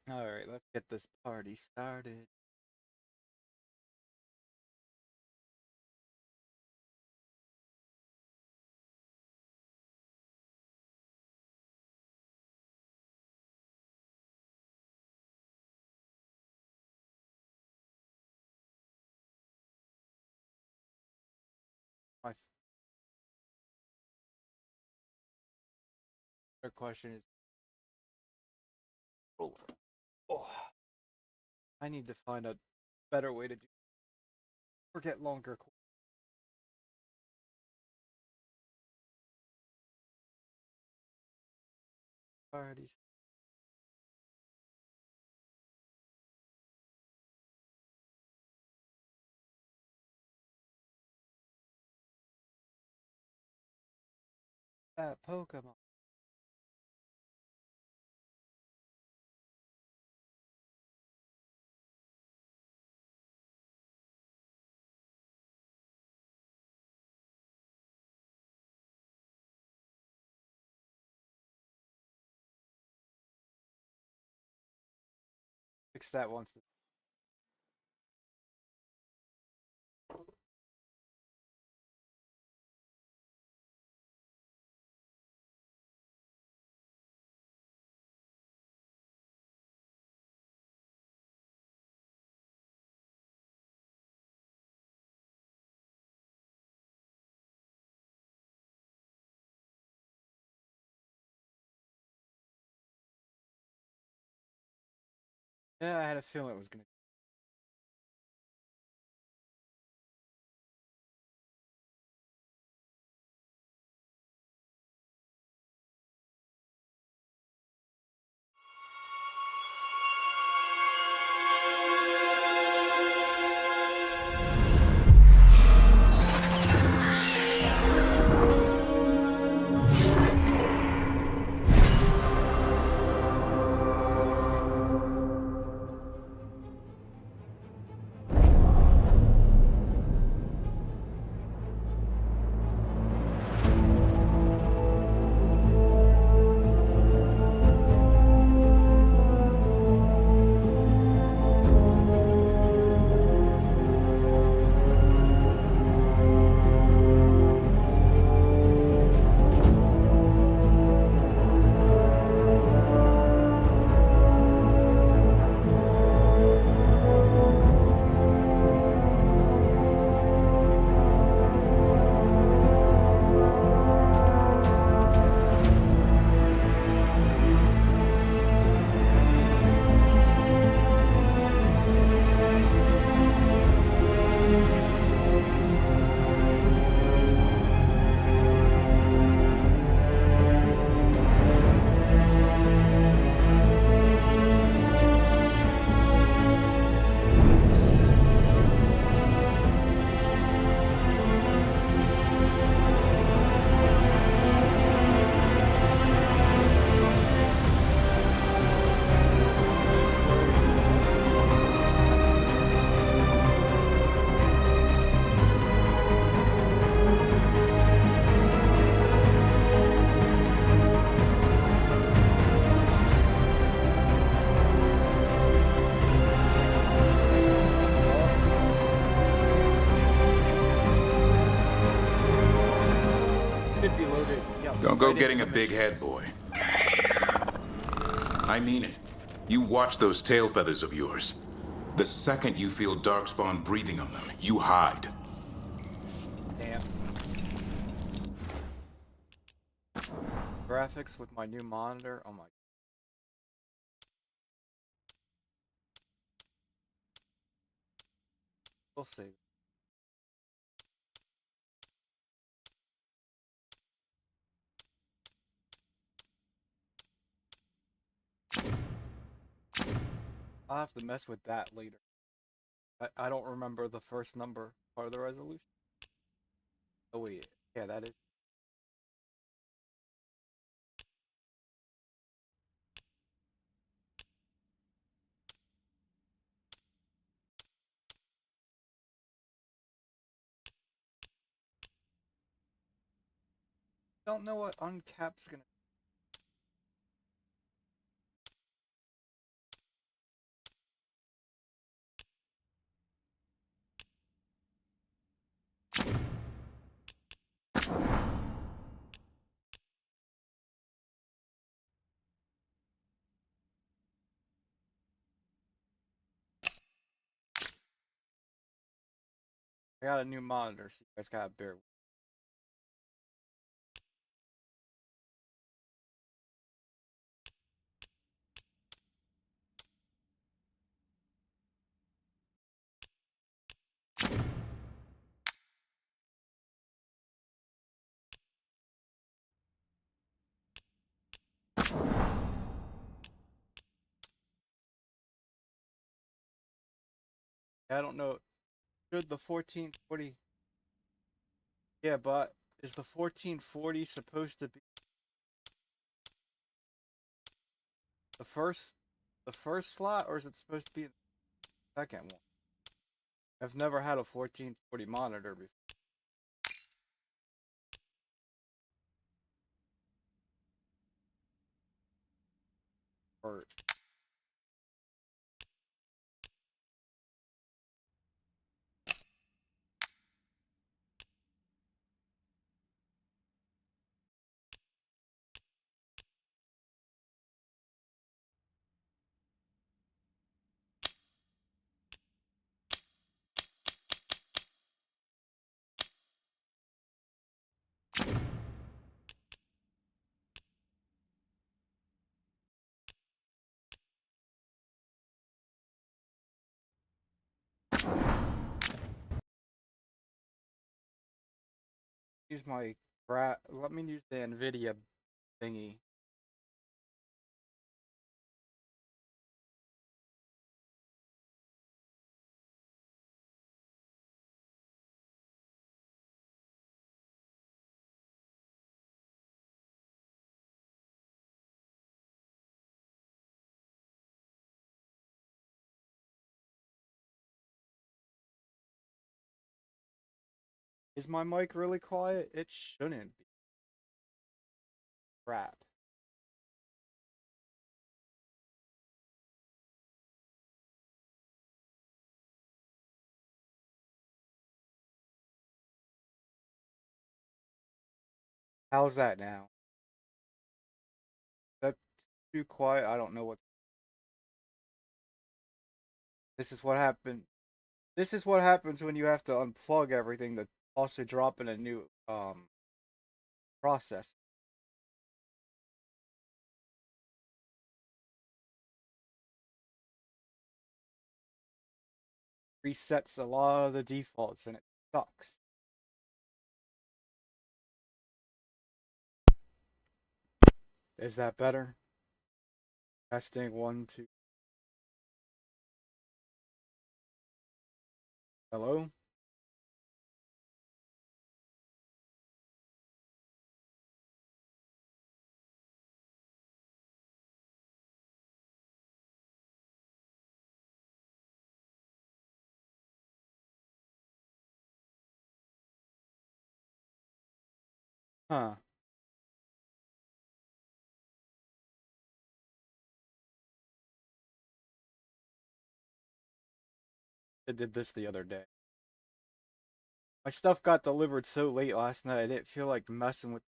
Alright, let's get this party started. My favorite question is roller. Oh, I need to find a better way to do or get longer parties. That Pokemon. Fix that once. Yeah, I had a feeling it was gonna. Should be loaded. Yeah, Don't go right into getting the a big mission. head, boy. I mean it. You watch those tail feathers of yours. The second you feel Darkspawn breathing on them, you hide. Damn. Graphics with my new monitor. Oh my. We'll see. I'll have to mess with that later. I don't remember the first number part of the resolution. Oh wait, yeah, that is. Don't know what uncap's gonna. I got a new monitor, so you guys gotta bear with me. I don't know. Should the 1440? Yeah, but is the 1440 supposed to be the first the first slot, or is it supposed to be the second one? I've never had a 1440 monitor before. Use my let me use the Nvidia thingy. Is my mic really quiet? It shouldn't be. Crap. How's that now? That's too quiet. I don't know what. This is what happened. This is what happens when you have to unplug everything to also drop in a new process. Resets a lot of the defaults and it sucks. Is that better? Testing one, two. Hello? Huh. I did this the other day. My stuff got delivered so late last night, I didn't feel like messing with.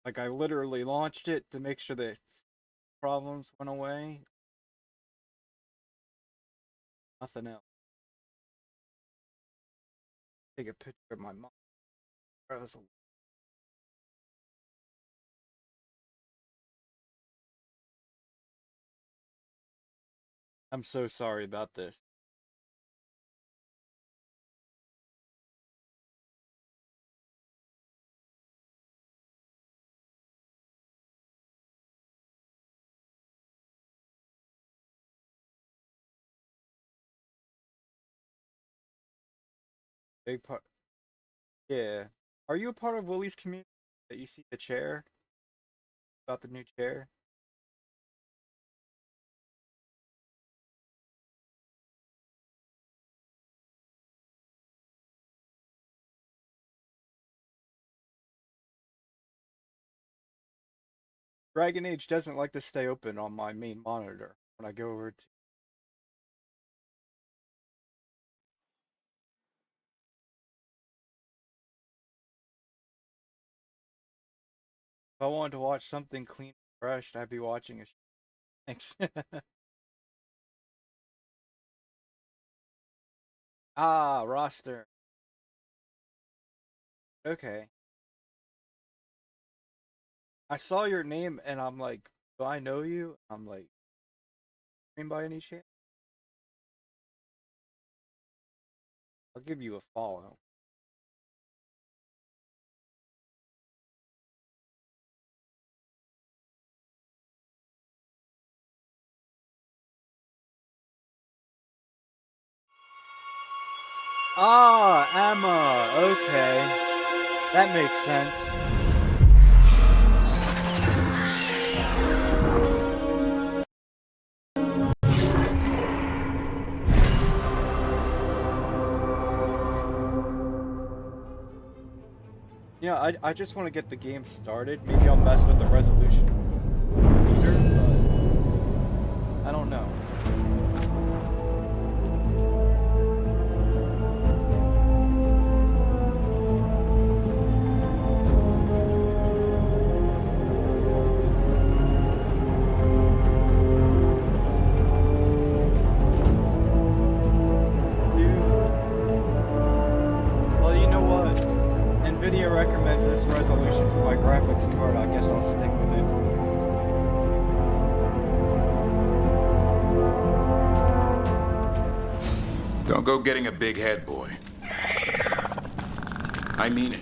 Like, I literally launched it to make sure that problems went away. Nothing else. Take a picture of my mom. I'm so sorry about this. Big part. Yeah. Are you a part of Willie's community that you see the chair? About the new chair? Dragon Age doesn't like to stay open on my main monitor when I go over to. If I wanted to watch something clean and fresh, I'd be watching a. Thanks. Ah, roster. Okay. I saw your name and I'm like, do I know you? I'm like, by any chance? I'll give you a follow. Ah, Emma. Okay. That makes sense. Yeah, I just want to get the game started. Maybe I'll mess with the resolution later, but I don't know. Well, you know what? Nvidia recommends this resolution for my graphics card. I guess I'll stick with it. Don't go getting a big head, boy. I mean it.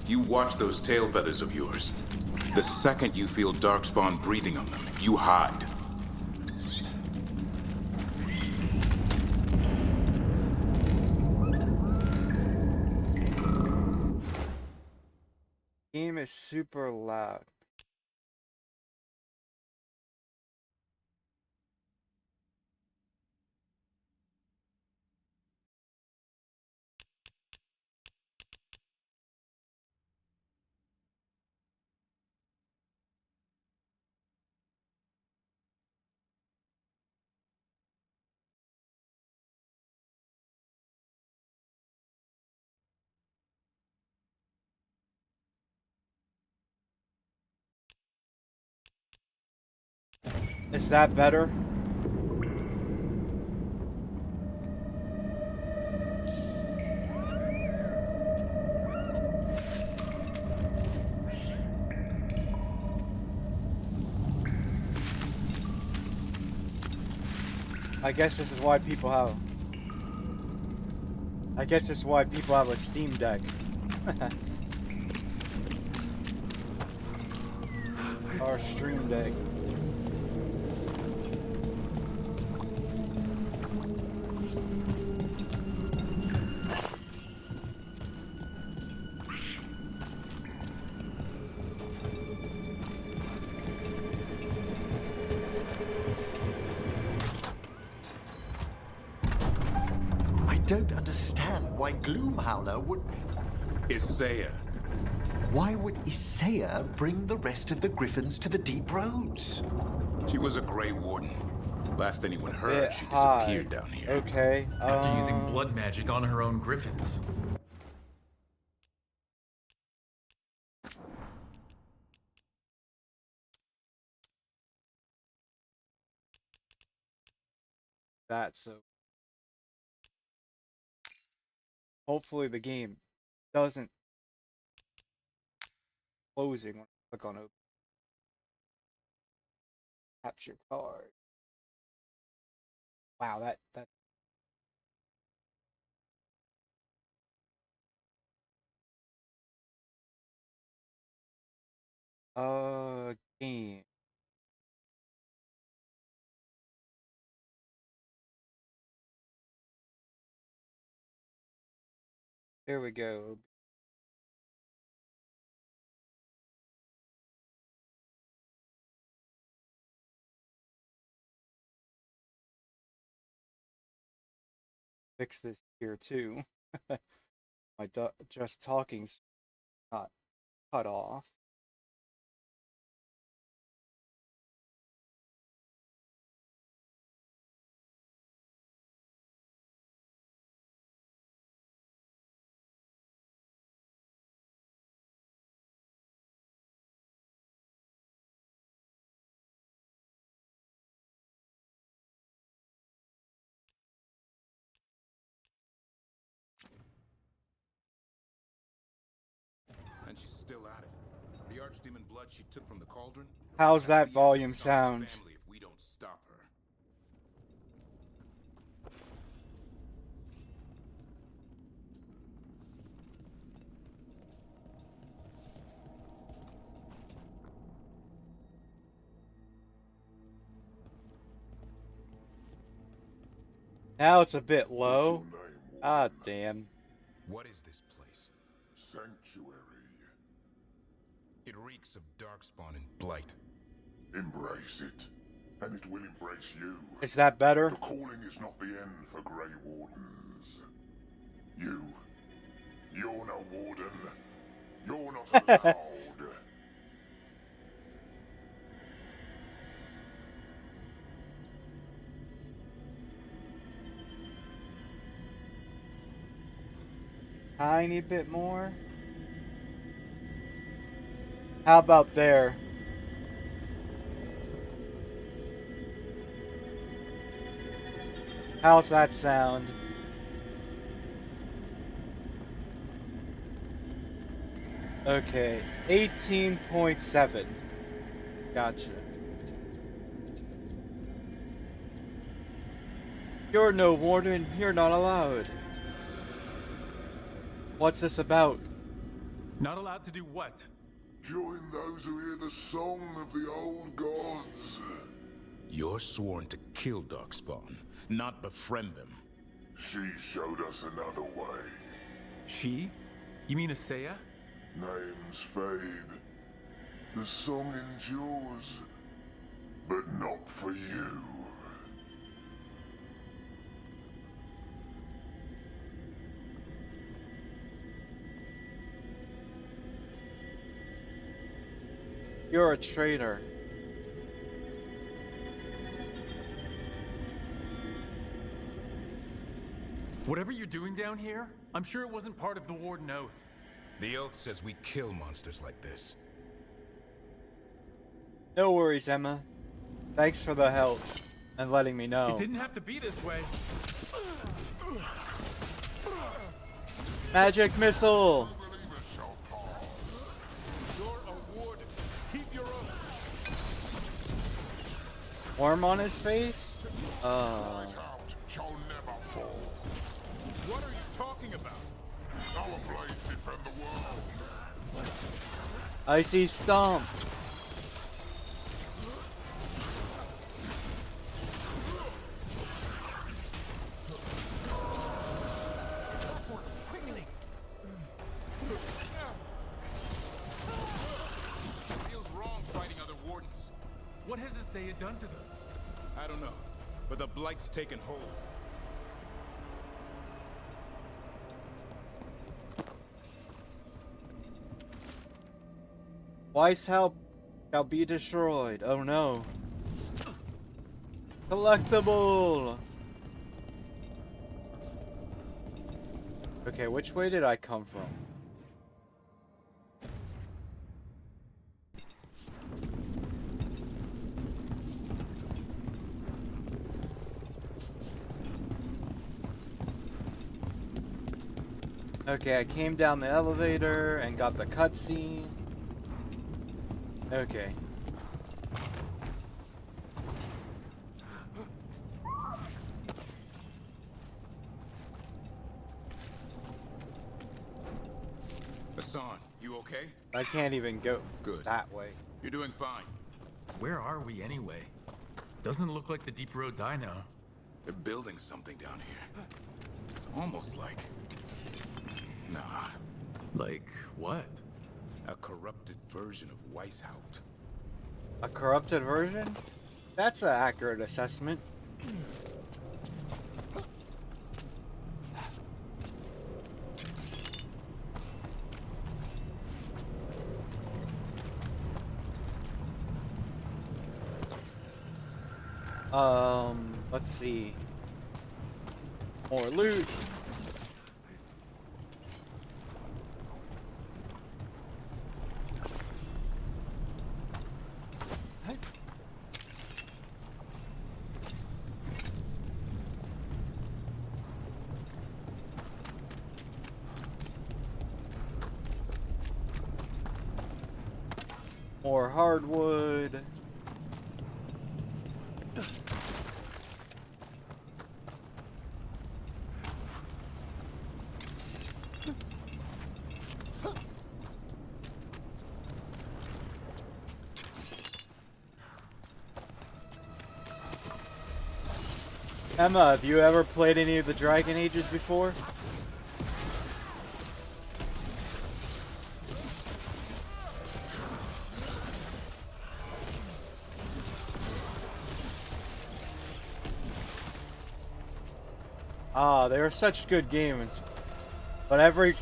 You watch those tail feathers of yours. The second you feel Darkspawn breathing on them, you hide. Game is super loud. Is that better? I guess this is why people have. I guess this is why people have a Steam Deck. Or Stream Deck. I don't understand why Gloomhowler would... Isaiah. Why would Isaiah bring the rest of the Griffins to the Deep Roads? She was a Grey Warden. Last anyone heard, Bit she high. disappeared down here. Okay. After using blood magic on her own griffins. That so. Hopefully the game doesn't closing when I click on open. Capture card. Wow, that game. There we go. Fix this here too. My just talking's not cut off. archdemon blood she took from the cauldron? How's That's that the end of volume Assange's sound? family if we don't stop her. Now it's a bit What's low. your name, Ah, Warden? damn. What is this place? Sanctuary. It reeks of darkspawn and blight. Embrace it, and it will embrace you. Is that better? The calling is not the end for Grey Wardens. You're no warden. You're not allowed. Tiny bit more. How about there? How's that sound? Okay, 18.7. Gotcha. You're no warden, you're not allowed. What's this about? Not allowed to do what? Join those who hear the song of the old gods. You're sworn to kill darkspawn, not befriend them. She showed us another way. She? You mean Asaya? Names fade. The song endures. But not for you. You're a traitor. Whatever you're doing down here, I'm sure it wasn't part of the Warden Oath. The oath says we kill monsters like this. No worries, Emma. Thanks for the help and letting me know. It didn't have to be this way. Magic missile! Believers shall pass. You're a warden. Keep your oath. Worm on his face? Out shall never fall. What are you talking about? Our blades defend the world. Icy Stomp. Feels wrong fighting other wardens. What has Asaya done to them? I don't know, but the blight's taken hold. Wise help shall be destroyed. Oh no. Collectible! Okay, which way did I come from? Okay, I came down the elevator and got the cutscene. Okay. Hassan, you okay? I can't even go Good. that way. You're doing fine. Where are we anyway? Doesn't look like the deep roads I know. They're building something down here. It's almost like... Nah, Like what? a corrupted version of Weishaupt. A corrupted version? That's an accurate assessment. Let's see. More loot. More hardwood. Emma, have you ever played any of the Dragon Ages before? Ah, they are such good games, but every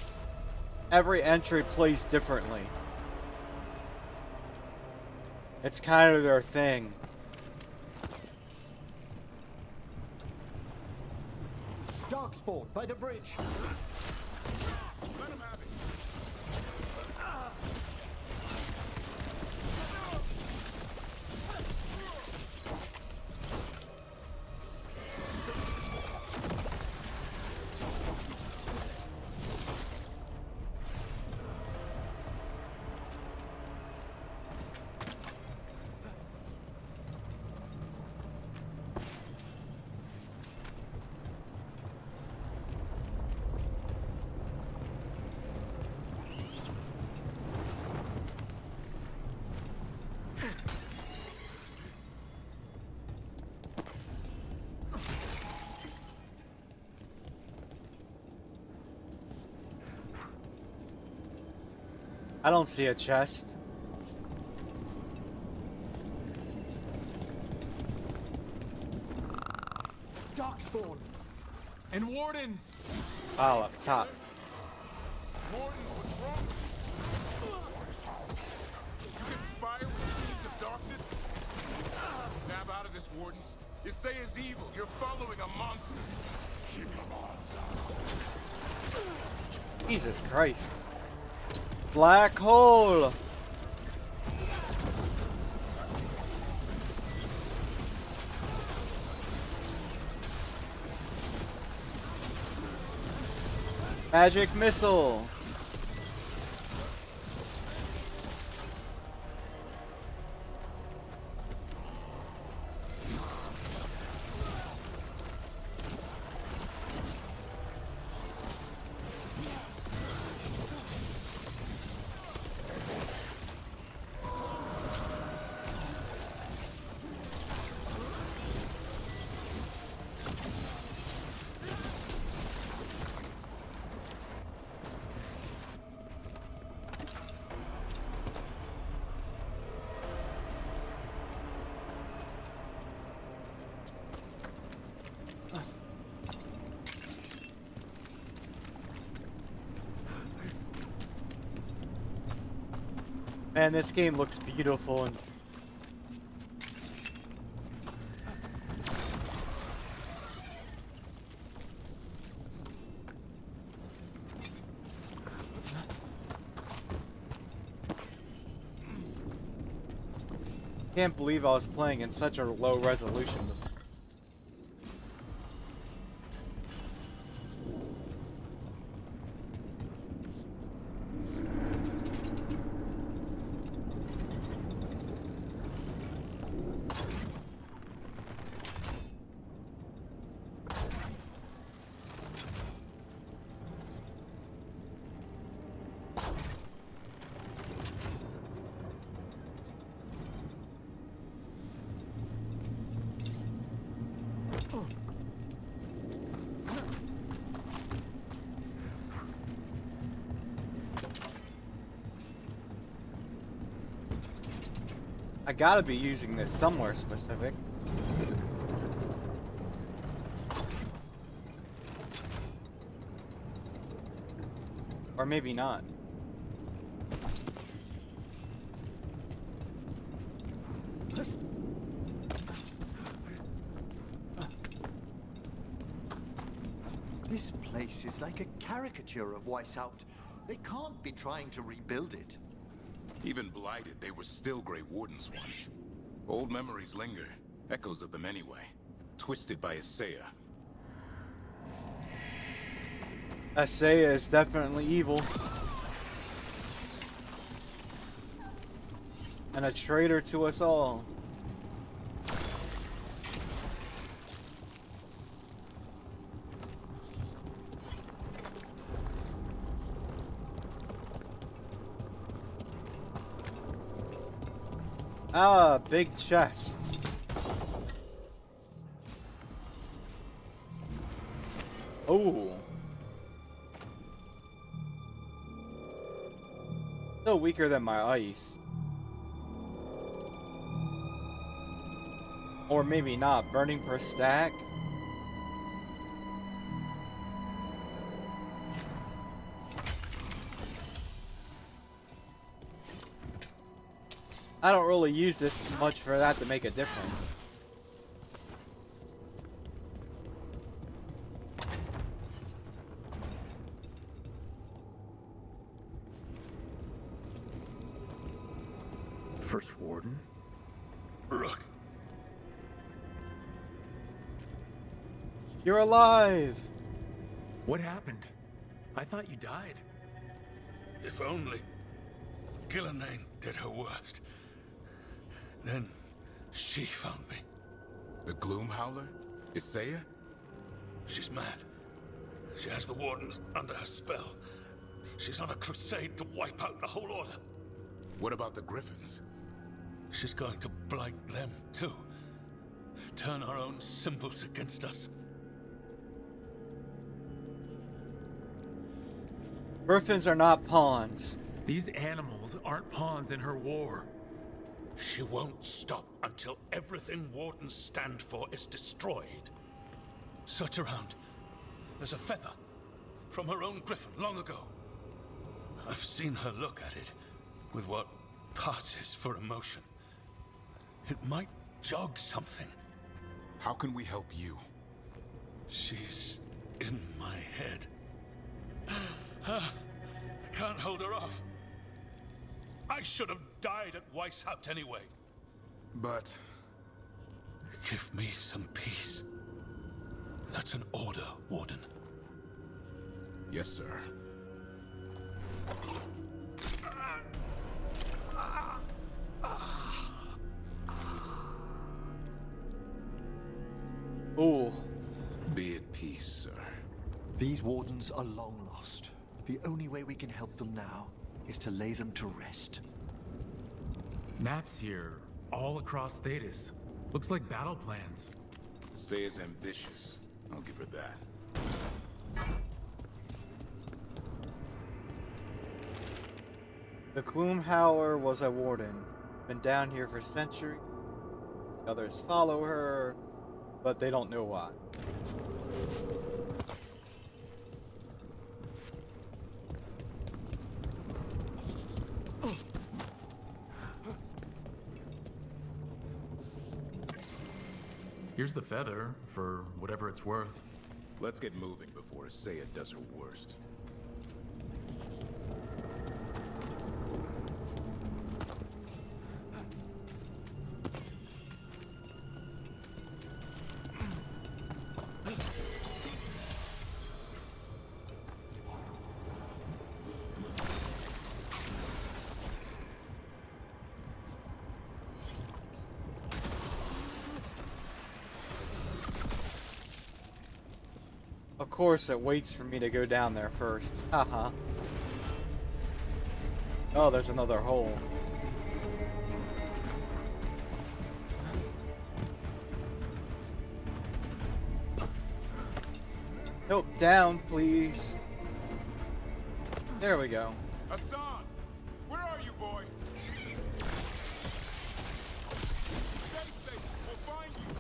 entry plays differently. It's kind of their thing. Darkspawn by the bridge. Let him have it. I don't see a chest. Darkspawn. And wardens! Oh, up top. Morton, what's wrong? You conspire with the deeds of darkness? Snap out of this, Wardens. Isaiah's evil. You're following a monster. Jesus Christ. Black hole! Magic missile! Man, this game looks beautiful and can't believe I was playing in such a low resolution. I gotta be using this somewhere specific. Or maybe not. This place is like a caricature of Weishaupt. They can't be trying to rebuild it. Even blighted, they were still Grey Wardens once. Old memories linger, echoes of them anyway. Twisted by Isaiah. Isaiah is definitely evil. And a traitor to us all. Ah, big chest. Oh. Still weaker than my ice. Or maybe not. Burning per stack? I don't really use this much for that to make a difference. First Warden? Look, You're alive! What happened? I thought you died. if only Gillenane did her worst. Then she found me. The Gloom Howler? Isaiah? She's mad. She has the Wardens under her spell. She's on a crusade to wipe out the whole Order. What about the Griffins? She's going to blight them, too. Turn our own symbols against us. Griffins are not pawns. These animals aren't pawns in her war. She won't stop until everything Wardens stand for is destroyed. Search around. There's a feather from her own griffin long ago. I've seen her look at it with what passes for emotion. It might jog something. How can we help you? She's in my head. I can't hold her off. I should have died at Weishaupt anyway. But... Give me some peace. That's an order, Warden. Yes, sir. Ooh. Be at peace, sir. These wardens are long lost. The only way we can help them now is to lay them to rest. Maps here, all across Thetis. Looks like battle plans. Isaiah's ambitious. I'll give her that. The Gloomhowler was a warden. Been down here for centuries. Others follow her, but they don't know why. Here's the feather, for whatever it's worth. Let's get moving before Isaiah does her worst. Of course, it waits for me to go down there first. Haha. Oh, there's another hole. Nope, down, please. There we go. Hassan! Where are you, boy? Stay safe. We'll find you.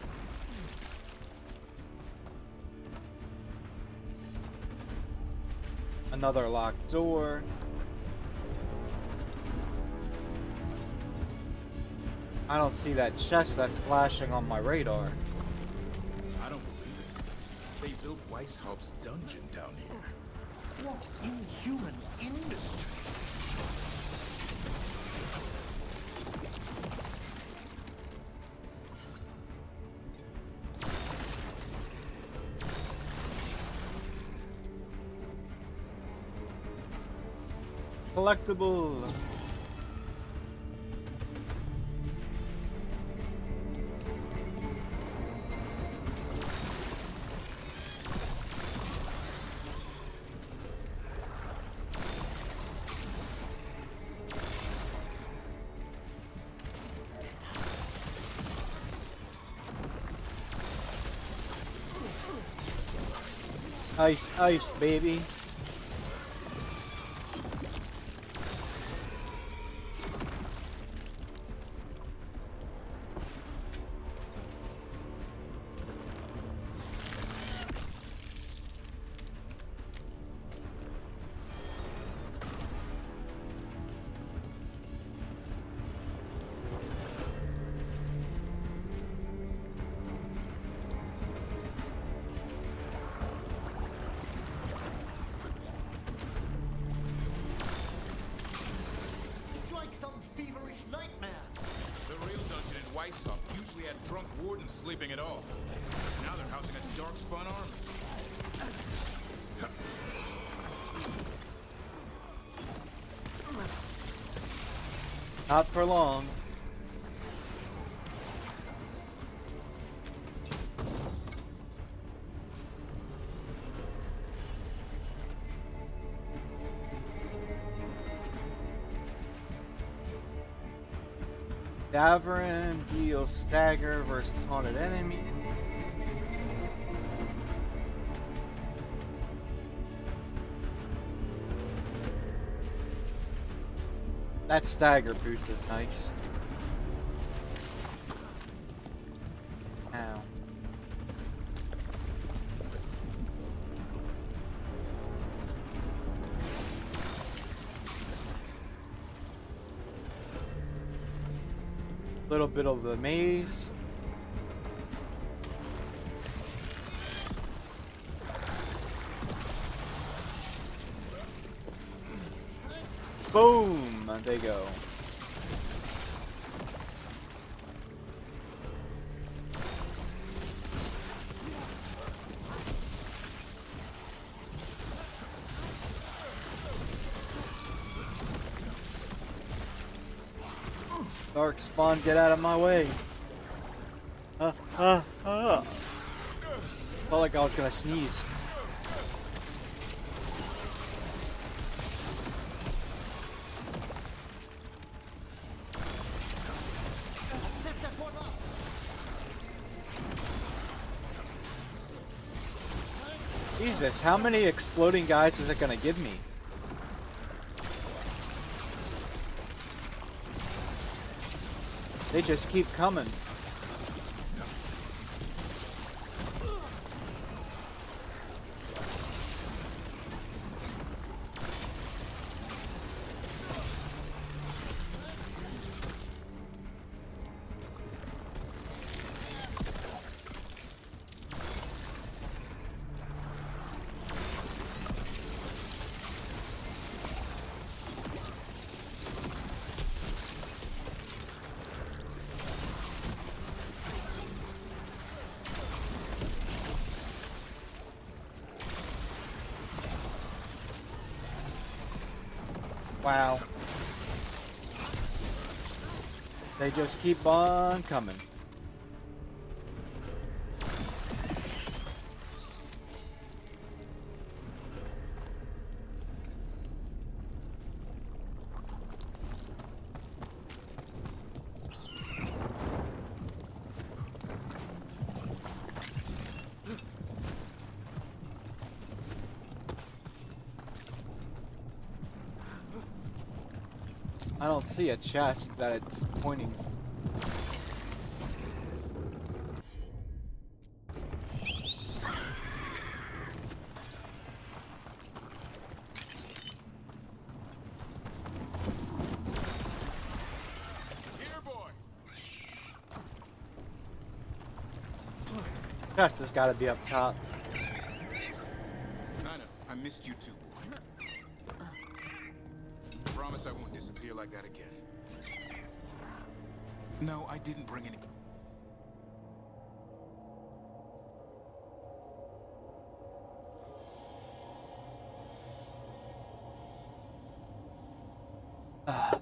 Another locked door. I don't see that chest that's flashing on my radar. I don't believe it. They built Weishaupt's dungeon down here. What inhuman industry! Collectible. Ice, ice, baby. It's like some feverish nightmare. The real dungeon in Weishaupt usually had drunk wardens sleeping it off. Now they're housing a darkspawn army. Not for long. Davern deals stagger versus haunted enemy. That stagger boost is nice. Ow. Little bit of the maze. Boom! They go. Dark spawn, get out of my way. Felt like I was gonna sneeze. Jesus, how many exploding guys is it gonna give me? They just keep coming. Wow. They just keep on coming. I don't see a chest that it's pointing to. Here, boy. Chest has got to be up top. I know. I missed you too, boy. Promise I won't disappear like that again. No, I didn't bring any.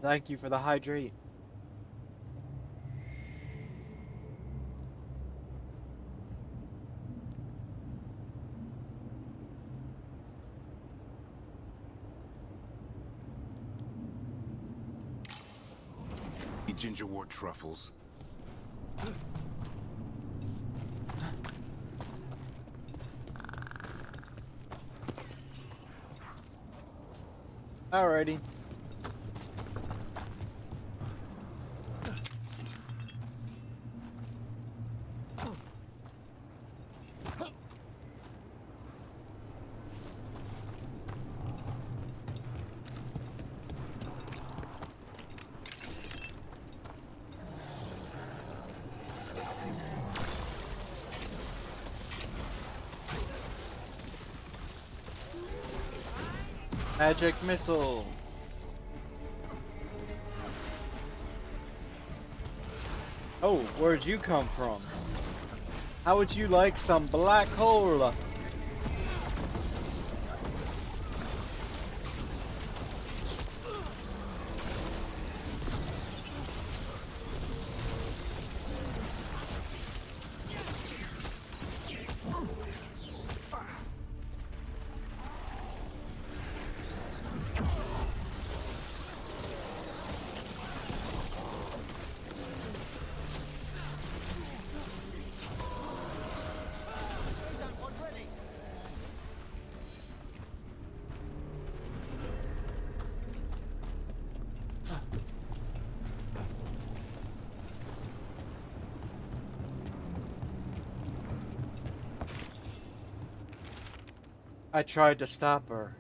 Thank you for the hydrate. Gingerwort truffles. Alrighty. Magic missile. Oh, where'd you come from? How would you like some black hole? I tried to stop her.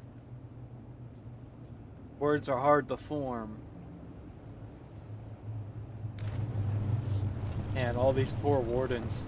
Words are hard to form. And all these poor wardens.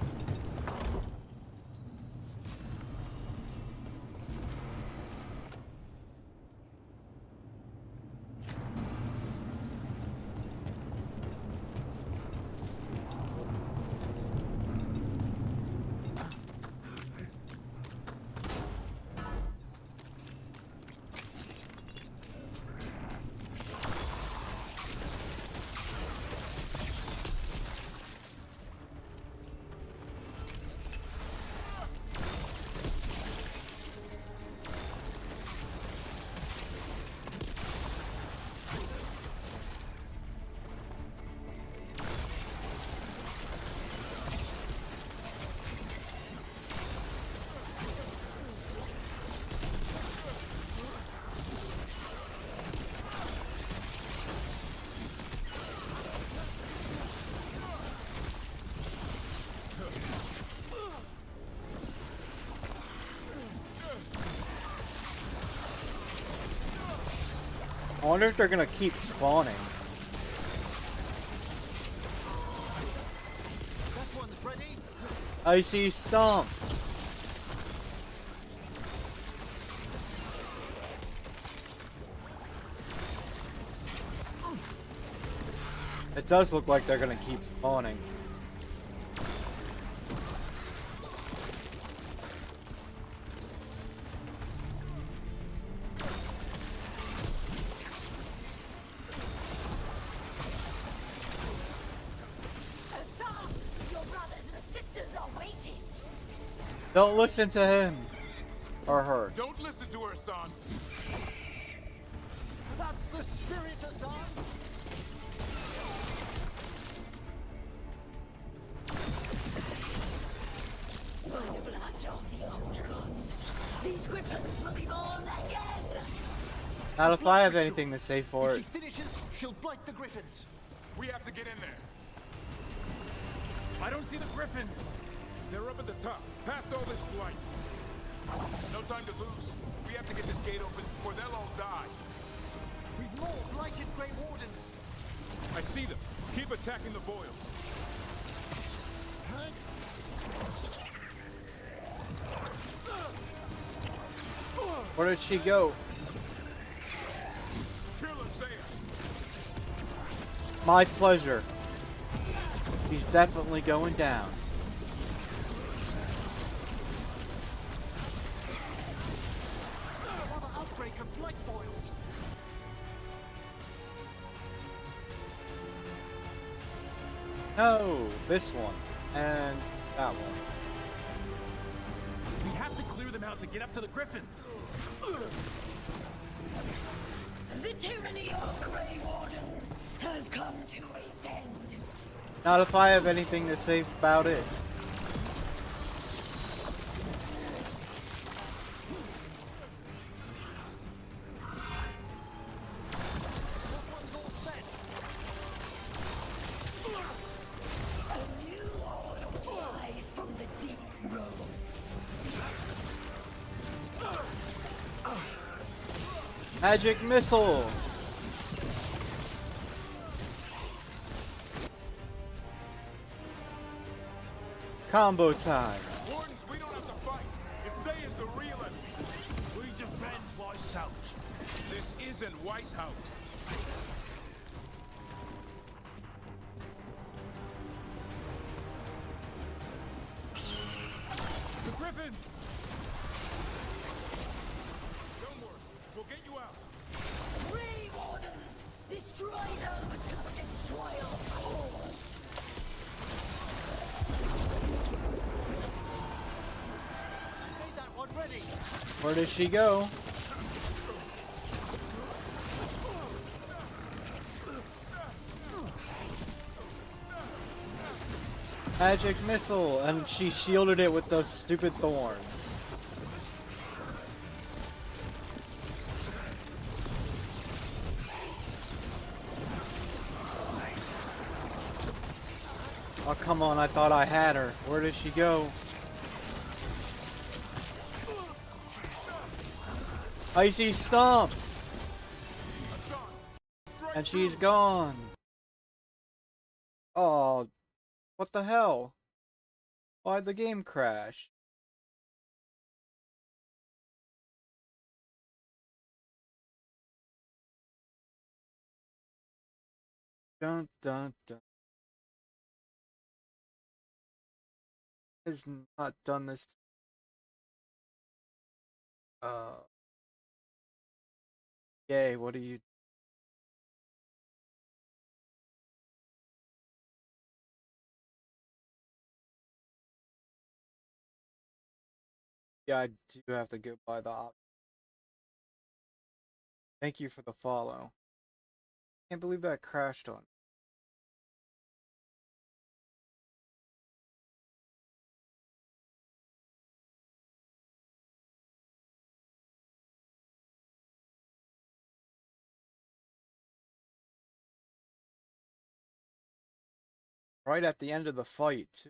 I wonder if they're gonna keep spawning. That one's ready. Icy Stomp. It does look like they're gonna keep spawning. Don't listen to him or her. Don't listen to her, son. That's the spirit, Hassan. By the blood of the old gods, these griffins will be born again. Not if I have anything to say for If it. she finishes, she'll blight the griffins. We have to get in there. I don't see the griffins. They're up at the top, past all this blight. No time to lose. We have to get this gate open before they'll all die. We've more blighted Grey Wardens. I see them. Keep attacking the boils. Where did she go? Kill Isaiah. My pleasure. He's definitely going down. Another outbreak of blight boils. No, this one. And that one. We have to clear them out to get up to the griffins. The tyranny of Grey Wardens has come to its end. Not if I have anything to say about it. Magic missile. Combo time. Wardens, we don't have to fight. Isaiah is the real enemy. We defend Weishaupt. This isn't Weishaupt. The Griffin! Don't worry, we'll get you out. Free wardens! Destroy them! Destroy our cause! Made that one ready. Where did she go? Magic missile, and she shielded it with those stupid thorns. Oh, come on, I thought I had her. Where did she go? Icy Stomp! And she's gone. Oh, what the hell? Why'd the game crash? Dun dun dun. Has not done this. Yay, what are you? Yeah, I do have to go by the op. Thank you for the follow. Can't believe that crashed on. Right at the end of the fight, too.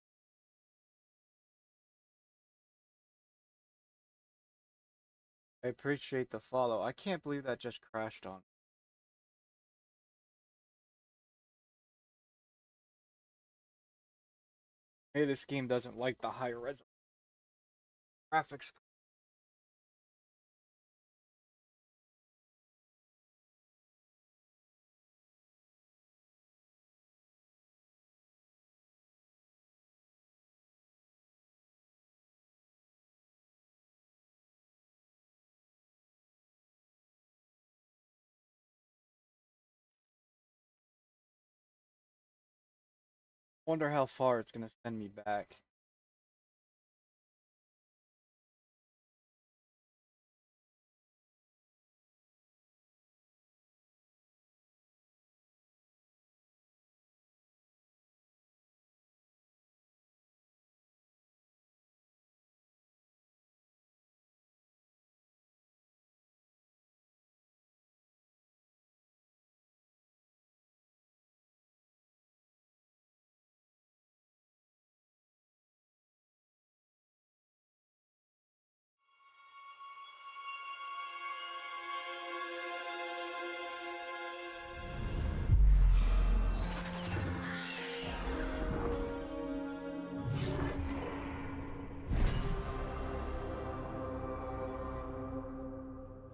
I appreciate the follow. I can't believe that just crashed on. Maybe this game doesn't like the high res graphics. Wonder how far it's gonna send me back.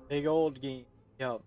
Big old game. Yup.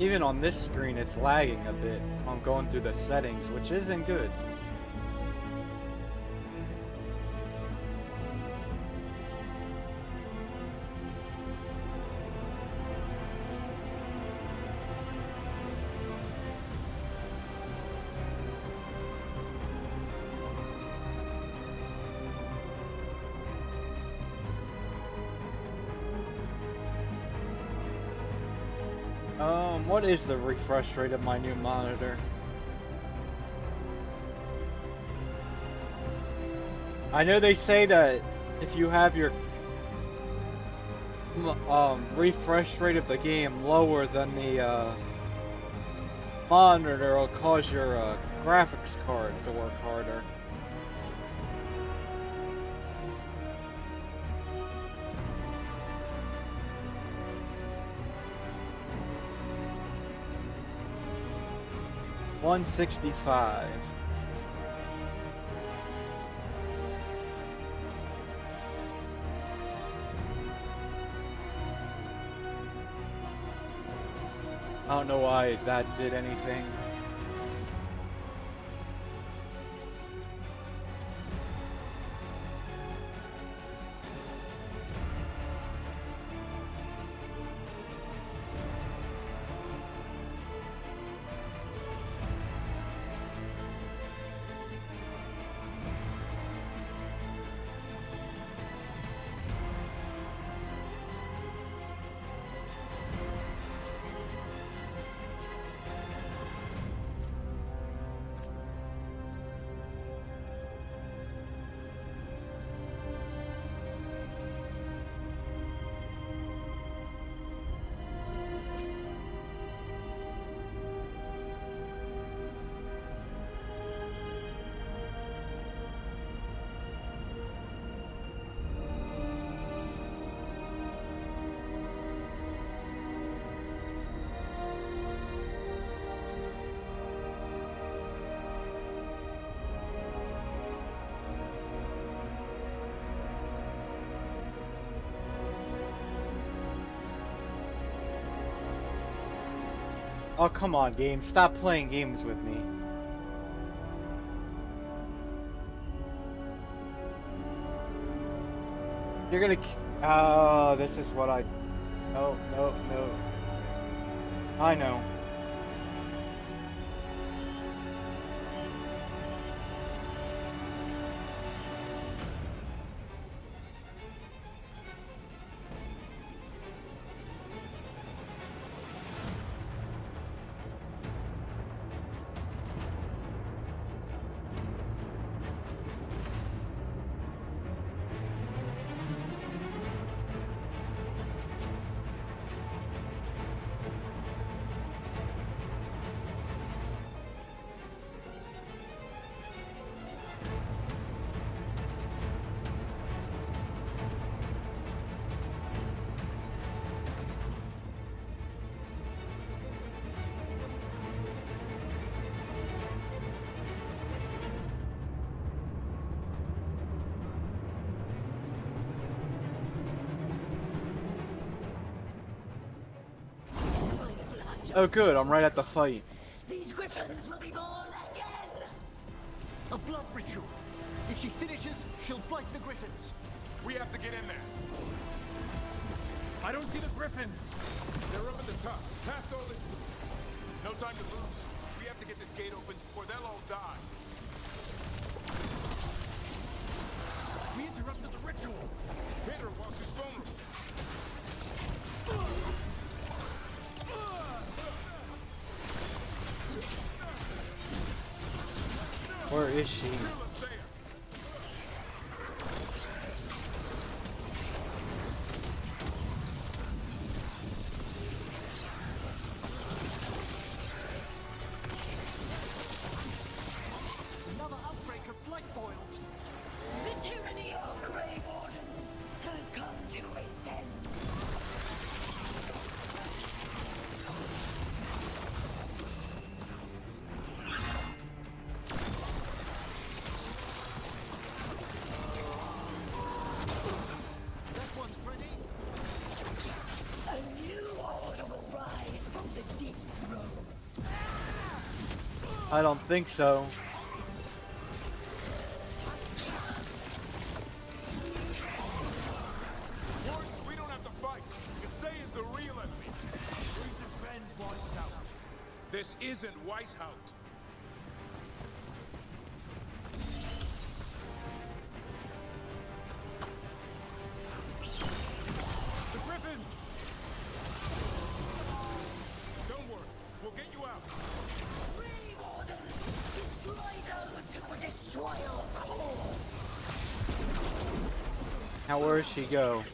Even on this screen, it's lagging a bit. I'm going through the settings, which isn't good. What is the refresh rate of my new monitor? I know they say that if you have your refresh rate of the game lower than the monitor, it'll cause your graphics card to work harder. $165. I don't know why that did anything. Oh, come on, game. Stop playing games with me. You're gonna... this is what I... No, no, no. I know. Oh good, I'm right at the fight. These griffins will be born again! A blood ritual. If she finishes, she'll blight the griffins. We have to get in there. I don't see the griffins. They're up at the top, past all this. No time to lose. We have to get this gate open or they'll all die. We interrupted the ritual. Hit her while she's vulnerable. Where is she? Another outbreak of blight boils. The tyranny of Grey Wardens has come to its end. That one's ready. A new order will rise from the deep roads. I don't think so. Wardens, we don't have to fight. Kasei is the real enemy. We defend Weishaupt. This isn't Weishaupt. The griffins! Free Wardens! Destroy those who would destroy our cause! Now where does she go?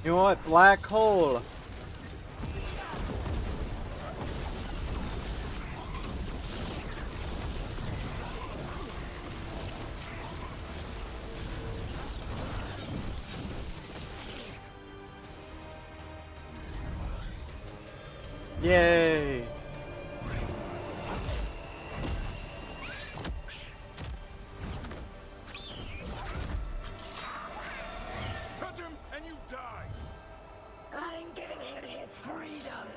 You know what? Black hole! Yay! Touch him and you die! I'm giving him his freedom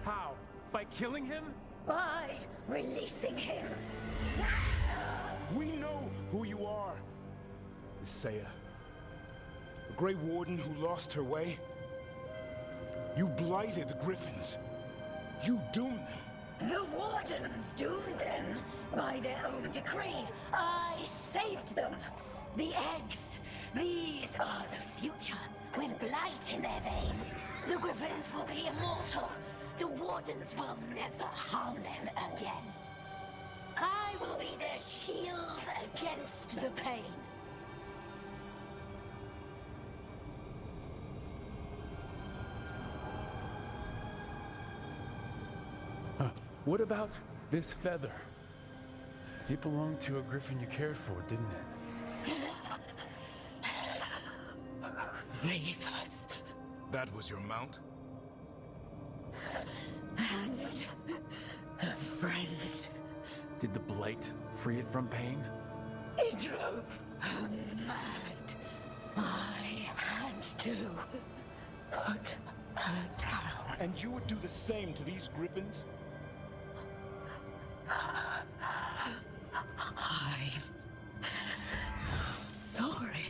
How? By killing him? by releasing him. We know who you are. Isaiah. A Grey Warden who lost her way. You blighted the Griffins. You doomed them. The Wardens doomed them by their own decree. I saved them. The eggs. These are the future, with blight in their veins. The Griffins will be immortal. The Wardens will never harm them again. I will be their shield against the pain. What about this feather? It belonged to a griffin you cared for, didn't it? Ravers That was your mount? and a friend. Did the blight free it from pain? It drove her mad. I had to put her down. And you would do the same to these Griffins? I'm sorry.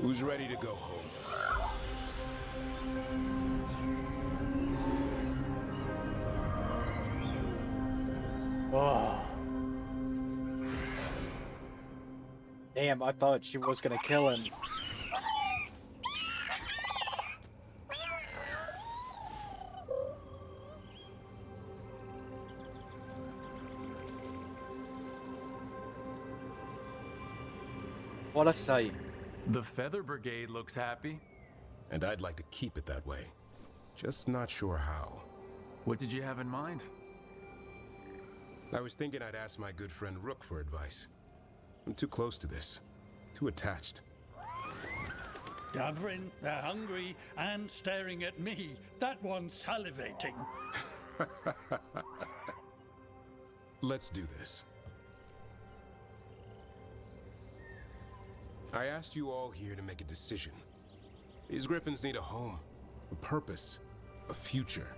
Who's ready to go home? Oh. Damn, I thought she was gonna kill him. What a sight. The Feather Brigade looks happy. And I'd like to keep it that way. Just not sure how. What did you have in mind? I was thinking I'd ask my good friend Rook for advice. I'm too close to this. Too attached. Davrin, they're hungry and staring at me. That one's salivating. Let's do this. I asked you all here to make a decision. These Griffins need a home, a purpose, a future.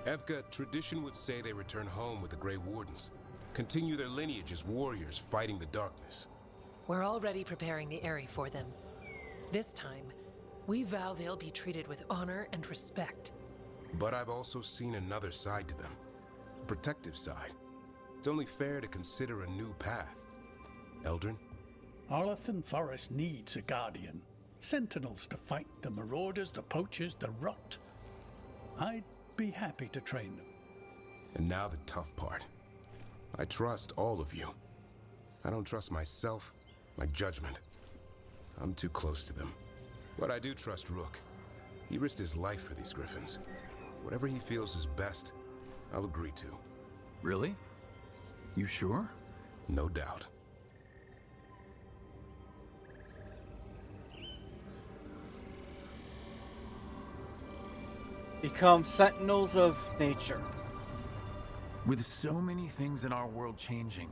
Evka, tradition would say they return home with the Grey Wardens, continue their lineage as warriors fighting the darkness. We're already preparing the Eyrie for them. This time, we vow they'll be treated with honor and respect. But I've also seen another side to them, a protective side. It's only fair to consider a new path. Eldrin? Arlathan Forest needs a guardian. Sentinels to fight the marauders, the poachers, the rot. I'd be happy to train them. And now the tough part. I trust all of you. I don't trust myself, my judgment. I'm too close to them. But I do trust Rook. He risked his life for these Griffins. Whatever he feels is best, I'll agree to. Really? You sure? No doubt. Become sentinels of nature. With so many things in our world changing,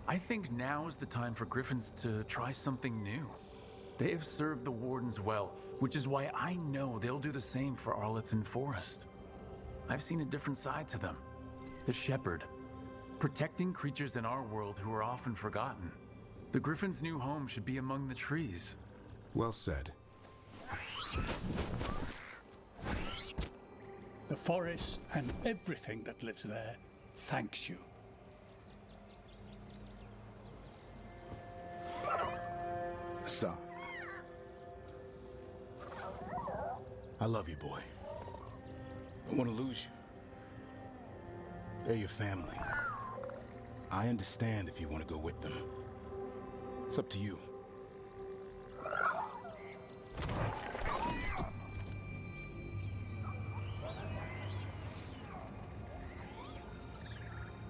I think now is the time for Griffins to try something new. They have served the Wardens well, which is why I know they'll do the same for Arlathan Forest. I've seen a different side to them. The Shepherd. Protecting creatures in our world who are often forgotten. The Griffin's new home should be among the trees. Well said. The forest and everything that lives there thanks you. Son. I love you, boy. Don't want to lose you. They're your family. I understand if you want to go with them. It's up to you.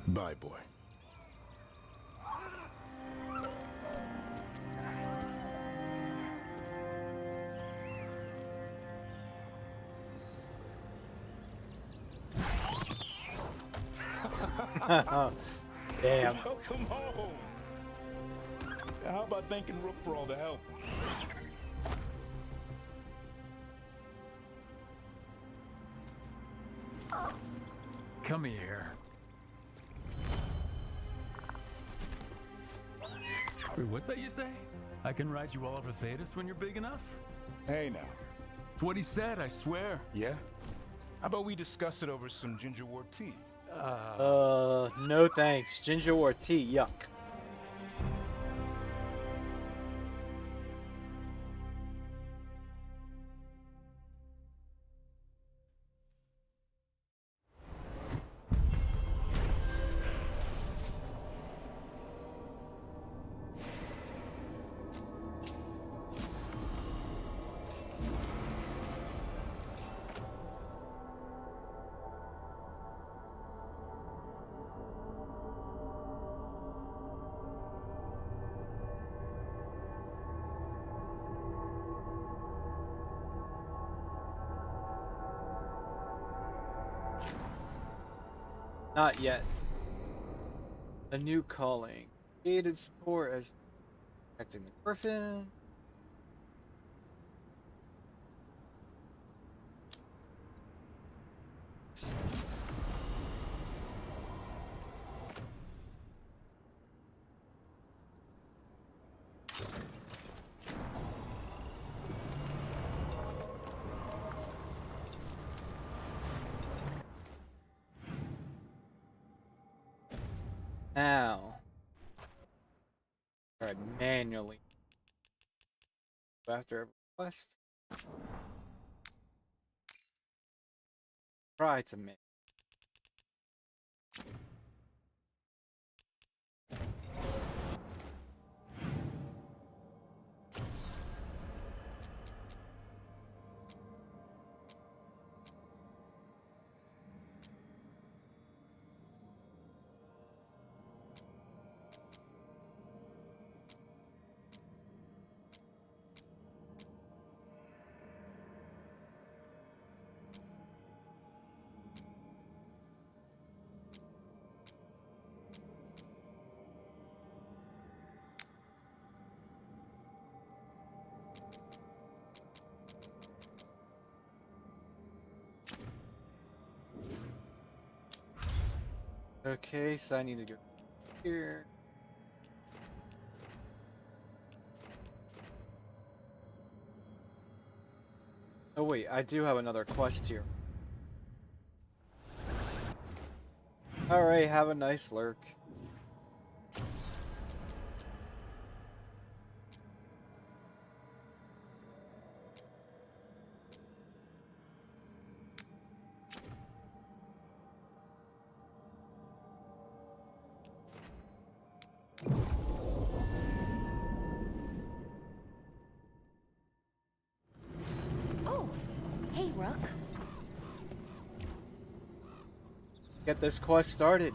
Bye, boy. Damn. Welcome home. How about thanking Rook for all the help? Come here. Wait, what's that you say? I can ride you all over Thetis when you're big enough? Hey, now. It's what he said, I swear. Yeah? How about we discuss it over some ginger wort tea? No thanks. Ginger or tea, yuck. Not yet. A new calling. Aided support as protecting the Griffin. Now, alright, manually go after every quest. Try to make. Okay, so I need to go here. Oh wait, I do have another quest here. Alright, have a nice lurk. Oh, hey, Rook. Get this quest started.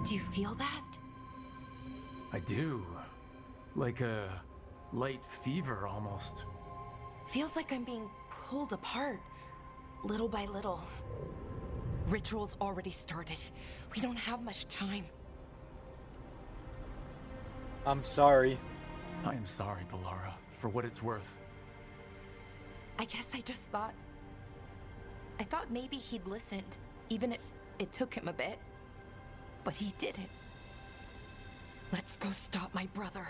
Do you feel that? I do. Like a light fever, almost. Feels like I'm being pulled apart, little by little. Ritual's already started. We don't have much time. I'm sorry. I am sorry, Balara, for what it's worth. I guess I just thought I thought maybe he'd listened, even if it took him a bit. But he didn't. Let's go stop my brother.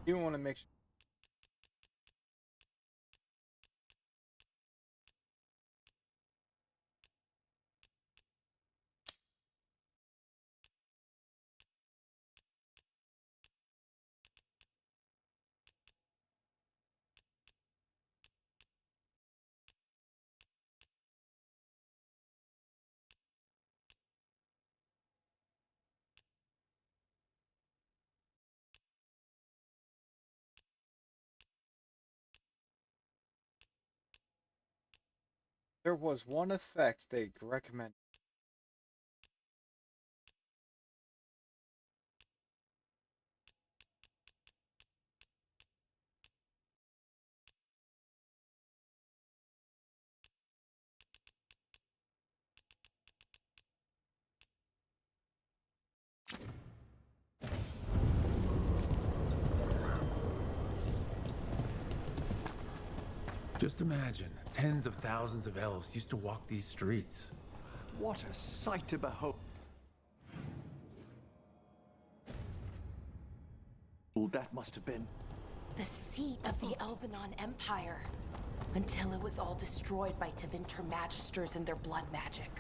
You want to make sure. There was one effect they recommend. Just imagine, tens of thousands of elves used to walk these streets. What a sight to behold. That must have been. The seat of the Elvenon Empire. Until it was all destroyed by Tevinter Magisters and their blood magic.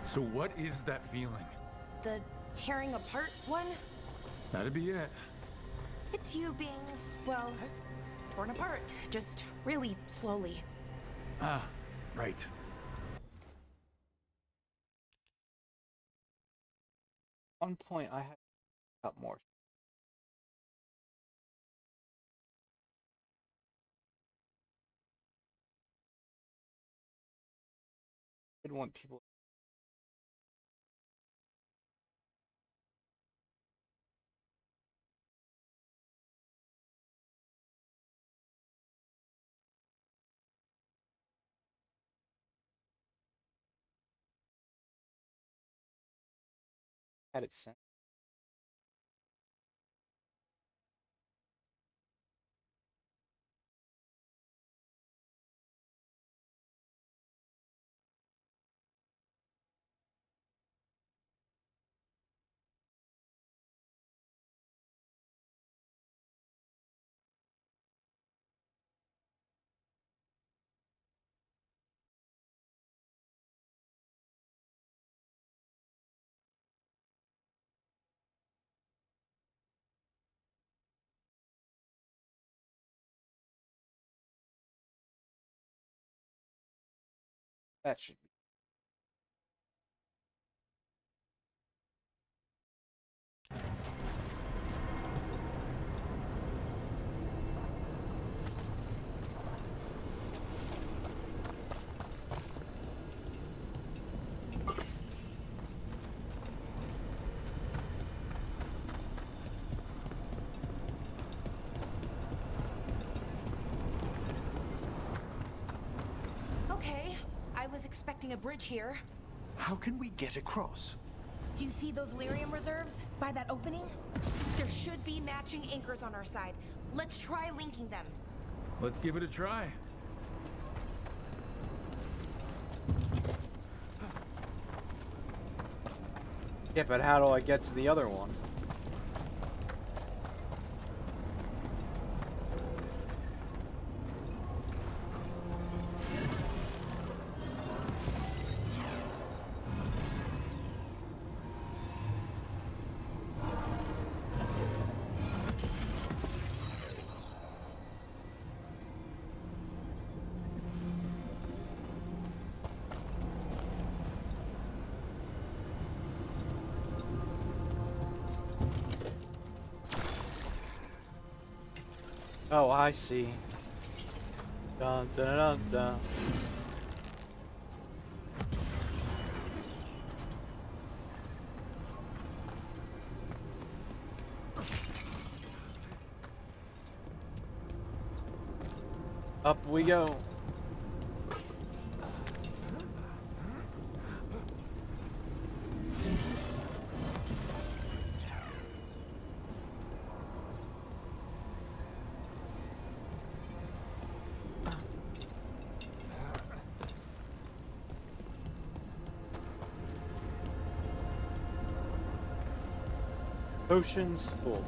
So what is that feeling? The tearing apart one? That'd be it. It's you being, well, torn apart. Just really slowly. Ah, right. At one point, I had got more. I didn't want people. Had it sent. That should be. Okay, I was expecting a bridge here. How can we get across? Do you see those lyrium reserves by that opening? There should be matching anchors on our side. Let's try linking them. Let's give it a try. Yeah, but how do I get to the other one? Oh, I see. Dun dun dun dun. Up we go. Potions full.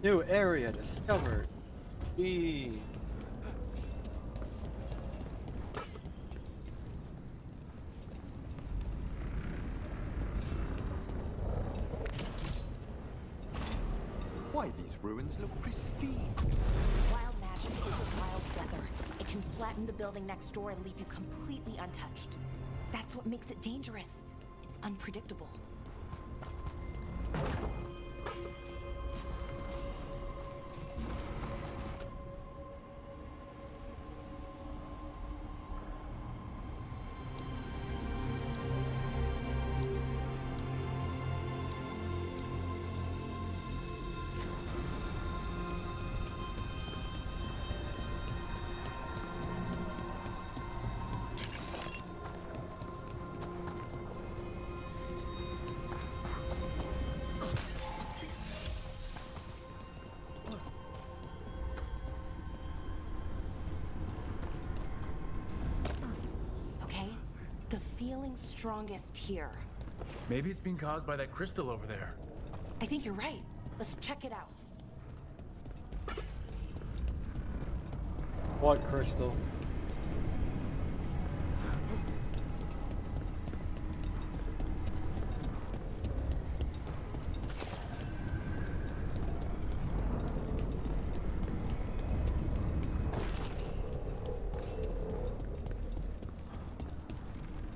New area discovered. E. Why, these ruins look pristine. Wild magic is with wild weather. It can flatten the building next door and leave you completely untouched. That's what makes it dangerous. It's unpredictable. The feeling's strongest here. Maybe it's being caused by that crystal over there. I think you're right. Let's check it out. What crystal?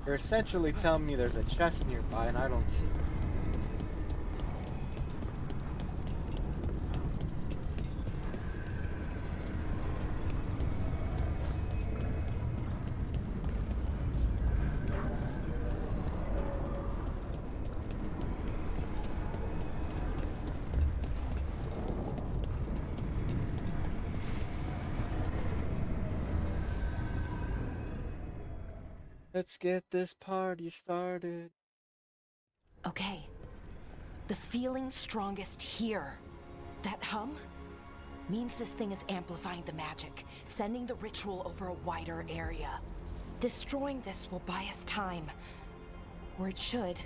You're essentially telling me there's a chest nearby and I don't see it. Let's get this party started. Okay. The feeling's strongest here. That hum means this thing is amplifying the magic, sending the ritual over a wider area. Destroying this will buy us time. Or it should.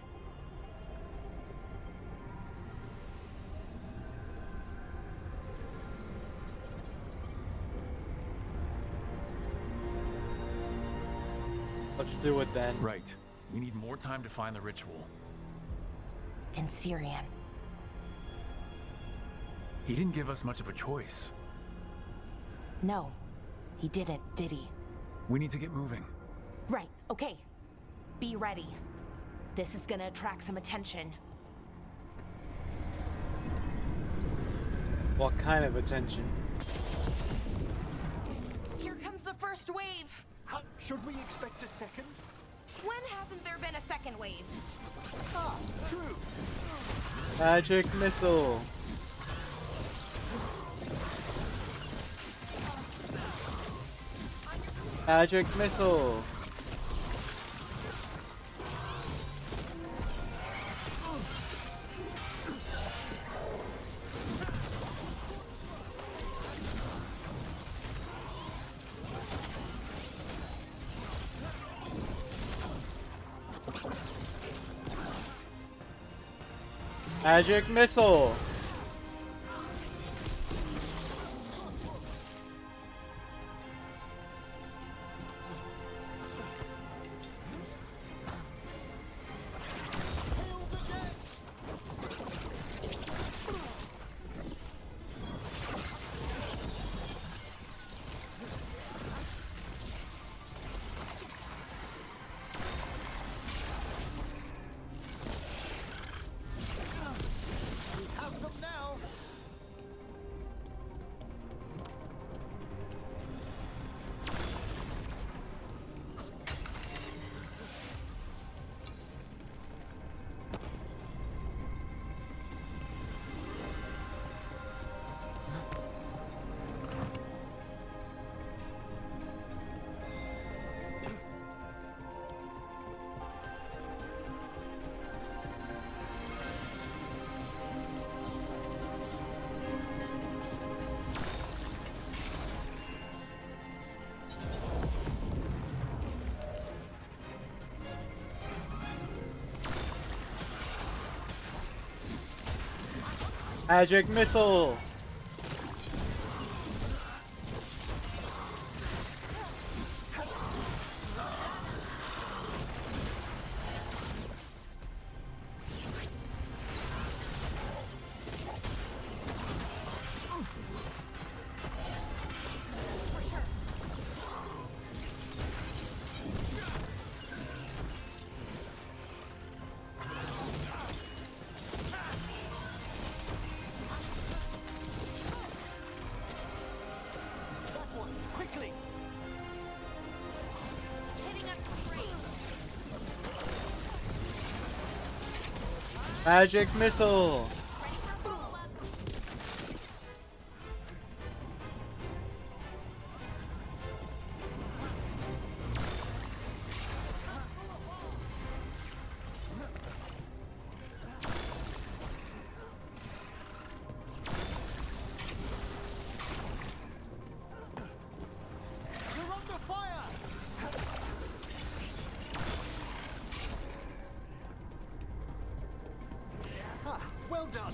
Let's do it then. Right. We need more time to find the ritual. And Syrian. He didn't give us much of a choice. No, he didn't, did he? We need to get moving. Right, okay. Be ready. This is gonna attract some attention. What kind of attention? Here comes the first wave! Should we expect a second? When hasn't there been a second wave? Ah, true. Magic missile. Magic missile. Magic missile. Magic missile! Quickly! Magic missile! You're under fire! Ah, well done!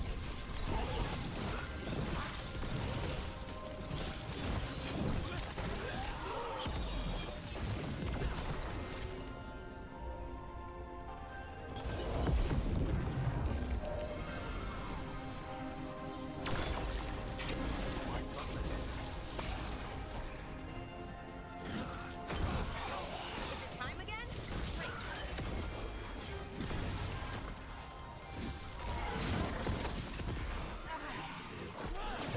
Time again?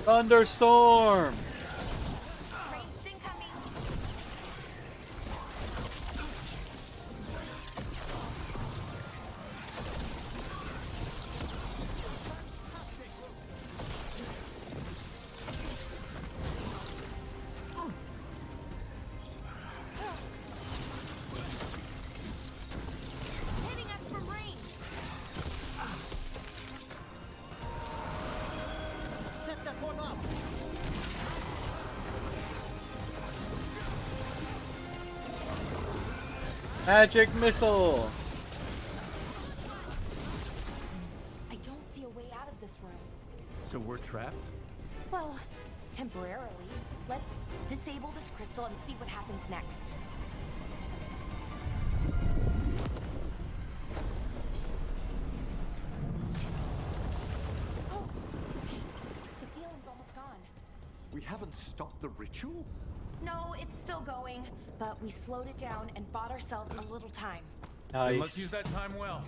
Thunderstorm! Ranged incoming. Hitting us from range. Set that one up! Magic missile! I don't see a way out of this room. So we're trapped? Well, temporarily. Let's disable this crystal and see what happens next. Oh, the feeling's almost gone. We haven't stopped the ritual? No, it's still going, but we slowed it down and bought ourselves a little time. Then let's Nice. use that time well.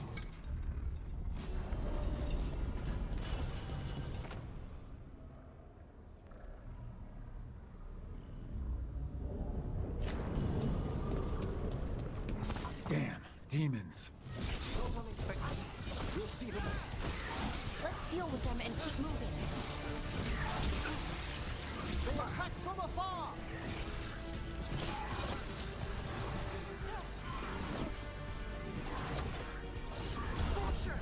Damn, demons. Not unexpected. We'll see them. Let's deal with them and keep moving. They attack from afar! Scorcher!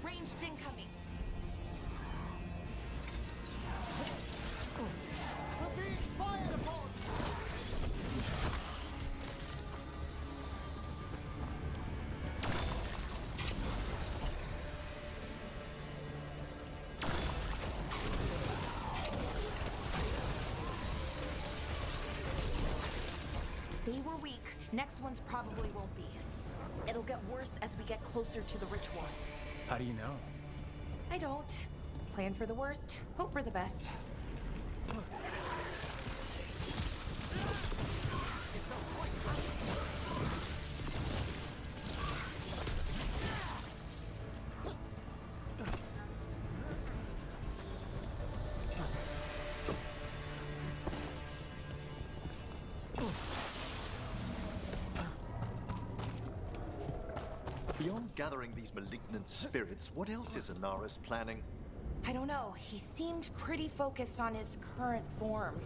Ranged incoming. We're being fired upon! They were weak. Next ones probably won't be. It'll get worse as we get closer to the ritual. How do you know? I don't. Plan for the worst, hope for the best. Beyond gathering these malignant spirits, what else is Anaris planning? I don't know. He seemed pretty focused on his current form.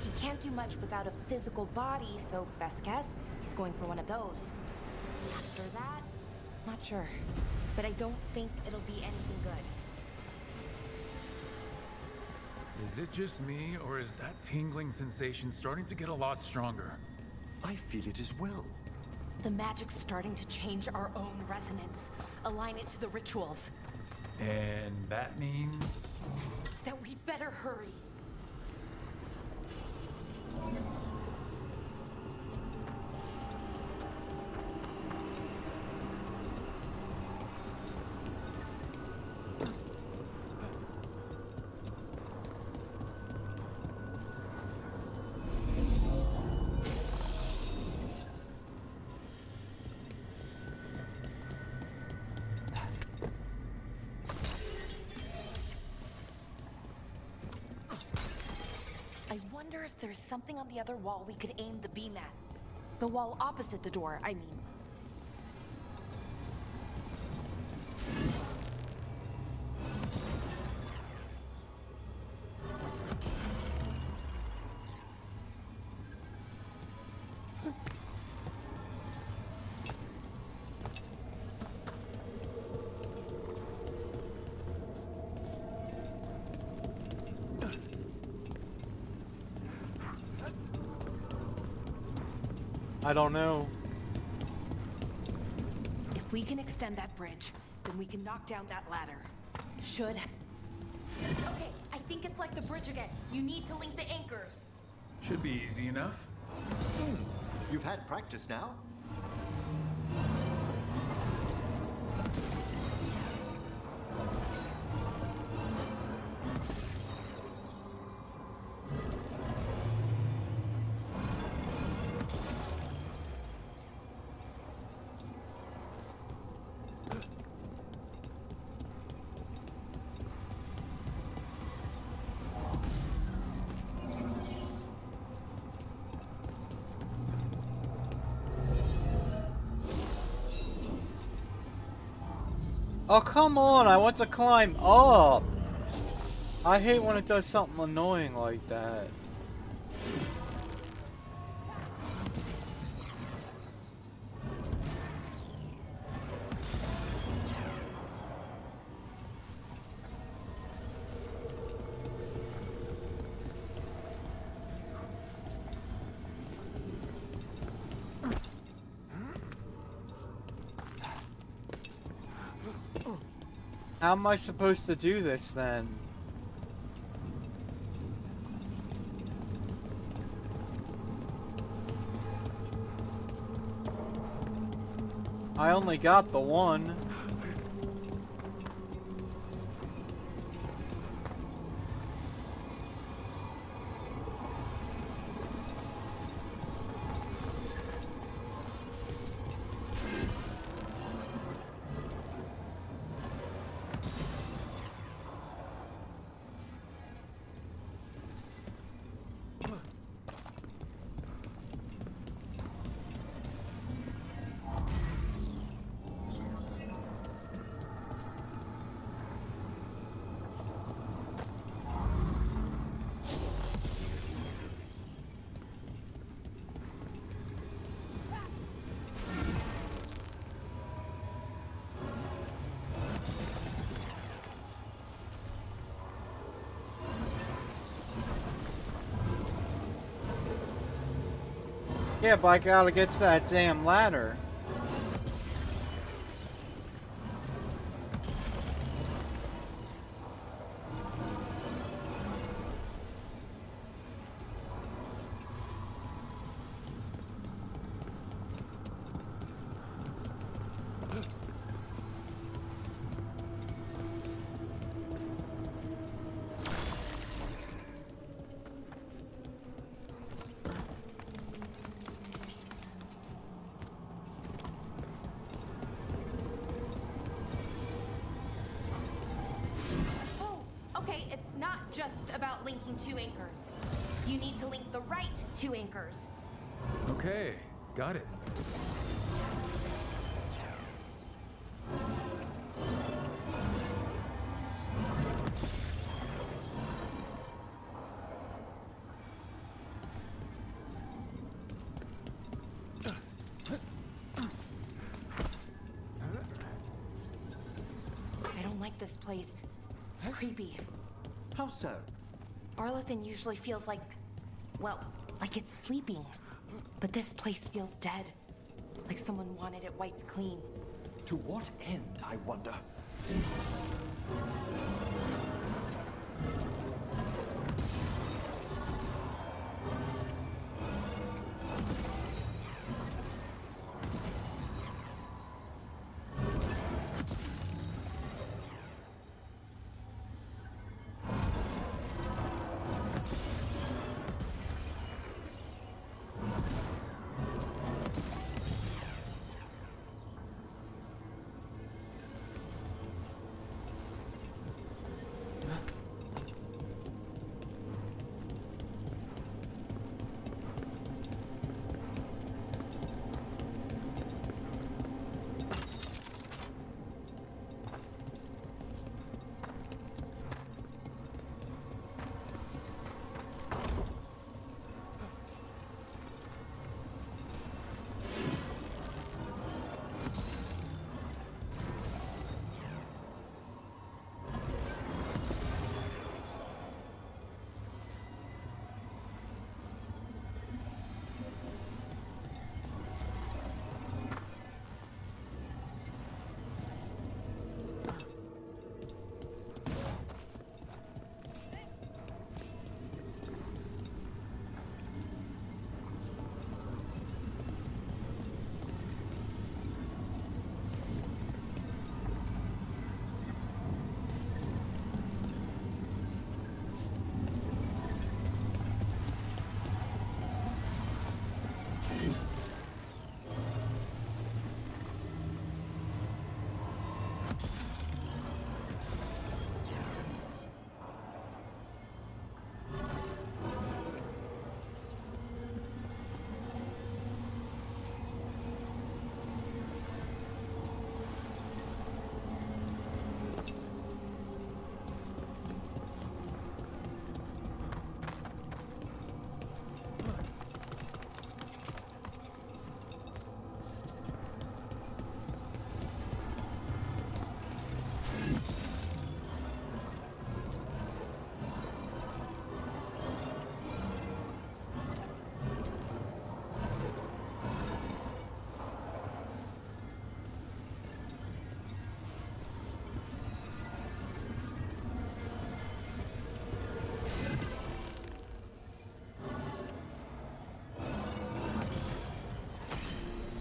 He can't do much without a physical body, so best guess, he's going for one of those. After that, not sure. But I don't think it'll be anything good. Is it just me, or is that tingling sensation starting to get a lot stronger? I feel it as well. The magic's starting to change our own resonance, align it to the rituals. And that means... That we better hurry. I wonder if there's something on the other wall we could aim the beam at. The wall opposite the door, I mean. I don't know. If we can extend that bridge, then we can knock down that ladder. Should. Okay, I think it's like the bridge again. You need to link the anchors. Should be easy enough. You've had practice now. Oh, come on, I want to climb up. I hate when it does something annoying like that. How am I supposed to do this then? I only got the one. Yeah, but I gotta get to that damn ladder. Okay, it's not just about linking two anchors. You need to link the right two anchors. Okay, got it. I don't like this place. It's creepy. How so? Arlathan usually feels like, well, like it's sleeping. But this place feels dead. Like someone wanted it wiped clean. To what end, I wonder?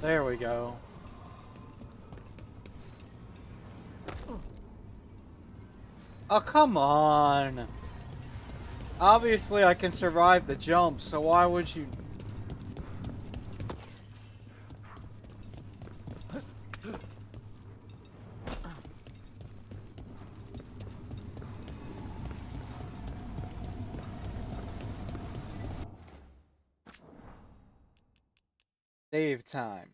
There we go. Oh, come on. Obviously, I can survive the jump, so why would you... Save time.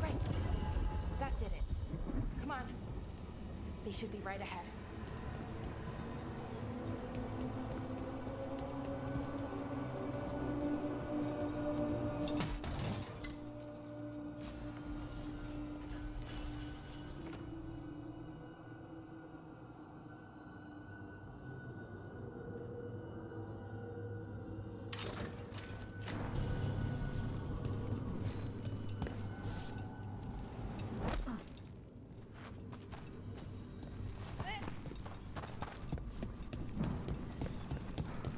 Right. That did it. Come on. They should be right ahead.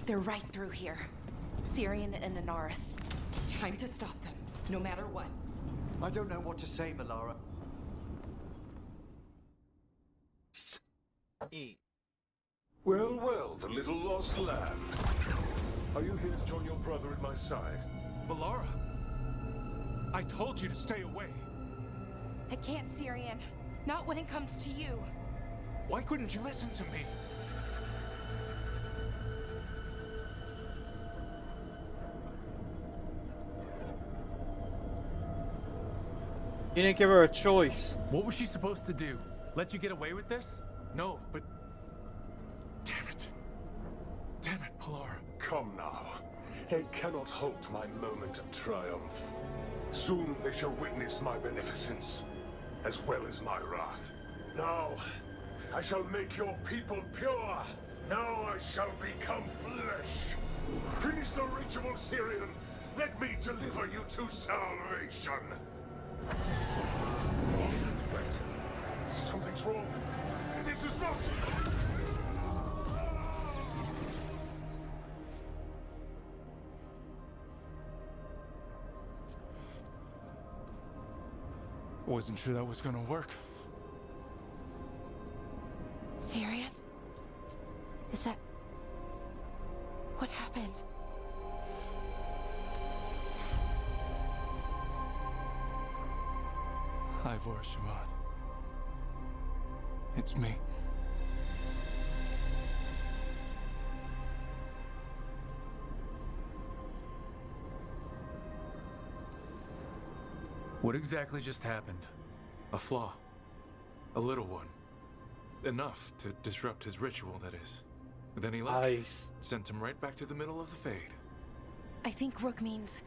They're right through here. Syrian and Anaris. Time to stop them, no matter what. I don't know what to say, Melara. E. Well, well, the little lost lamb. Are you here to join your brother at my side? Melara, I told you to stay away. I can't, Syrian. Not when it comes to you. Why couldn't you listen to me? You didn't give her a choice. What was she supposed to do? Let you get away with this? No, but... Damn it. Damn it, Melara. Come now. I cannot halt my moment of triumph. Soon they shall witness my beneficence, as well as my wrath. Now, I shall make your people pure. Now I shall become flesh. Finish the ritual, Syrian. Let me deliver you to salvation. Wait. Something's wrong. This is not... Wasn't sure that was gonna work. Syrian? Is that... What happened? Ivor Siobhan. It's me. What exactly just happened? A flaw. A little one. Enough to disrupt his ritual, that is. With any luck, Nice. sent him right back to the middle of the Fade. I think Rook means...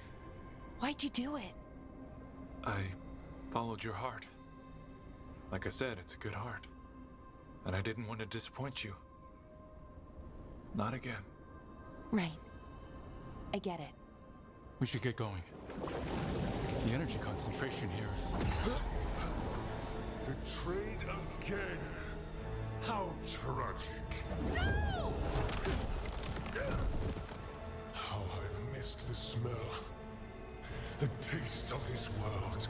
Why'd you do it? I followed your heart. Like I said, it's a good heart. And I didn't want to disappoint you. Not again. Right. I get it. We should get going. The energy concentration here is... Betrayed again. How tragic. No! How I've missed the smell. The taste of this world.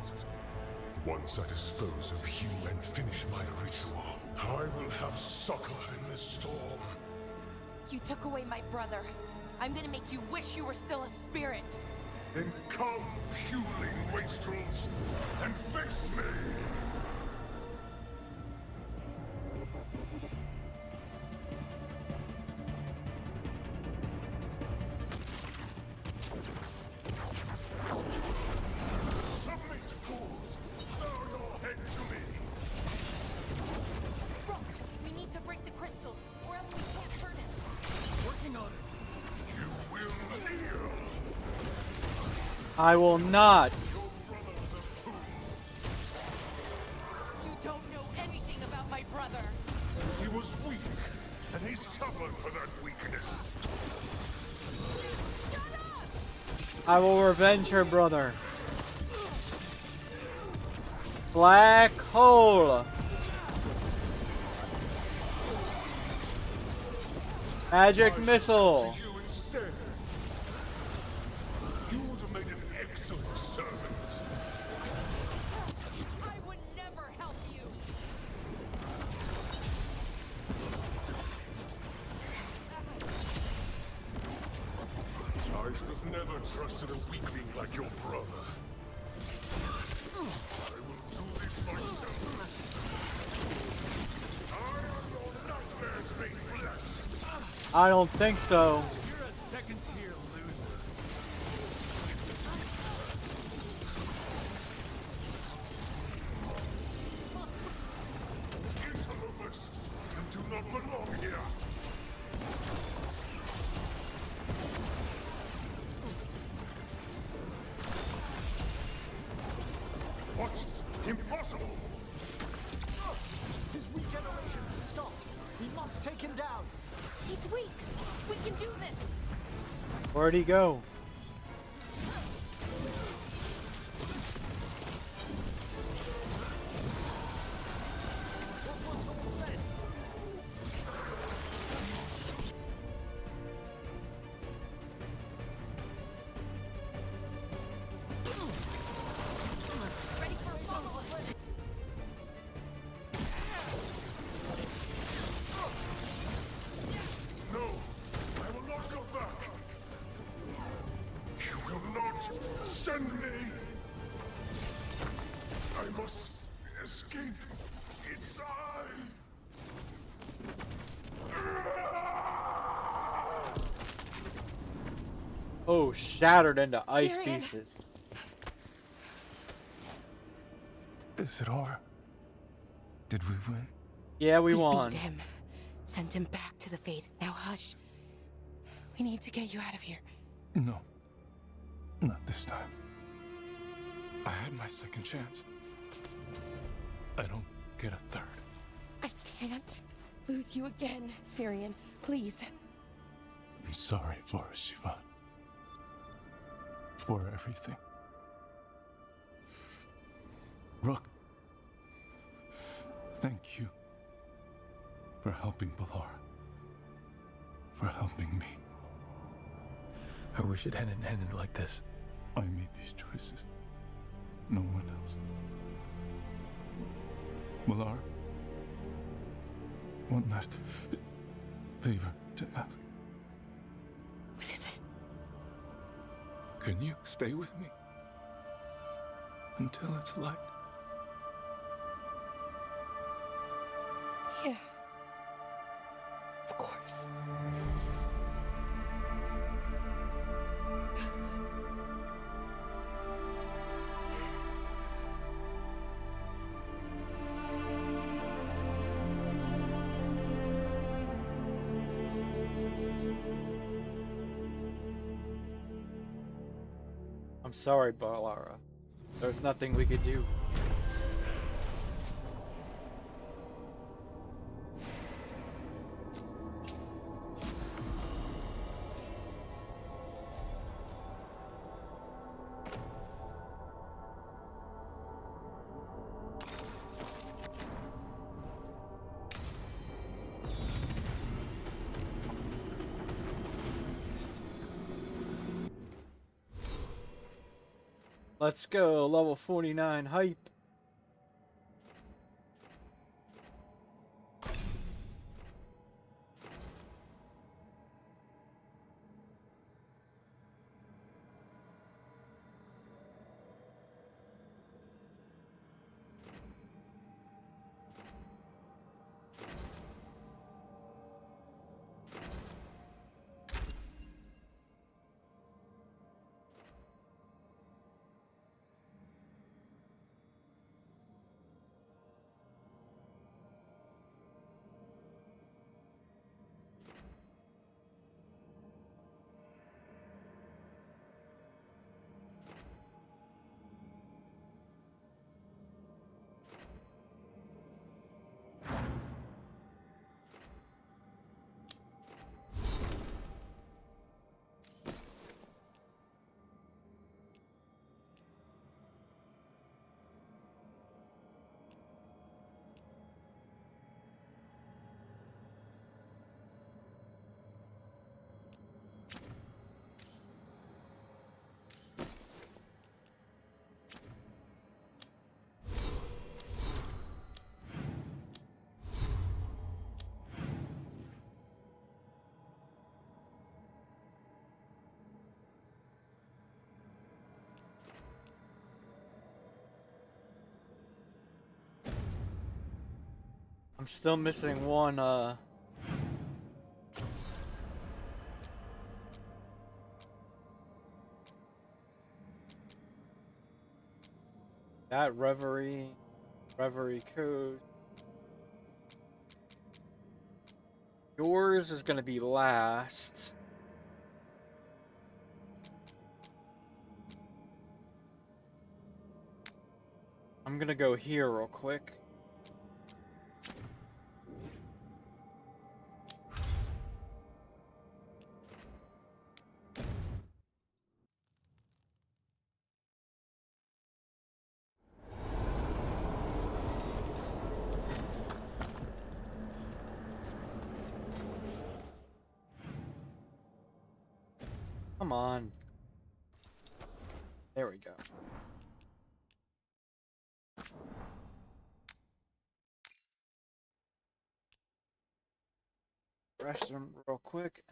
Once I dispose of you and finish my ritual, I will have succor in the storm. You took away my brother. I'm gonna make you wish you were still a spirit. Then come, puling wastrels, and face me! Submit, fools! Bow your head to me! Rook, we need to break the crystals, or else we can't turn it. Working on it. You will kneel! I will not. Your brother's a fool! You don't know anything about my brother. He was weak, and he suffered for that weakness. I will revenge her brother. Black hole. Magic missile. To you instead. You would have made an excellent servant. I would never help you. I should have never trusted a weakling like your brother. I will do this myself. I am your nightmares made flesh. I don't think so. You're a second-tier loser. Interlopers, you do not belong here. What? Impossible! His regeneration has stopped. We must take him down. He's weak. We can do this. Where'd he go? Ready for a follow-up. No, I will not go back. You will not send me. I must escape. It's I. Oh, shattered into ice Syrian. pieces. Is it over? Did we win? Yeah, we We won. beat him. Sent him back to the Fade. Now hush. We need to get you out of here. No. Not this time. I had my second chance. I don't get a third. I can't lose you again, Syrian. Please. I'm sorry for Sivan. For everything. Rook, thank you for helping Balara. For helping me. I wish it hadn't ended like this. I made these choices. No one else. Balara, one last favor to ask. What is it? Can you stay with me until it's light? Yeah. Of course. I'm sorry, Balara. There's nothing we could do. Let's go, level 49 hype. I'm still missing one, that Reverie code. Yours is gonna be last. I'm gonna go here real quick. Come on. There we go. Rest them real quick.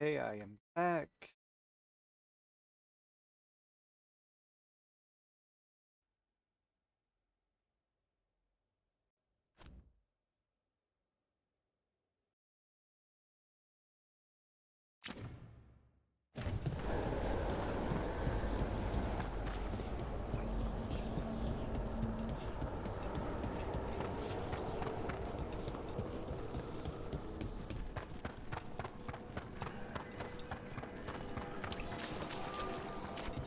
Hey, I am back.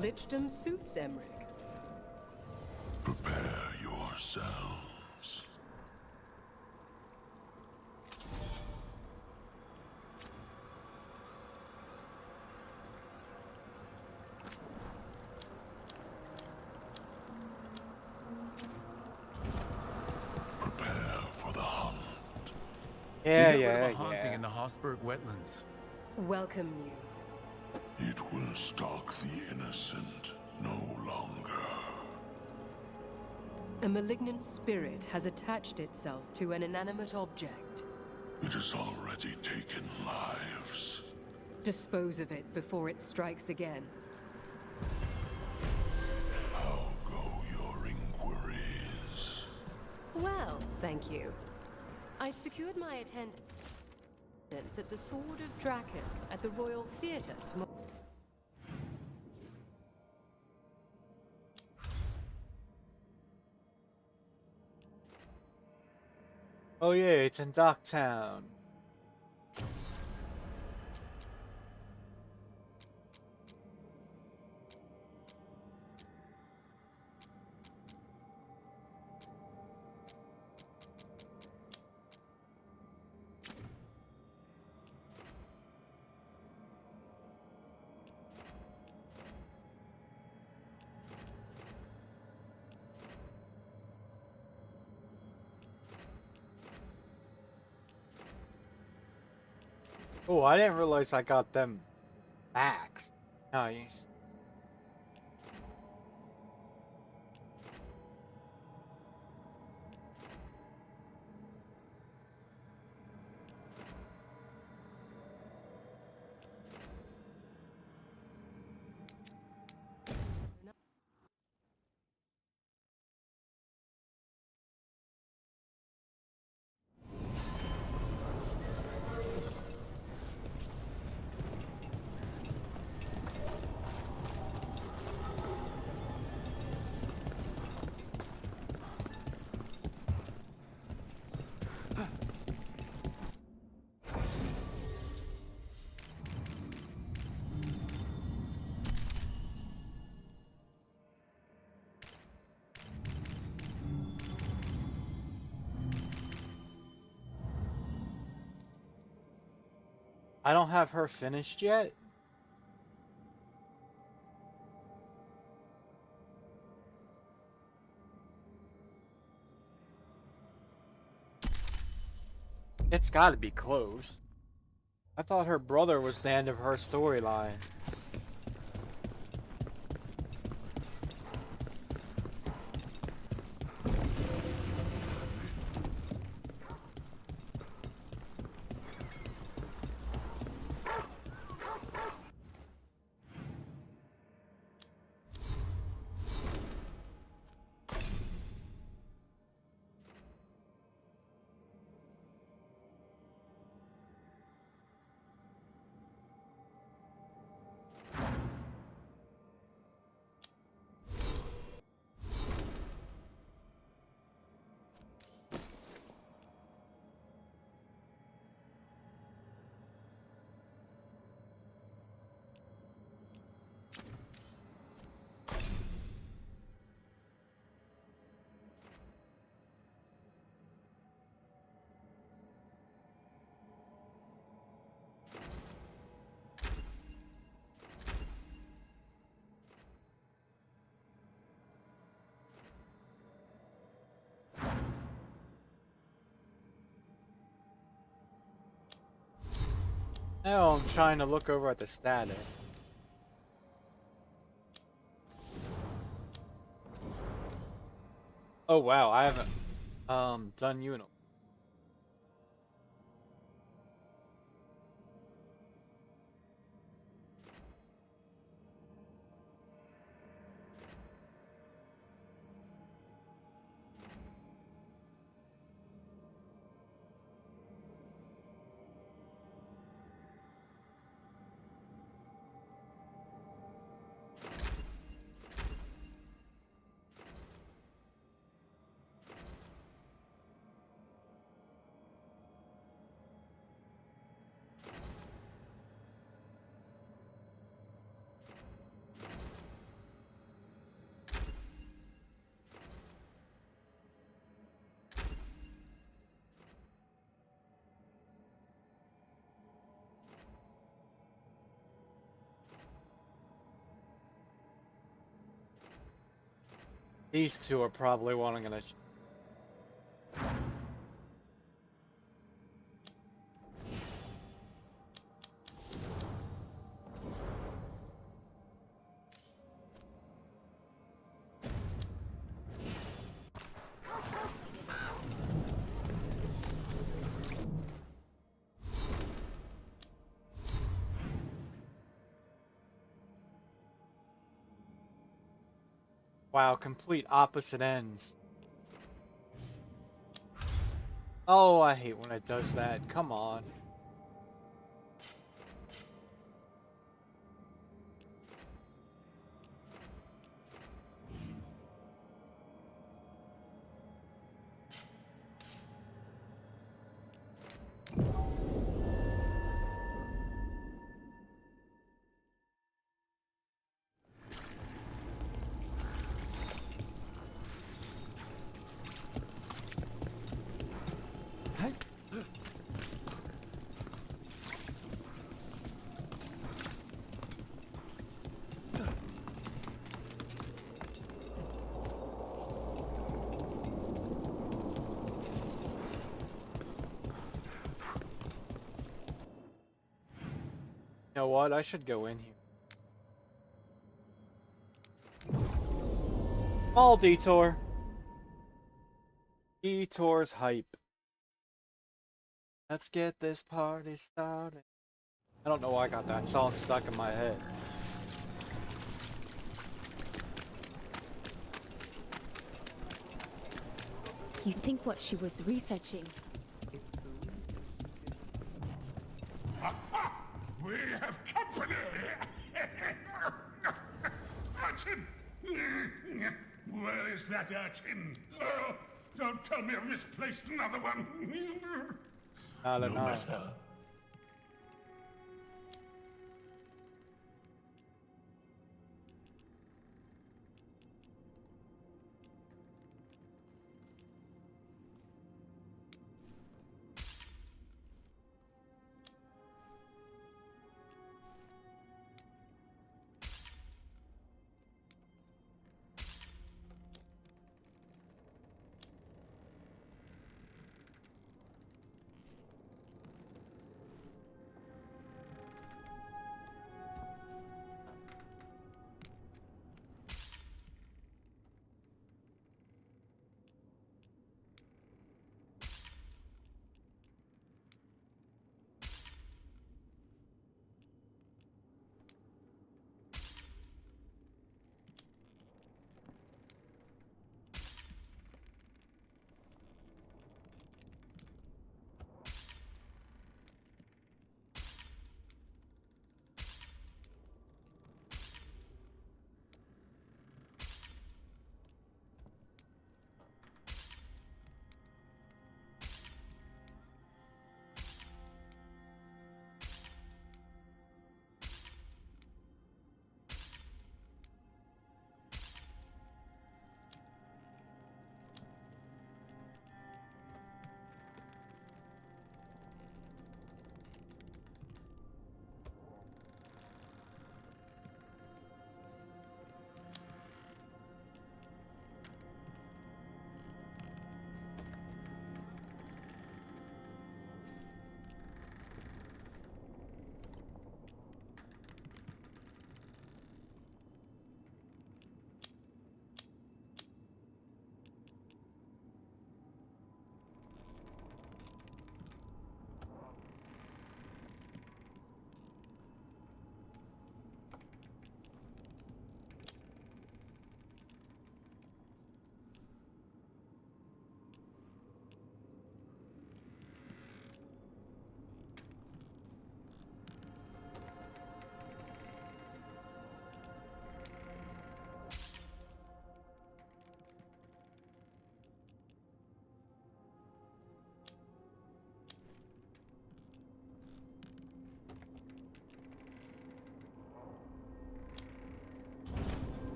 Lichdom suits Emmerich. Prepare yourselves. Prepare for the hunt. Yeah, we got rid yeah, of a haunting yeah. in the Hossberg wetlands. Welcome news. It will stalk the innocent no longer. A malignant spirit has attached itself to an inanimate object. It has already taken lives. Dispose of it before it strikes again. How go your inquiries? Well, thank you. I've secured my attendance at the Sword of Draken at the Royal Theatre tomorrow. Oh yeah, it's in Docktown. Oh, I didn't realize I got them maxed. Nice. I don't have her finished yet. It's gotta be close. I thought her brother was the end of her storyline. Now I'm trying to look over at the status. Oh wow, I haven't done Uno. These two are probably what I'm gonna. Wow, complete opposite ends. Oh, I hate when it does that. Come on. You know what? I should go in here. Small detour. Detour's hype. Let's get this party started. I don't know why I got that song stuck in my head. You think what she was researching? We have company! Urchin! Where is that urchin? Oh, don't tell me I misplaced another one! No matter.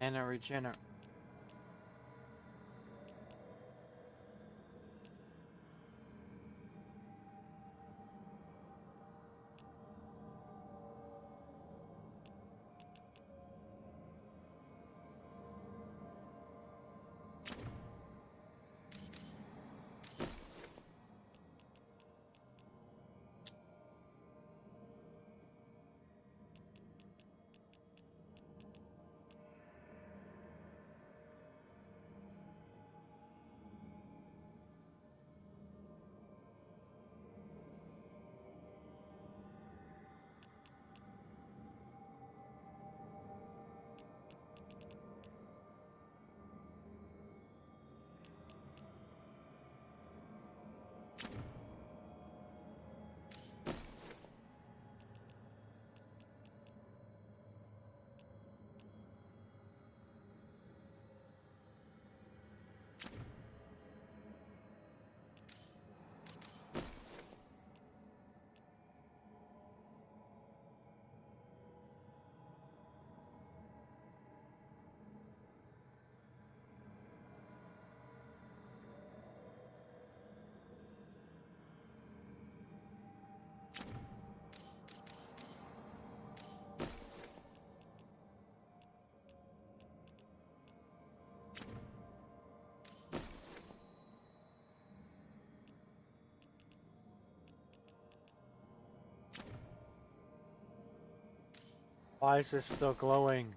And a regenerate. Why is this still glowing?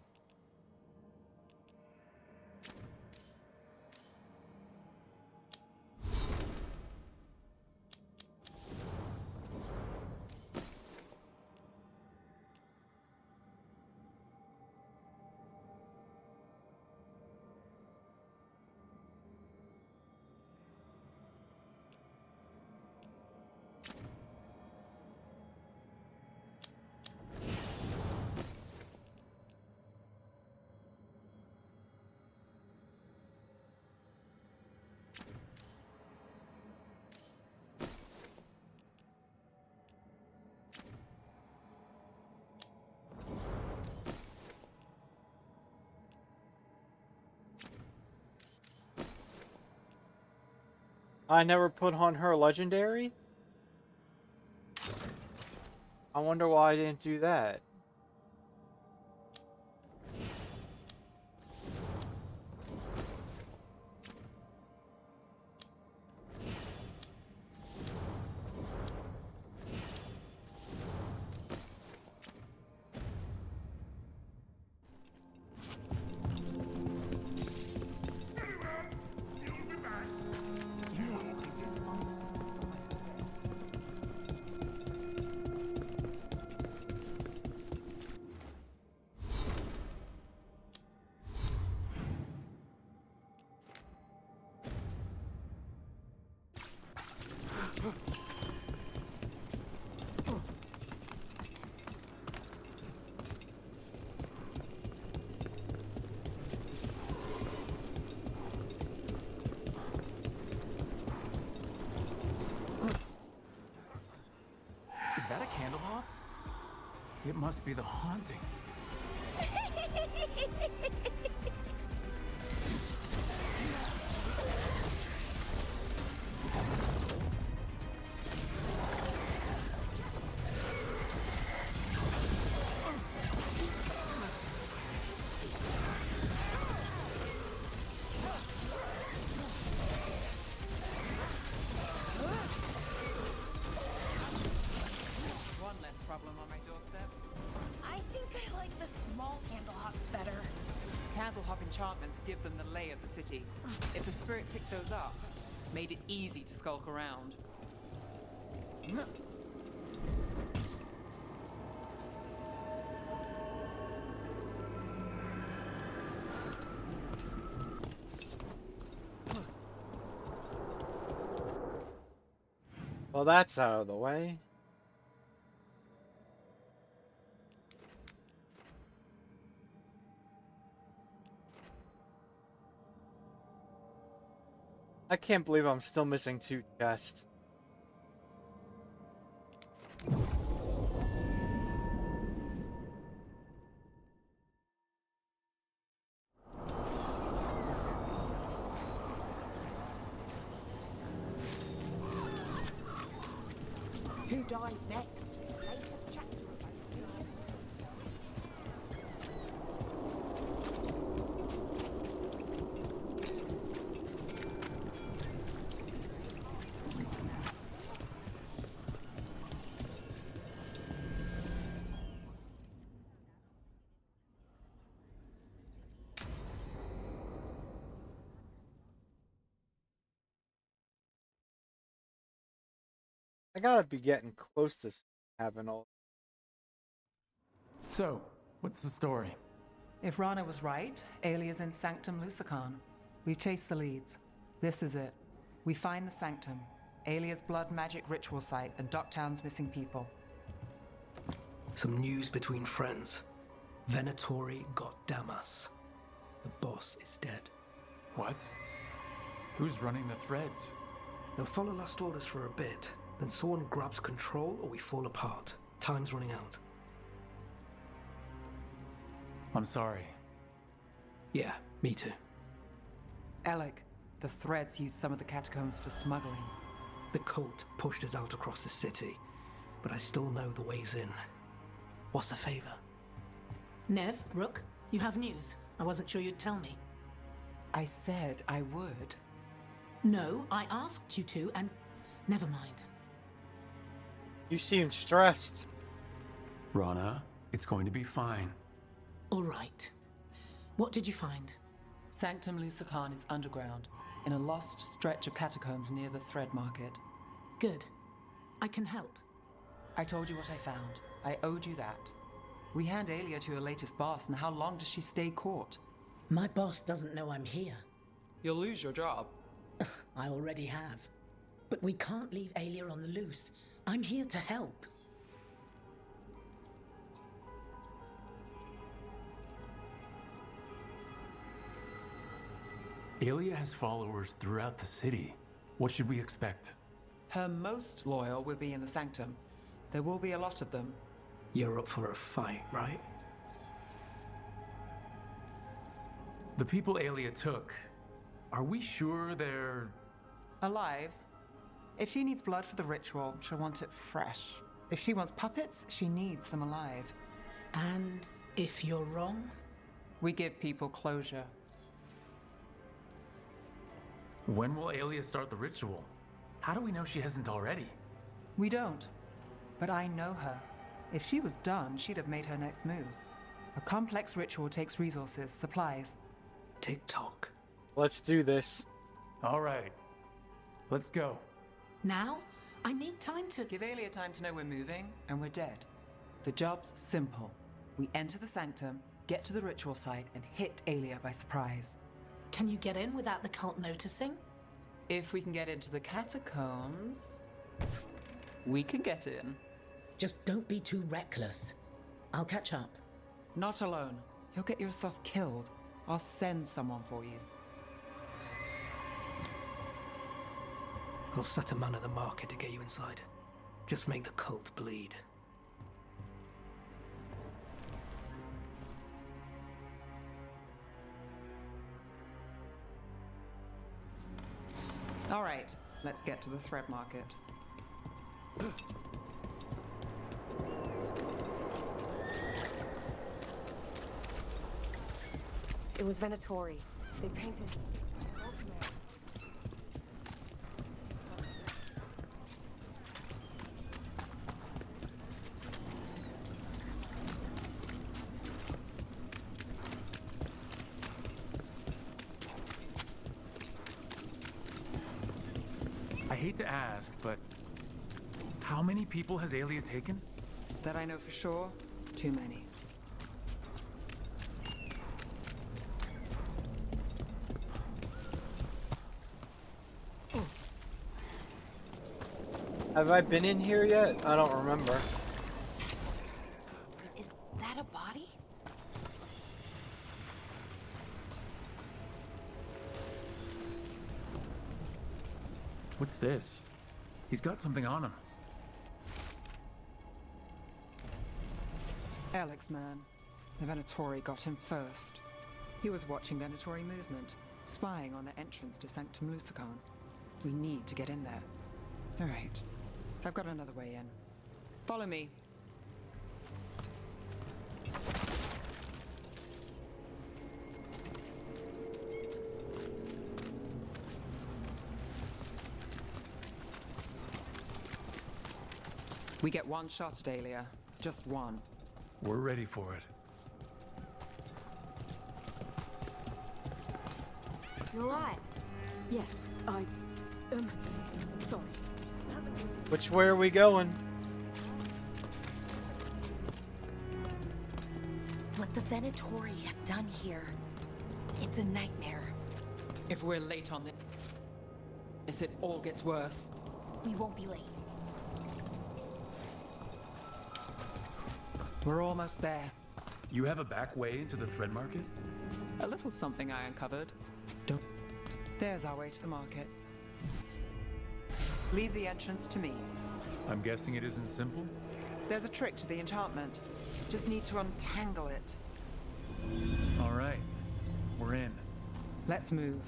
I never put on her legendary? I wonder why I didn't do that. Is that a candle hop? It must be the haunting. One less problem on my doorstep. I think I like the small candle hops better. Candlehop enchantments give them the lay of the city. If the spirit picked those up, made it easy to skulk around. Well, that's out of the way. I can't believe I'm still missing 2 chests. Who dies next? Latest chapter about I gotta be getting close to having all. So, what's the story? If Rana was right, Alia's in Sanctum Lucican. We've chased the leads. This is it. We find the Sanctum, Alia's blood magic ritual site, and Docktown's missing people. Some news between friends. Venatori got Damas. The boss is dead. What? Who's running the threads? They'll follow last orders for a bit, then someone grabs control or we fall apart. Time's running out. I'm sorry. Yeah, me too. Alec, the threads used some of the catacombs for smuggling. The cult pushed us out across the city, but I still know the ways in. What's a favor? Nev, Rook, you have news. I wasn't sure you'd tell me. I said I would. No, I asked you to, and never mind. You seem stressed. Rana, it's going to be fine. All right. What did you find? Sanctum Lucican is underground, in a lost stretch of catacombs near the Thread Market. Good. I can help. I told you what I found. I owed you that. We hand Alia to her latest boss, and how long does she stay caught? My boss doesn't know I'm here. You'll lose your job. I already have. But we can't leave Alia on the loose. I'm here to help. Alia has followers throughout the city. What should we expect? Her most loyal will be in the Sanctum. There will be a lot of them. You're up for a fight, right? The people Alia took, are we sure they're... alive? If she needs blood for the ritual, she'll want it fresh. If she wants puppets, she needs them alive. And if you're wrong? We give people closure. When will Alia start the ritual? How do we know she hasn't already? We don't. But I know her. If she was done, she'd have made her next move. A complex ritual takes resources, supplies. TikTok. Let's do this. All right. Let's go. Now? I need time to... Give Alia time to know we're moving, and we're dead. The job's simple. We enter the Sanctum, get to the ritual site, and hit Alia by surprise. Can you get in without the cult noticing? If we can get into the catacombs, we can get in. Just don't be too reckless. I'll catch up. Not alone. You'll get yourself killed. I'll send someone for you. I'll set a man at the market to get you inside. Just make the cult bleed. All right, let's get to the Thread Market. It was Venatori. They painted... I hate to ask, but how many people has Alia taken? That I know for sure, too many. Have I been in here yet? I don't remember. Is that a body? What's this? He's got something on him. Alex, man. The Venatori got him first. He was watching Venatori movement, spying on the entrance to Sanctum Lucican. We need to get in there. All right. I've got another way in. Follow me. We get one shot at Aelia. Just one. We're ready for it. You're alive. Yes, sorry. Which way are we going? What the Venatori have done here, it's a nightmare. If we're late on this, it all gets worse. We won't be late. We're almost there. You have a back way into the thread market? A little something I uncovered. Don't. There's our way to the market. Leave the entrance to me. I'm guessing it isn't simple? There's a trick to the enchantment. Just need to untangle it. All right. We're in. Let's move.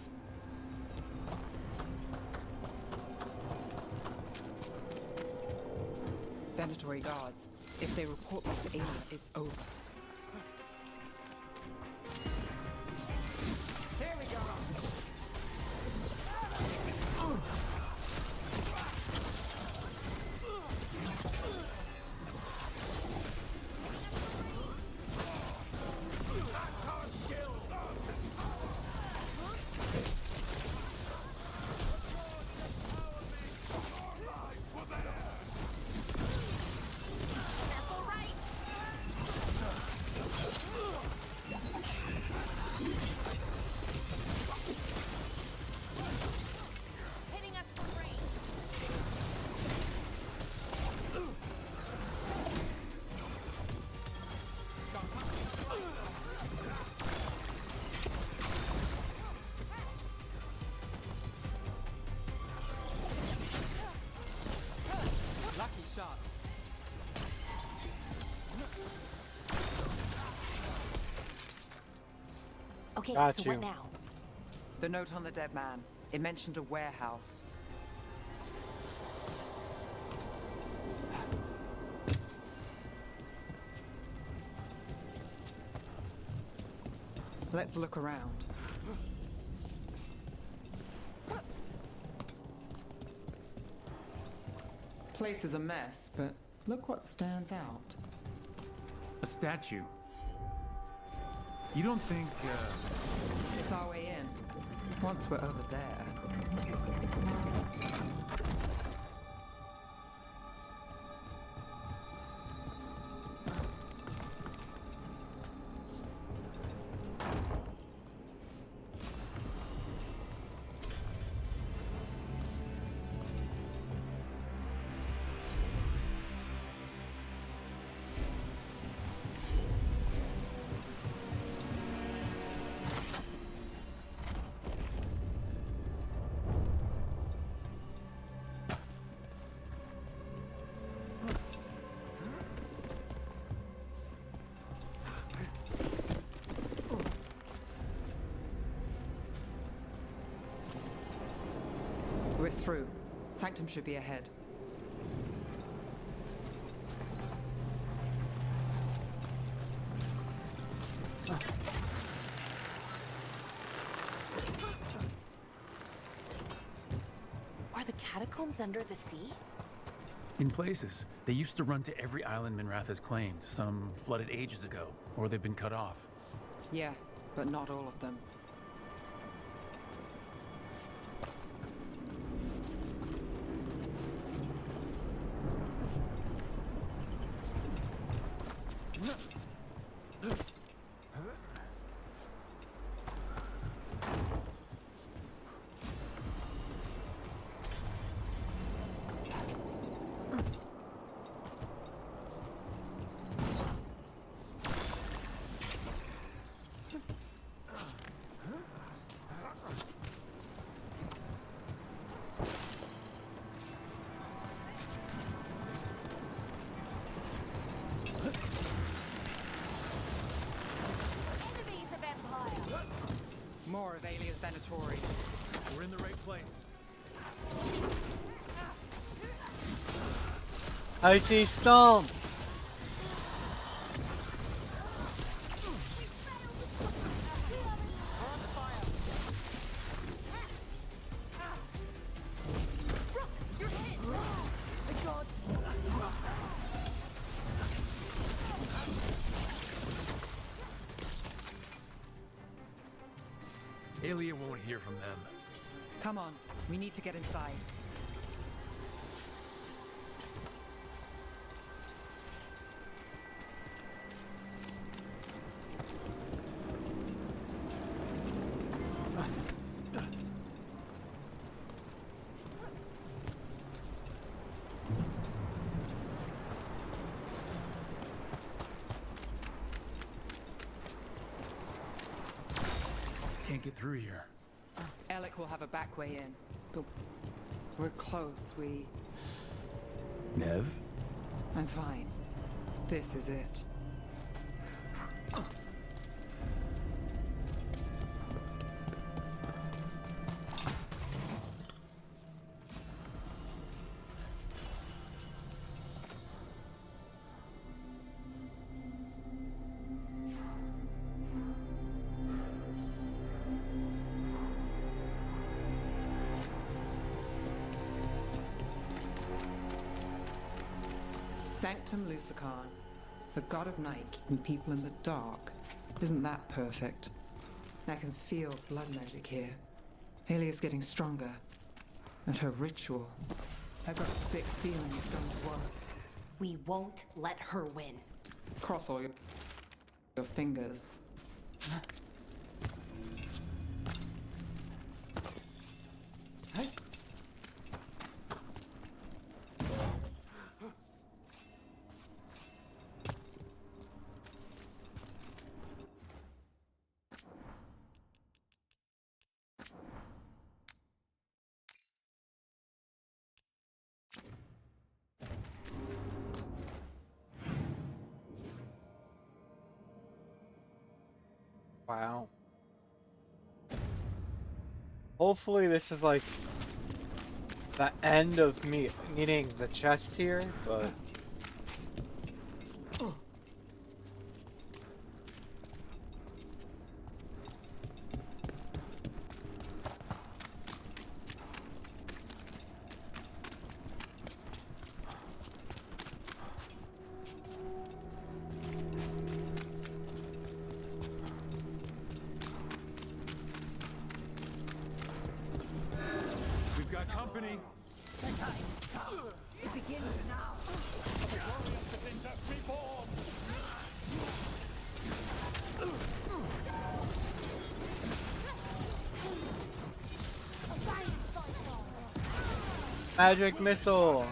Venatori guards. If they report back to Aelia, it's over. Here we go. Shot. Okay, Got so you. what now? The note on the dead man. It mentioned a warehouse. Let's look around. Place is a mess, but look what stands out. A statue. You don't think, It's our way in. Once we're over there. We're through. Sanctum should be ahead. Are the catacombs under the sea? in places, they used to run to every island Minrath has claimed. Some flooded ages ago, or they've been cut off. Yeah, but not all of them. More of Alia's Venatori. We're in the right place. I see Stomp. Aelia won't hear from them. Come on, we need to get inside. Can't get through here. Alec will have a back way in, but we're close. Nev? I'm fine. This is it. Sanctum Lucican, the god of night keeping people in the dark. Isn't that perfect? I can feel blood magic here. Alia's getting stronger. And her ritual. I've got sick feelings it's going to work. We won't let her win. Cross all your fingers. Wow. Hopefully this is like the end of me needing the chest here, but We've got company. It begins now. magic missile.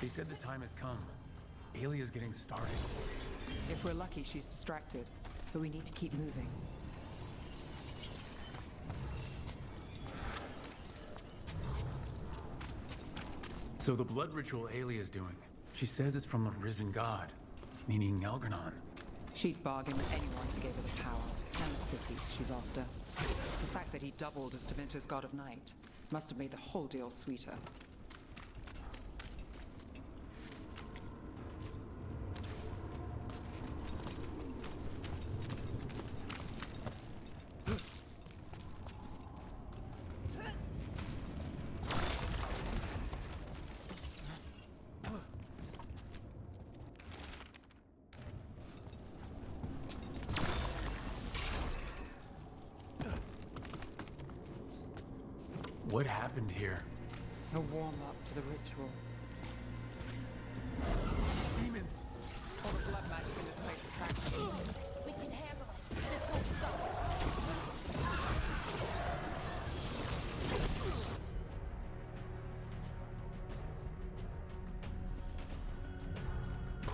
They said the time has come. Alia's getting started. If we're lucky, she's distracted. But we need to keep moving. So the blood ritual Alia's doing, she says it's from a risen god, meaning Algernon. She'd bargain with anyone who gave her the power and the city she's after. The fact that he doubled as Dementor's god of night must have made the whole deal sweeter. What happened here? A warm-up for the ritual. Demons! All the blood magic in this place attracts me. We can handle it. This won't go.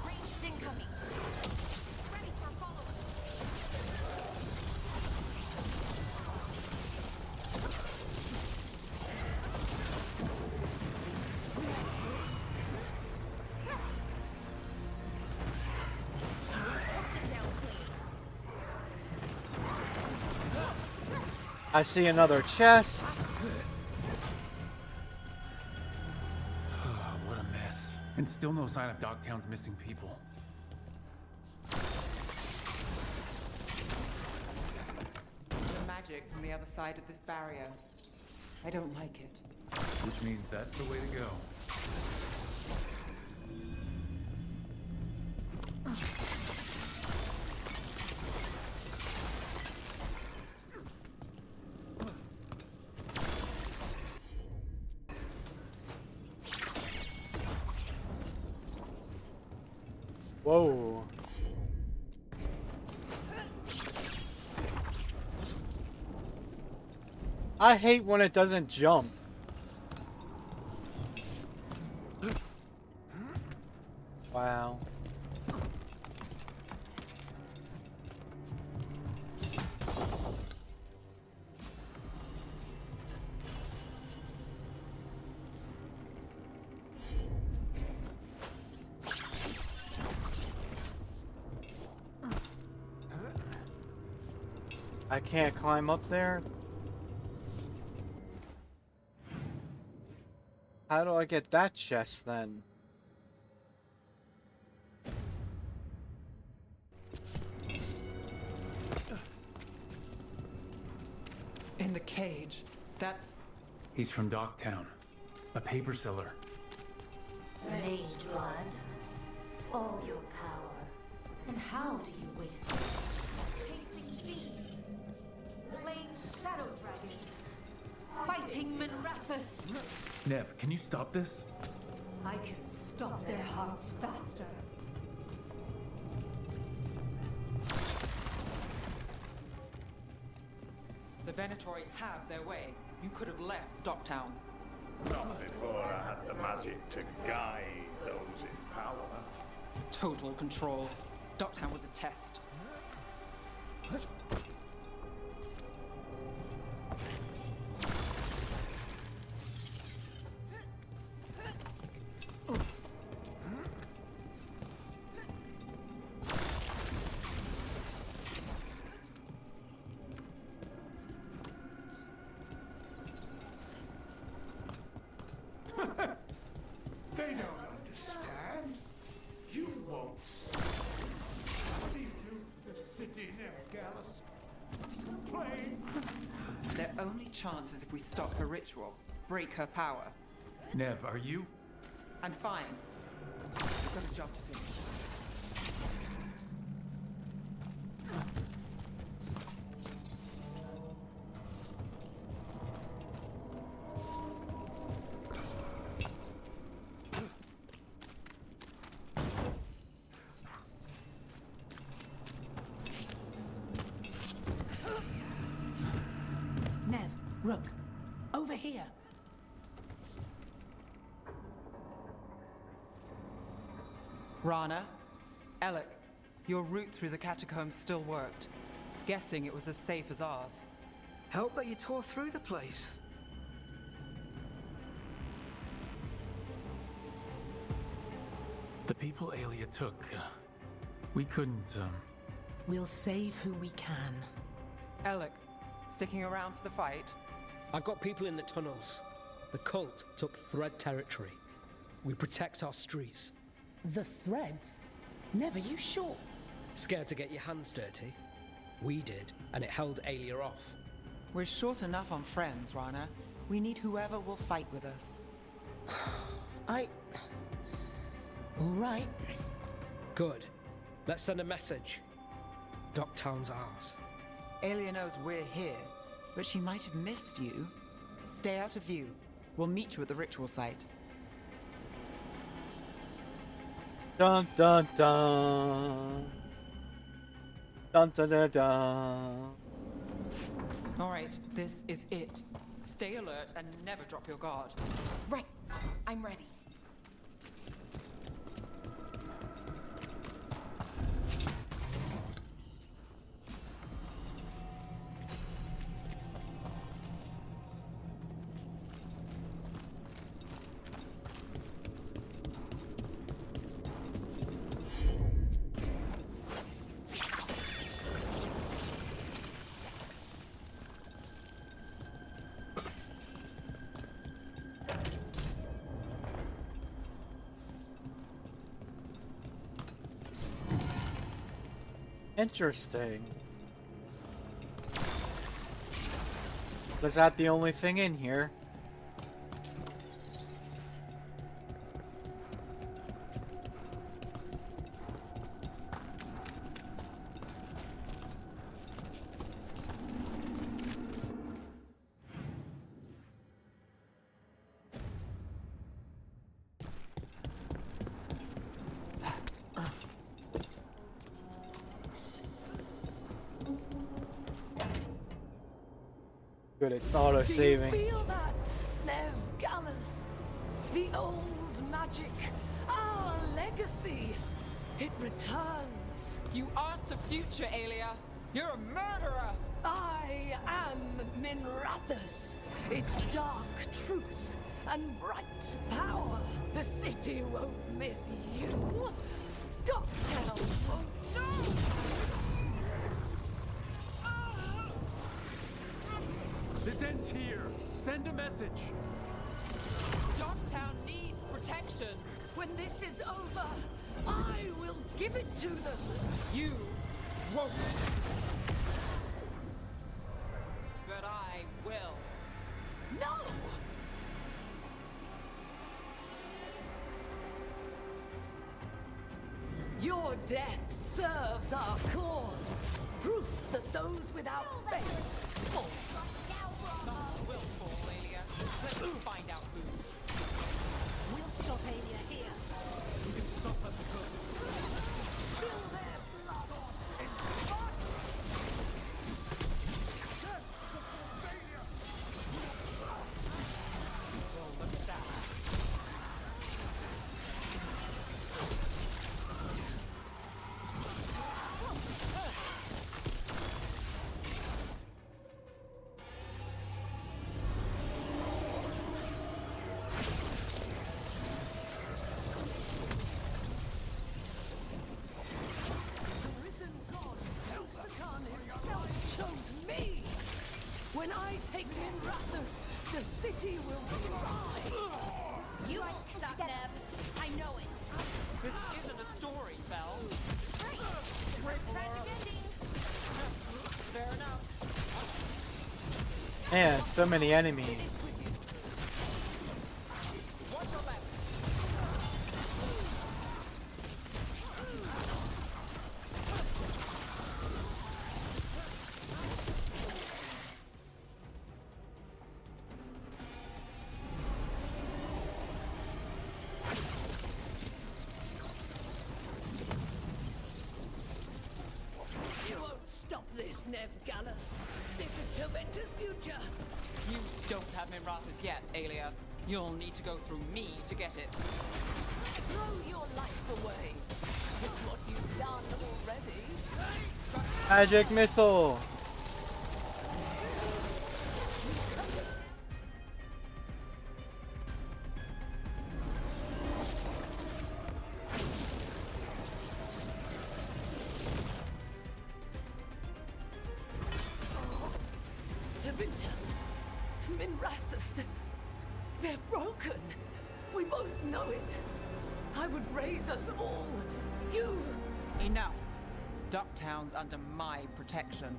Ranged incoming. Ready for follow-up. I see another chest. Still no sign of Dogtown's missing people. The magic from the other side of this barrier. I don't like it. Which means that's the way to go. Whoa. I hate when it doesn't jump. Wow. I can't climb up there? How do I get that chest then? In the cage. That's... He's from Dogtown, a paper seller. Mage blood, all your power, and how do you waste it? Chasing thieves, playing shadow dragons, fighting Minrathus. Nev, can you stop this? I can stop their hearts faster. The Venatori have their way. You could have left Dogtown. Not before I had the magic to guide those in power. Total control. Dogtown was a test. They don't understand. You won't see. The ruthless city never Gallus. Complain. Their only chance is if we stop her ritual, break her power. Nev, are you? I'm fine. We've got a job to finish. Nev, Rook, over here. Rana, Alec, your route through the catacombs still worked. Guessing it was as safe as ours. Help that you tore through the place. The people Aelia took, we couldn't, We'll save who we can. Alec, sticking around for the fight? I've got people in the tunnels. The cult took Thread territory. We protect our streets. The Threads? Never, you sure? Scared to get your hands dirty? We did, and it held Aelia off. We're short enough on friends, Rana. We need whoever will fight with us. All right. Good. Let's send a message. Dogtown's ours. Aelia knows we're here, but she might have missed you. Stay out of view. We'll meet you at the ritual site. Dun dun dun. Dun dun dun dun. All right, this is it. Stay alert and never drop your guard. Right. I'm ready. Interesting. Was that the only thing in here? Good, it's auto-saving. Do you feel that, Nev Gallus? The old magic, our legacy. It returns. You aren't the future, Aelia. You're a murderer. I am Minrathus. Its dark truth and bright power. The city won't miss you. Docktown won't. This ends here. Send a message. Docktown needs protection. When this is over, I will give it to them. You won't. But I will. No! Your death serves our cause. Proof that those without faith fall. Some will fall, Aelia. Let's find out who. We'll stop Aelia here. We can stop them because Spill their blood on Well, look at that. The risen god, Osakan himself chose me. When I take Minrathus, the city will thrive. You won't stop, Neb. I know it. This isn't a story, Belle. Tragic ending. Fair enough. Man, so many enemies. Watch your left. You won't stop this, Nev Gallus. This is Taventa's future. You don't have Minrathus yet, Aelia. You'll need to go through me to get it. Throw your life away. It's what you've done already. Magic missile. Tavinta, Minrathus, they're broken. We both know it. I would raise us all. You. Enough. Docktown's under my protection.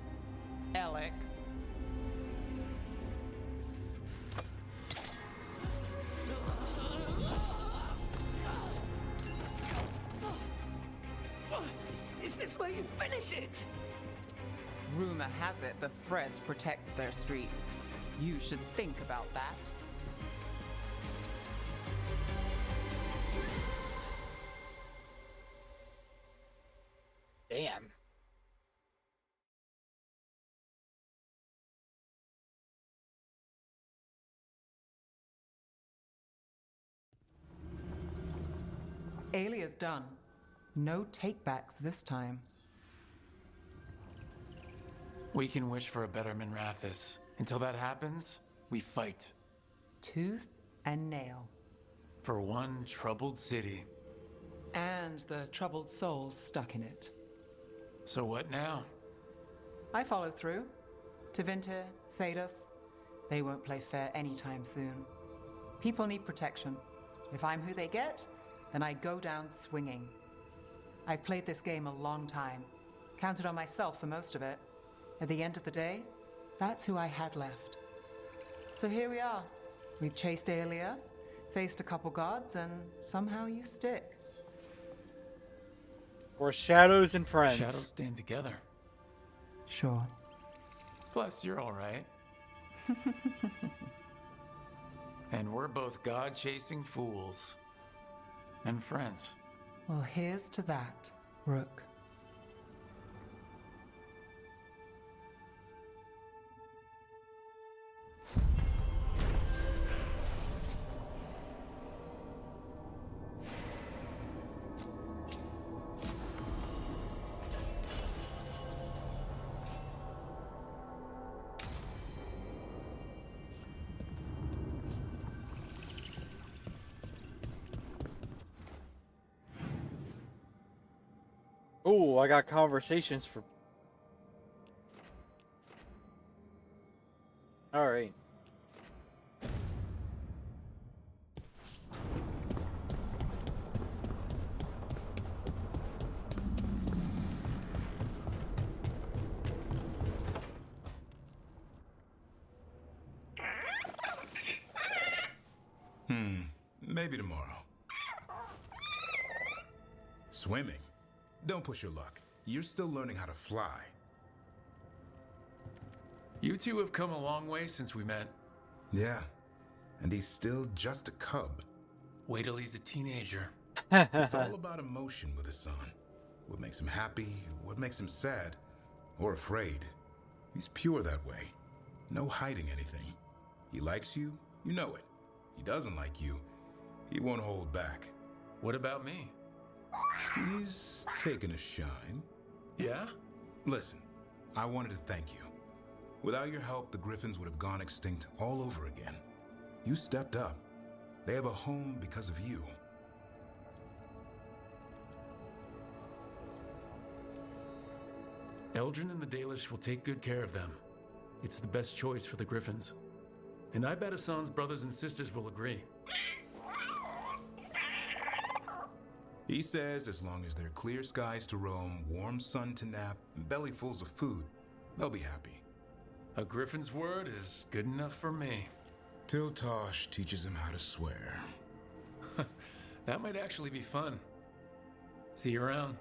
Alec. Is this where you finish it? Rumor has it the Threads protect their streets. You should think about that. Damn. Aelia's done. No takebacks this time. we can wish for a better Minrathus. Until that happens, we fight. Tooth and nail. For one troubled city. And the troubled souls stuck in it. So what now? I follow through. Tevinter, Thedas, they won't play fair anytime soon. People need protection. If I'm who they get, then I go down swinging. I've played this game a long time. Counted on myself for most of it. At the end of the day, that's who I had left. So here we are. We've chased Aelia, faced a couple gods, and somehow you stick. We're shadows and friends. Shadows stand together. Sure. Plus, you're all right. And we're both god-chasing fools. And friends. Well, here's to that, Rook. Ooh, I got conversations for... Alright. Maybe tomorrow. Swimming? Don't push your luck. You're still learning how to fly. You two have come a long way since we met. Yeah, and he's still just a cub. Wait till he's a teenager. It's all about emotion with his son. What makes him happy, what makes him sad, or afraid. He's pure that way. No hiding anything. He likes you, you know it. He doesn't like you, he won't hold back. What about me? He's taken a shine. Yeah? Listen, I wanted to thank you. Without your help, the Griffins would have gone extinct all over again. You stepped up. They have a home because of you. Eldrin and the Dalish will take good care of them. It's the best choice for the Griffins. And I bet Hassan's brothers and sisters will agree. He says as long as there are clear skies to roam, warm sun to nap, and bellyfuls of food, they'll be happy. A Griffin's word is good enough for me. Till Tosh teaches him how to swear. That might actually be fun. See you around.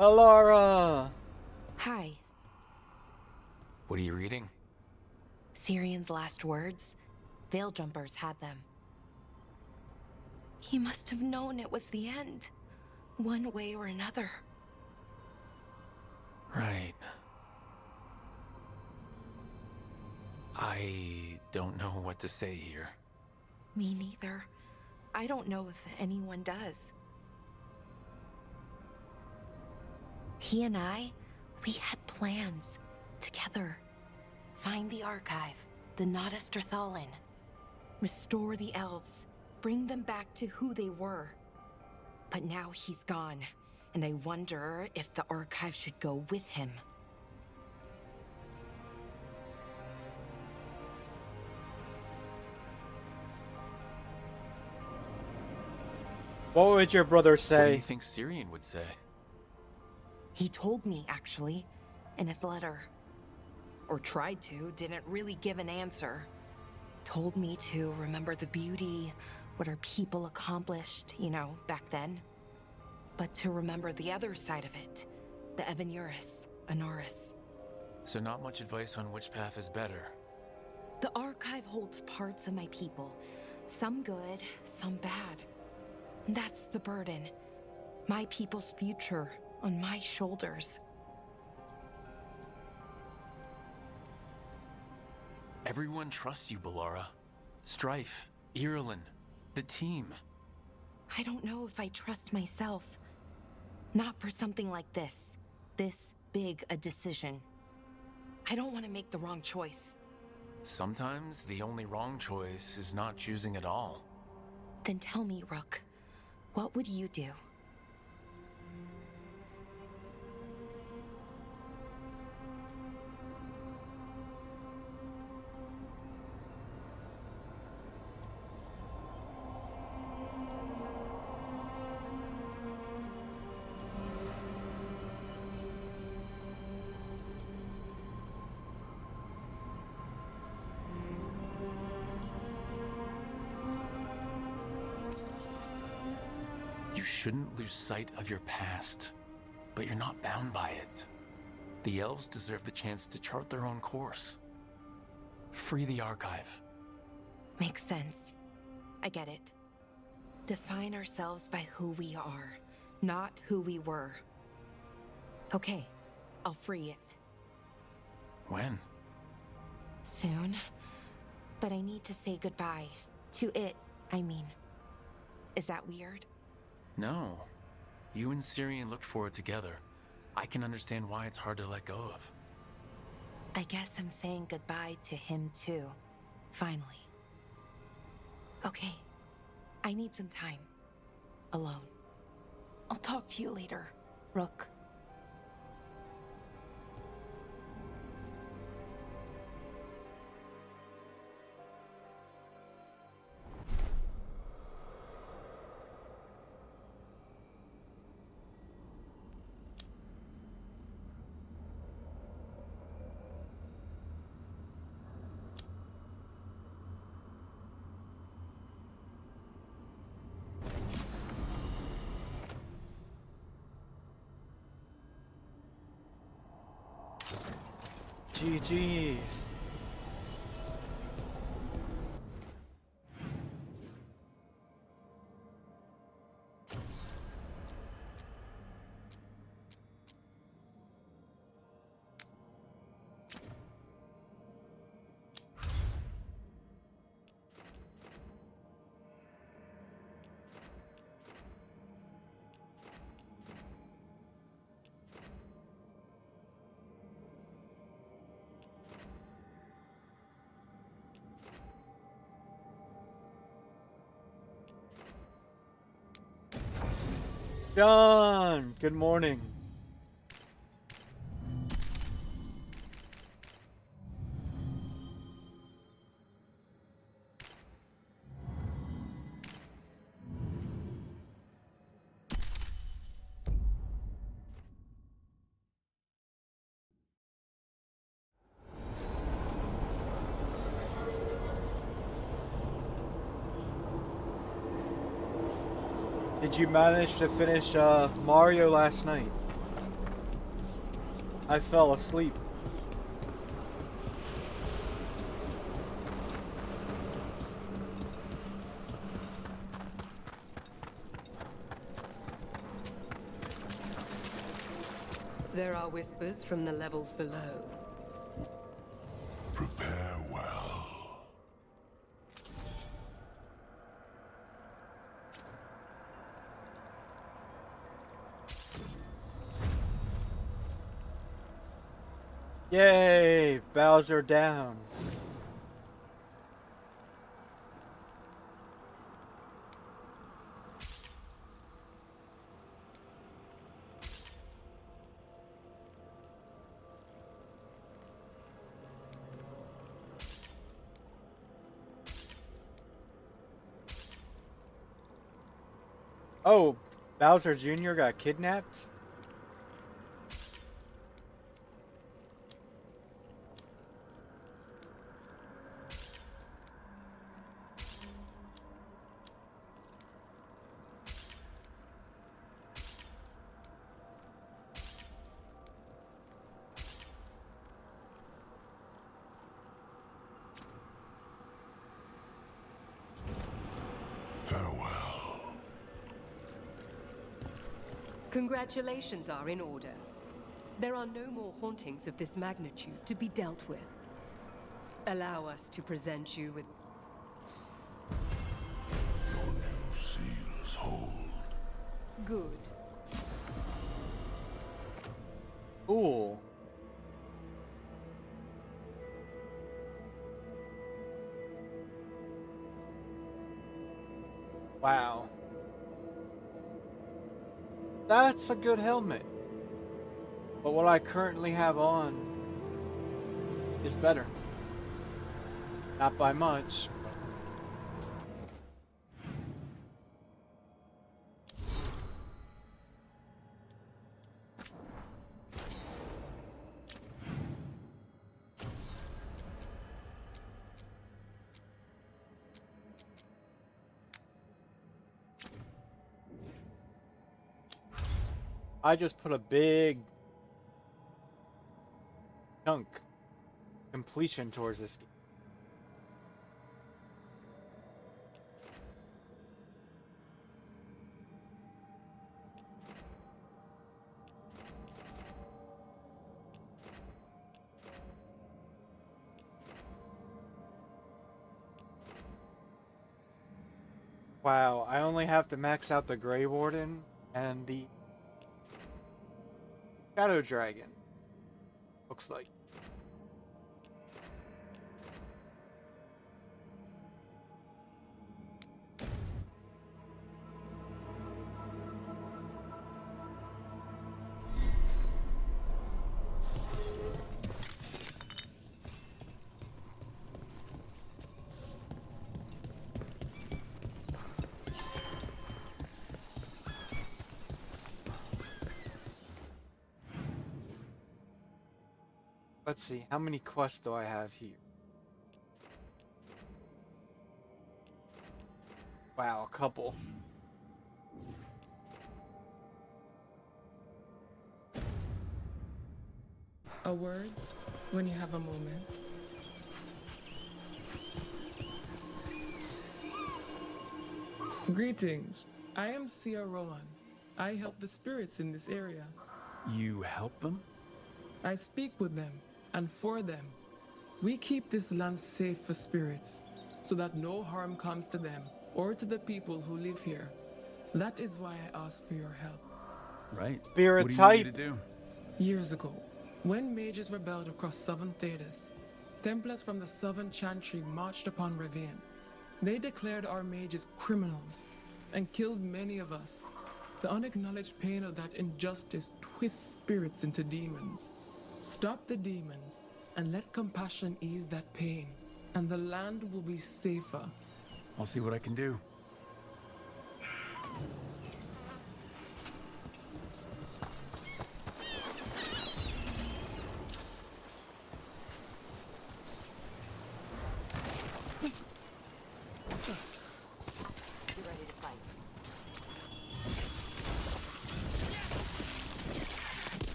Alara! Hi. What are you reading? Syrion's last words. Veil Jumpers had them. He must have known it was the end, one way or another. Right. I don't know what to say here. Me neither. I don't know if anyone does. He and I, we had plans. Together. Find the archive, the Nodaster Thalin. Restore the elves. Bring them back to who they were. But now he's gone, and I wonder if the archive should go with him. What would your brother say? What do you think Syrian would say? He told me, actually, in his letter. Or tried to, didn't really give an answer. Told me to remember the beauty, what our people accomplished, you know, back then. But to remember the other side of it, the Evanuris, Anaris. So not much advice on which path is better. The archive holds parts of my people, some good, some bad. That's the burden. My people's future on my shoulders. Everyone trusts you, Balara. Strife, Irulan, the team. I don't know if I trust myself. Not for something like this. This big a decision. I don't want to make the wrong choice. Sometimes the only wrong choice is not choosing at all. Then tell me, Rook, what would you do? You shouldn't lose sight of your past, but you're not bound by it. The elves deserve the chance to chart their own course. Free the archive. Makes sense. I get it. Define ourselves by who we are, not who we were. Okay, I'll free it. When? Soon. But I need to say goodbye. To it, I mean. Is that weird? No. You and Syrian looked for it together. I can understand why it's hard to let go of. I guess I'm saying goodbye to him too. Finally. Okay. I need some time. Alone. I'll talk to you later, Rook. GG's. John, good morning. Did you manage to finish Mario last night? I fell asleep. There are whispers from the levels below. Prepare well. Yay! Bowser down. Oh, Bowser Jr. got kidnapped? Farewell. Congratulations are in order. There are no more hauntings of this magnitude to be dealt with. Allow us to present you with... Your new seals hold. Good. Cool. Wow. That's a good helmet. But what I currently have on is better. Not by much. I just put a big chunk completion towards this game. Wow, I only have to max out the Grey Warden and the Shadow Dragon. Looks like. Let's see, how many quests do I have here? Wow, a couple. A word when you have a moment. Greetings. I am Sia Rowan. I help the spirits in this area. You help them? I speak with them and for them. We keep this land safe for spirits so that no harm comes to them or to the people who live here. That is why I ask for your help. Right. Spirit what do you need me type. to do? Years ago, when mages rebelled across southern Thedas, Templars from the southern Chantry marched upon Ravine. They declared our mages criminals and killed many of us. The unacknowledged pain of that injustice twists spirits into demons. Stop the demons and let compassion ease that pain, and the land will be safer. I'll see what I can do.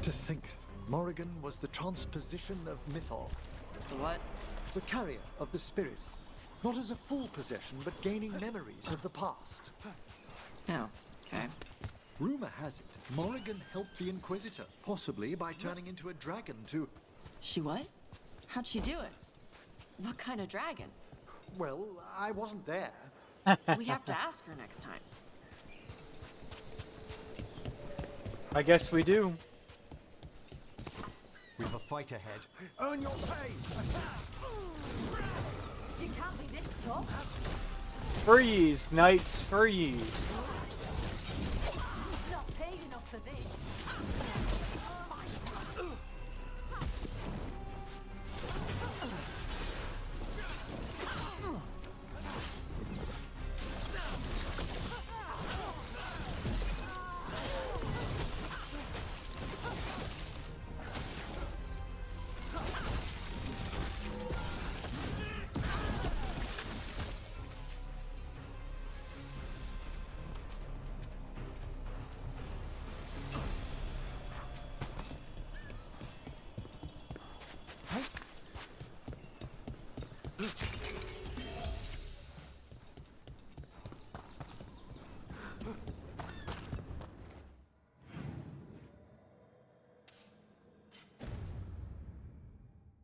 To think, Morrigan was the transposition of Mythol. The what? The carrier of the spirit. Not as a full possession, but gaining memories of the past. Oh, okay. Rumor has it, Morrigan helped the Inquisitor, possibly by turning into a dragon to... She what? How'd she do it? What kind of dragon? Well, I wasn't there. We have to ask her next time. I guess we do. We have a fight ahead. Earn your pay! You can't be this tough. Freeze, knights, freeze. Not paid enough for this.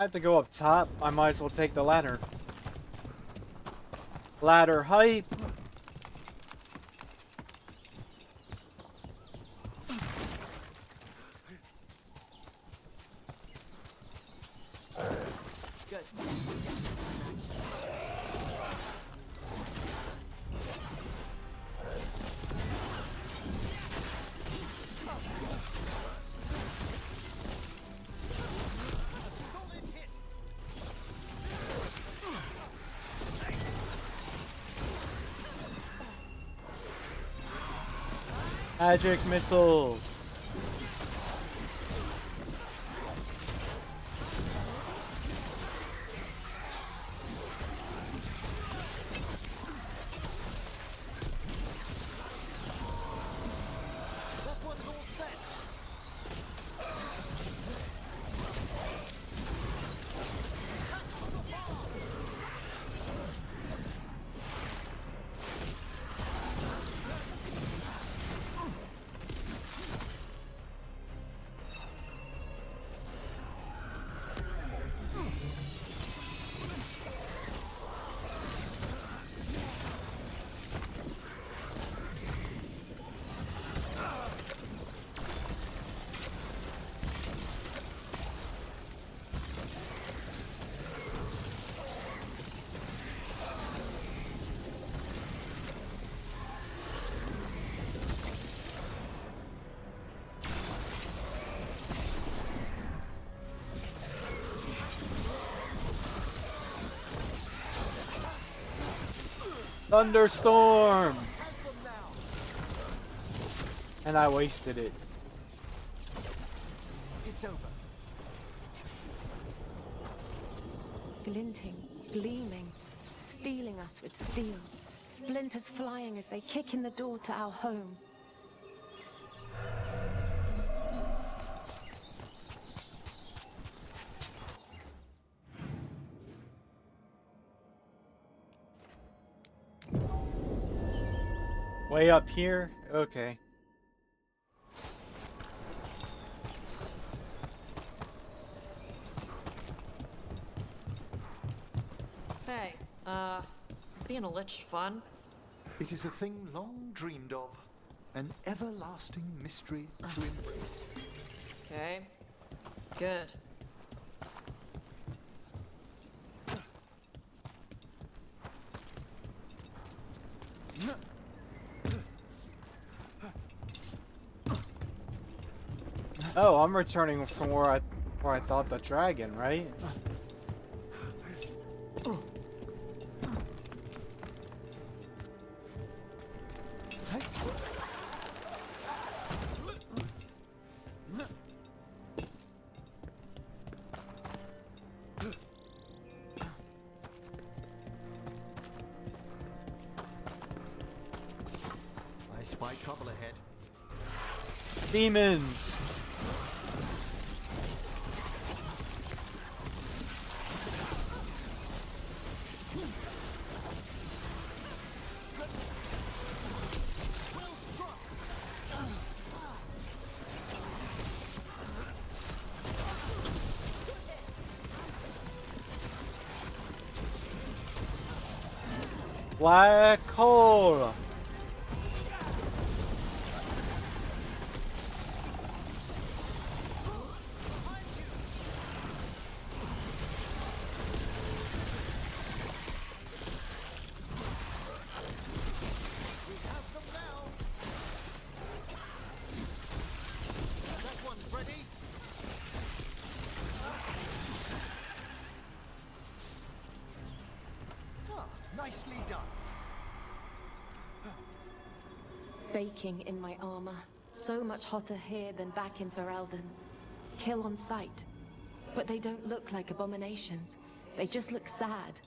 I have to go up top. I might as well take the ladder. Ladder hype. Good. Magic missile. Thunderstorm! And I wasted it. It's over. Glinting, gleaming, stealing us with steel. Splinters flying as they kick in the door to our home. Way up here? Okay. Hey, is being a lich fun? It is a thing long dreamed of. An everlasting mystery to embrace. Okay. Good. Oh, I'm returning from where I thought the dragon, right? I spy trouble ahead. Demons! Black hole! Nicely done. Baking in my armor. So much hotter here than back in Ferelden. Kill on sight. But they don't look like abominations. They just look sad.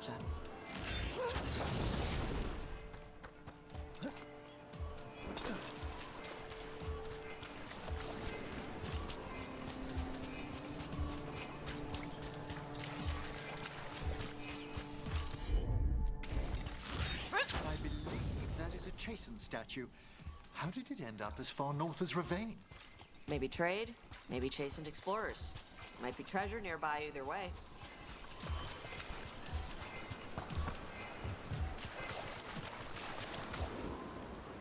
Gotcha. I believe that is a chastened statue. How did it end up as far north as Ravane? Maybe trade, maybe chastened explorers. Might be treasure nearby either way.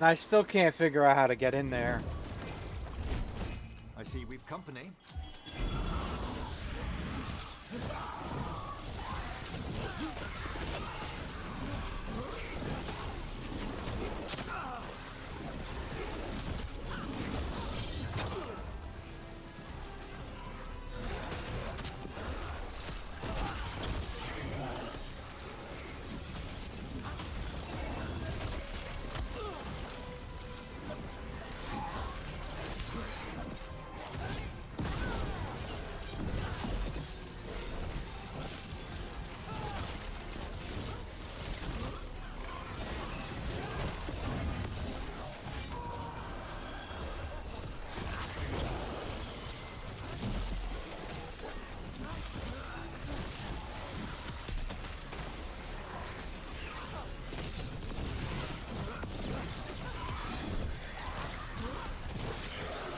I still can't figure out how to get in there. I see we've company.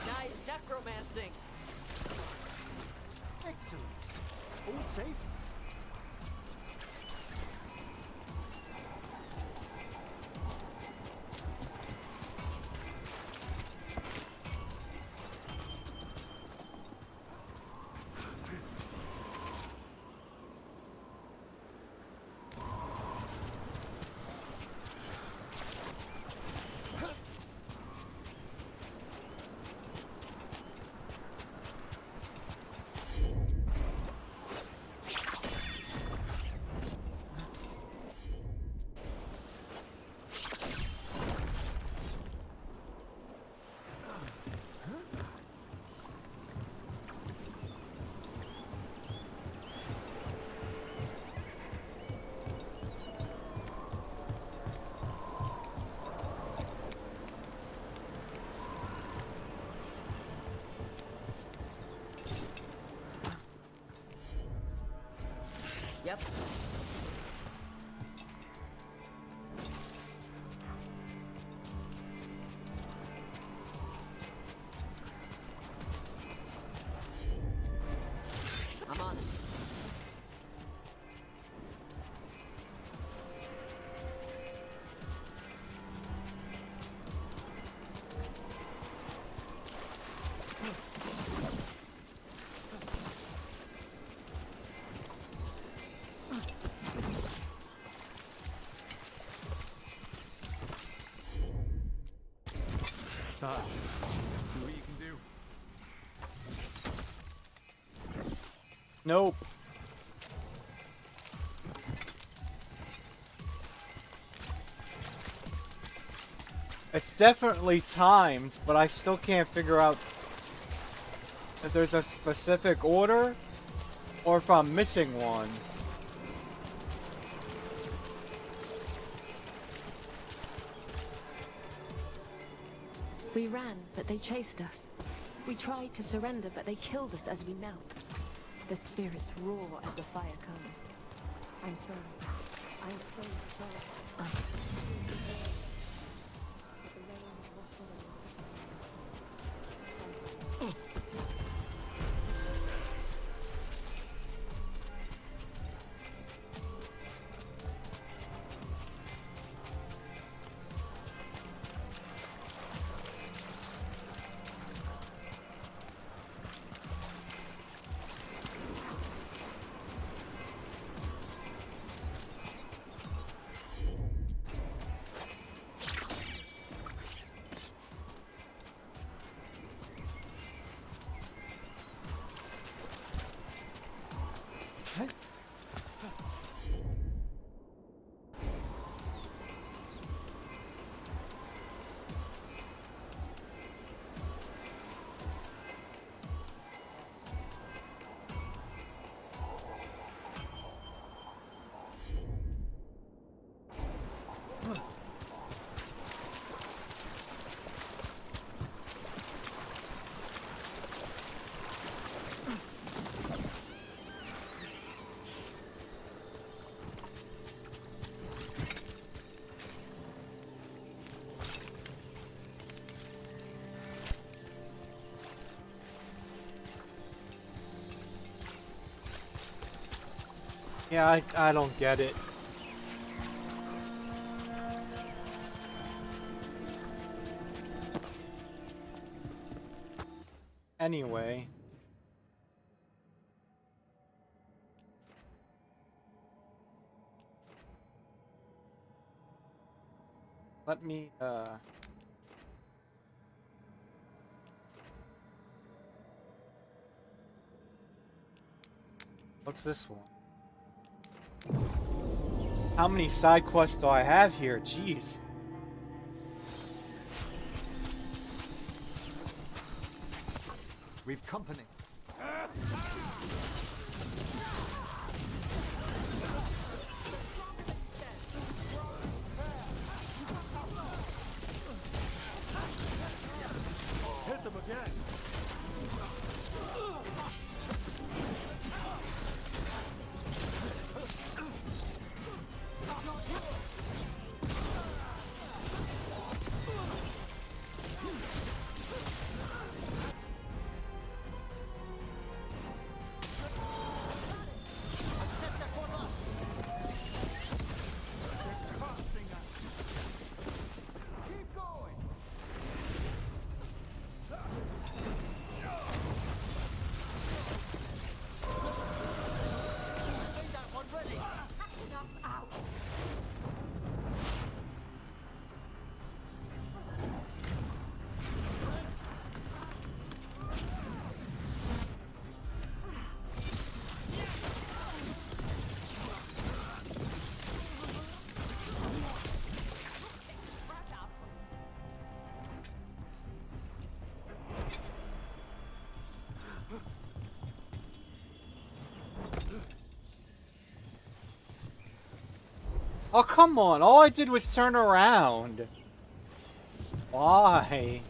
Nice necromancing. Excellent. All safe? Yep. I'm on it. Tosh, see what you can do. Nope. It's definitely timed, but I still can't figure out if there's a specific order or if I'm missing one. We ran, but they chased us. We tried to surrender, but they killed us as we knelt. The spirits roar as the fire comes. I'm sorry. I'm so sorry. Yeah, I don't get it. Anyway. Let me, what's this one? How many side quests do I have here? Jeez. We've company. Hit them again. Oh, come on. All I did was turn around. Why?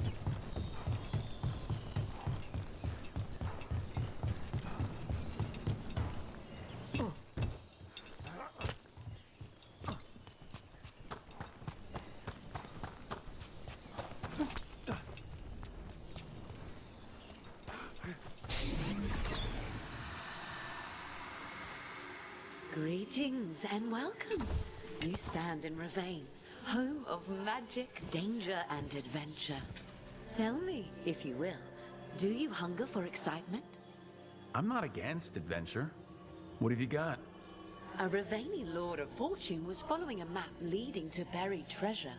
Greetings and welcome. You stand in Ravane, home of magic, danger, and adventure. Tell me, if you will, do you hunger for excitement? I'm not against adventure. What have you got? A Ravani Lord of Fortune was following a map leading to buried treasure.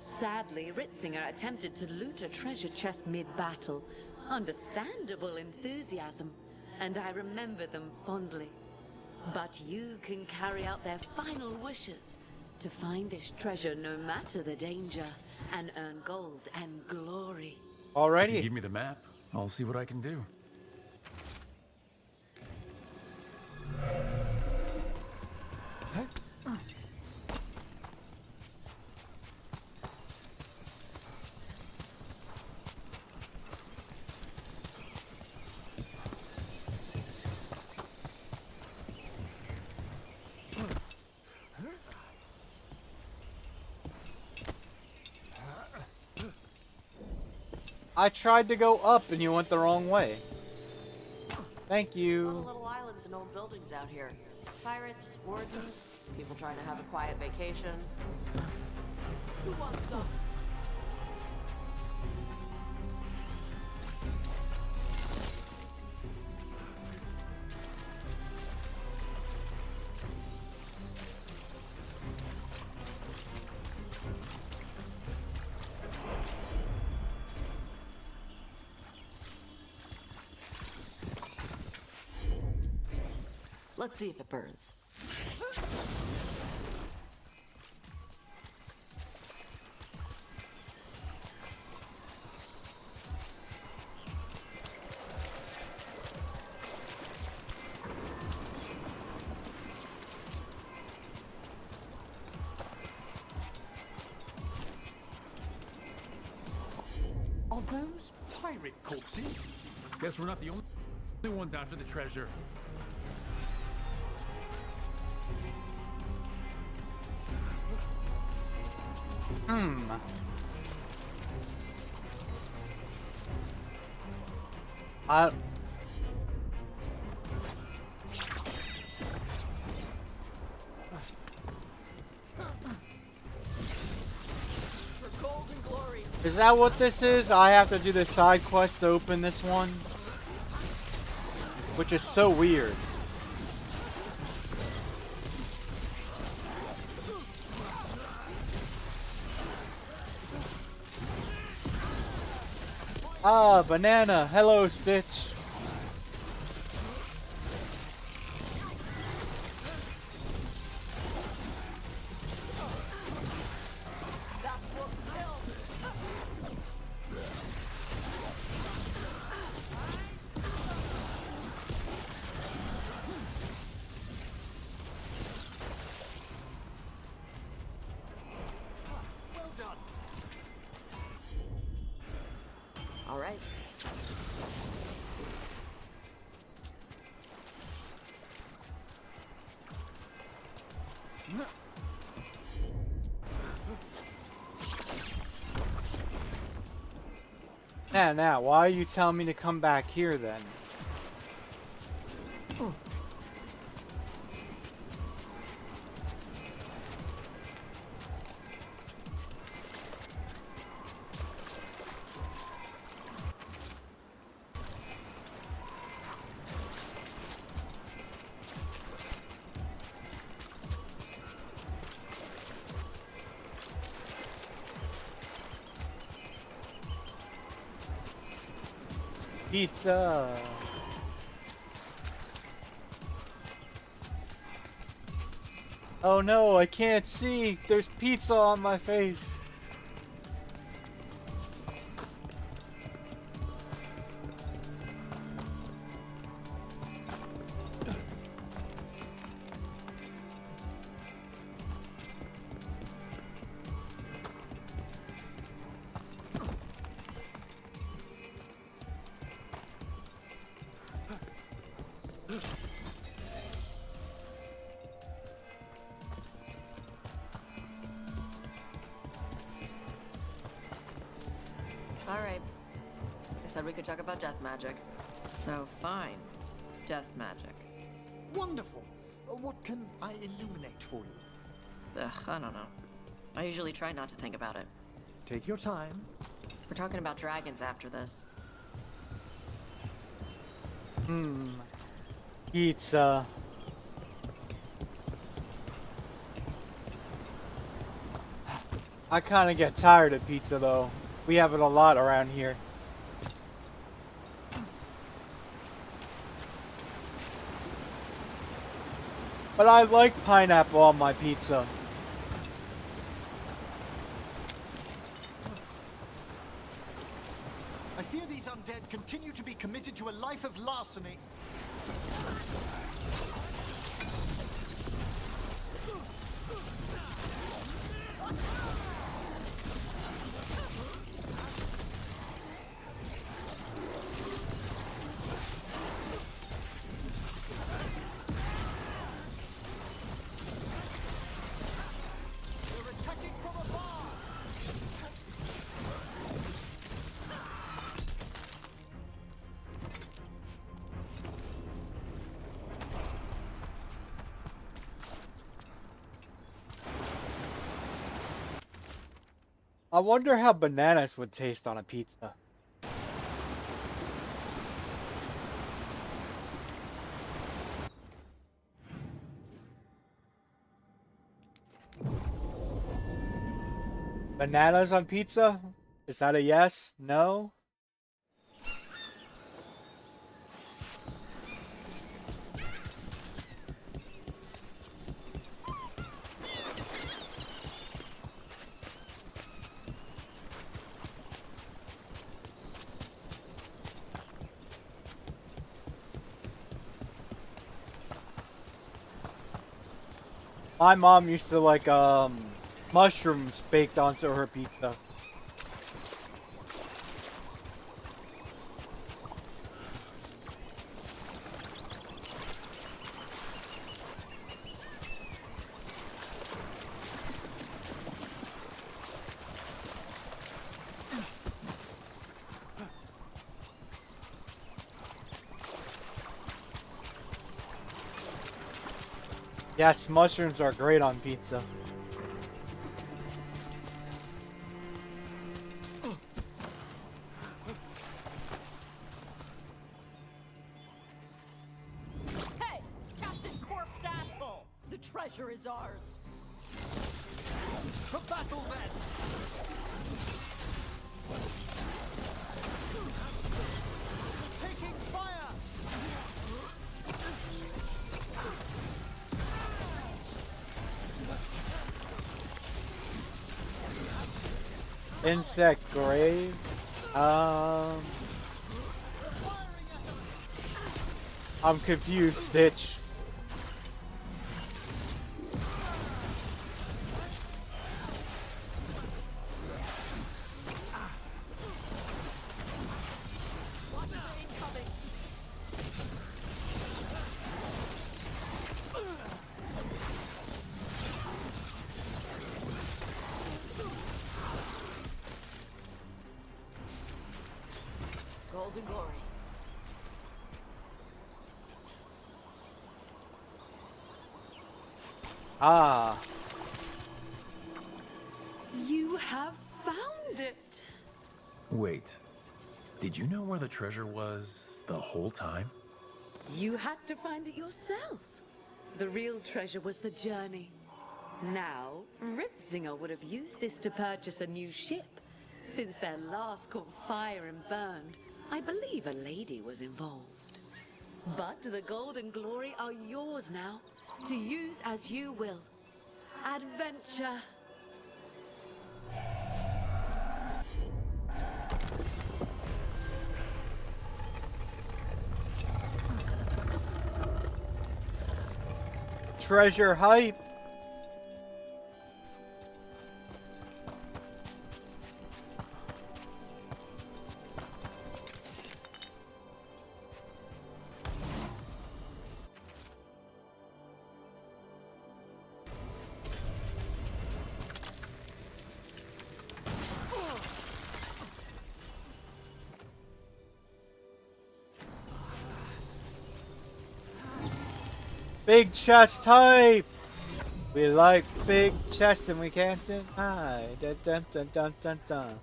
Sadly, Ritzinger attempted to loot a treasure chest mid-battle. Understandable enthusiasm, and I remember them fondly. But you can carry out their final wishes to find this treasure no matter the danger and earn gold and glory. Alrighty. If you give me the map, I'll see what I can do. I tried to go up and you went the wrong way. Thank A lot you. of little islands and old buildings out here. Pirates, wardens, people trying to have a quiet vacation. Who wants some? Let's see if it burns. Are those pirate corpses? Guess we're not the only ones after the treasure. Is that what this is? I have to do the side quest to open this one? Which is so weird. Ah, banana. Hello, Stitch. All right. Now, why are you telling me to come back here then? Pizza. Oh no, I can't see. There's pizza on my face. Alright. I said we could talk about death magic. So, fine. Death magic. Wonderful. What can I illuminate for you? Ugh, I don't know. I usually try not to think about it. Take your time. We're talking about dragons after this. Pizza. I kind of get tired of pizza though. We have it a lot around here. But I like pineapple on my pizza. I fear these undead continue to be committed to a life of larceny. I wonder how bananas would taste on a pizza. Bananas on pizza? Is that a yes? No? My mom used to like mushrooms baked onto her pizza. Yes, mushrooms are great on pizza. treasure is ours. For battle then! Taking fire! Insect grave. I'm confused, Stitch. Golden glory. Ah. You have found it. Wait, did you know where the treasure was the whole time? You had to find it yourself. The real treasure was the journey. Now, Ritzinger would have used this to purchase a new ship. Since their last caught fire and burned, I believe a lady was involved. But the golden glory are yours now, to use as you will. Adventure. Treasure hype. Big chest hype! We like big chest and we can't deny. Dun dun dun dun dun dun.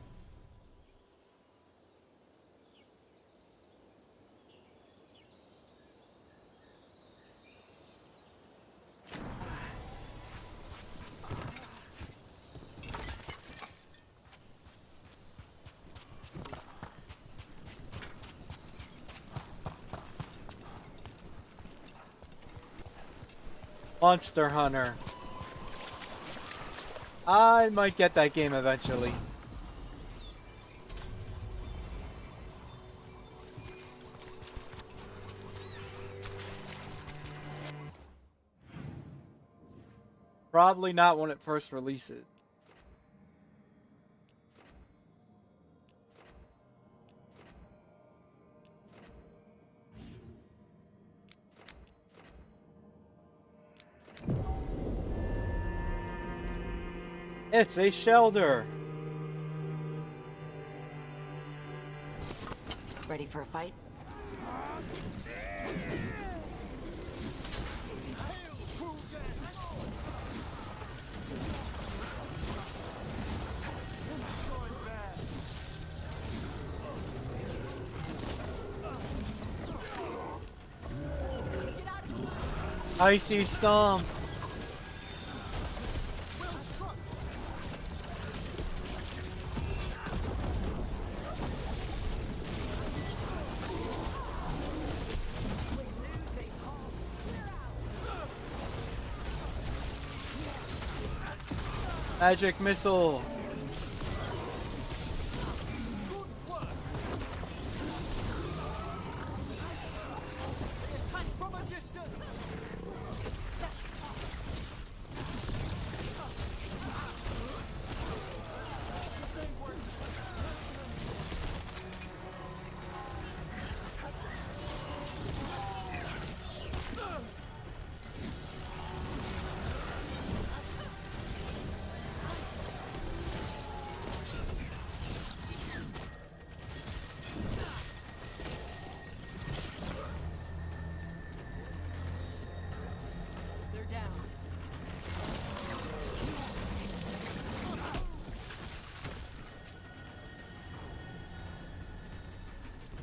Monster Hunter. I might get that game eventually. Probably not when it first releases. It's a shelter. Ready for a fight? Icy Stomp. Magic Missile.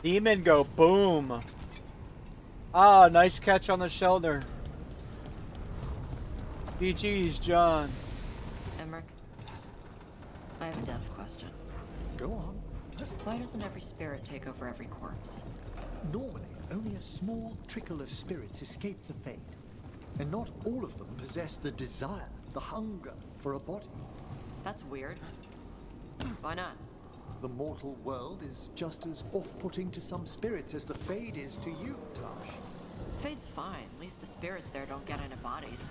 Demon go boom. Ah, nice catch on the shoulder. GG's, John. Emmerich, I have a death question. Go on. Why doesn't every spirit take over every corpse? Normally, only a small trickle of spirits escape the fate. And not all of them possess the desire, the hunger for a body. That's weird. Why not? The mortal world is just as off-putting to some spirits as the Fade is to you, Tash. Fade's fine. At least the spirits there don't get into bodies.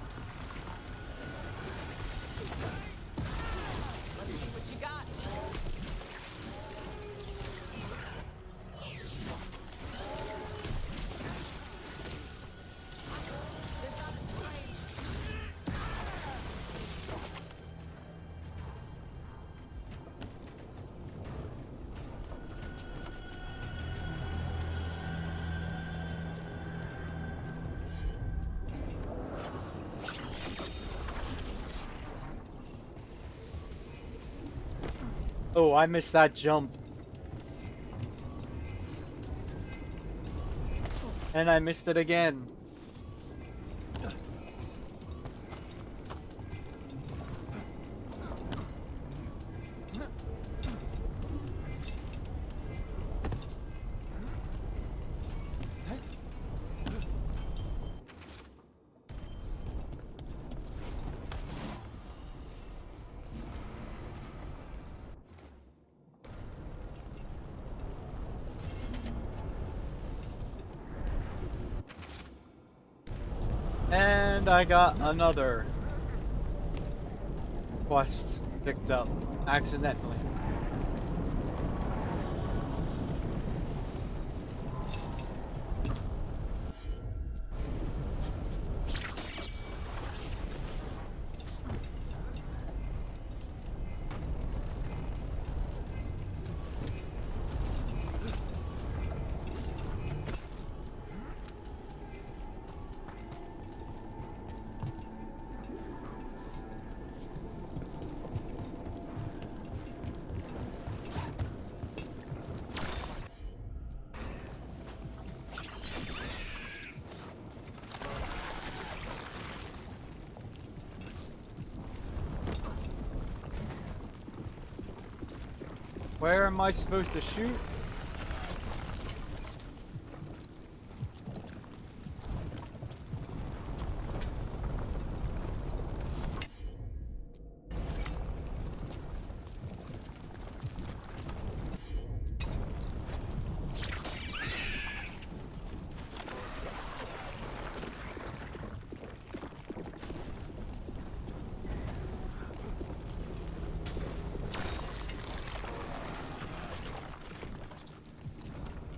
Let's see what you got. Oh, I missed that jump. And I missed it again. And I got another quest picked up accidentally. Where am I supposed to shoot?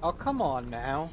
Oh, come on now.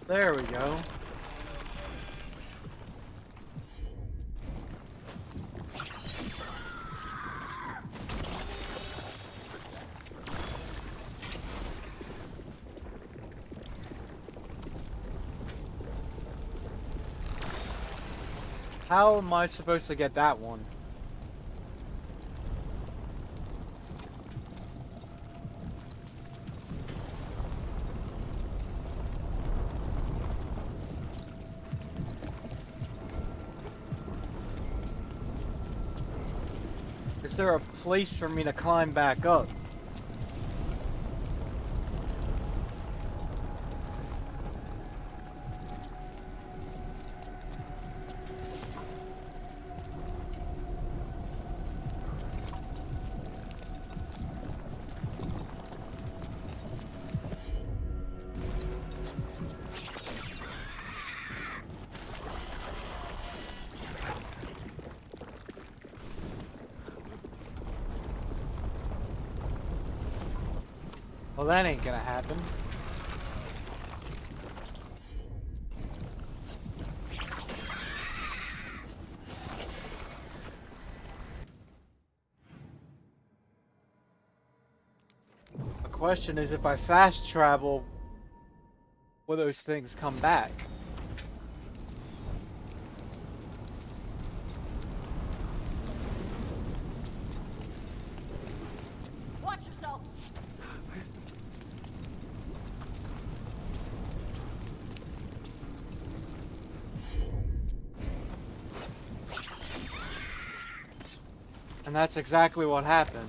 There we go. How am I supposed to get that one? Is there a place for me to climb back up? Well, that ain't gonna happen. The question is, if I fast travel, will those things come back? Watch yourself. And that's exactly what happened.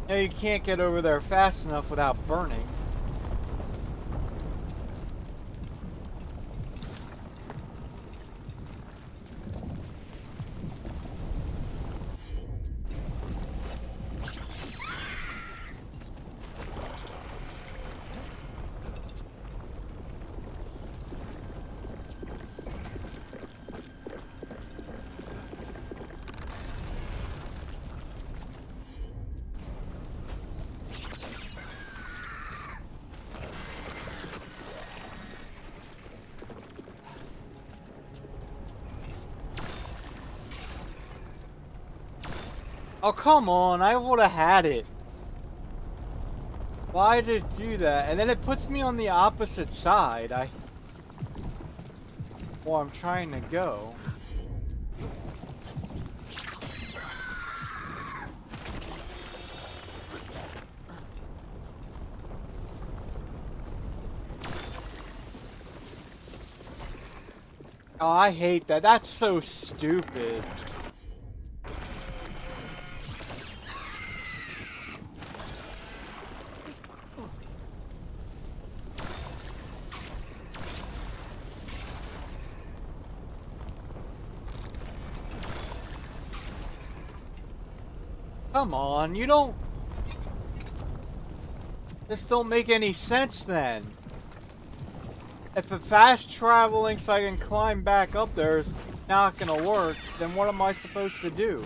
Yeah, you can't get over there fast enough without burning. Oh, come on, I would have had it. Why did it do that? And then it puts me on the opposite side. Well, I'm trying to go. Oh, I hate that. That's so stupid. Come on, you don't... This don't make any sense then. If the fast traveling so I can climb back up there is not gonna work, then what am I supposed to do?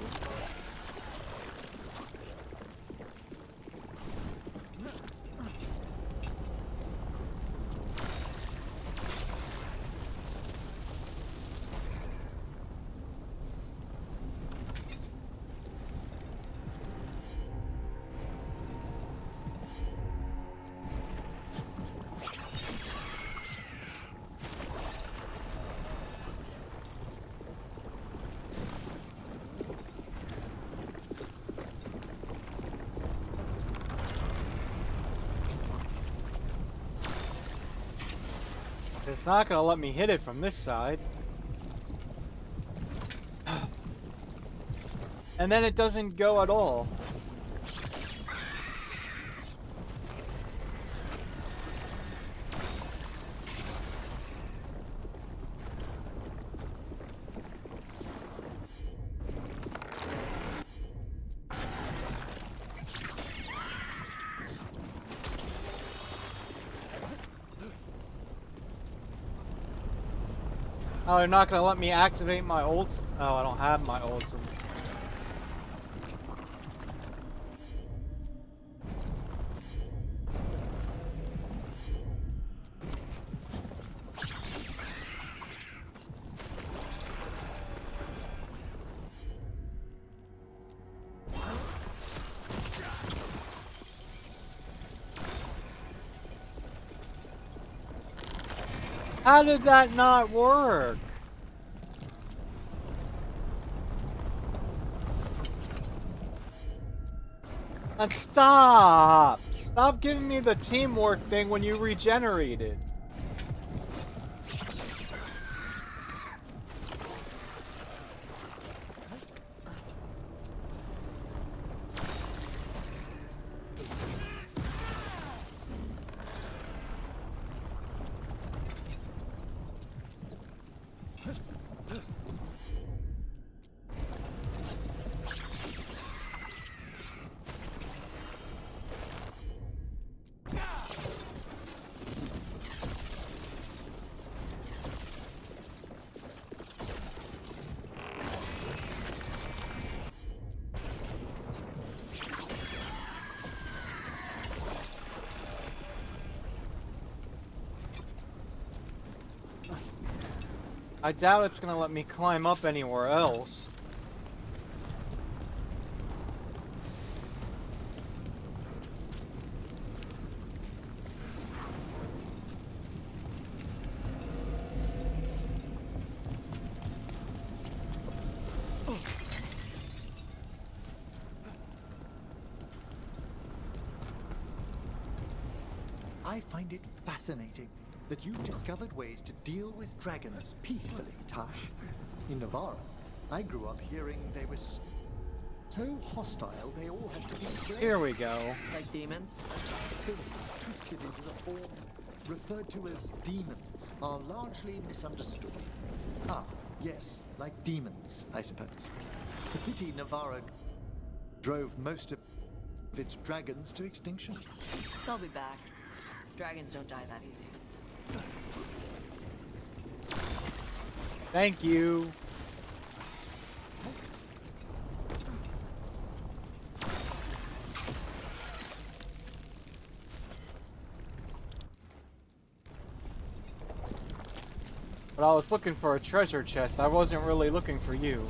It's not gonna let me hit it from this side. And then it doesn't go at all. Oh, they're not gonna let me activate my ults? Oh, I don't have my ults. How did that not work? And stop! Stop giving me the teamwork thing when you regenerated. I doubt it's gonna let me climb up anywhere else. I find it fascinating that you've discovered ways to deal with dragons peacefully, Tash. In Navarra, I grew up hearing they were so hostile they all had to be slain. Here we go. Like demons? Spirits twisted into the form referred to as demons are largely misunderstood. Ah, yes, like demons, I suppose. The pity Navarra drove most of its dragons to extinction. They'll be back. Dragons don't die that easy. Thank you. But I was looking for a treasure chest. I wasn't really looking for you.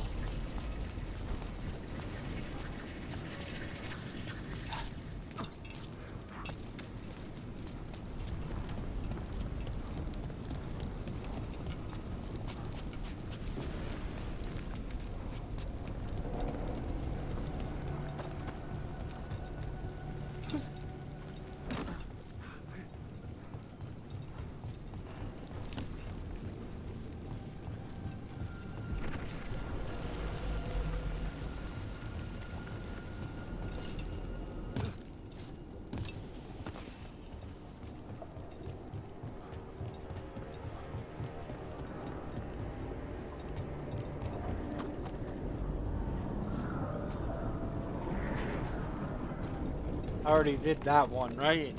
I already did that one, right?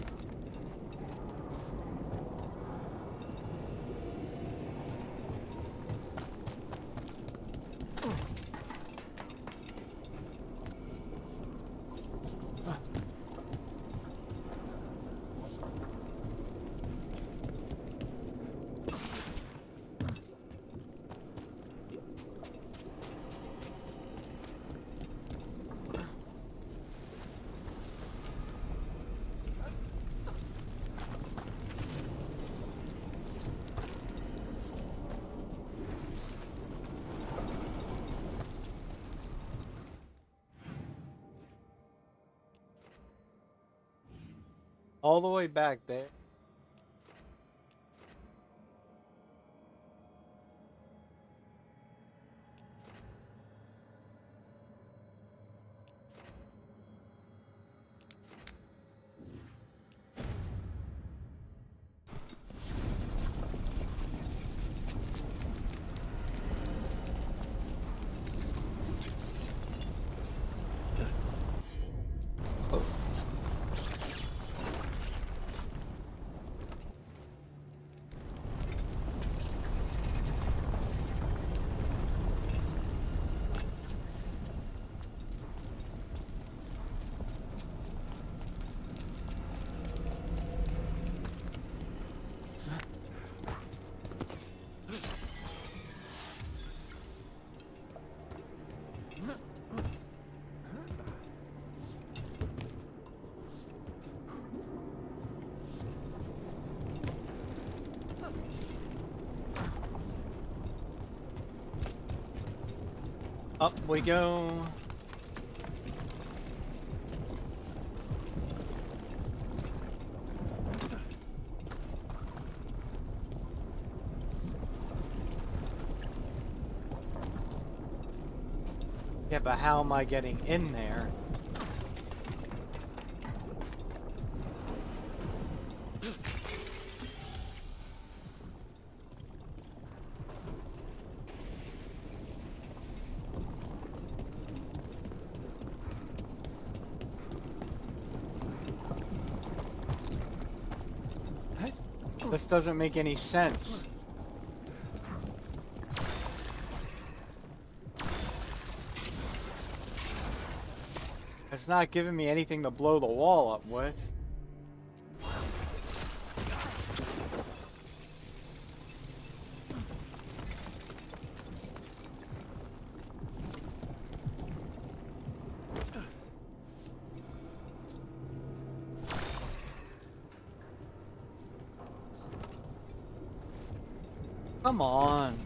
All the way back there. Up we go. Yeah, but how am I getting in there? This doesn't make any sense. It's not giving me anything to blow the wall up with. Come on.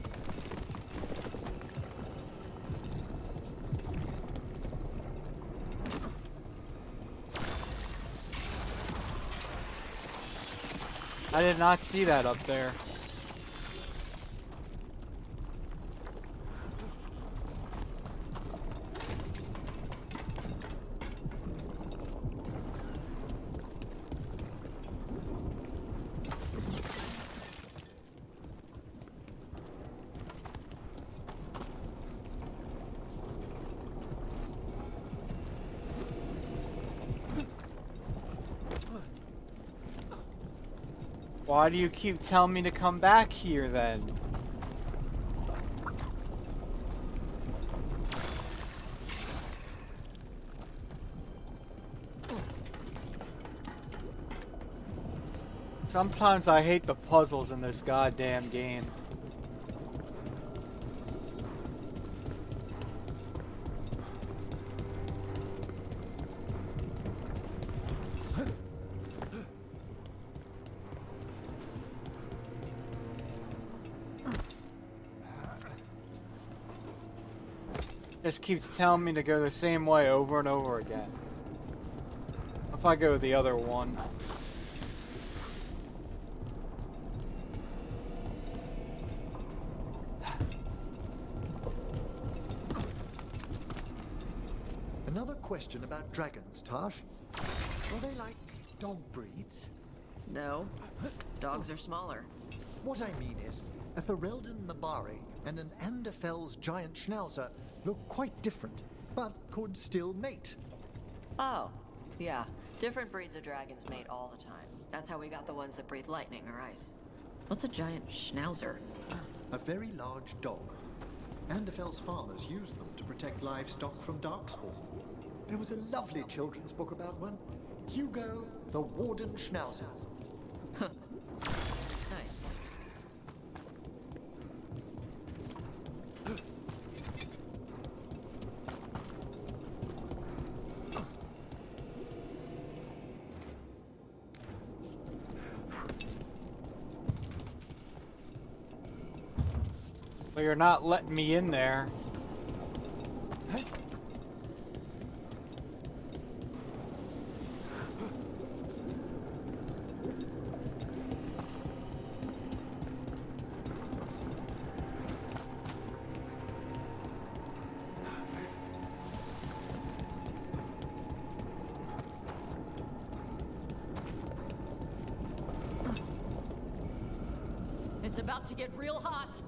I did not see that up there. Why do you keep telling me to come back here then? Sometimes I hate the puzzles in this goddamn game. Just keeps telling me to go the same way over and over again. If I go the other one. Another question about dragons, Tash. Are they like dog breeds? No. Dogs are smaller. What I mean is, a Ferelden Mabari and an Anderfell's giant schnauzer look quite different, but could still mate. Oh, yeah. Different breeds of dragons mate all the time. That's how we got the ones that breathe lightning or ice. What's a giant schnauzer? A very large dog. Anderfell's farmers use them to protect livestock from darkspawn. There was a lovely children's book about one. Hugo, the Warden Schnauzer. Nice. But you're not letting me in there. It's about to get real hot.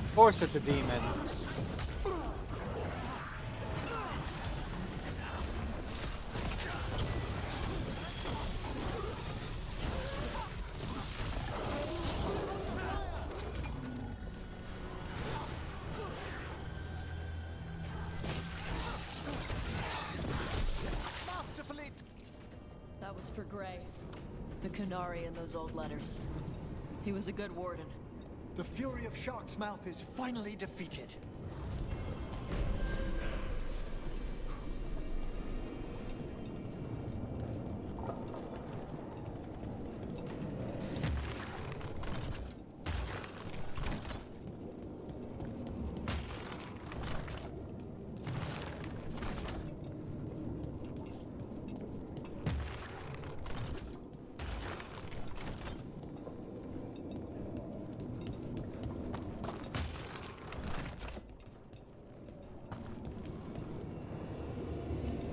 Of course it's a demon. That was for Gray. The Canary in those old letters. He was a good warden. The fury of Shark's Mouth is finally defeated.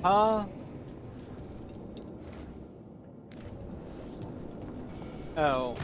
Huh? Oh.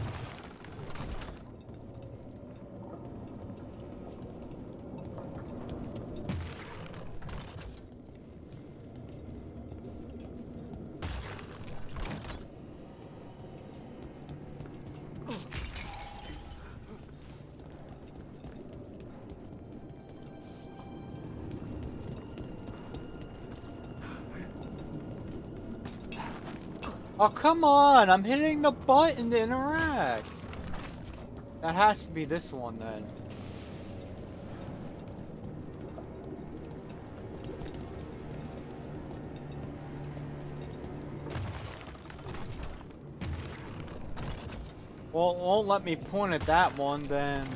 Oh, come on! I'm hitting the button to interact! That has to be this one, then. Well, it won't let me point at that one, then.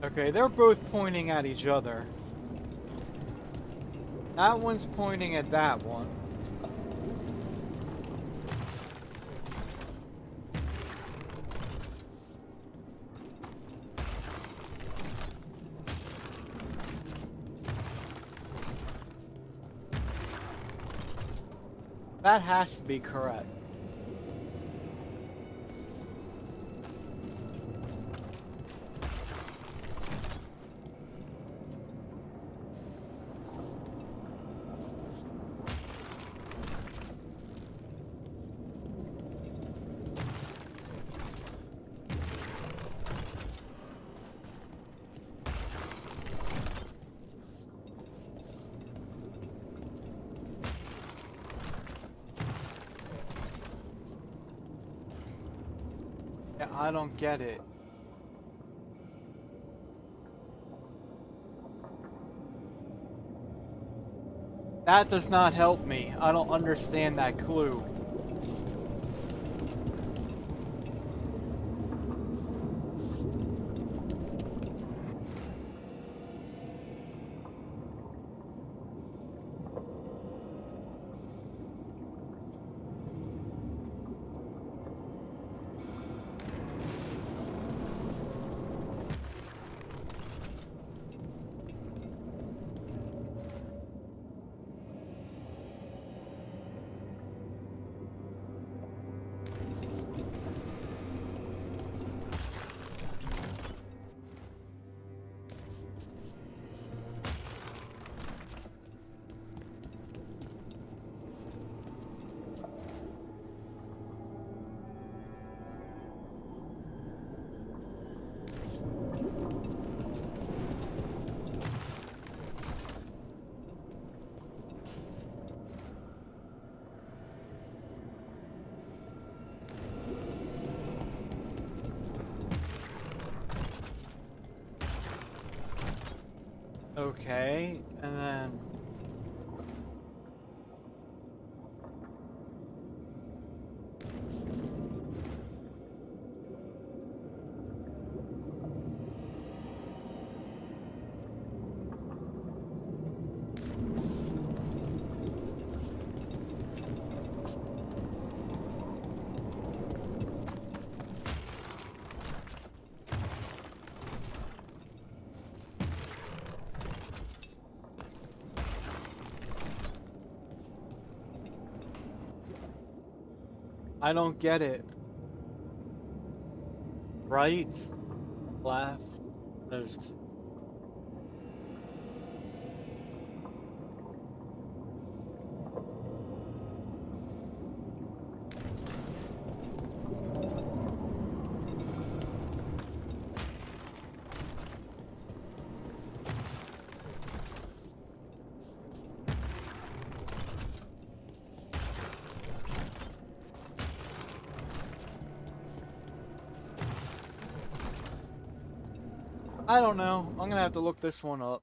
Okay, they're both pointing at each other. That one's pointing at that one. That has to be correct. Yeah, I don't get it. That does not help me. I don't understand that clue. Okay, and then... I don't get it. Right? Left? There's... I don't know. I'm gonna have to look this one up.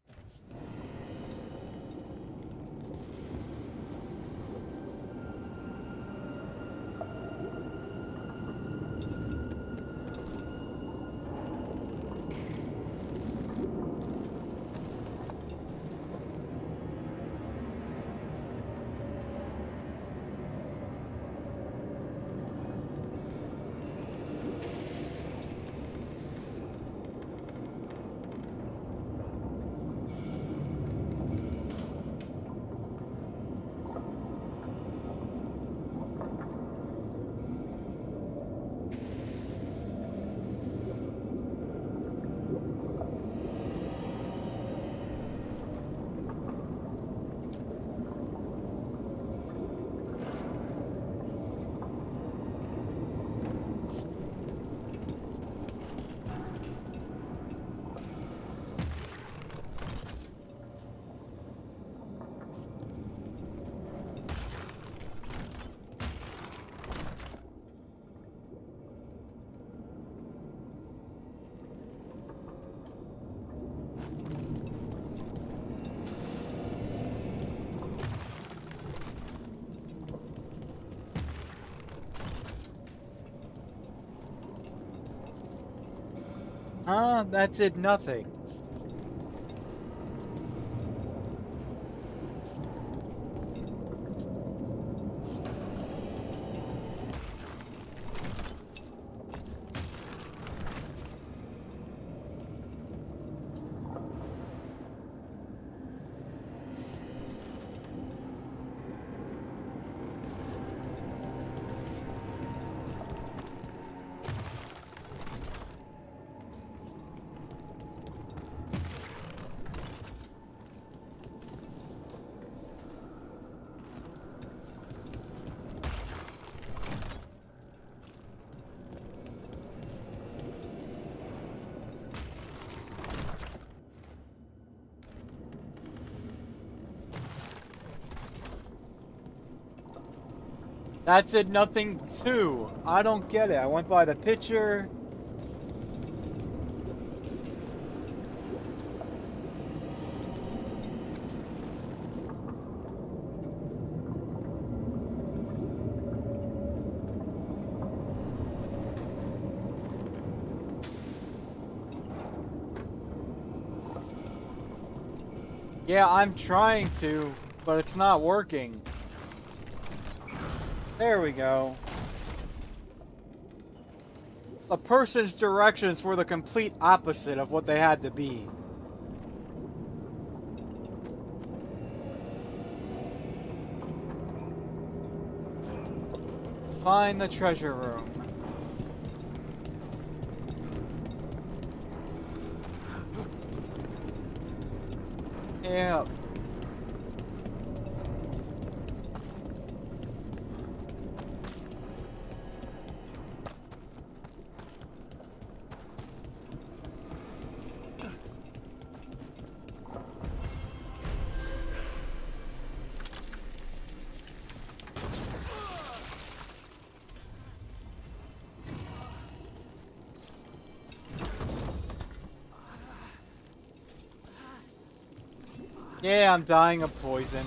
Huh? That did nothing. That did nothing too. I don't get it. I went by the picture. Yeah, I'm trying to, but it's not working. There we go. The person's directions were the complete opposite of what they had to be. Find the treasure room. Yeah. Yeah, I'm dying of poison.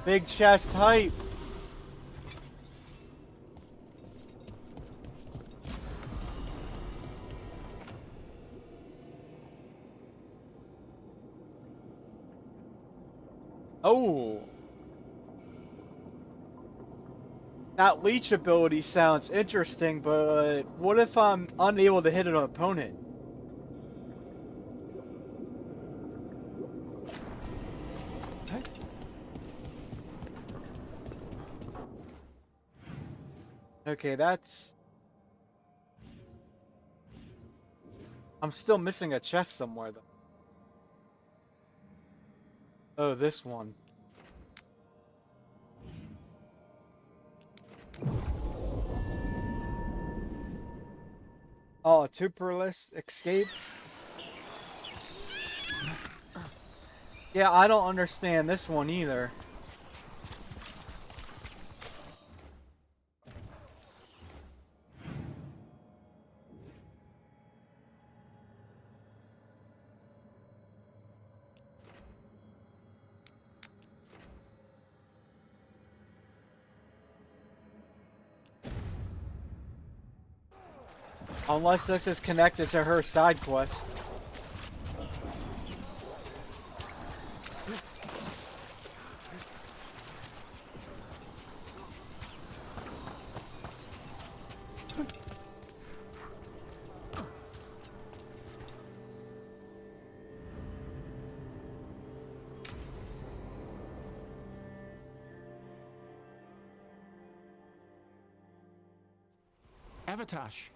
Big chest hype. Oh. That leech ability sounds interesting, but what if I'm unable to hit an opponent? Okay, that's... I'm still missing a chest somewhere, though. Oh, this one. Oh, Tuberless escaped? Yeah, I don't understand this one either. Unless this is connected to her side quest. Avatosh.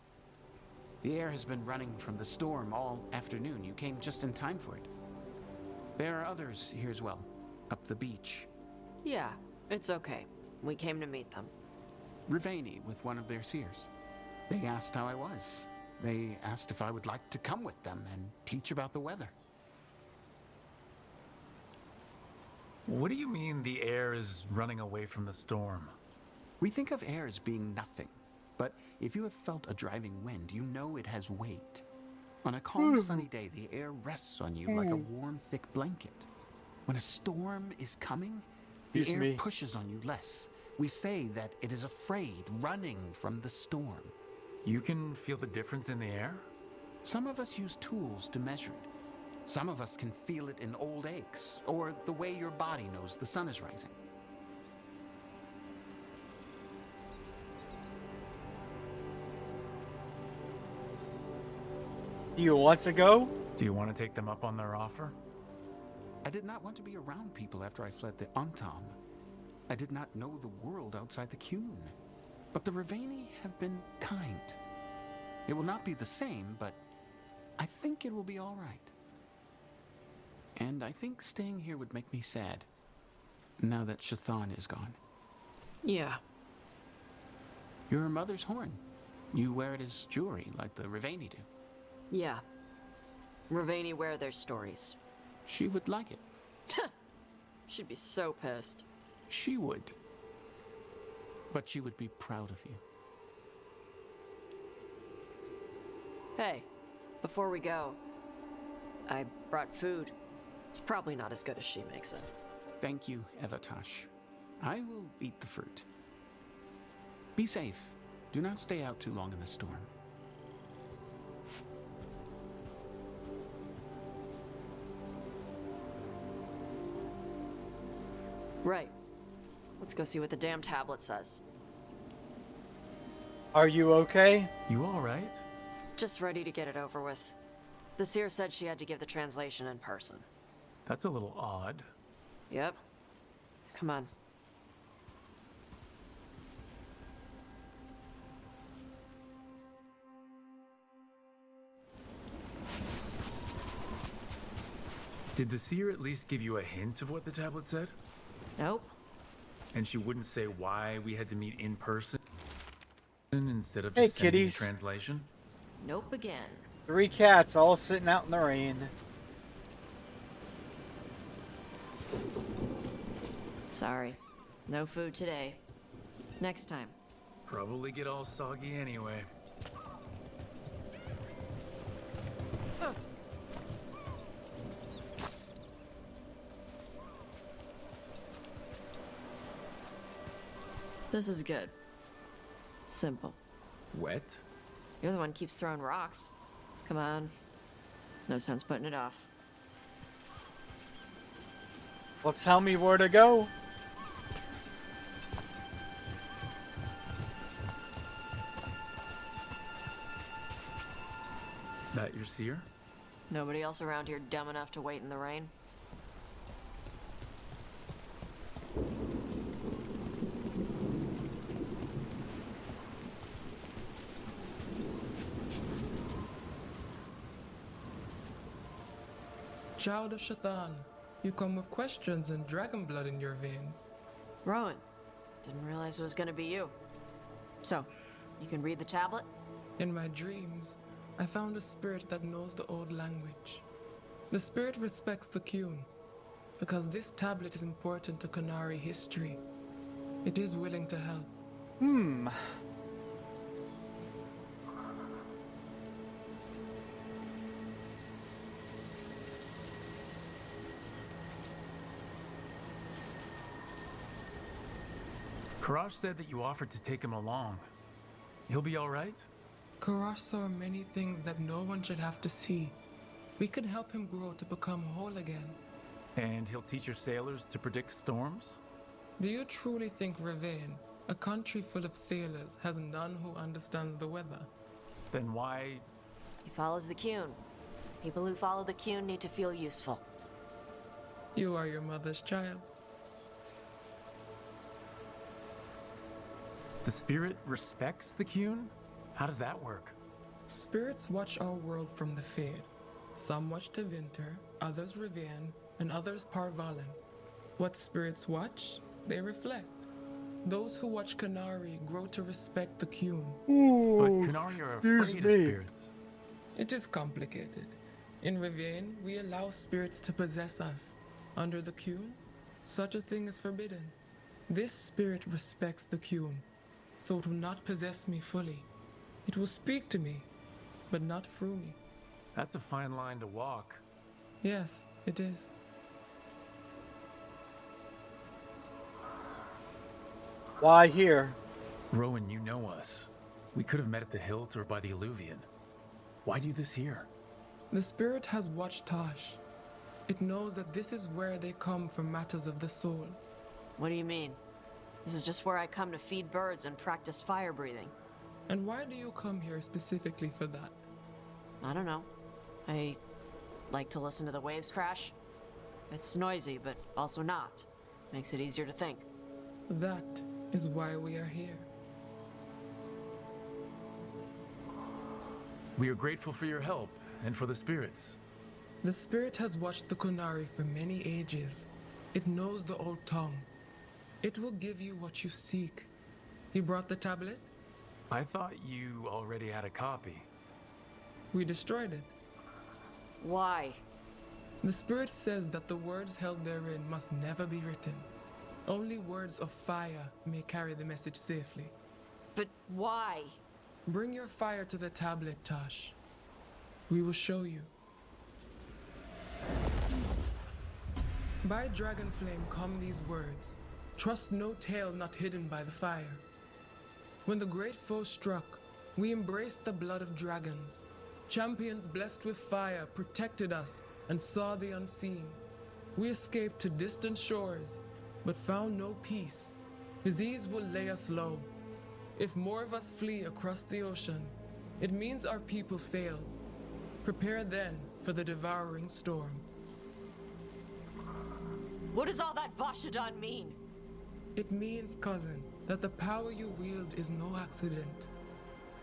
The air has been running from the storm all afternoon. You came just in time for it. There are others here as well, up the beach. Yeah, it's okay. We came to meet them. Rivani with one of their seers. They asked how I was. They asked if I would like to come with them and teach about the weather. What do you mean the air is running away from the storm? We think of air as being nothing. But if you have felt a driving wind, you know it has weight. On a calm, sunny day, the air rests on you like a warm, thick blanket. When a storm is coming, the air pushes on you less. We say that it is afraid, running from the storm. You can feel the difference in the air? Some of us use tools to measure it. Some of us can feel it in old aches, or the way your body knows the sun is rising. Do you want to go? Do you want to take them up on their offer? I did not want to be around people after I fled the Untom. I did not know the world outside the Qun. But the Raveni have been kind. It will not be the same, but I think it will be all right. And I think staying here would make me sad, now that Shathan is gone. Yeah. Your mother's horn. You wear it as jewelry, like the Raveni do. Yeah. Raveni wear their stories. She would like it. She'd be so pissed. She would. But she would be proud of you. Hey, before we go, I brought food. It's probably not as good as she makes it. Thank you, Evatash. I will eat the fruit. Be safe. Do not stay out too long in the storm. Right. Let's go see what the damn tablet says. Are you okay? You all right? Just ready to get it over with. The seer said she had to give the translation in person. That's a little odd. Yep. Come on. Did the seer at least give you a hint of what the tablet said? Nope. And she wouldn't say why we had to meet in person instead of Hey, just sending a kitties. translation? Nope again. 3 cats all sitting out in the rain. Sorry. No food today. Next time. Probably get all soggy anyway. This is good. Simple. Wet? You're the one who keeps throwing rocks. Come on. No sense putting it off. Well, tell me where to go. That your seer? Nobody else around here dumb enough to wait in the rain? Child of Shatan, you come with questions and dragon blood in your veins. Rowan, didn't realize it was gonna be you. So, you can read the tablet? In my dreams, I found a spirit that knows the old language. The spirit respects the Qun, because this tablet is important to Qunari history. It is willing to help. Karash said that you offered to take him along. He'll be all right? Karash saw many things that no one should have to see. We could help him grow to become whole again. And he'll teach your sailors to predict storms? Do you truly think Ravane, a country full of sailors, has none who understands the weather? Then why... He follows the Qun. People who follow the Qun need to feel useful. You are your mother's child. The spirit respects the Qun? How does that work? Spirits watch our world from the Fade. Some watch Tevinter, others Ravane, and others Parvalen. What spirits watch, they reflect. Those who watch Qunari grow to respect the Qun. But Qunari are afraid of spirits. It is complicated. In Ravane, we allow spirits to possess us. Under the Qun, such a thing is forbidden. This spirit respects the Qun, so it will not possess me fully. It will speak to me, but not through me. That's a fine line to walk. Yes, it is. Why here? Rowan, you know us. We could have met at the hilt or by the Alluvion. Why do this here? The spirit has watched Tosh. It knows that this is where they come for matters of the soul. What do you mean? This is just where I come to feed birds and practice fire breathing. And why do you come here specifically for that? I don't know. I like to listen to the waves crash. It's noisy, but also not. Makes it easier to think. That is why we are here. We are grateful for your help and for the spirits. The spirit has watched the Kunari for many ages. It knows the old tongue. It will give you what you seek. You brought the tablet? I thought you already had a copy. We destroyed it. Why? The spirit says that the words held therein must never be written. Only words of fire may carry the message safely. But why? Bring your fire to the tablet, Tosh. We will show you. By dragon flame come these words. Trust no tale not hidden by the fire. When the great foe struck, we embraced the blood of dragons. Champions blessed with fire protected us and saw the unseen. We escaped to distant shores, but found no peace. Disease will lay us low. If more of us flee across the ocean, it means our people failed. Prepare then for the devouring storm. What does all that Vashadan mean? It means, cousin, that the power you wield is no accident.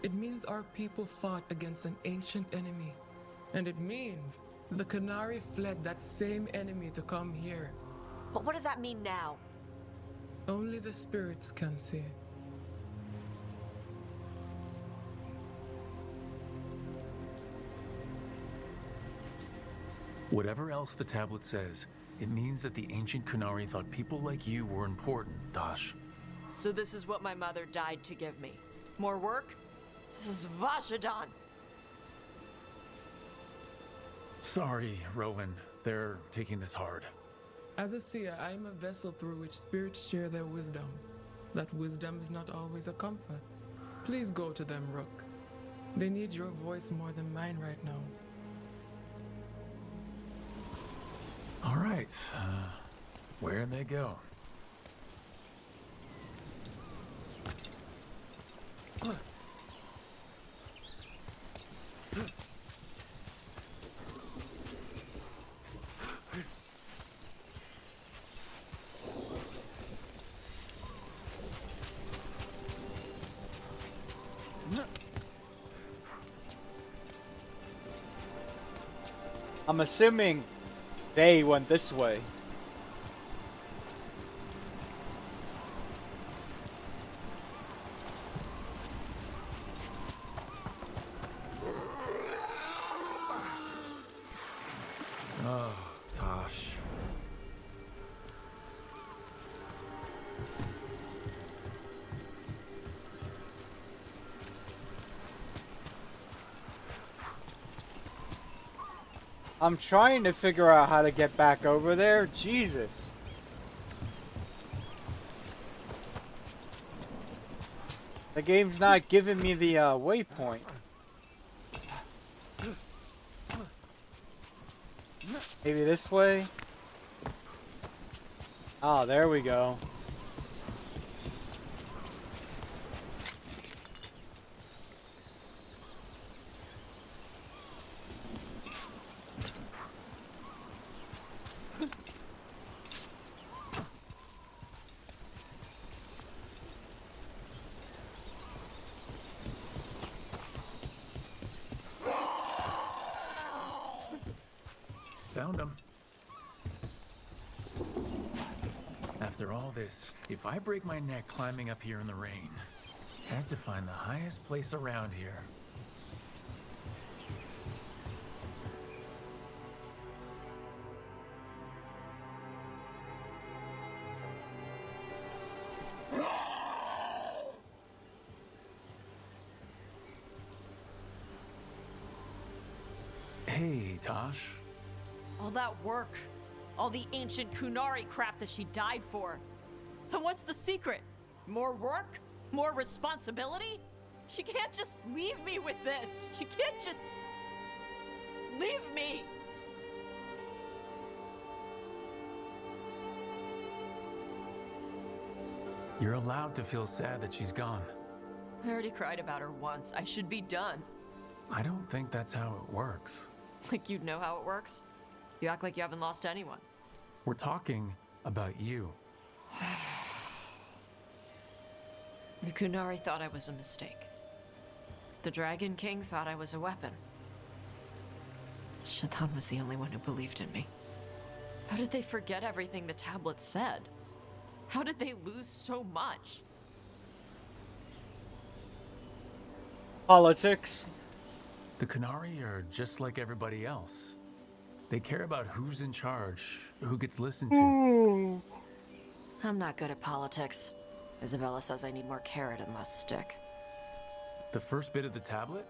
It means our people fought against an ancient enemy. And it means the Kunari fled that same enemy to come here. But what does that mean now? Only the spirits can say. Whatever else the tablet says, it means that the ancient Kunari thought people like you were important, Tosh. So this is what my mother died to give me. More work? This is Vashadan! Sorry, Rowan. They're taking this hard. As a seer, I am a vessel through which spirits share their wisdom. That wisdom is not always a comfort. Please go to them, Rook. They need your voice more than mine right now. All right. Where'd they go? I'm assuming they went this way. Oh, Tosh. I'm trying to figure out how to get back over there. Jesus. The game's not giving me the waypoint. Maybe this way? Oh, there we go. Found him. After all this, if I break my neck climbing up here in the rain, I have to find the highest place around here. Hey, Tosh. All that work. All the ancient Kunari crap that she died for. And what's the secret? More work? More responsibility? She can't just leave me with this. She can't just... Leave me! You're allowed to feel sad that she's gone. I already cried about her once. I should be done. I don't think that's how it works. Like you'd know how it works? You act like you haven't lost anyone. We're talking about you. The Kunari thought I was a mistake. The Dragon King thought I was a weapon. Shathan was the only one who believed in me. How did they forget everything the tablets said? How did they lose so much? Politics. The Kunari are just like everybody else. They care about who's in charge, who gets listened to. I'm not good at politics. Isabella says I need more carrot and less stick. The first bit of the tablet?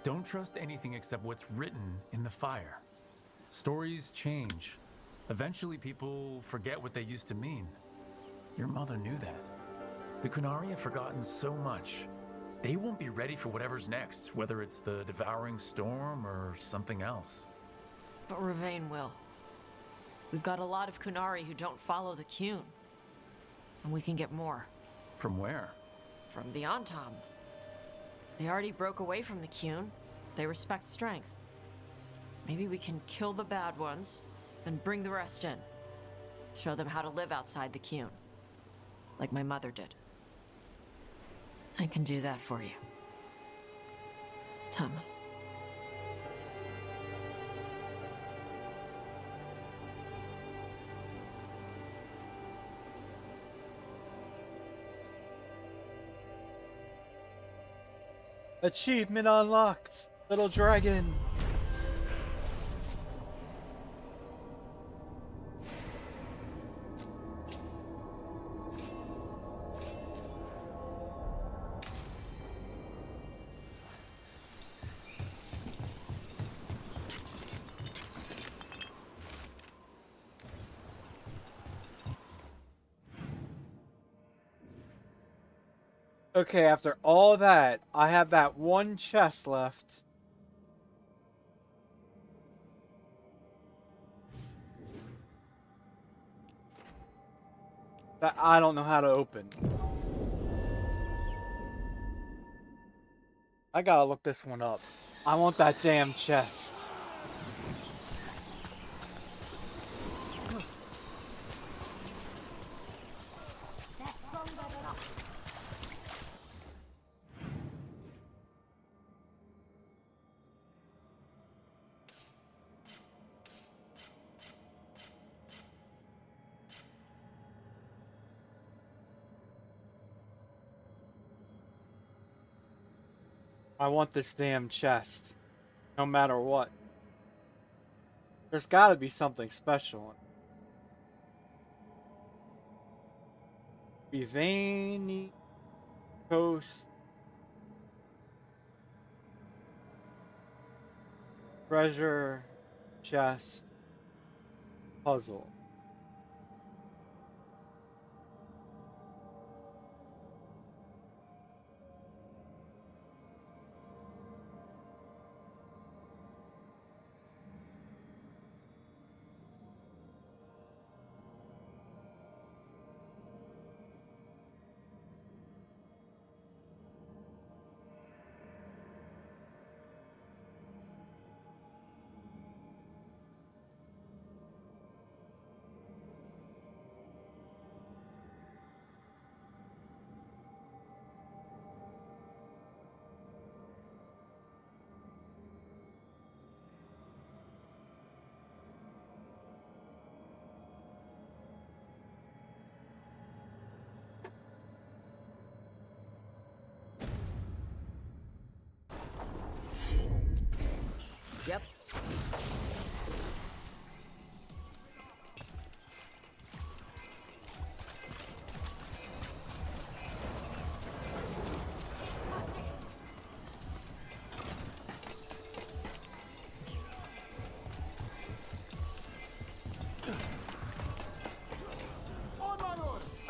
Don't trust anything except what's written in the fire. Stories change. Eventually people forget what they used to mean. Your mother knew that. The Kunari have forgotten so much. They won't be ready for whatever's next, whether it's the devouring storm or something else. But Ravane will. We've got a lot of Kunari who don't follow the Qun. And we can get more. From where? From the Antam. They already broke away from the Qun. They respect strength. Maybe we can kill the bad ones and bring the rest in. Show them how to live outside the Qun. Like my mother did. I can do that for you. Tama. Achievement unlocked. Little dragon. Okay, after all that, I have that one chest left. That I don't know how to open. I gotta look this one up. I want that damn chest. I want this damn chest. No matter what. There's gotta be something special in it. Bivani Coast. Treasure chest puzzle. Yep.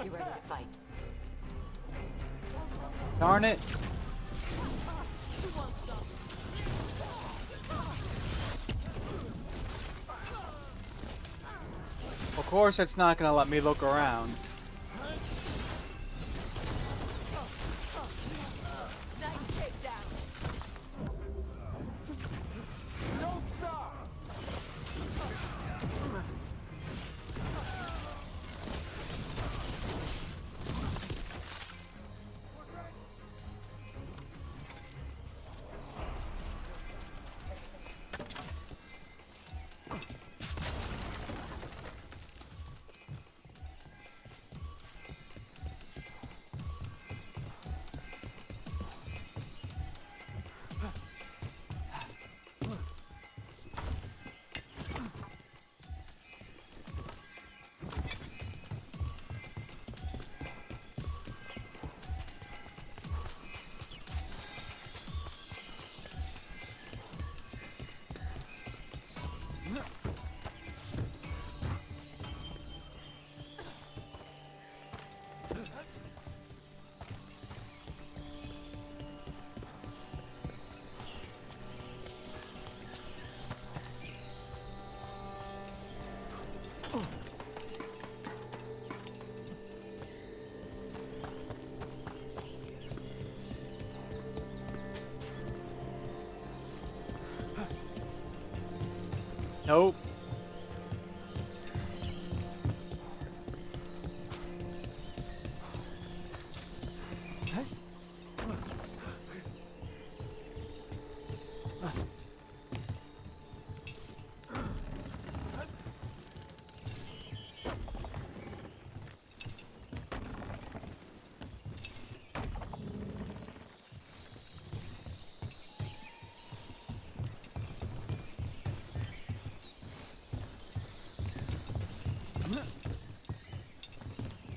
You ready to fight? Darn it. Of course, it's not gonna let me look around. Nope.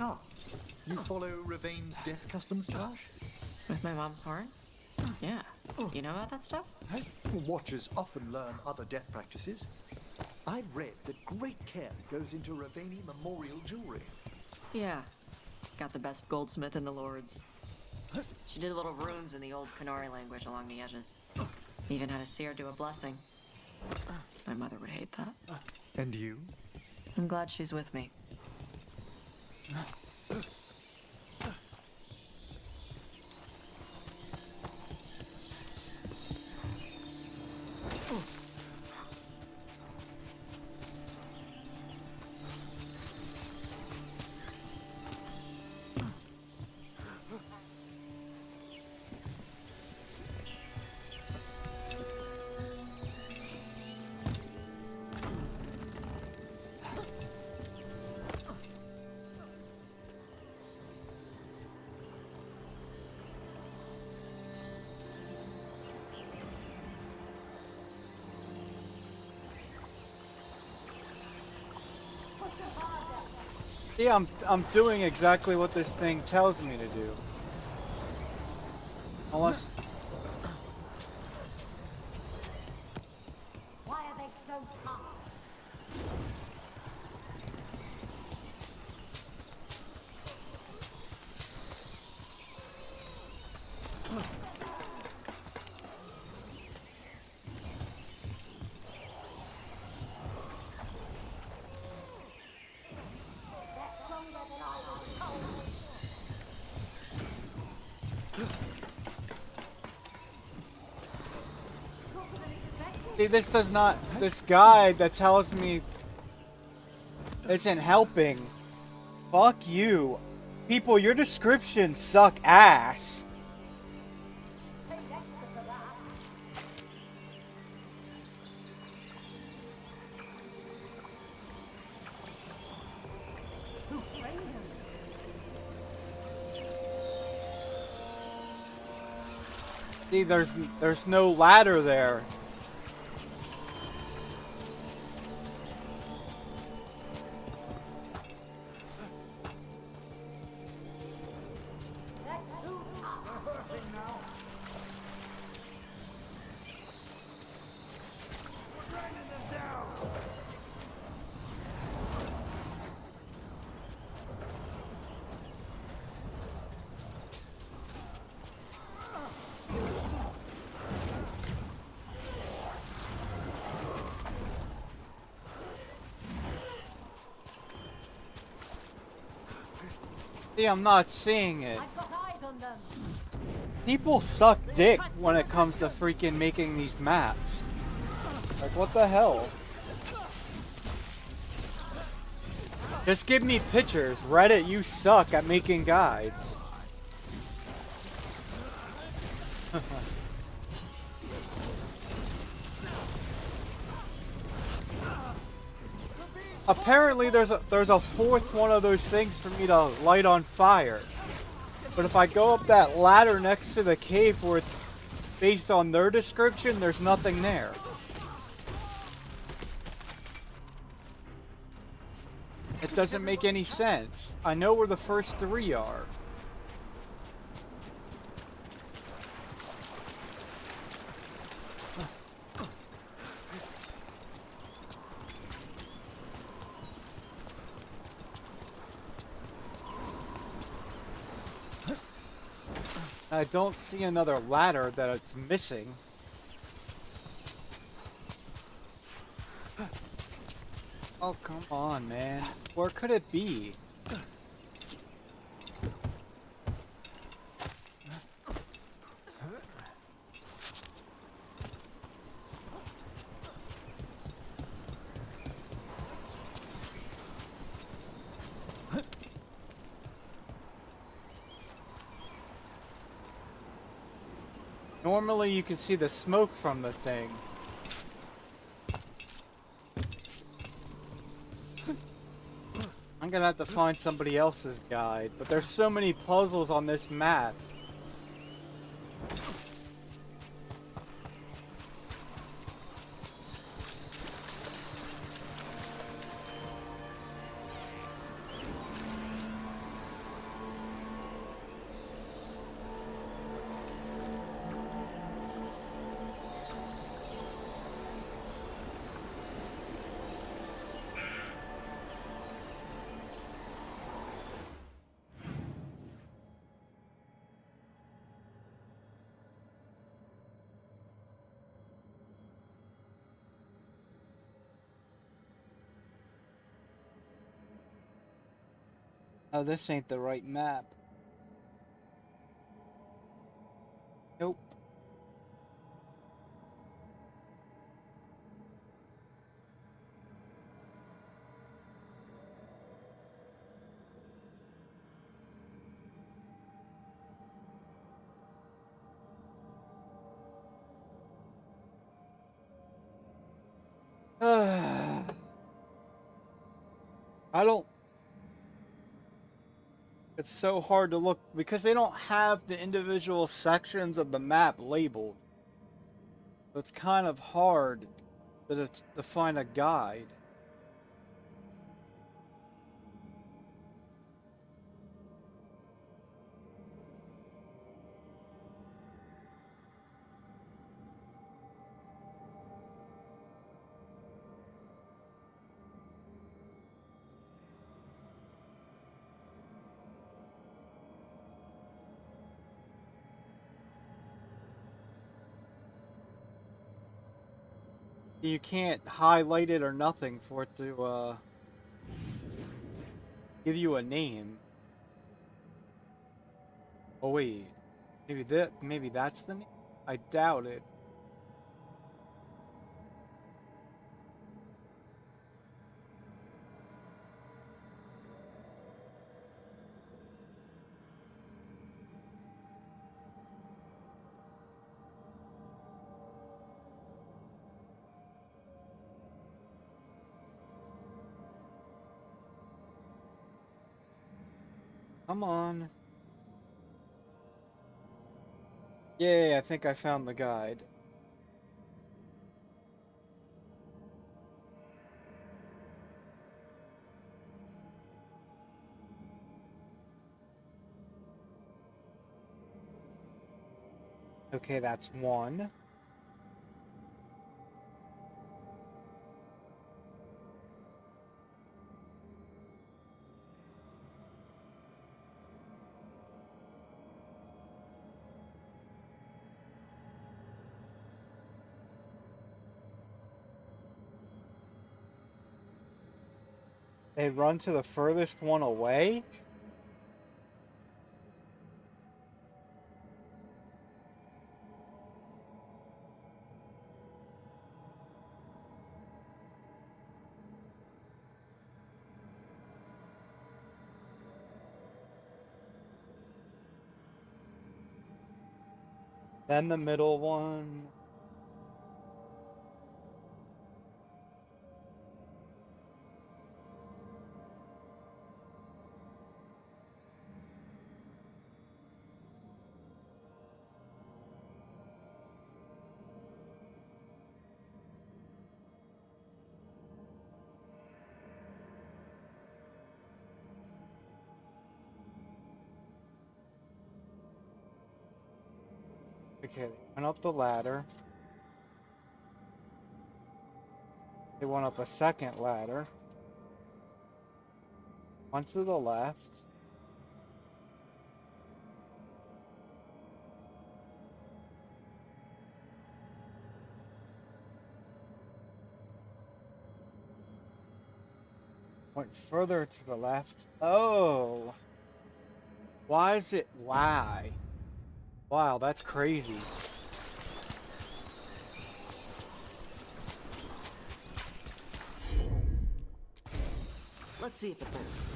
Ah, you follow Ravain's death customs, Tash? With my mom's horn? Yeah. Do you know about that stuff? Watchers often learn other death practices. I've read that great care goes into Ravaini memorial jewelry. Yeah. Got the best goldsmith in the Lords. She did little runes in the old Canary language along the edges. Even had a seer do a blessing. My mother would hate that. And you? I'm glad she's with me. See, I'm doing exactly what this thing tells me to do. Unless... Why are they so tough? See, this does not... This guide that tells me isn't helping. Fuck you. People, your descriptions suck ass. See, there's no ladder there. See, I'm not seeing it. I've got eyes on them. People suck dick when it comes to freaking making these maps. Like, what the hell? Just give me pictures. Reddit, you suck at making guides. Apparently there's a fourth one of those things for me to light on fire. But if I go up that ladder next to the cave where it's based on their description, there's nothing there. It doesn't make any sense. I know where the first three are. I don't see another ladder that it's missing. Oh, come on, man. Where could it be? Normally you can see the smoke from the thing. I'm gonna have to find somebody else's guide, but there's so many puzzles on this map. Oh, this ain't the right map. Nope. I don't... It's so hard to look because they don't have the individual sections of the map labeled. So it's kind of hard to find a guide. You can't highlight it or nothing for it to give you a name. Oh wait, maybe that's the name? I doubt it. Come on. Yay, I think I found the guide. Okay, that's one. They run to the furthest one away? Then the middle one. Okay, they went up the ladder. They went up a second ladder. One to the left. Went further to the left. Oh! Why is it... Why? Wow, that's crazy. Let's see if it holds.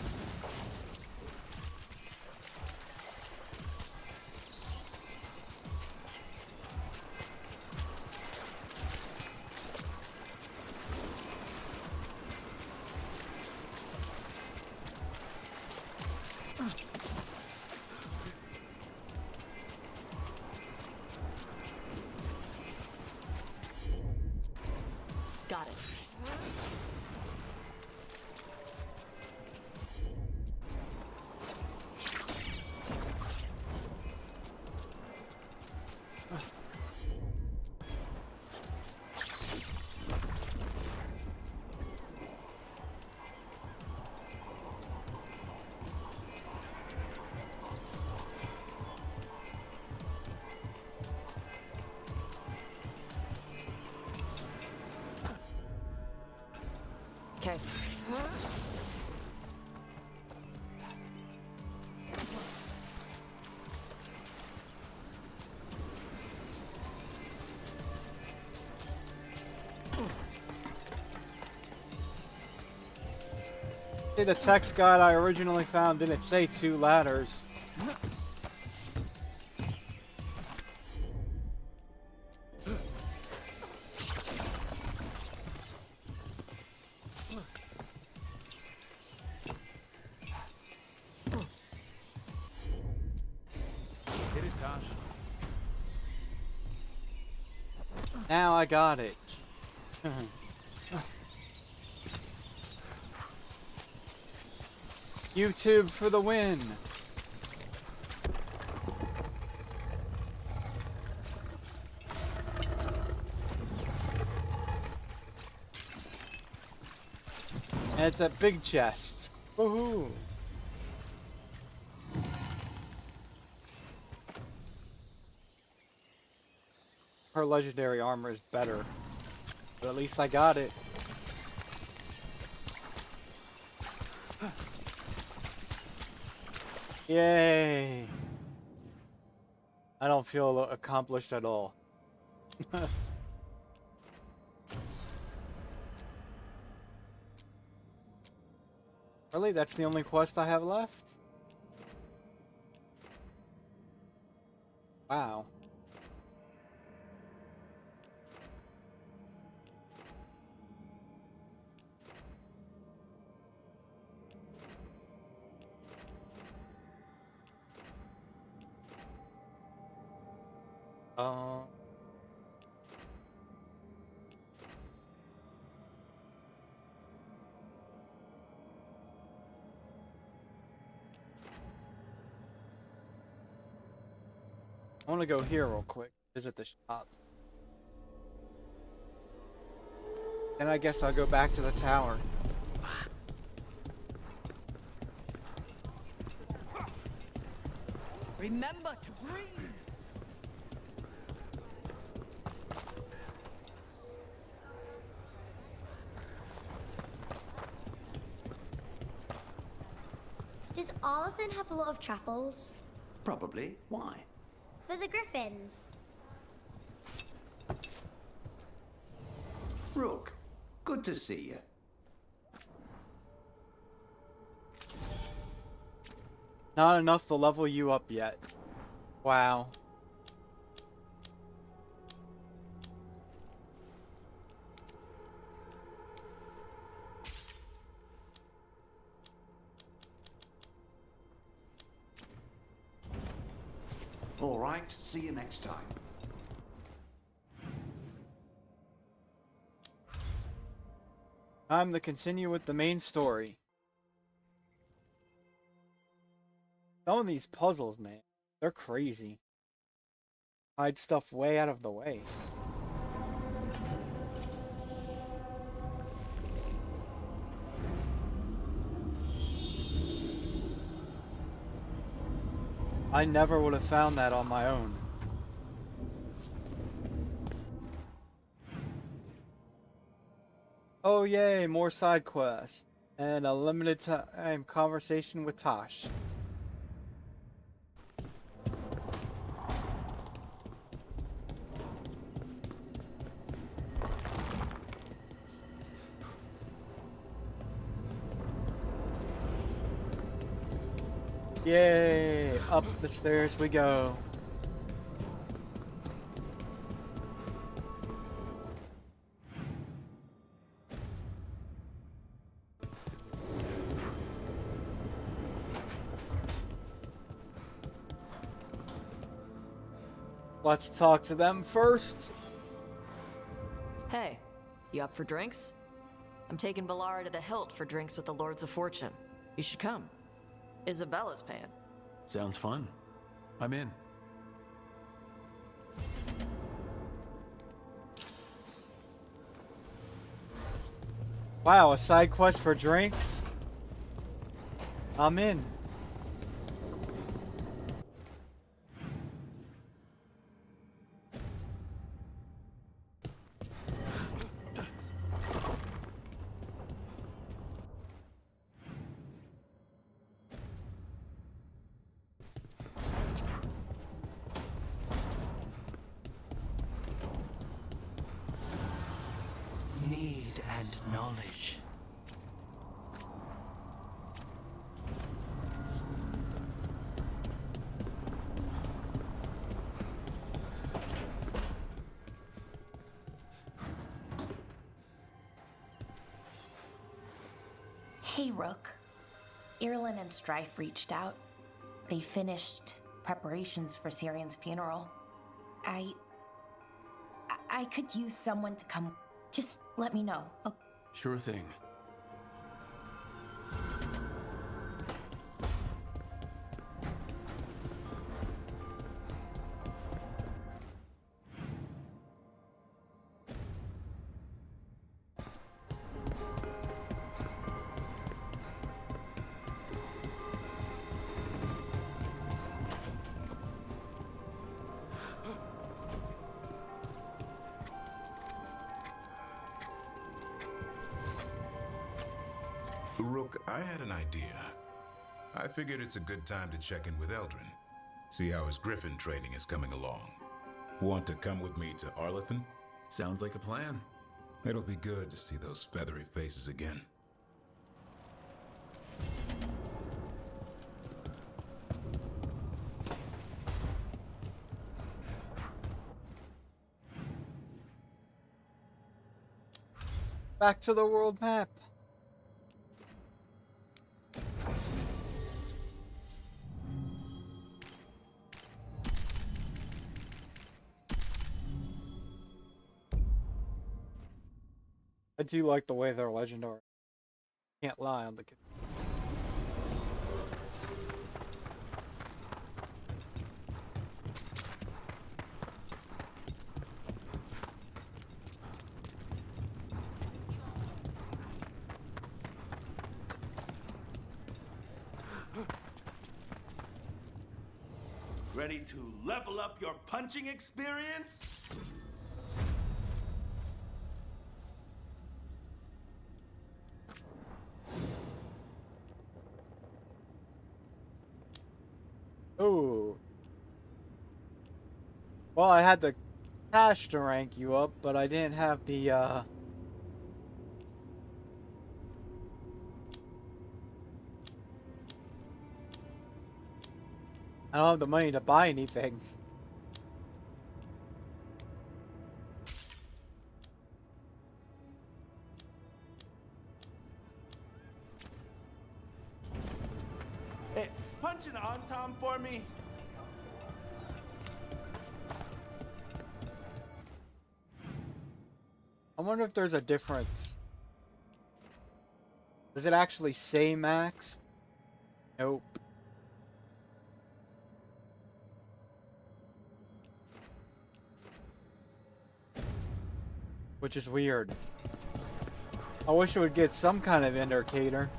Got it. Okay. See, the text guide I originally found didn't say 2 ladders. Hit it, Tosh. Now I got it. YouTube for the win. And it's a big chest. Woohoo! Her legendary armor is better. But at least I got it. Yay! I don't feel accomplished at all. Really? That's the only quest I have left? Wow. Um... I want to go here real quick, visit the shop. And I guess I'll go back to the tower. Remember to breathe. Does Arlathan have a lot of truffles? Probably. Why? For the griffins. Rook, good to see you. Not enough to level you up yet. Wow. All right, see you next time. Time to continue with the main story. Some of these puzzles, man, they're crazy. Hide stuff way out of the way. I never would have found that on my own. Oh yay, more side quests. And a limited time conversation with Tosh. Yay! Up the stairs we go. Let's talk to them first. Hey, you up for drinks? I'm taking Bellara to the Hilt for drinks with the Lords of Fortune. You should come. Isabella's paying. Sounds fun. I'm in. Wow, a side quest for drinks? I'm in. Need and knowledge. Hey, Rook. Irlin and Strife reached out. They finished preparations for Syrian's funeral. I could use someone to come. Just let me know. Oh. Sure thing. Rook, I had an idea. I figured it's a good time to check in with Eldrin. See how his Griffin training is coming along. Want to come with me to Arlathan? Sounds like a plan. It'll be good to see those feathery faces again. Back to the world map. I do like the way they're legendary. Can't lie on the. Ready to level up your punching experience? Oh. Well, I had the cash to rank you up, but I didn't have the, I don't have the money to buy anything. Hey, punch an Antom for me. I wonder if there's a difference. Does it actually say maxed? Nope. Which is weird. I wish it would get some kind of indicator.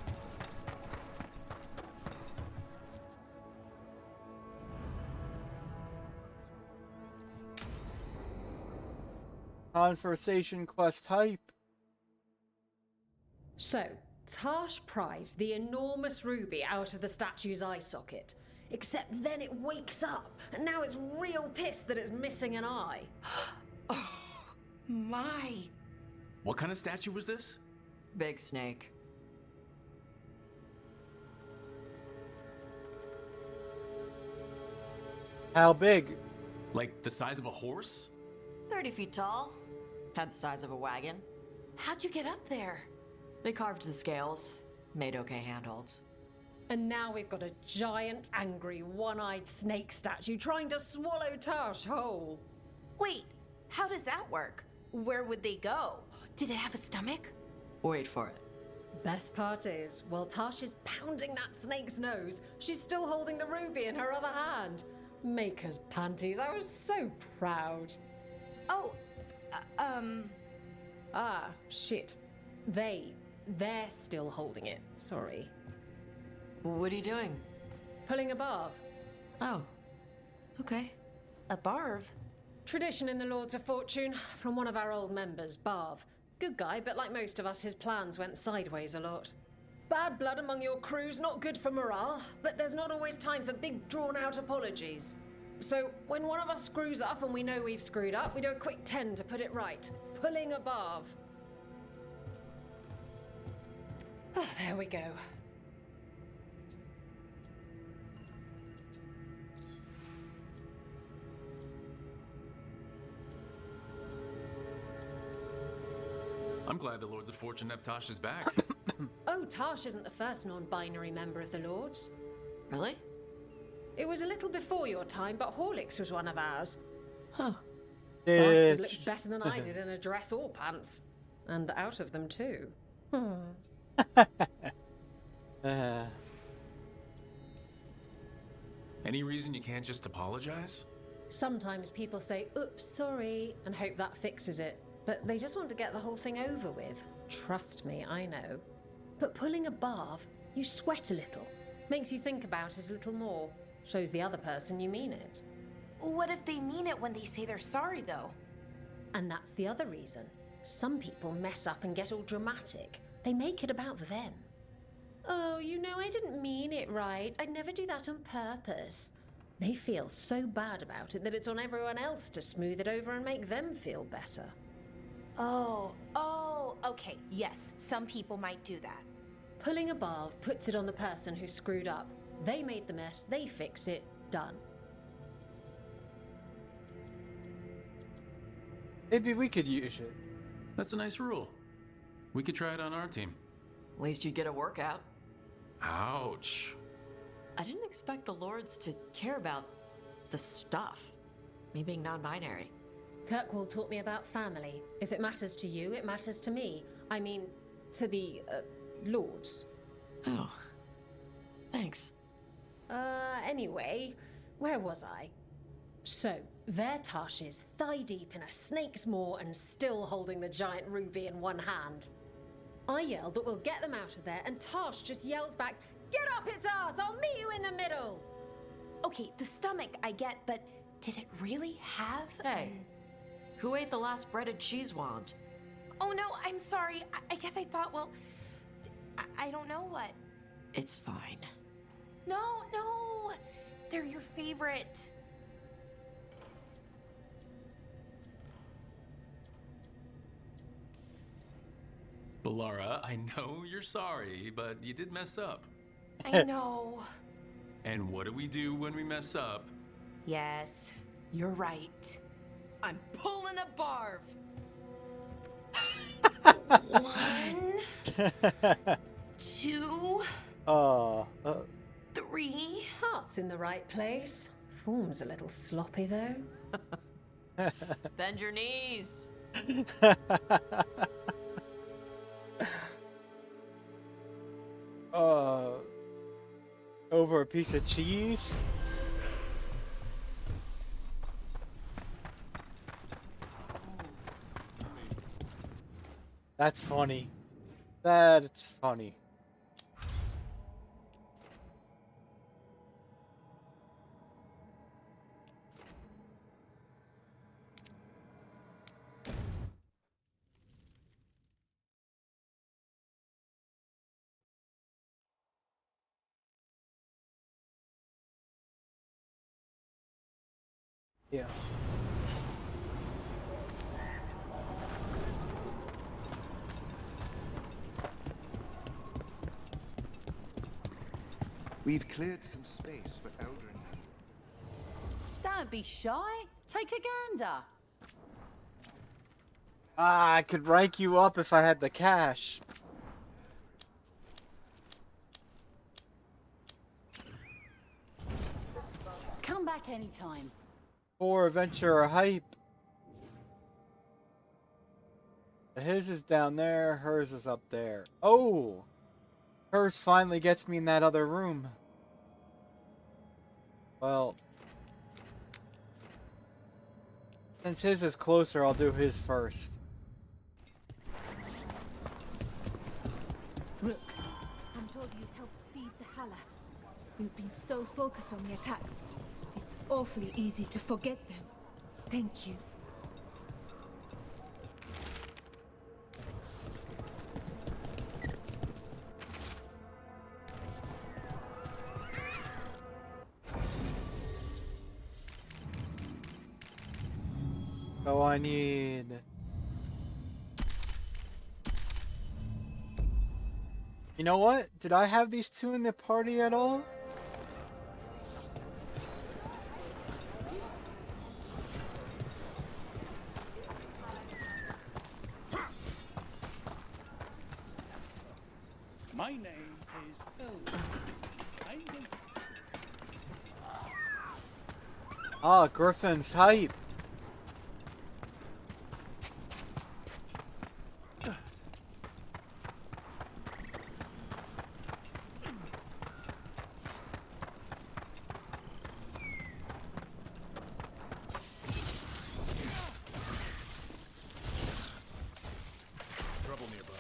Conversation quest type. So, Tash pries the enormous ruby out of the statue's eye socket. Except then it wakes up, and now it's real pissed that it's missing an eye. Oh, my. What kind of statue was this? Big snake. How big? Like the size of a horse? 30 feet tall. Had the size of a wagon. How'd you get up there? They carved the scales. Made okay handholds. And now we've got a giant, angry, one-eyed snake statue trying to swallow Tash whole. Wait, how does that work? Where would they go? Did it have a stomach? Wait for it. Best part is, while Tash is pounding that snake's nose, she's still holding the ruby in her other hand. Maker's panties, I was so proud. Oh, Ah, shit. They're still holding it. Sorry. What are you doing? Pulling a barv. Oh. Okay. A barv? Tradition in the Lords of Fortune from one of our old members, Barv. Good guy, but like most of us, his plans went sideways a lot. Bad blood among your crew's not good for morale, but there's not always time for big, drawn-out apologies. So, when one of us screws up and we know we've screwed up, we do a quick 10 to put it right. Pulling a barv. Oh, there we go. I'm glad the Lords of Fortune have Tasha's back. Oh, Tash isn't the first non-binary member of the Lords. Really? It was a little before your time, but Horlicks was one of ours. Huh. Bastard looked better than I did in a dress or pants. And out of them, too. Any reason you can't just apologize? Sometimes people say, oops, sorry, and hope that fixes it. But they just want to get the whole thing over with. Trust me, I know. But pulling a barv, you sweat a little. Makes you think about it a little more. Shows the other person you mean it. What if they mean it when they say they're sorry, though? And that's the other reason. Some people mess up and get all dramatic. They make it about them. Oh, you know, I didn't mean it right. I'd never do that on purpose. They feel so bad about it that it's on everyone else to smooth it over and make them feel better. Oh, okay, yes, some people might do that. Pulling a barv puts it on the person who screwed up. They made the mess, they fix it, done. Maybe we could use it. That's a nice rule. We could try it on our team. At least you'd get a workout. Ouch. I didn't expect the Lords to care about the stuff. Me being non-binary. Kirkwall taught me about family. If it matters to you, it matters to me. I mean, to the, Lords. Oh. Thanks. Anyway, where was I? So, there Tash is, thigh-deep in a snake's maw and still holding the giant ruby in one hand. I yell that we'll get them out of there, and Tash just yells back, "Get up its arse! I'll meet you in the middle!" Okay, the stomach I get, but did it really have... Hey, who ate the last breaded cheese wand? Oh no, I'm sorry. I guess I thought, well... I don't know what. It's fine. No! They're your favorite. Balara, I know you're sorry, but you did mess up. I know. And what do we do when we mess up? Yes, you're right. I'm pulling a barv. 1, 2, 3. Heart's in the right place. Form's a little sloppy, though. Bend your knees. Over a piece of cheese? That's funny. That's funny. Yeah. We've cleared some space for Eldrin. Don't be shy. Take a gander. Ah, I could rank you up if I had the cash. Come back anytime. Or adventure or hype. His is down there, hers is up there. Oh! Hers finally gets me in that other room. Well, since his is closer, I'll do his first. Rook, I'm told you helped feed the Hala. We've been so focused on the attacks. It's awfully easy to forget them. Thank you. So I need... You know what? Did I have these two in the party at all? My name is Eldrin. Ah, Griffin's hype. Trouble nearby.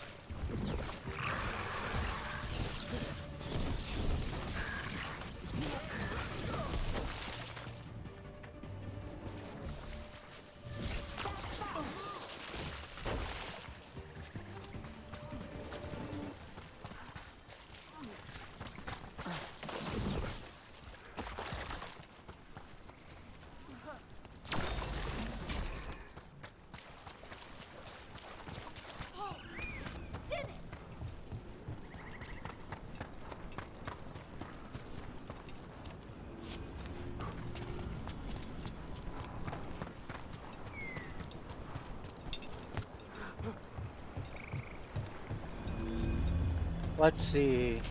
Let's see.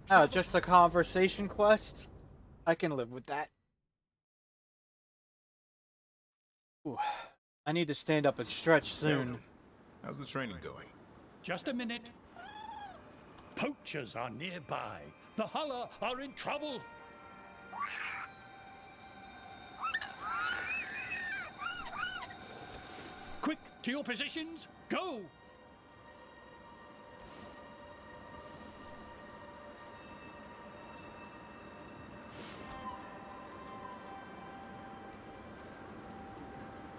Oh, just a conversation quest? I can live with that. Ooh, I need to stand up and stretch soon. How's the training going? Just a minute. Poachers are nearby. The Hala are in trouble. Quick, to your positions. Go!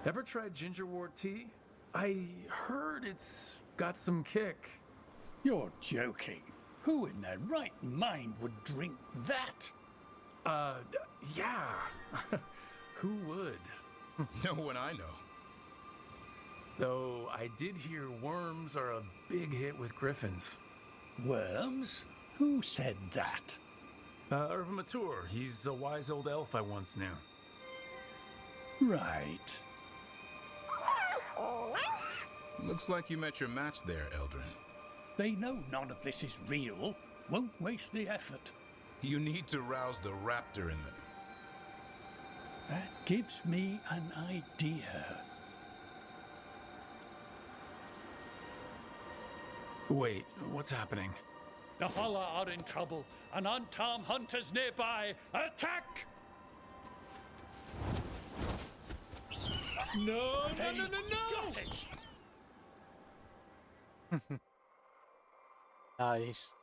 Ever tried gingerwort tea? I heard it's got some kick. You're joking. Who in their right mind would drink that? Yeah. Who would? No one I know. Though I did hear worms are a big hit with griffins. Worms? Who said that? Mature. He's a wise old elf I once knew. Right. Looks like you met your match there, Eldrin. They know none of this is real. Won't waste the effort. You need to rouse the raptor in them. That gives me an idea. Wait, what's happening? The Hala are in trouble. An unarmed hunter's nearby. Attack! No, no, no, no, no! Got it! Nice.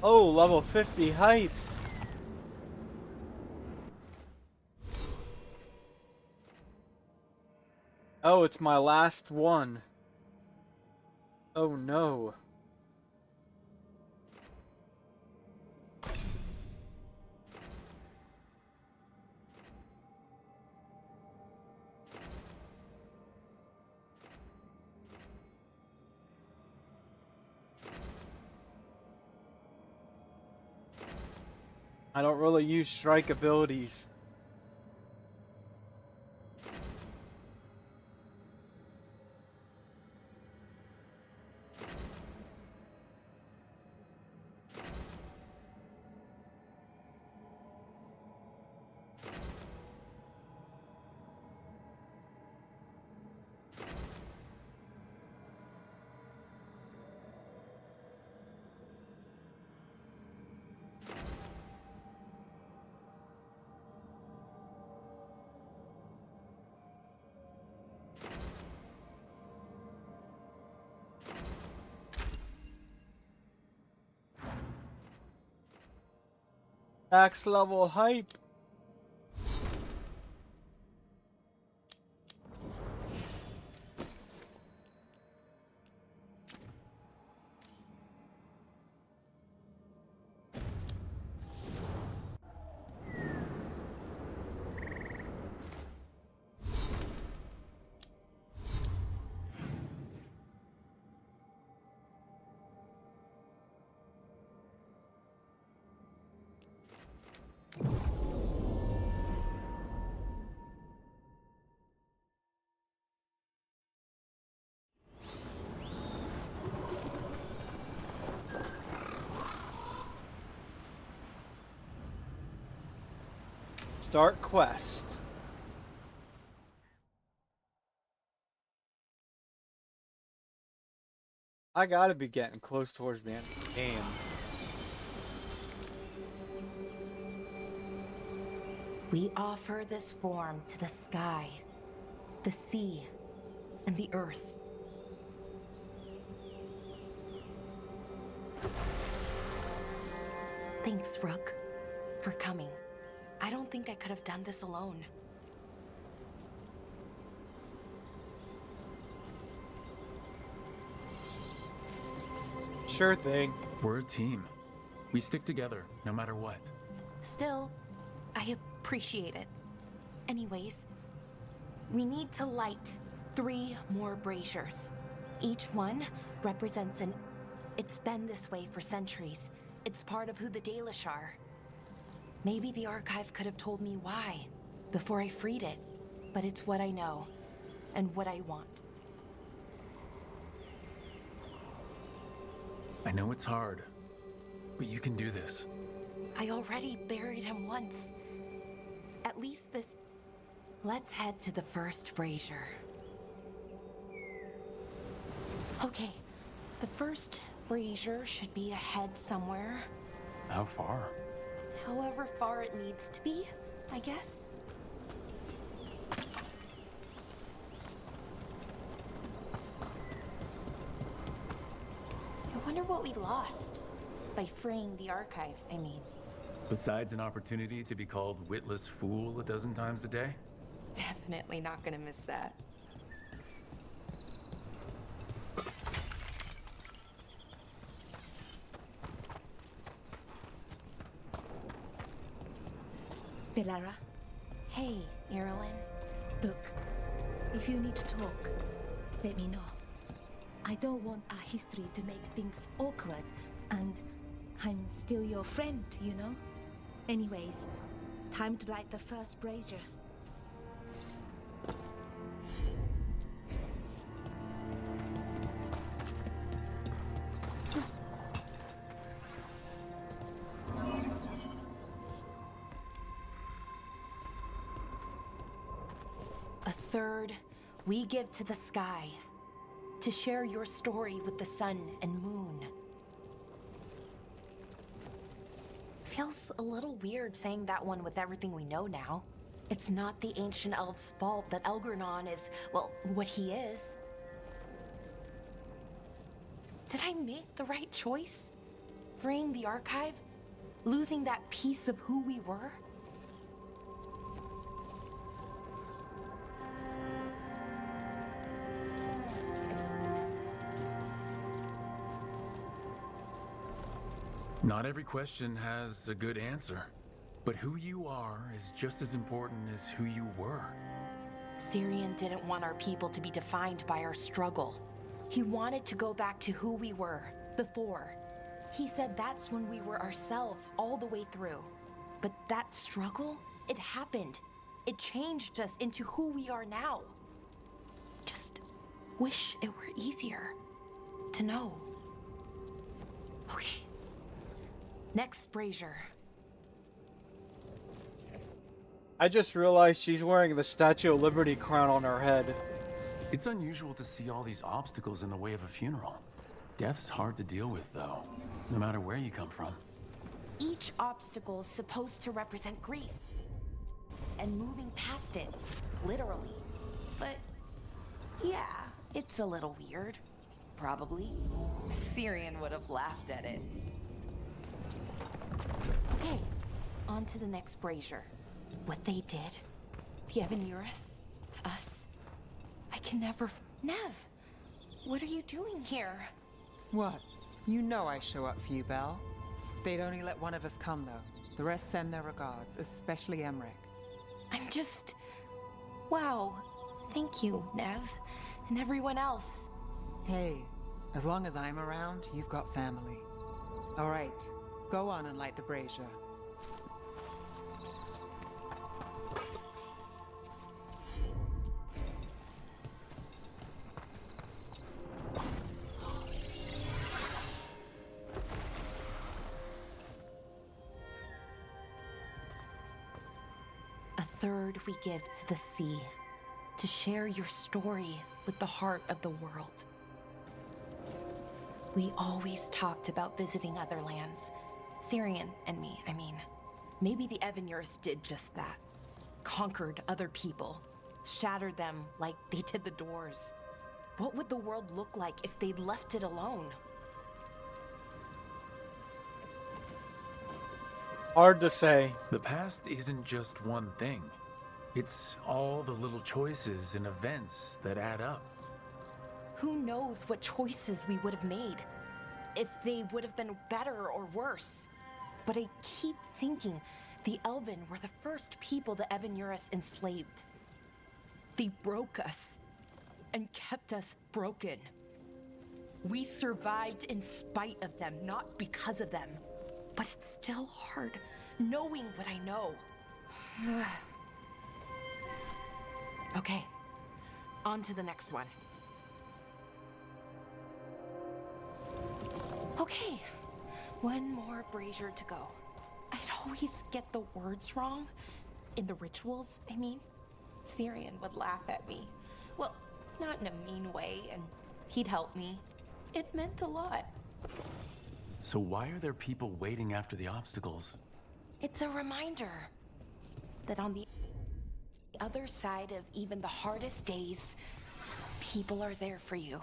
Oh, level 50 hype. Oh, it's my last one. Oh no. I don't really use strike abilities. Max level hype. Start quest. I gotta be getting close towards the end of the game. We offer this form to the sky, the sea, and the earth. Thanks, Rook, for coming. I don't think I could have done this alone. Sure thing. We're a team. We stick together, no matter what. Still, I appreciate it. Anyways, we need to light 3 more braziers. Each one represents an... It's been this way for centuries. It's part of who the Dalish are. Maybe the archive could have told me why before I freed it, but it's what I know and what I want. I know it's hard, but you can do this. I already buried him once. At least this... Let's head to the first brazier. Okay, the first brazier should be ahead somewhere. How far? However far it needs to be, I guess. I wonder what we lost by freeing the archive, I mean. Besides an opportunity to be called witless fool a dozen times a day? Definitely not gonna miss that. Belara, Hey, Irulan. look, if you need to talk, let me know. I don't want our history to make things awkward, and I'm still your friend, you know? Anyways, Time to light the first brazier. A third we give to the sky, to share your story with the sun and moon. Feels a little weird saying that one with everything we know now. It's not the ancient elves' fault that Elgernon is, well, what he is. Did I make the right choice? Freeing the archive? Losing that piece of who we were? Not every question has a good answer, but who you are is just as important as who you were. Syrian didn't want our people to be defined by our struggle. He wanted to go back to who we were before. He said that's when we were ourselves all the way through. But that struggle, it happened. It changed us into who we are now. Just wish it were easier to know. Okay. Next brazier. I just realized she's wearing the Statue of Liberty crown on her head. It's unusual to see all these obstacles in the way of a funeral. Death's hard to deal with, though, no matter where you come from. Each obstacle's supposed to represent grief. And moving past it, literally. But, yeah, it's a little weird. Probably. Syrian would have laughed at it. Okay, on to the next brazier. What they did, the Evaneris, to us. I can never... Nev, what are you doing here? What? You know I show up for you, Belle. They'd only let one of us come, though. The rest send their regards, especially Emmerich. I'm just... Wow. Thank you, Nev. And everyone else. Hey, as long as I'm around, you've got family. All right, go on and light the brazier. Third, we give to the sea, to share your story with the heart of the world. We always talked about visiting other lands. Syrian and me, I mean. Maybe the Evaneris did just that. Conquered other people. Shattered them like they did the doors. What would the world look like if they'd left it alone? Hard to say. The past isn't just one thing. It's all the little choices and events that add up. Who knows what choices we would have made? If they would have been better or worse. But I keep thinking the Elven were the first people the Evaneris enslaved. They broke us and kept us broken. We survived in spite of them, not because of them. But it's still hard, knowing what I know. Okay, on to the next one. Okay, one more brazier to go. I'd always get the words wrong. In the rituals, I mean. Syrian would laugh at me. Well, not in a mean way, and he'd help me. It meant a lot. So why are there people waiting after the obstacles? It's a reminder that on the other side of even the hardest days, people are there for you.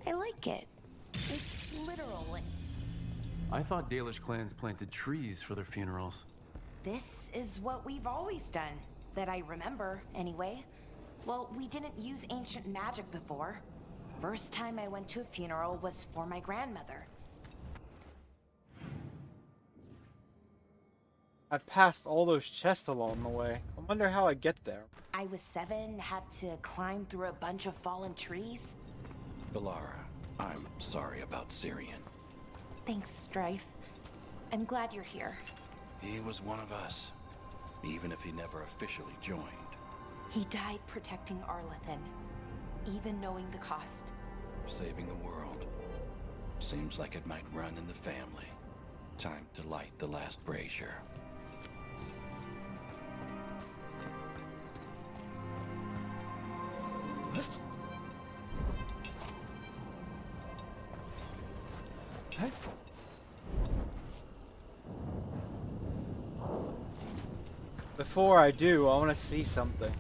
I like it. It's literal. I thought Dalish clans planted trees for their funerals. This is what we've always done, that I remember, anyway. Well, we didn't use ancient magic before. First time I went to a funeral was for my grandmother. I passed all those chests along the way. I wonder how I get there. I was 7, had to climb through a bunch of fallen trees. Balara, I'm sorry about Syrian. Thanks, Strife. I'm glad you're here. He was one of us. even if he never officially joined. He died protecting Arlathan, even knowing the cost. Saving the world. Seems like it might run in the family. Time to light the last brazier. Before I do, I want to see something.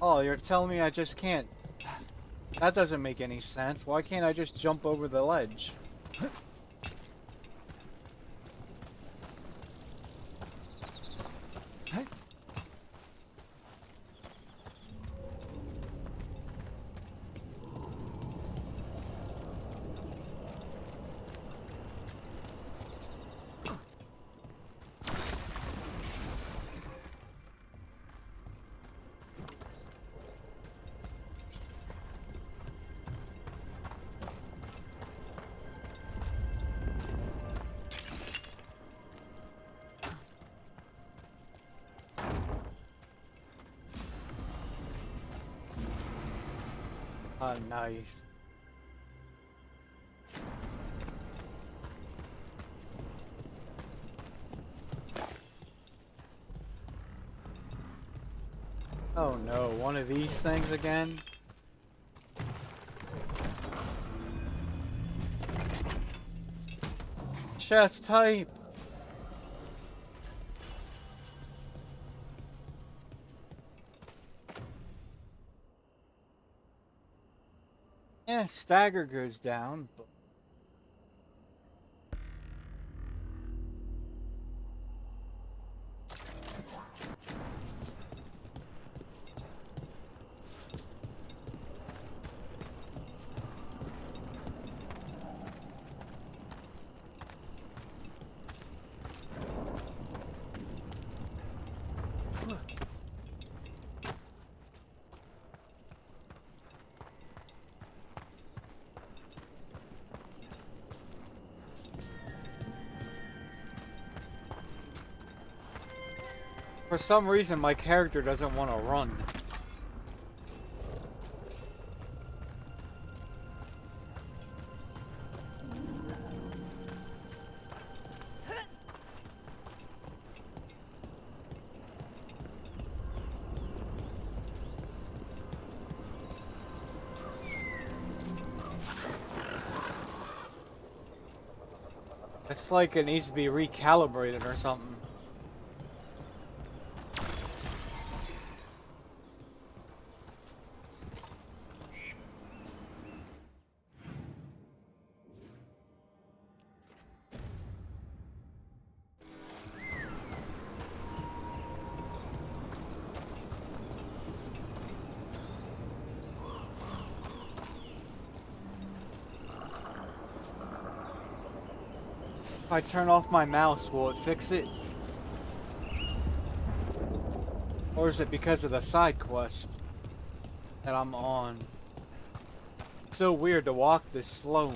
Oh, you're telling me I just can't... That doesn't make any sense. Why can't I just jump over the ledge? Oh, nice. Oh no, one of these things again? Chest type! Yeah, stagger goes down, but... For some reason, my character doesn't want to run. It's like it needs to be recalibrated or something. If I turn off my mouse, will it fix it? Or is it because of the side quest that I'm on? It's so weird to walk this slow.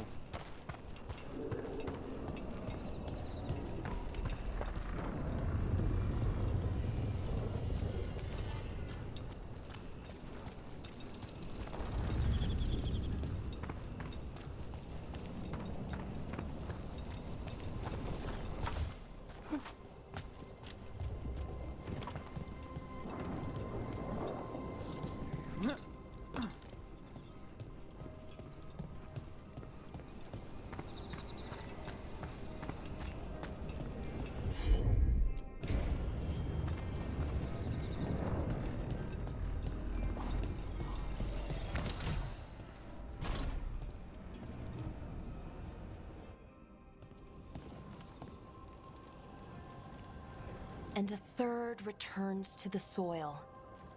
And a third returns to the soil,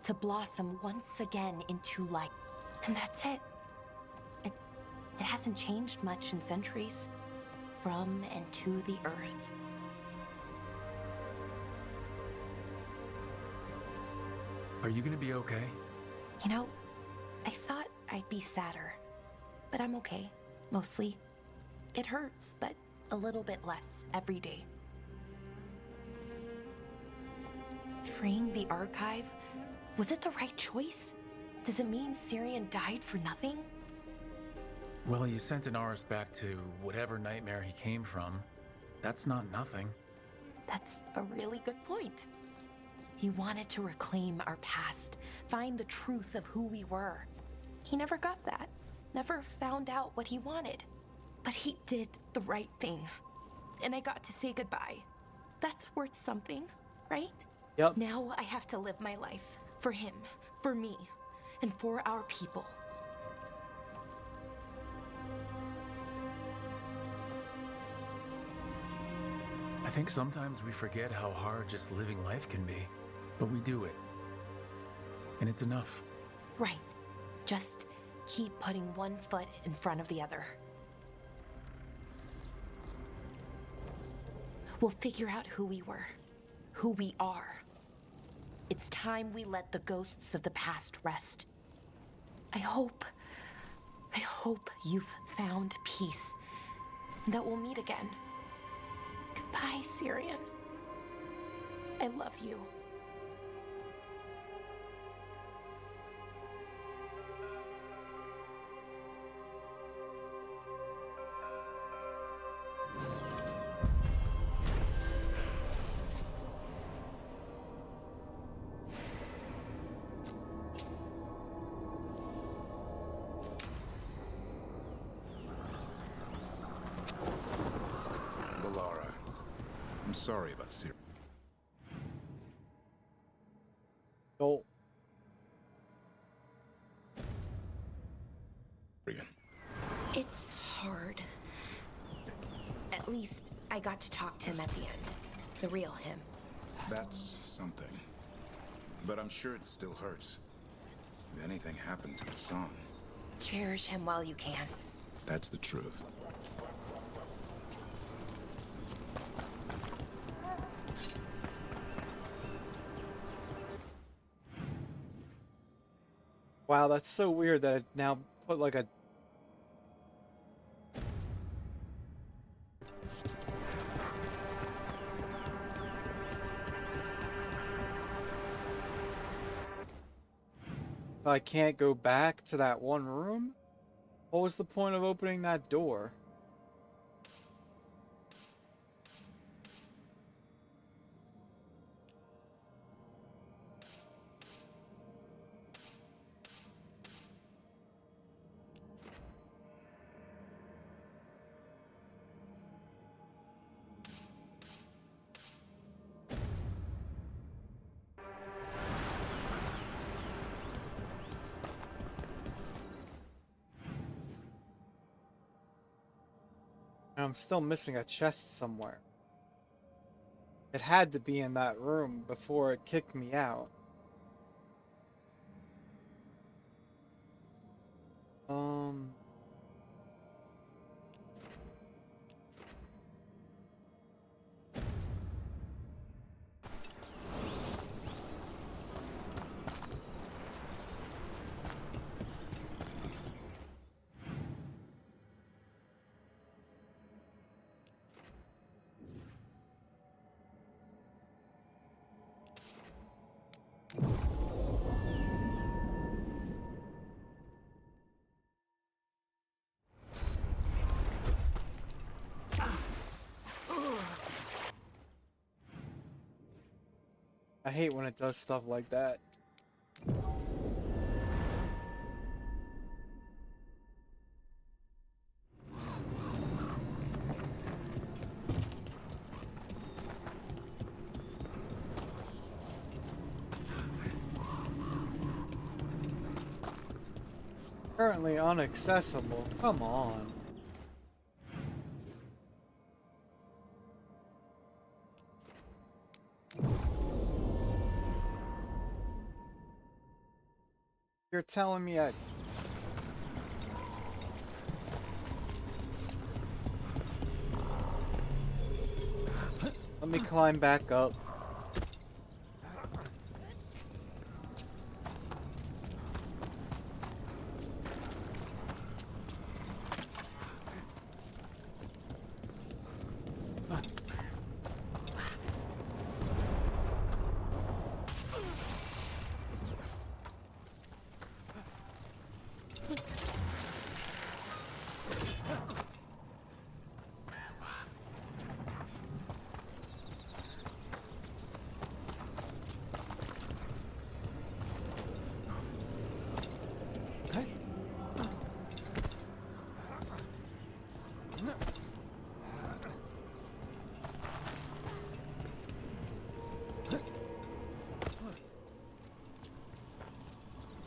to blossom once again into light. And that's it. It hasn't changed much in centuries, from and to the earth. Are you gonna be okay? You know, I thought I'd be sadder, but I'm okay, mostly. It hurts, but a little bit less every day. Freeing the archive, was it the right choice? Does it mean Syrian died for nothing? Well, you sent Inaris back to whatever nightmare he came from. That's not nothing. That's a really good point. He wanted to reclaim our past, find the truth of who we were. He never got that, never found out what he wanted. But he did the right thing. And I got to say goodbye. That's worth something, right? Yep. Now I have to live my life for him, for me, and for our people. I think sometimes we forget how hard just living life can be, but we do it. And it's enough. Right. Just keep putting one foot in front of the other. We'll figure out who we were, who we are. It's time we let the ghosts of the past rest. I hope you've found peace, and that we'll meet again. Goodbye, Syrian. I love you. Balara, I'm sorry about Syria. Oh. It's hard. At least I got to talk to him at the end. The real him. That's something. But I'm sure it still hurts. If anything happened to Hassan. Cherish him while you can. That's the truth. Wow, that's so weird that it now put like a... I can't go back to that one room? What was the point of opening that door? I'm still missing a chest somewhere. It had to be in that room before it kicked me out. I hate when it does stuff like that. Currently inaccessible. Come on. You're telling me I... Let me climb back up.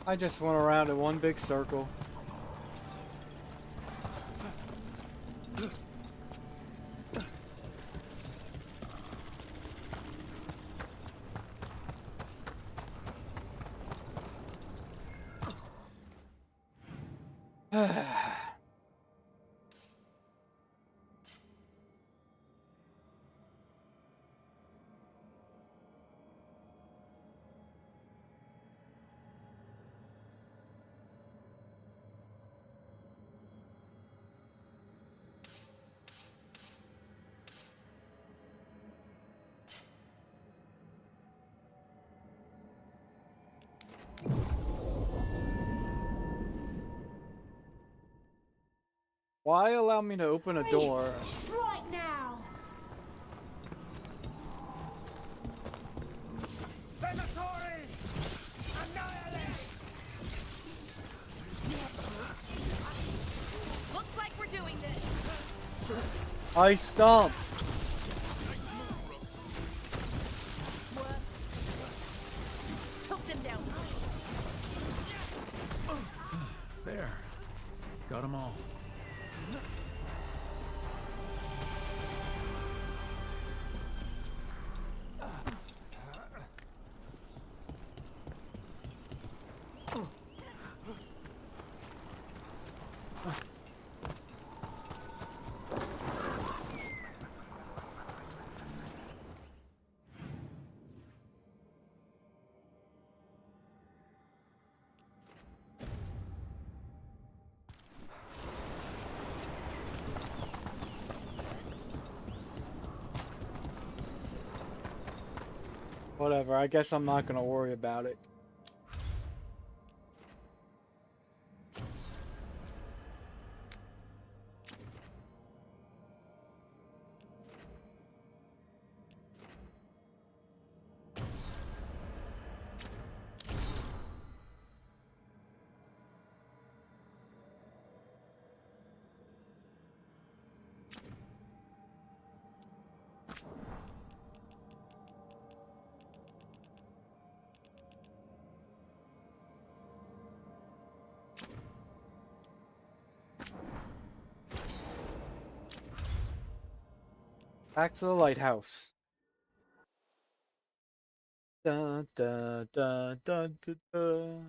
I just went around in one big circle. Why allow me to open a door? Strike now! Venatori! Annihilate! Looks like we're doing this. I stomp. Took them down. There. Got them all. Whatever, I guess I'm not gonna worry about it. Back to the lighthouse. Da da da da da da.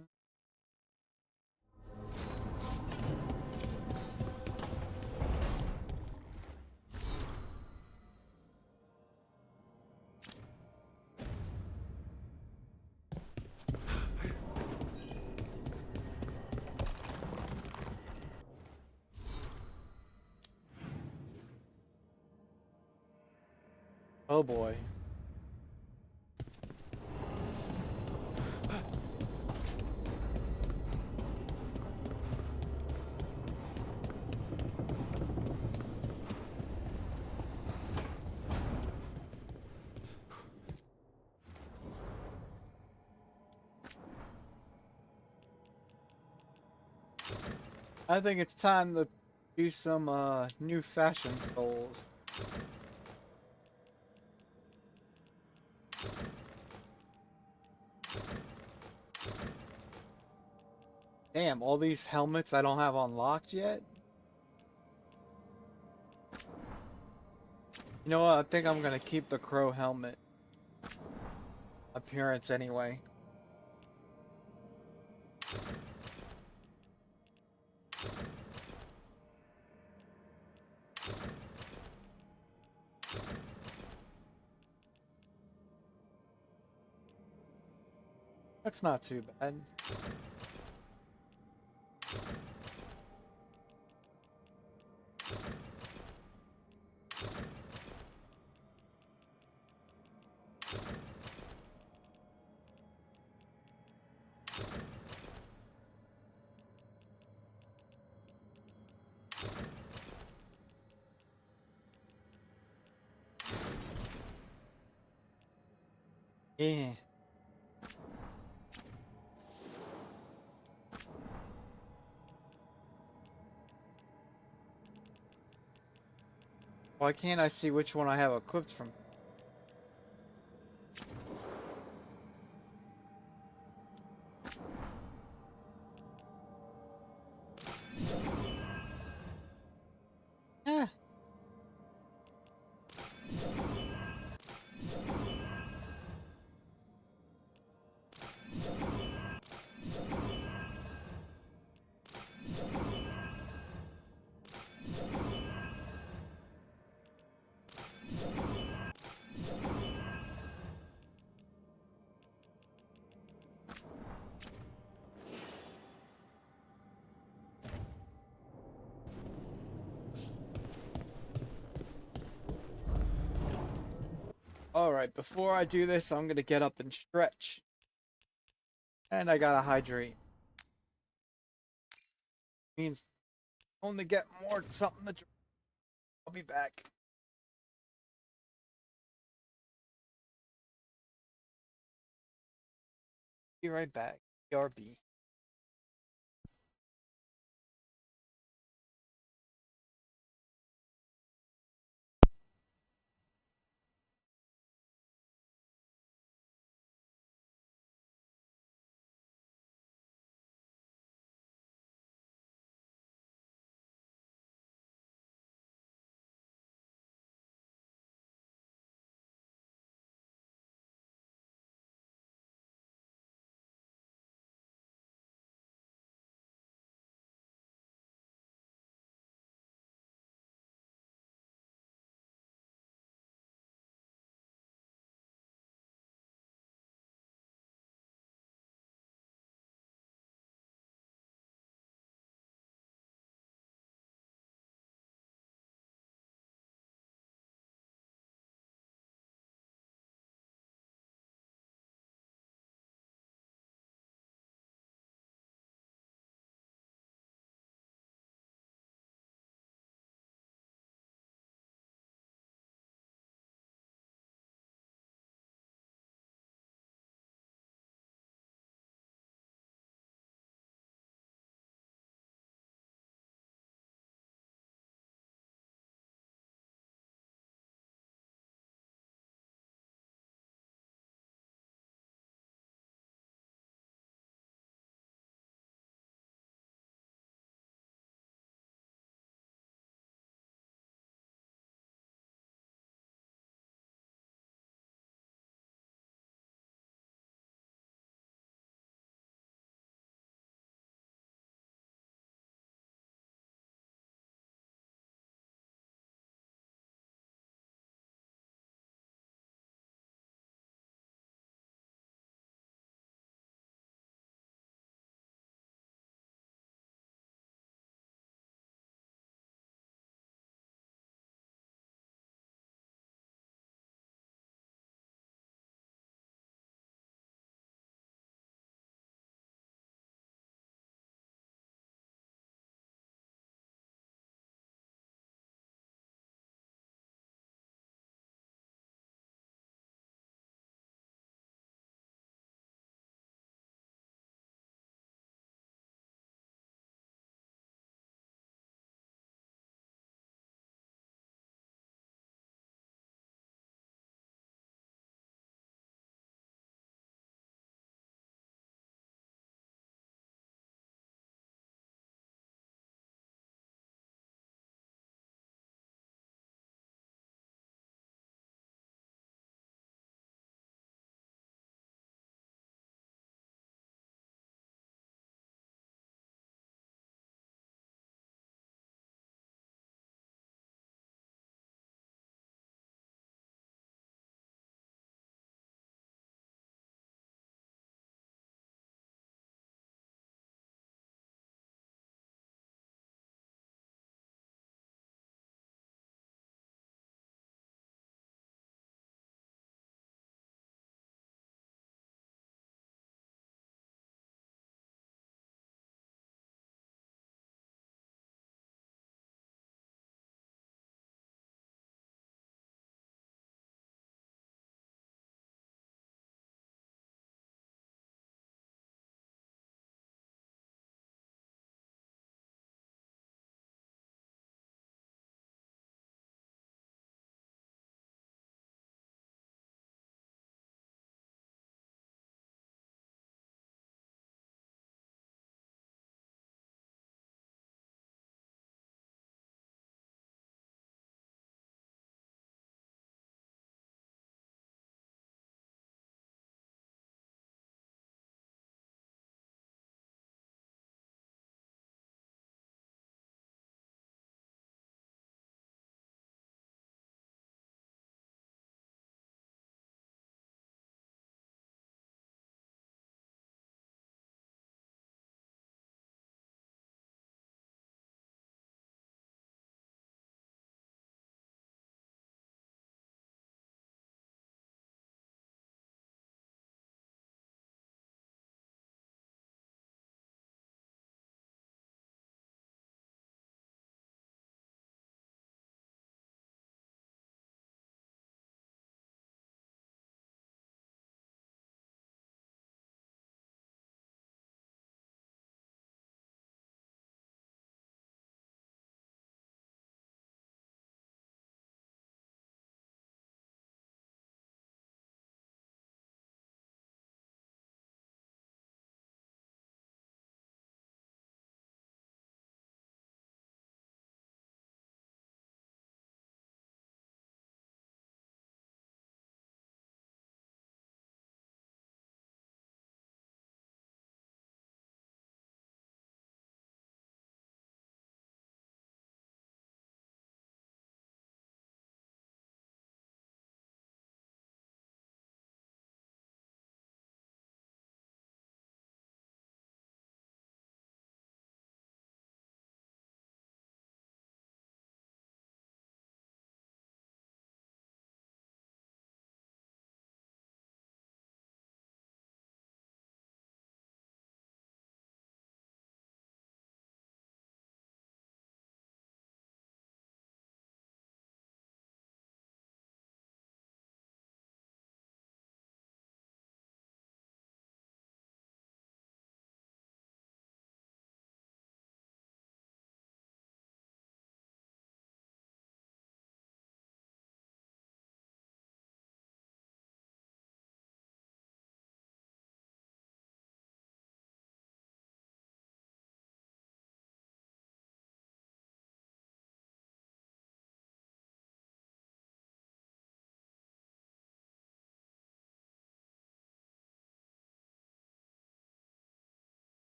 Oh boy. I think it's time to do some new fashion souls. Damn, all these helmets I don't have unlocked yet? You know what, I think I'm gonna keep the crow helmet. Appearance anyway. That's not too bad. Yeah. Why can't I see which one I have equipped from? Alright, before I do this, I'm gonna get up and stretch. And I gotta hydrate. Means only get more something to drink. I'll be back. Be right back. BRB.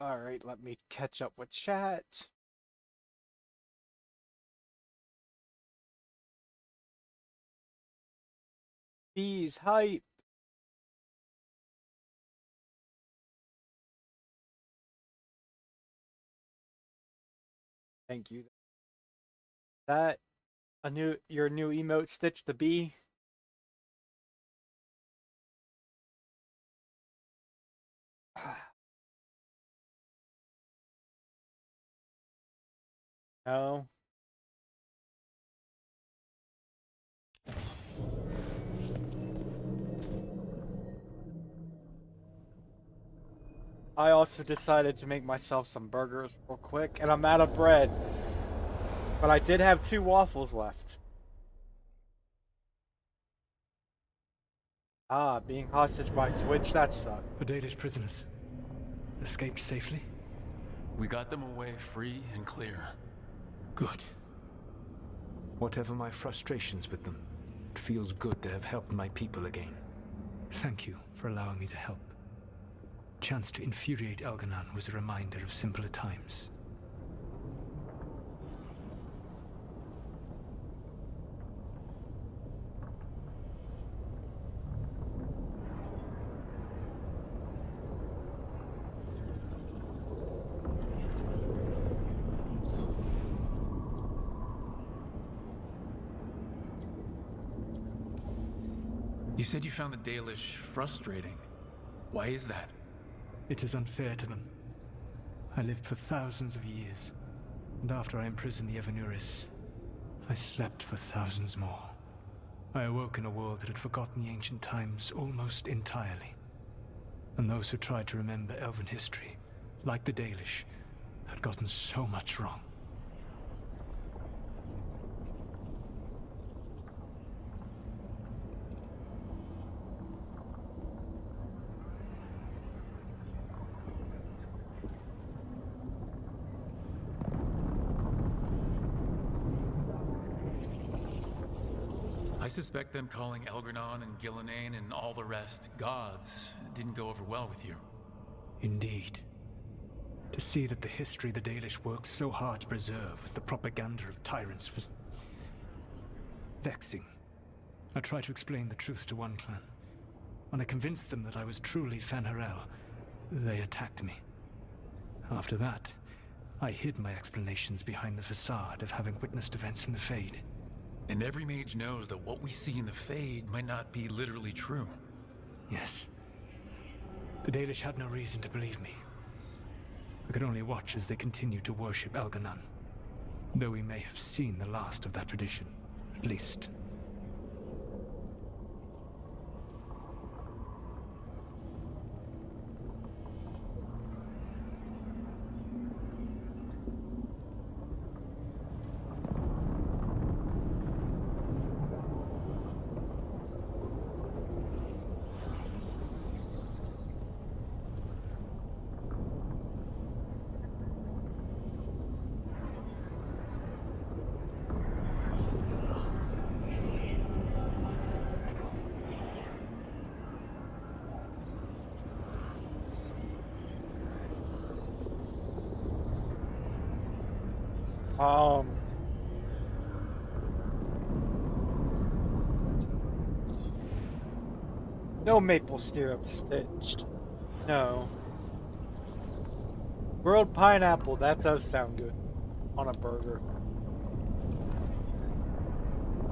Alright, let me catch up with chat. Bees, hype. Thank you. That your new emote, Stitch the Bee. No. I also decided to make myself some burgers real quick, and I'm out of bread. But I did have 2 waffles left. Ah, being hostage by Twitch, that sucked. The Dalish prisoners escaped safely? We got them away free and clear. Good. Whatever my frustrations with them, it feels good to have helped my people again. Thank you for allowing me to help. Chance to infuriate Elganon was a reminder of simpler times. You said you found the Dalish frustrating. Why is that? It is unfair to them. I lived for thousands of years, and after I imprisoned the Evanuris, I slept for thousands more. I awoke in a world that had forgotten the ancient times almost entirely. And those who tried to remember Elven history, like the Dalish, had gotten so much wrong. I suspect them calling Elgranon and Gillenane and all the rest gods didn't go over well with you. Indeed. To see that the history the Dalish worked so hard to preserve was the propaganda of tyrants was vexing. I tried to explain the truth to one clan. When I convinced them that I was truly Fen'Harel, they attacked me. After that, I hid my explanations behind the facade of having witnessed events in the Fade. And every mage knows that what we see in the Fade might not be literally true. Yes. The Dalish had no reason to believe me. I could only watch as they continued to worship Elganon, though we may have seen the last of that tradition, at least. No maple syrup, Stitched. No. Grilled pineapple, that does sound good. On a burger.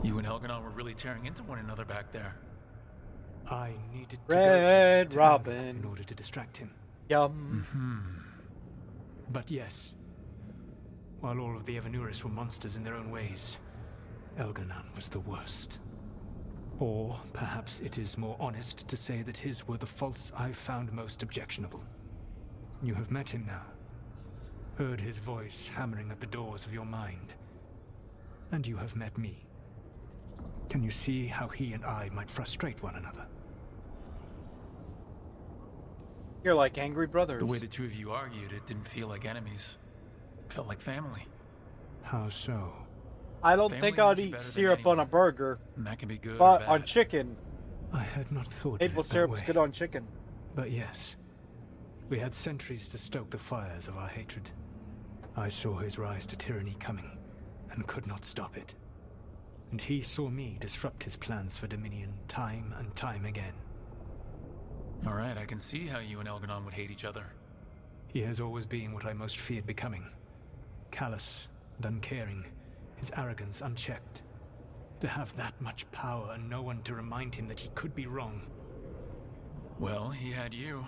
You and Elganon were really tearing into one another back there. I needed to Red go to Robin in order to distract him. Yum. But yes, while all of the Evanuris were monsters in their own ways, Elganon was the worst. Or perhaps it is more honest to say that his were the faults I've found most objectionable. You have met him now, heard his voice hammering at the doors of your mind, and you have met me. Can you see how he and I might frustrate one another? You're like angry brothers. The way the two of you argued, it didn't feel like enemies. It felt like family. How so? I don't Family think I'd knows you eat better than syrup on a burger. And that can be good or But bad. on chicken. I had not thought Maple of it that syrup's way. good on chicken. But yes, We had centuries to stoke the fires of our hatred. I saw his rise to tyranny coming, and could not stop it. And he saw me disrupt his plans for Dominion time and time again. All right, I can see how you and Elganon would hate each other. He has always been what I most feared becoming. Callous and uncaring, his arrogance unchecked. To have that much power and no one to remind him that he could be wrong. Well, he had you.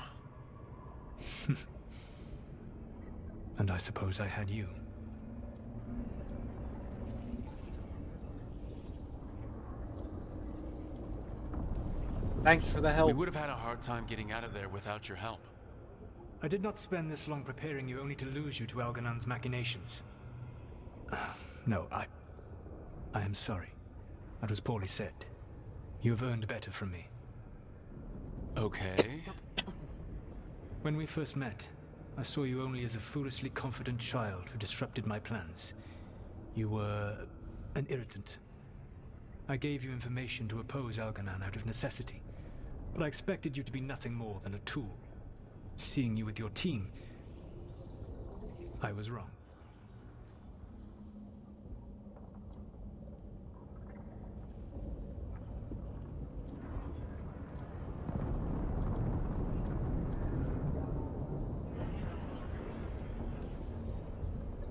And I suppose I had you. Thanks for the help. We would have had a hard time getting out of there without your help. I did not spend this long preparing you only to lose you to Elganon's machinations. No, I am sorry. That was poorly said. You have earned better from me. Okay. When we first met, I saw you only as a foolishly confident child who disrupted my plans. You were an irritant. I gave you information to oppose Elganon out of necessity, but I expected you to be nothing more than a tool. Seeing you with your team, I was wrong.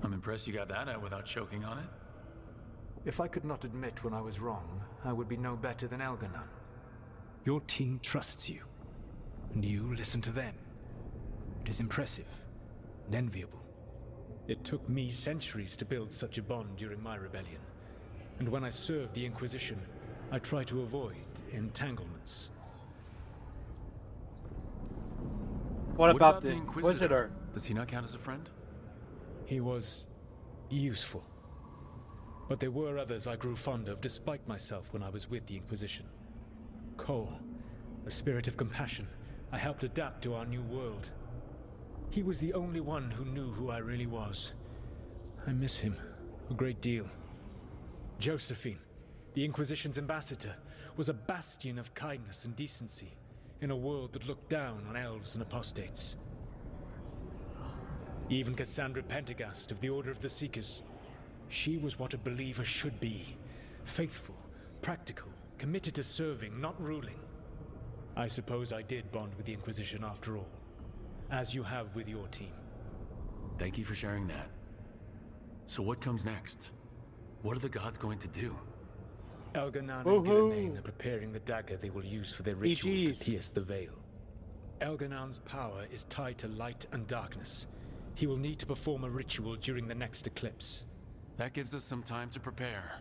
I'm impressed you got that out without choking on it. If I could not admit when I was wrong, I would be no better than Elganon. Your team trusts you, and you listen to them. It is impressive and enviable. It took me centuries to build such a bond during my rebellion, and when I served the Inquisition, I tried to avoid entanglements. What about the Inquisitor? Does he not count as a friend? He was useful. But there were others I grew fond of despite myself when I was with the Inquisition. Cole, a spirit of compassion, I helped adapt to our new world. He was the only one who knew who I really was. I miss him a great deal. Josephine, the Inquisition's ambassador, was a bastion of kindness and decency in a world that looked down on elves and apostates. Even Cassandra Pendergast of the Order of the Seekers. She was what a believer should be. Faithful, practical, committed to serving, not ruling. I suppose I did bond with the Inquisition after all, as you have with your team. Thank you for sharing that. So what comes next? What are the gods going to do? Elganon and Gillimain are preparing the dagger they will use for their rituals to pierce the veil. Elganon's power is tied to light and darkness. He will need to perform a ritual during the next eclipse. That gives us some time to prepare.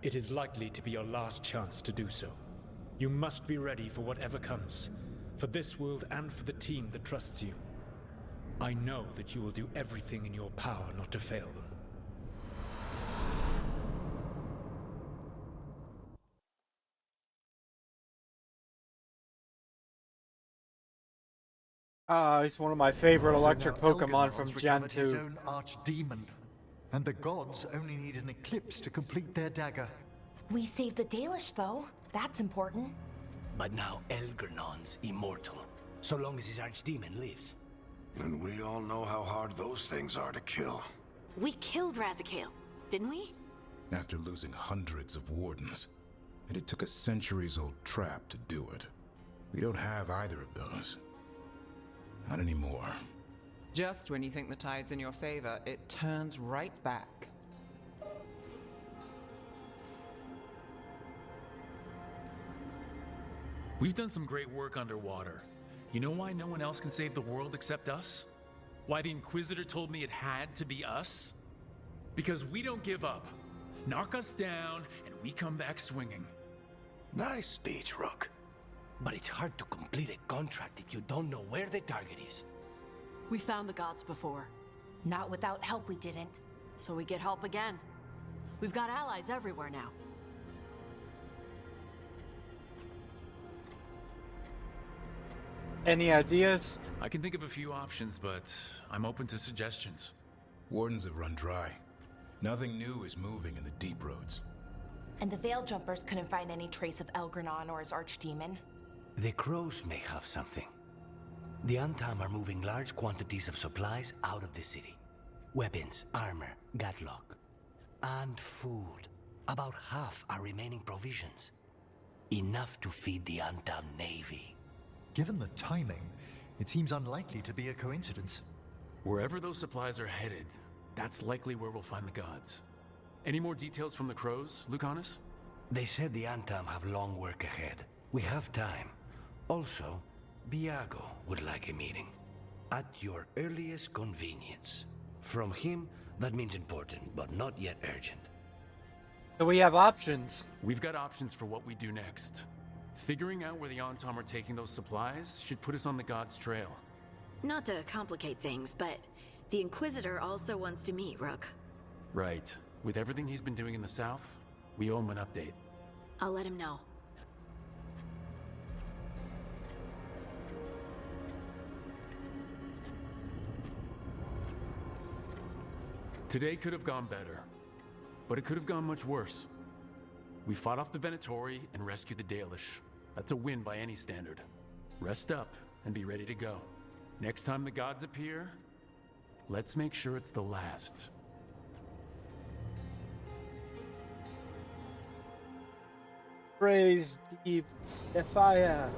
It is likely to be your last chance to do so. You must be ready for whatever comes, for this world and for the team that trusts you. I know that you will do everything in your power not to fail them. He's one of my favorite electric So now Pokemon from Elganon's Gen recovered his 2. own archdemon, and the gods only need an eclipse to complete their dagger. We saved the Dalish, though. That's important. But now Elgernon's immortal, so long as his archdemon lives. And we all know how hard those things are to kill. We killed Razikale, didn't we? After losing hundreds of wardens, and it took a centuries-old trap to do it. We don't have either of those. Not anymore. Just when you think the tide's in your favor, it turns right back. We've done some great work underwater. You know why no one else can save the world except us? Why the Inquisitor told me it had to be us? Because we don't give up. Knock us down, and we come back swinging. Nice speech, Rook. But it's hard to complete a contract if you don't know where the target is. We found the gods before. Not without help, we didn't. So we get help again. We've got allies everywhere now. Any ideas? I can think of a few options, but I'm open to suggestions. Wardens have run dry. Nothing new is moving in the deep roads. And the Veil Jumpers couldn't find any trace of Elganon or his archdemon. The crows may have something. The Antam are moving large quantities of supplies out of the city. Weapons, armor, gatlock, and food. About half are remaining provisions. Enough to feed the Antam navy. Given the timing, it seems unlikely to be a coincidence. Wherever those supplies are headed, that's likely where we'll find the gods. Any more details from the crows, Lucanus? They said the Antam have long work ahead. We have time. Also, Biago would like a meeting. At your earliest convenience. From him, that means important, but not yet urgent. So we have options. We've got options for what we do next. Figuring out where the Antam are taking those supplies should put us on the gods' trail. Not to complicate things, but the Inquisitor also wants to meet Rook. Right. With everything he's been doing in the south, we owe him an update. I'll let him know. Today could have gone better, but it could have gone much worse. We fought off the Venatori and rescued the Dalish. That's a win by any standard. Rest up and be ready to go. Next time the gods appear, let's make sure it's the last. Praise the fire.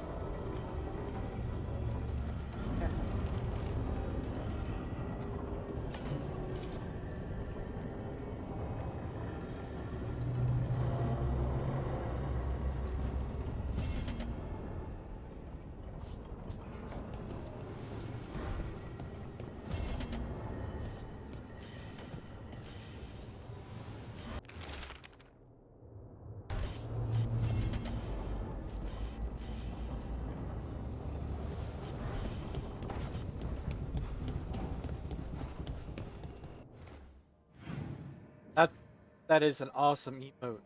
That is an awesome emote.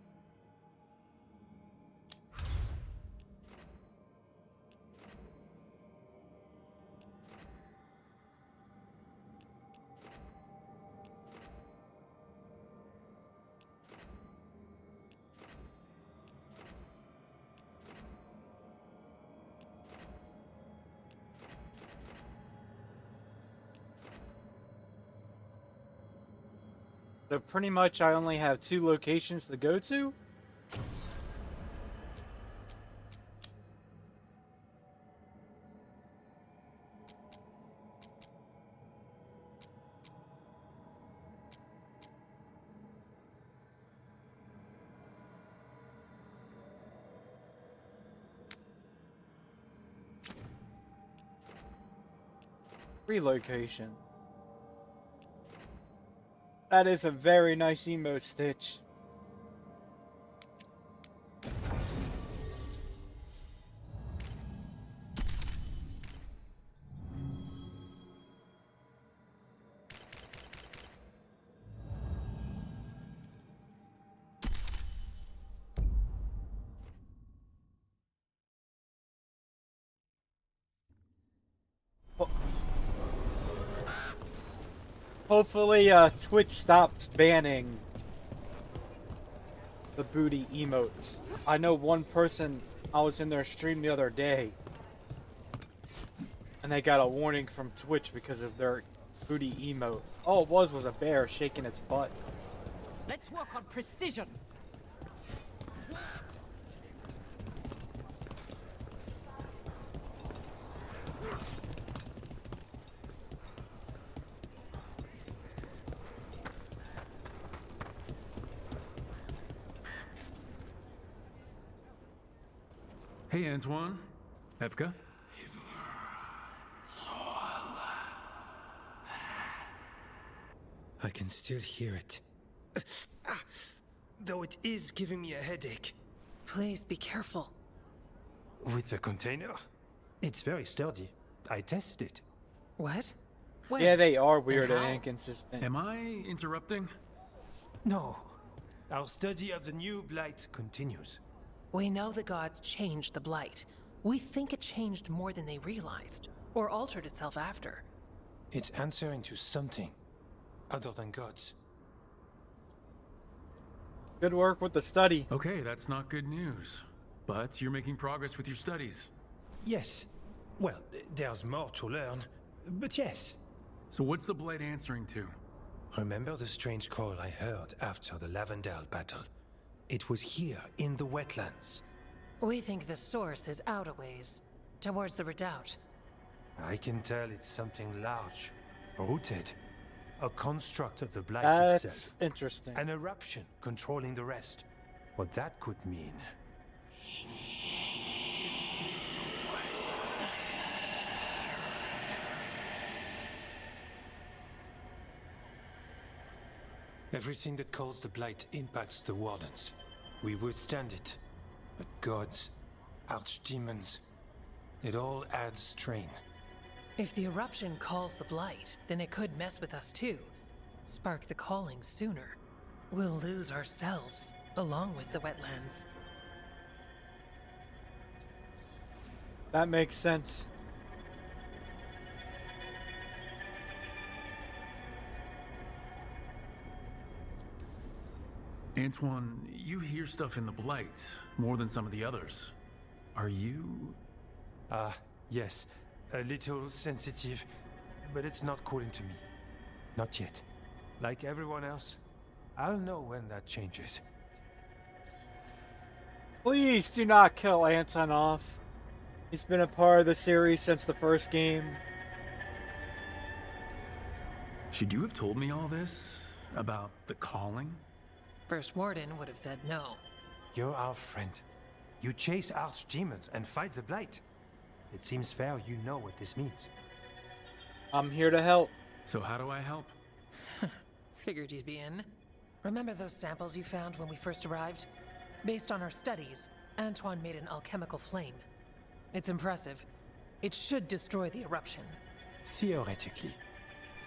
So pretty much I only have 2 locations to go to. Relocation. That is a very nice emote, Stitch. Hopefully, Twitch stops banning the booty emotes. I know one person, I was in their stream the other day, and they got a warning from Twitch because of their booty emote. All it was a bear shaking its butt. Let's work on precision. Hey, Antoine. Evka? I can still hear it. Though it is giving me a headache. Please be careful. With the container? It's very sturdy. I tested it. What? Yeah, they are weird and inconsistent. Am I interrupting? No. Our study of the new blight continues. We know the gods changed the Blight. We think it changed more than they realized, or altered itself after. It's answering to something other than gods. Good work with the study. Okay, that's not good news. But you're making progress with your studies. Yes. Well, there's more to learn, but yes. So what's the Blade answering to? Remember the strange call I heard after the Lavendale battle? It was here, in the wetlands. We think the source is out a ways, towards the redoubt. I can tell it's something large, rooted. A construct of the Blight That's itself. interesting. An eruption controlling the rest. What that could mean. Everything that calls the Blight impacts the Wardens. We withstand it. But gods, archdemons, it all adds strain. If the eruption calls the Blight, then it could mess with us too. Spark the calling sooner. We'll lose ourselves, along with the wetlands. That makes sense. Antoine, you hear stuff in the Blight, more than some of the others. Are you... Yes. A little sensitive, but it's not calling to me. Not yet. Like everyone else, I'll know when that changes. Please do not kill Anton off. He's been a part of the series since the first game. Should you have told me all this? About the calling? First Warden would have said no. You're our friend. You chase archdemons and fight the Blight. It seems fair you know what this means. I'm here to help. So how do I help? Figured you'd be in. Remember those samples you found when we first arrived? Based on our studies, Antoine made an alchemical flame. It's impressive. It should destroy the eruption. Theoretically.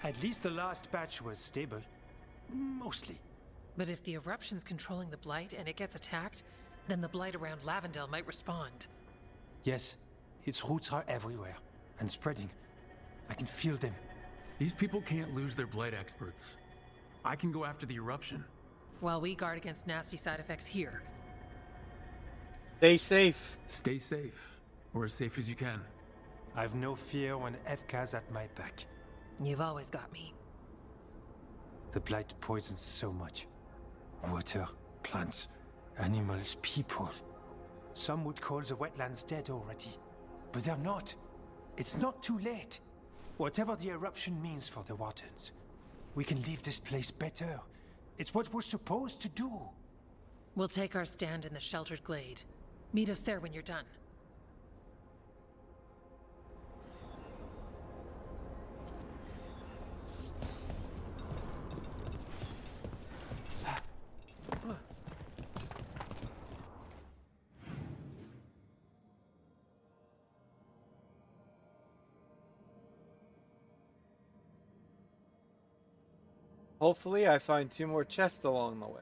At least the last batch was stable. Mostly. But if the eruption's controlling the Blight and it gets attacked, then the Blight around Lavendale might respond. Yes. Its roots are everywhere. And spreading. I can feel them. These people can't lose their Blight experts. I can go after the eruption. While we guard against nasty side effects here. Stay safe. Stay safe. Or as safe as you can. I've no fear when FK's at my back. You've always got me. The Blight poisons so much. Water, plants, animals, people. Some would call the wetlands dead already. But they're not. It's not too late. Whatever the eruption means for the Wardens, we can leave this place better. It's what we're supposed to do. We'll take our stand in the sheltered glade. Meet us there when you're done. Hopefully I find 2 more chests along the way.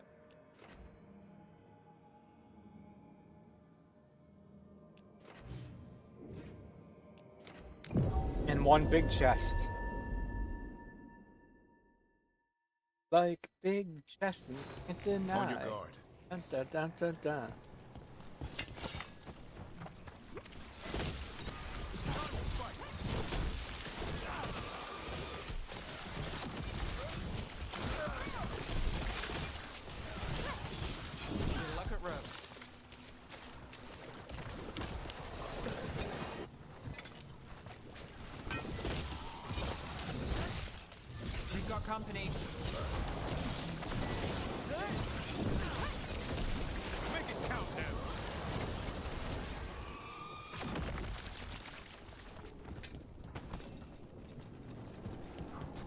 And 1 big chest. Like big chests, you can't deny. On your guard. Dun, dun, dun, dun, dun. We've got company. Make it count now.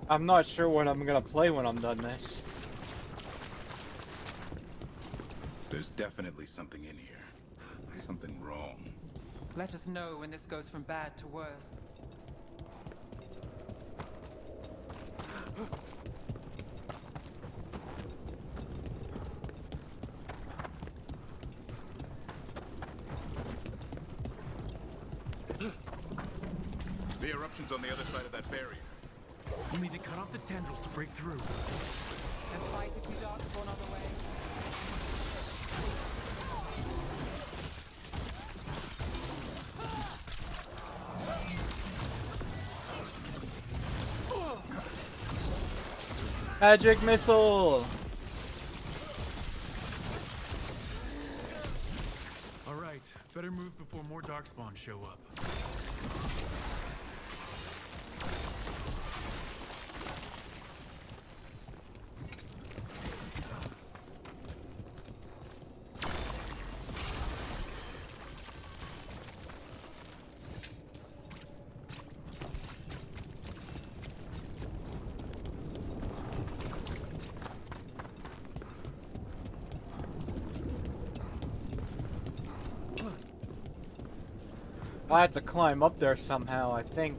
I'm not sure what I'm gonna play when I'm done this. There's definitely something in here. Something wrong. Let us know when this goes from bad to worse. The eruption's on the other side of that barrier. You need to cut off the tendrils to break through. And fight if you don't go another way. Magic missile. All right, better move before more darkspawn show up. I have to climb up there somehow, I think.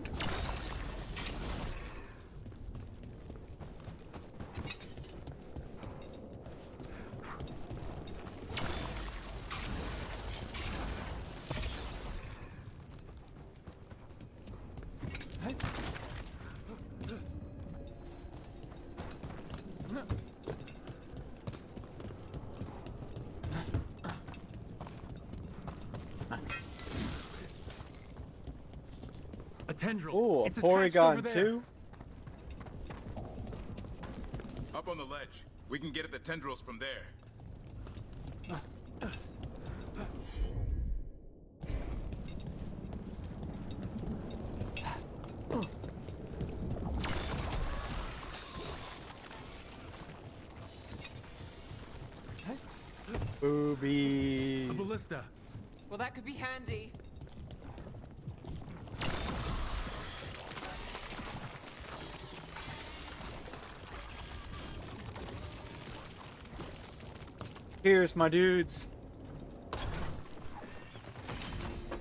A tendril. Ooh, a It's attached over Porygon there. too? Up on the ledge. We can get at the tendrils from there. Boobies. A ballista. Well, that could be handy. Here's my dudes.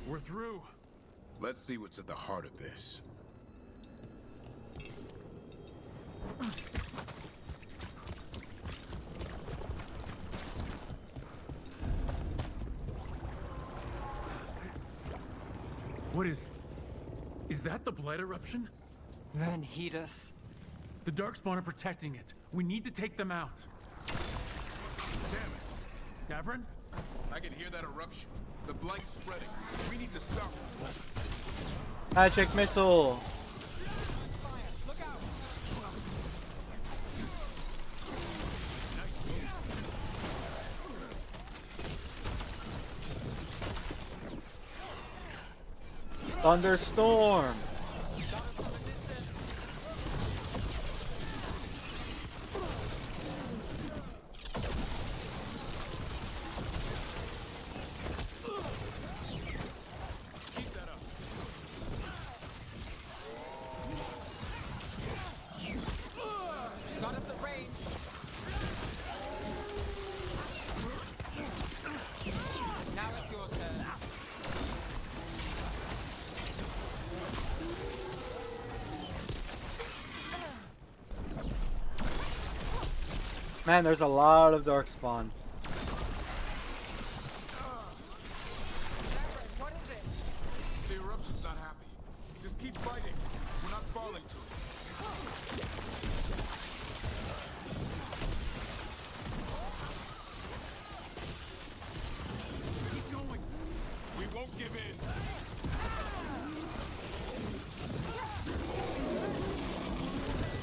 We're through. Let's see what's at the heart of this. What is that the blight eruption? Van Hedeth. The darkspawn are protecting it. We need to take them out. Damn it. Gavrin? I can hear that eruption. The blight's spreading. We need to stop it. Magic missile. Thunderstorm. Now it's your turn. Man, there's a lot of darkspawn. The eruption's not happy. Just keep fighting. We're not falling to it. Keep going. We won't give in.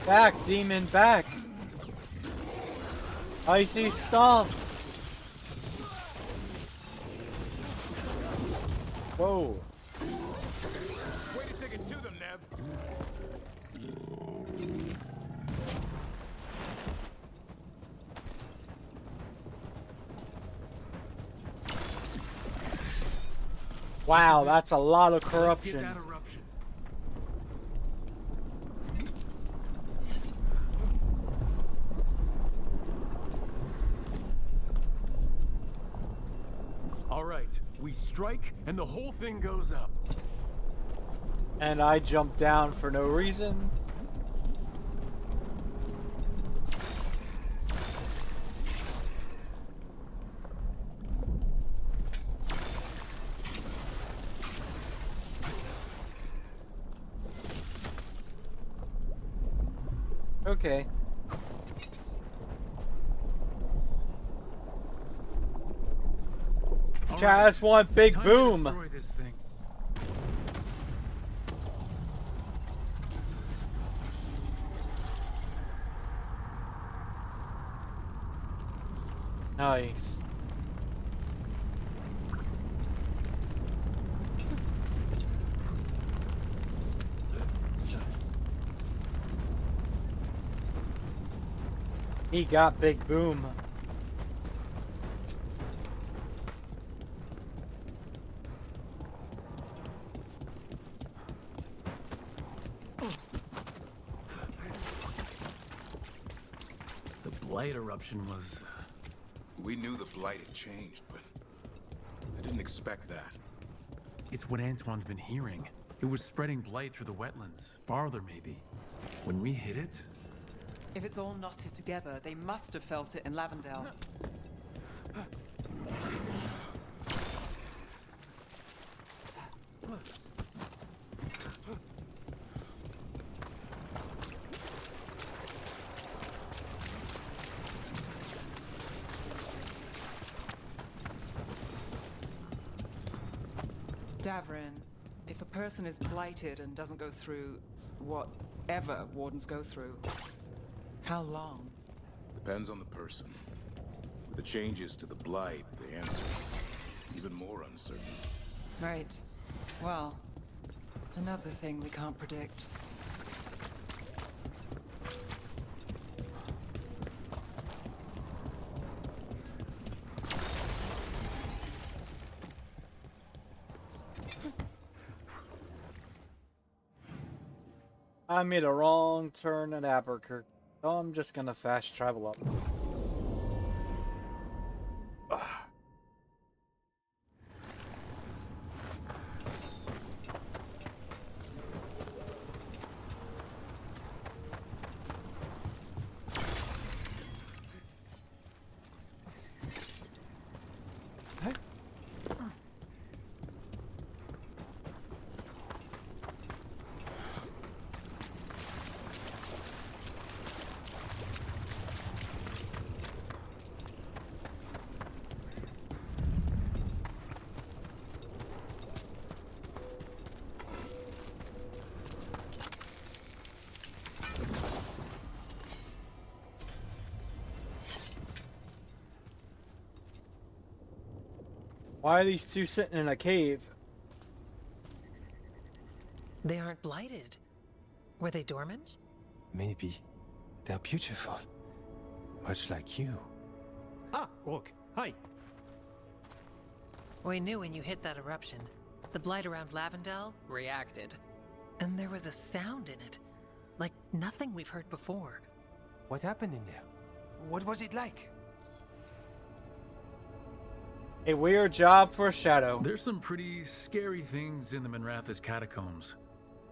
Back, demon, back. Icy stomp. Whoa. Way to take it to them, Nev. Wow, that's a lot of Get corruption. that eruption. All right, we strike and the whole thing goes up. And I jump down for no reason. Okay. Chaz want big Time to boom. destroy this thing. Nice. He got Big Boom. The Blight eruption was... We knew the Blight had changed, but I didn't expect that. It's what Antoine's been hearing. It was spreading Blight through the wetlands, farther maybe. When we hit it... If it's all knotted together, they must have felt it in Lavendale. Davrin, if a person is blighted and doesn't go through whatever wardens go through, how long? Depends on the person. With the changes to the Blight, the answer's even more uncertain. Right. Well, another thing we can't predict. I made a wrong turn at Albuquerque, so I'm just gonna fast travel up. Why are these two sitting in a cave? They aren't blighted. Were they dormant? Maybe. They're beautiful. Much like you. Ah, Rook, hi. We knew when you hit that eruption. The blight around Lavendale reacted. And there was a sound in it. Like nothing we've heard before. What happened in there? What was it like? A weird job for a shadow. There's some pretty scary things in the Minrathous catacombs,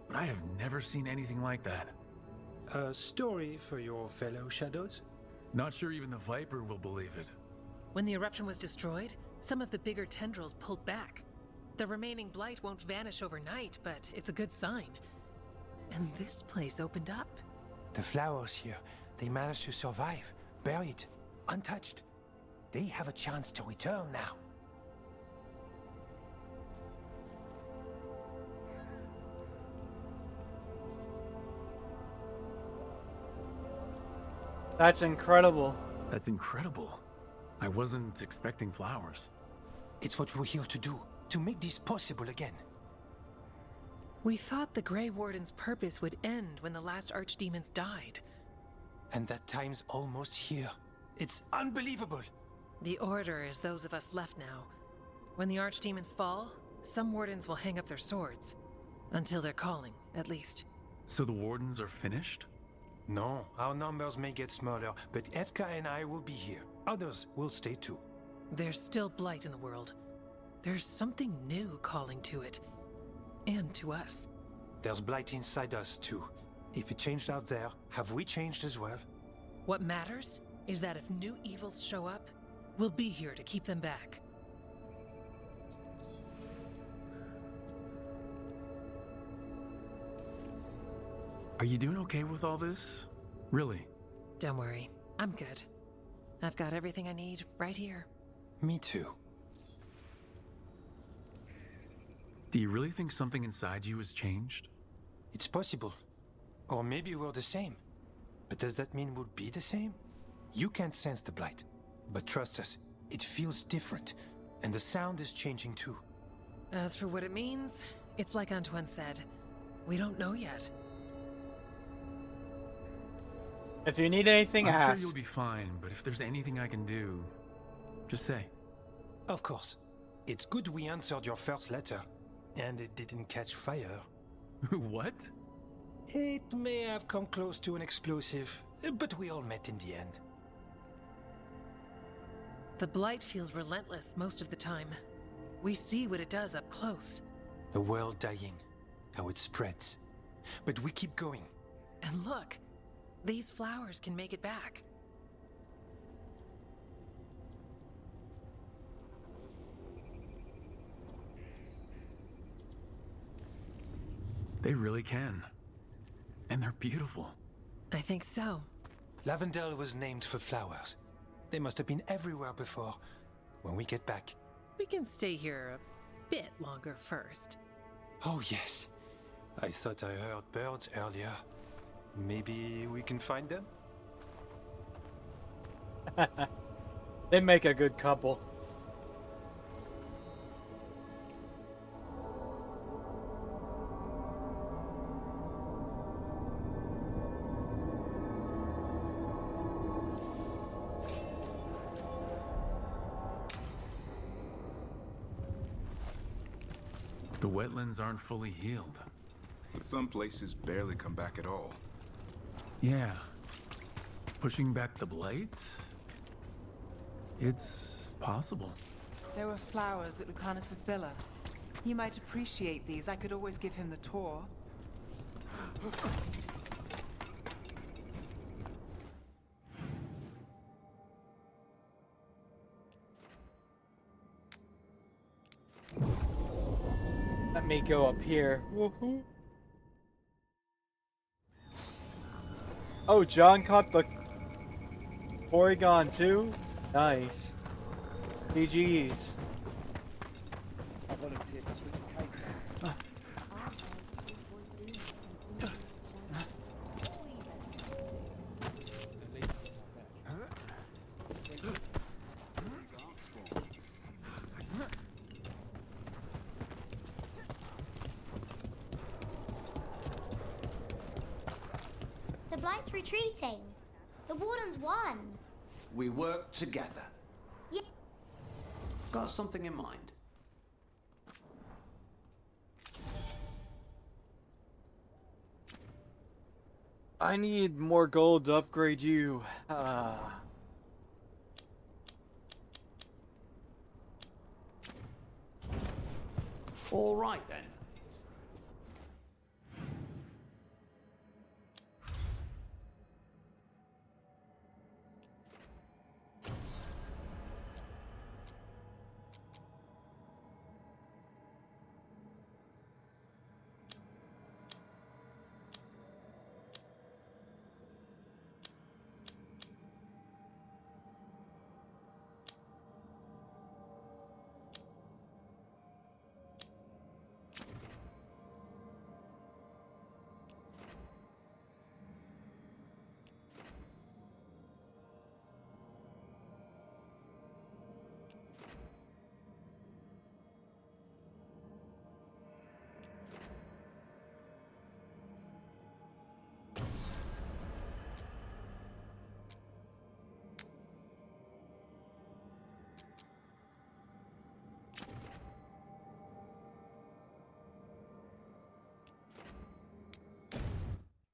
but I have never seen anything like that. A story for your fellow shadows? Not sure even the Viper will believe it. When the eruption was destroyed, some of the bigger tendrils pulled back. The remaining blight won't vanish overnight, but it's a good sign. And this place opened up. The flowers here, they managed to survive, buried, untouched. They have a chance to return now. That's incredible. That's incredible. I wasn't expecting flowers. It's what we're here to do, to make this possible again. We thought the Grey Warden's purpose would end when the last archdemons died. And that time's almost here. It's unbelievable. The Order is those of us left now. When the archdemons fall, some wardens will hang up their swords. Until they're calling, at least. So the Wardens are finished? No, our numbers may get smaller, but Efka and I will be here. Others will stay too. There's still blight in the world. There's something new calling to it. And to us. There's blight inside us too. If it changed out there, have we changed as well? What matters is that if new evils show up, we'll be here to keep them back. Are you doing okay with all this? Really? Don't worry, I'm good. I've got everything I need right here. Me too. Do you really think something inside you has changed? It's possible. Or maybe we're the same. But does that mean we'll be the same? You can't sense the blight. But trust us, it feels different, and the sound is changing too. As for what it means, it's like Antoine said. We don't know yet. If you need anything, I'm ask. sure you'll be fine, but if there's anything I can do, just say. Of course. It's good we answered your first letter, and it didn't catch fire. What? It may have come close to an explosive, but we all met in the end. The Blight feels relentless most of the time. We see what it does up close. A world dying, how it spreads. But we keep going. And look, these flowers can make it back. They really can. And they're beautiful. I think so. Lavendel was named for flowers. They must have been everywhere before. When we get back. We can stay here a bit longer first. Oh yes. I thought I heard birds earlier. Maybe we can find them? They make a good couple. The wetlands aren't fully healed. But some places barely come back at all. Yeah. Pushing back the blights? It's possible. There were flowers at Lucanus's villa. He might appreciate these. I could always give him the tour. Let me go up here. Woohoo. Oh, John caught the Porygon too? Nice. GG's. I volunteered to sweep the cake. The Blight's retreating. The Warden's won. We work together. Yeah. Got something in mind? I need more gold to upgrade you. All right then.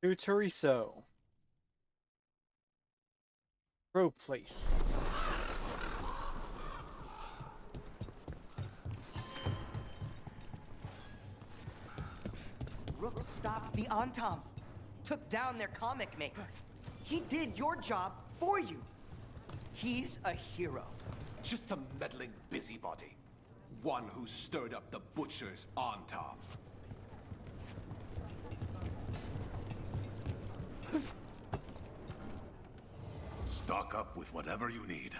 To Teriso. Row place. Rook stopped the Antam. Took down their comic maker. He did your job for you. He's a hero. Just a meddling busybody. One who stirred up the butchers on top. Stock up with whatever you need.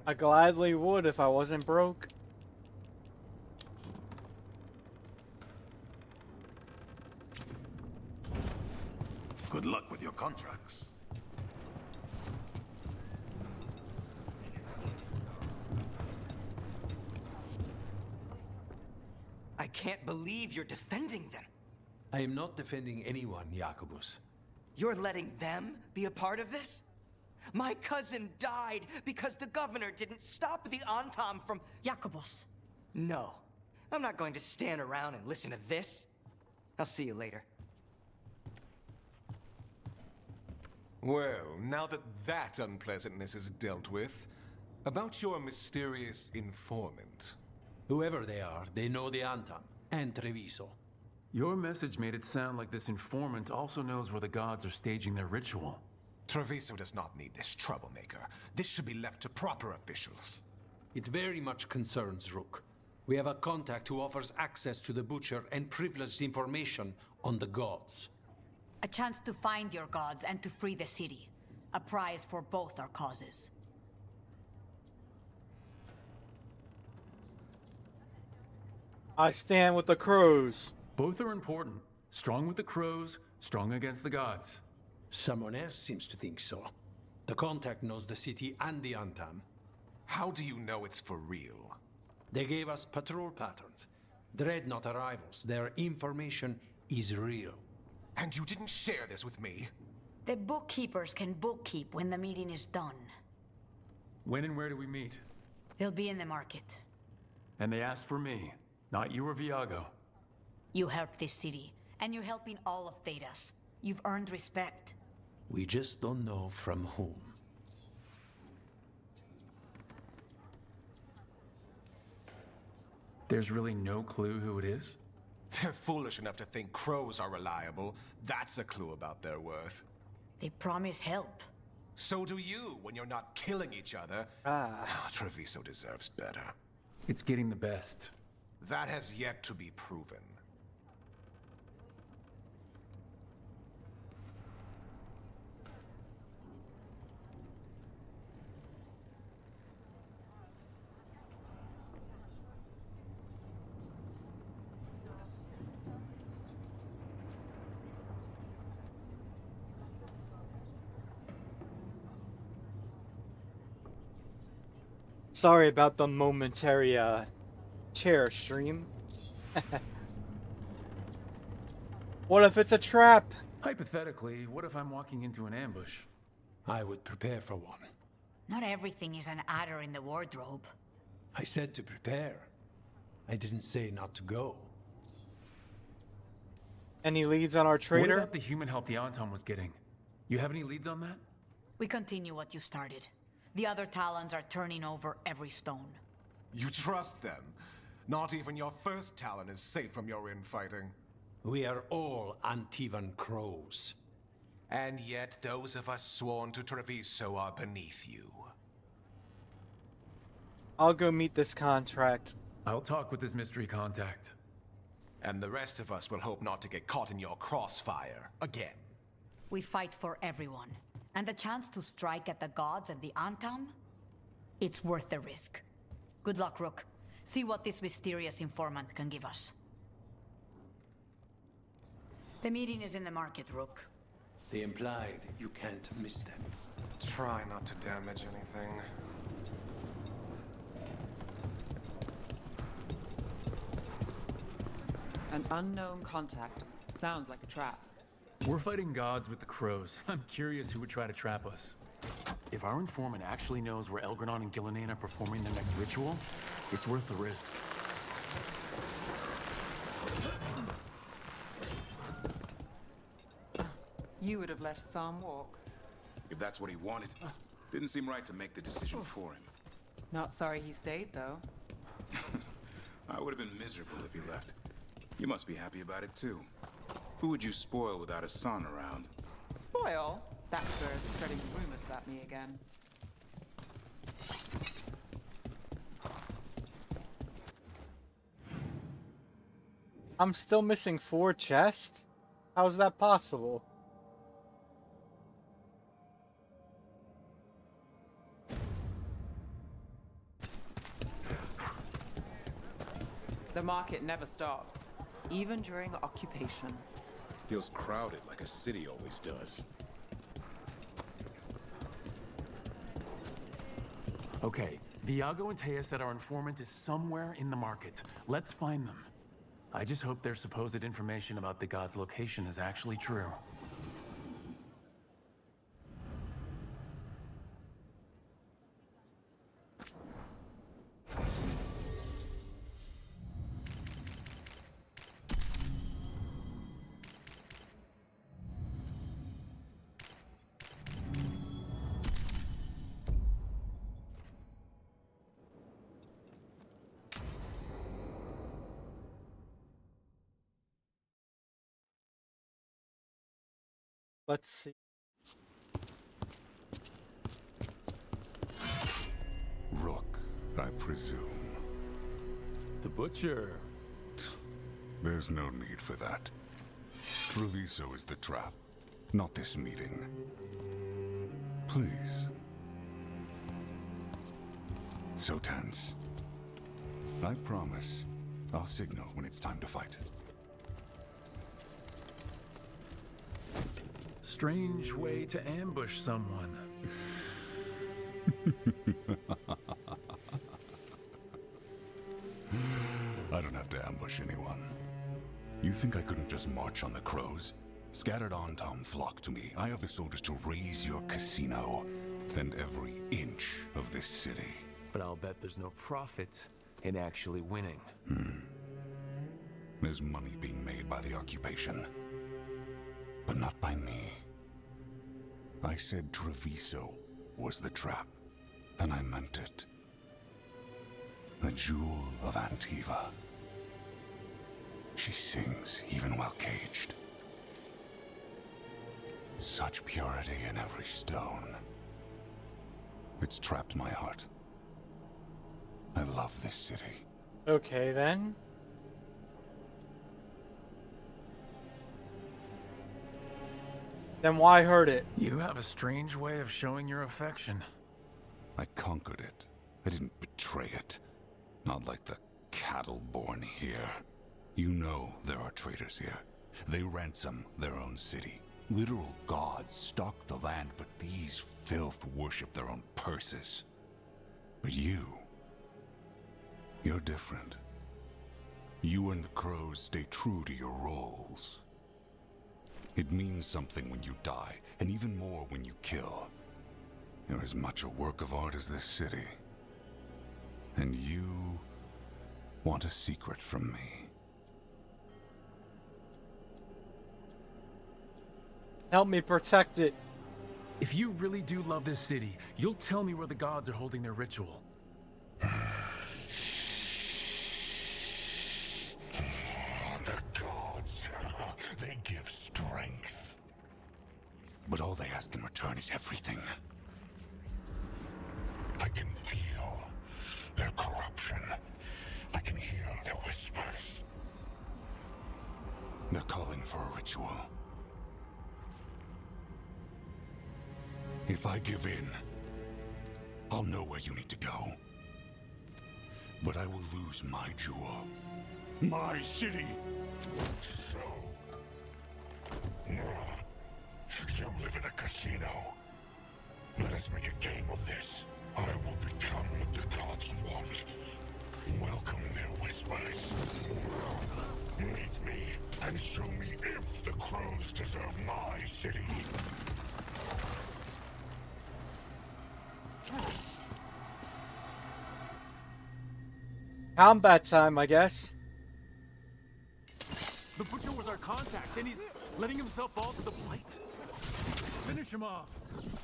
I gladly would if I wasn't broke. Good luck with your contracts. I can't believe you're defending them. I am not defending anyone, Jacobus. You're letting them be a part of this? My cousin died because the governor didn't stop the Antam from... Jacobus. No. I'm not going to stand around and listen to this. I'll see you later. Well, now that that unpleasantness is dealt with, about your mysterious informant. Whoever they are, they know the Antam and Treviso. Your message made it sound like this informant also knows where the gods are staging their ritual. Treviso does not need this troublemaker. This should be left to proper officials. It very much concerns Rook. We have a contact who offers access to the Butcher and privileged information on the gods. A chance to find your gods and to free the city. A prize for both our causes. I stand with the crows. Both are important. Strong with the crows, strong against the gods. Someone else seems to think so. The contact knows the city and the Antam. How do you know it's for real? They gave us patrol patterns. Dreadnought arrivals. Their information is real. And you didn't share this with me? The bookkeepers can bookkeep when the meeting is done. When and where do we meet? They'll be in the market. And they asked for me, not you or Viago. You helped this city, and you're helping all of Thedas. You've earned respect. We just don't know from whom. There's really no clue who it is? They're foolish enough to think crows are reliable. That's a clue about their worth. They promise help. So do you when you're not killing each other. Treviso deserves better. It's getting the best. That has yet to be proven. Sorry about the momentary chair stream. What if it's a trap? Hypothetically, what if I'm walking into an ambush? I would prepare for one. Not everything is an adder in the wardrobe. I said to prepare. I didn't say not to go. Any leads on our trader? What about the human help the Anton was getting? You have any leads on that? We continue what you started. The other Talons are turning over every stone. You trust them? Not even your first Talon is safe from your infighting. We are all Antivan crows. And yet those of us sworn to Treviso are beneath you. I'll go meet this contract. I'll talk with this mystery contact. And the rest of us will hope not to get caught in your crossfire again. We fight for everyone. And the chance to strike at the gods and the Antam? It's worth the risk. Good luck, Rook. See what this mysterious informant can give us. The meeting is in the market, Rook. They implied you can't miss them. Try not to damage anything. An unknown contact. Sounds like a trap. We're fighting gods with the crows. I'm curious who would try to trap us. If our informant actually knows where Elgranon and Gillinan are performing their next ritual, it's worth the risk. You would have let Sam walk. If that's what he wanted, didn't seem right to make the decision for him. Not sorry he stayed, though. I would have been miserable if he left. You must be happy about it, too. Who would you spoil without a son around? Spoil? That's where it's spreading rumors about me again. I'm still missing 4 chests? How's that possible? The market never stops, even during occupation. Feels crowded like a city always does. Okay, Viago and Taya said our informant is somewhere in the market. Let's find them. I just hope their supposed information about the god's location is actually true. Let's see. Rook, I presume. The Butcher. There's no need for that. Treviso is the trap, not this meeting. Please. So tense. I promise, I'll signal when it's time to fight. Strange way to ambush someone. I don't have to ambush anyone. You think I couldn't just march on the crows? Scattered Antom flock to me. I have the soldiers to raise your casino and every inch of this city. But I'll bet there's no profit in actually winning. There's money being made by the occupation. But not by me. I said Treviso was the trap, and I meant it. The jewel of Antiva. She sings even while caged. Such purity in every stone. It's trapped my heart. I love this city. Okay, then. Then why hurt it? You have a strange way of showing your affection. I conquered it. I didn't betray it. Not like the cattle born here. You know there are traitors here. They ransom their own city. Literal gods stalk the land, but these filth worship their own purses. But you're different. You and the crows stay true to your roles. It means something when you die, and even more when you kill. You're as much a work of art as this city. And you want a secret from me. Help me protect it. If you really do love this city, you'll tell me where the gods are holding their ritual. The gods, they give strength. But all they ask in return is everything. I can feel their corruption. I can hear their whispers. They're calling for a ritual. If I give in, I'll know where you need to go. But I will lose my jewel. My city! So... you live in a casino. Let us make a game of this. I will become what the gods want. Welcome their whispers. Meet me and show me if the crows deserve my city. Combat time, I guess. The Butcher was our contact, and he's letting himself fall to the Blight. Finish him off.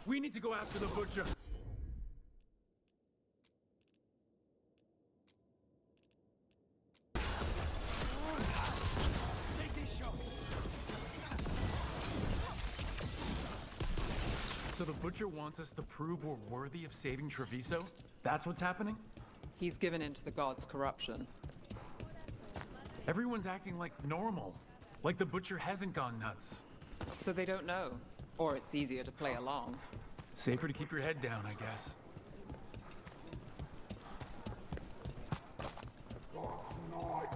We need to go after the Butcher. Take these shots. So the Butcher wants us to prove we're worthy of saving Treviso? That's what's happening? He's given in to the gods' corruption. Everyone's acting like normal. Like the Butcher hasn't gone nuts. So they don't know. Or it's easier to play along. Safer to keep your head down, I guess. God's night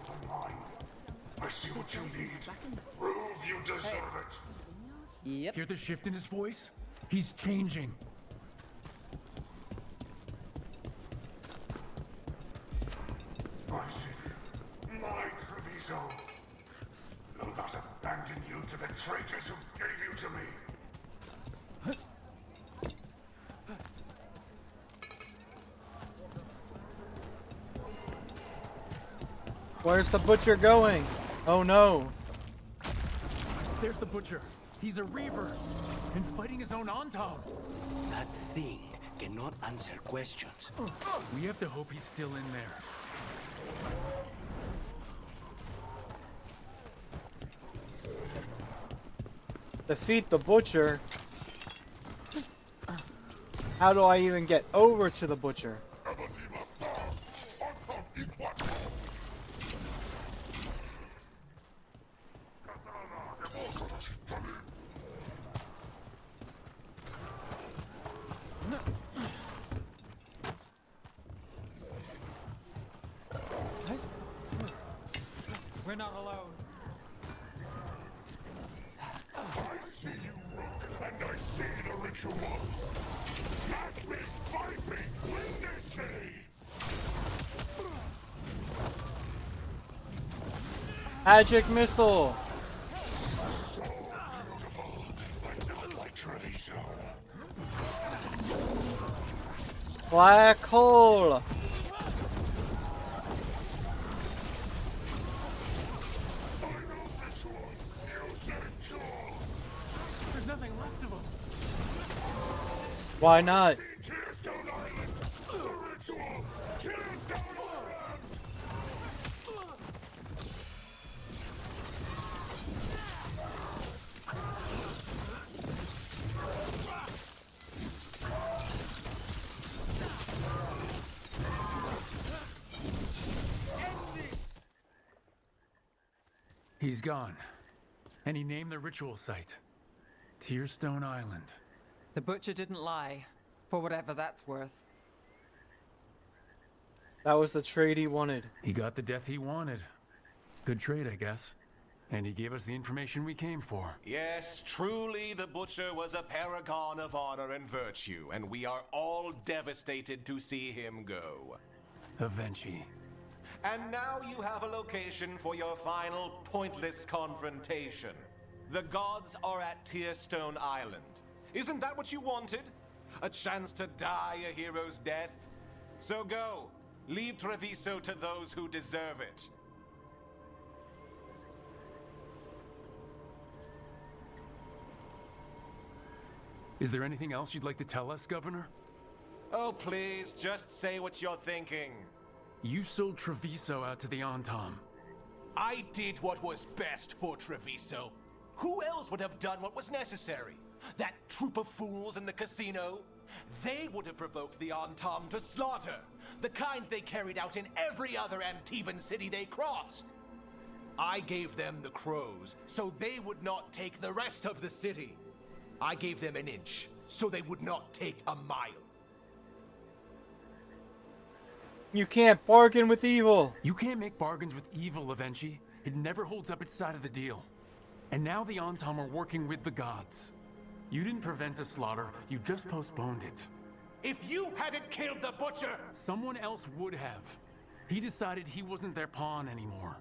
I see what you need. Prove you deserve it. Yep. Hear the shift in his voice? He's changing. Bison, my Treviso, will not abandon you to the traitors who gave you to me. Where's the butcher going? Oh no. There's the butcher. He's a reaver and fighting his own Antam. That thing cannot answer questions. We have to hope he's still in there. Defeat the butcher? How do I even get over to the butcher? We're not alone. I see you, Rook, and I see the ritual. Match me, fight me, when they say. Magic missile. So beautiful, but not like Treviso. Black hole. There's nothing left of him. Why not? Tearstone Island! The ritual! Tearstone Island! He's gone. And he named the ritual site. Tearstone Island. The butcher didn't lie, for whatever that's worth. That was the trade he wanted. He got the death he wanted. Good trade, I guess. And he gave us the information we came for. Yes, truly the Butcher was a paragon of honor and virtue, and we are all devastated to see him go. Avenchi. And now you have a location for your final pointless confrontation. The gods are at Tearstone Island. Isn't that what you wanted? A chance to die a hero's death? So go. Leave Treviso to those who deserve it. Is there anything else you'd like to tell us, Governor? Oh, please, just say what you're thinking. You sold Treviso out to the Antam. I did what was best for Treviso. Who else would have done what was necessary? That troop of fools in the casino? They would have provoked the Antam to slaughter, the kind they carried out in every other Antivan city they crossed. I gave them the crows, so they would not take the rest of the city. I gave them an inch, so they would not take a mile. You can't bargain with evil. You can't make bargains with evil, Avenchi. It never holds up its side of the deal. And now the Antam are working with the gods. You didn't prevent a slaughter, you just postponed it. If you hadn't killed the butcher! Someone else would have. He decided he wasn't their pawn anymore.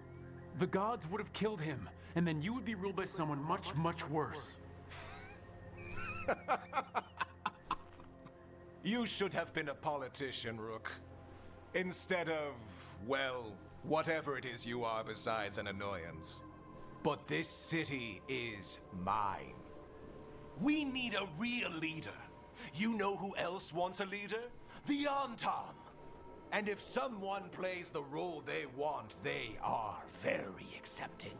The gods would have killed him, and then you would be ruled by someone much, much worse. You should have been a politician, Rook. Instead of, well, whatever it is you are besides an annoyance. But this city is mine. We need a real leader. You know who else wants a leader? The Antam. And if someone plays the role they want, they are very accepting.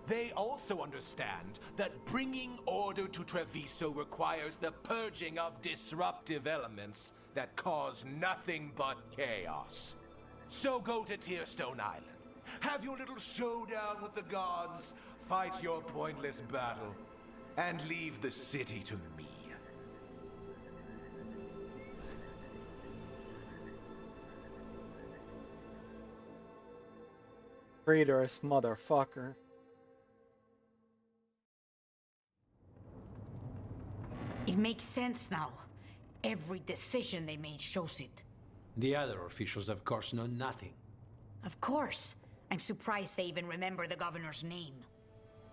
They also understand that bringing order to Treviso requires the purging of disruptive elements that cause nothing but chaos. So go to Tearstone Island. Have your little showdown with the gods, fight your pointless battle, and leave the city to me. Traitorous motherfucker. It makes sense now. Every decision they made shows it. The other officials, of course, know nothing. Of course. I'm surprised they even remember the governor's name.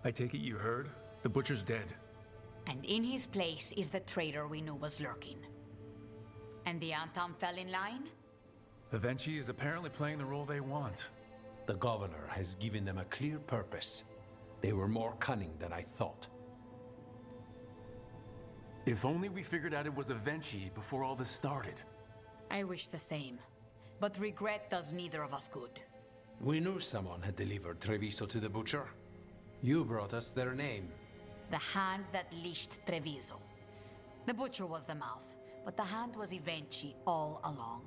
I take it you heard? The butcher's dead. And in his place is the traitor we knew was lurking. And the Antam fell in line? The Venchi is apparently playing the role they want. The governor has given them a clear purpose. They were more cunning than I thought. If only we figured out it was a Venchi before all this started. I wish the same. But regret does neither of us good. We knew someone had delivered Treviso to the butcher. You brought us their name. The hand that leashed Treviso. The butcher was the mouth, but the hand was Ivenchi all along.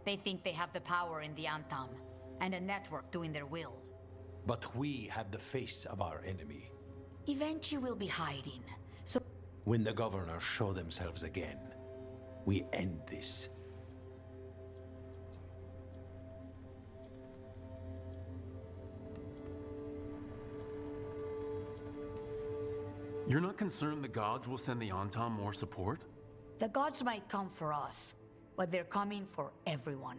They think they have the power in the Antam, and a network doing their will. But we have the face of our enemy. Ivenchi will be hiding, so... When the governors show themselves again, we end this. You're not concerned the gods will send the Antam more support? The gods might come for us, but they're coming for everyone.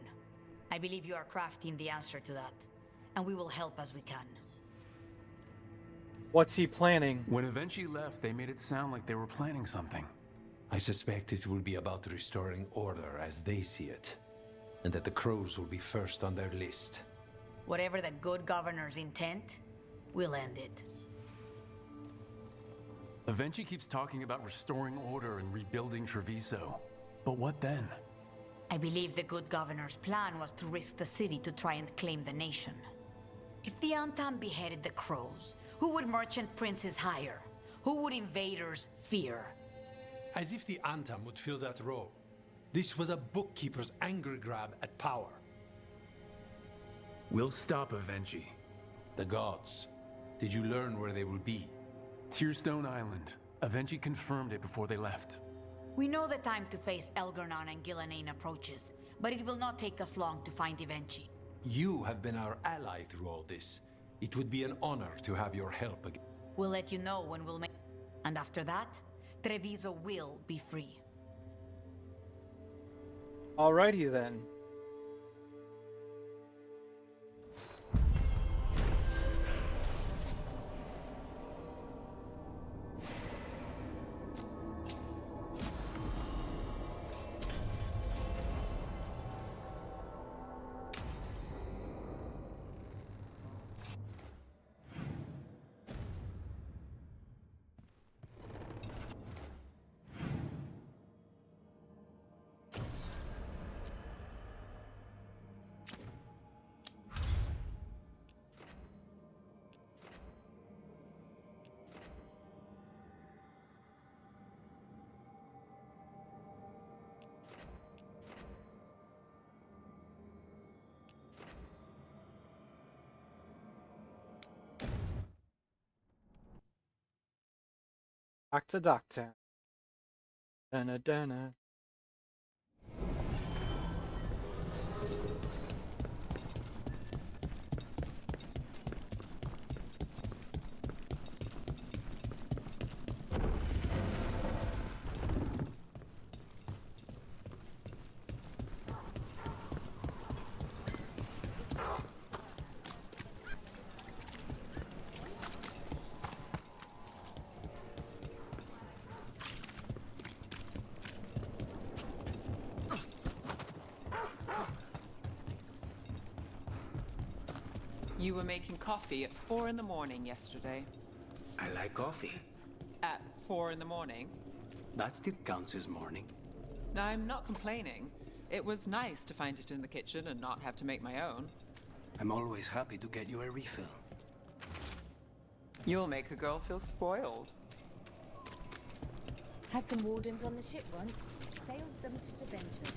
I believe you are crafting the answer to that, and we will help as we can. What's he planning? When Avenchi left, they made it sound like they were planning something. I suspect it will be about restoring order as they see it, and that the crows will be first on their list. Whatever the good governor's intent, we'll end it. Avenchi keeps talking about restoring order and rebuilding Treviso. But what then? I believe the good governor's plan was to risk the city to try and claim the nation. If the Antam beheaded the crows, who would merchant princes hire? Who would invaders fear? As if the Antam would fill that role. This was a bookkeeper's angry grab at power. We'll stop Avenchi. The gods. Did you learn where they will be? Tearstone Island. Avenchi confirmed it before they left. We know the time to face Elgernon and Gillenane approaches, but it will not take us long to find Avenchi. You have been our ally through all this. It would be an honor to have your help again. We'll let you know when we'll make... And after that, Treviso will be free. Alrighty then. Back to Ducktown. Dana dana. You were making coffee at 4 in the morning yesterday. I like coffee. At 4 in the morning? That still counts as morning. I'm not complaining. It was nice to find it in the kitchen and not have to make my own. I'm always happy to get you a refill. You'll make a girl feel spoiled. Had some wardens on the ship once. Sailed them to Deventer.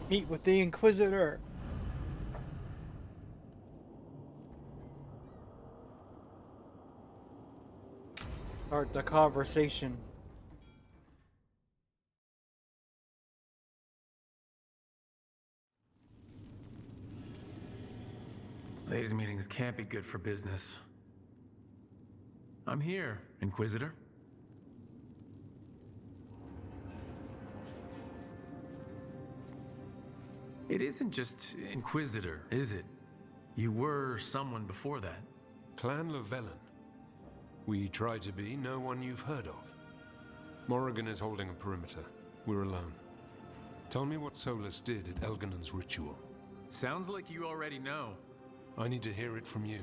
Meet with the Inquisitor. Start the conversation. These meetings can't be good for business. I'm here, Inquisitor. It isn't just Inquisitor, is it? You were someone before that. Clan Llewellyn. We try to be no one you've heard of. Morrigan is holding a perimeter. We're alone. Tell me what Solus did at Elginan's ritual. Sounds like you already know. I need to hear it from you.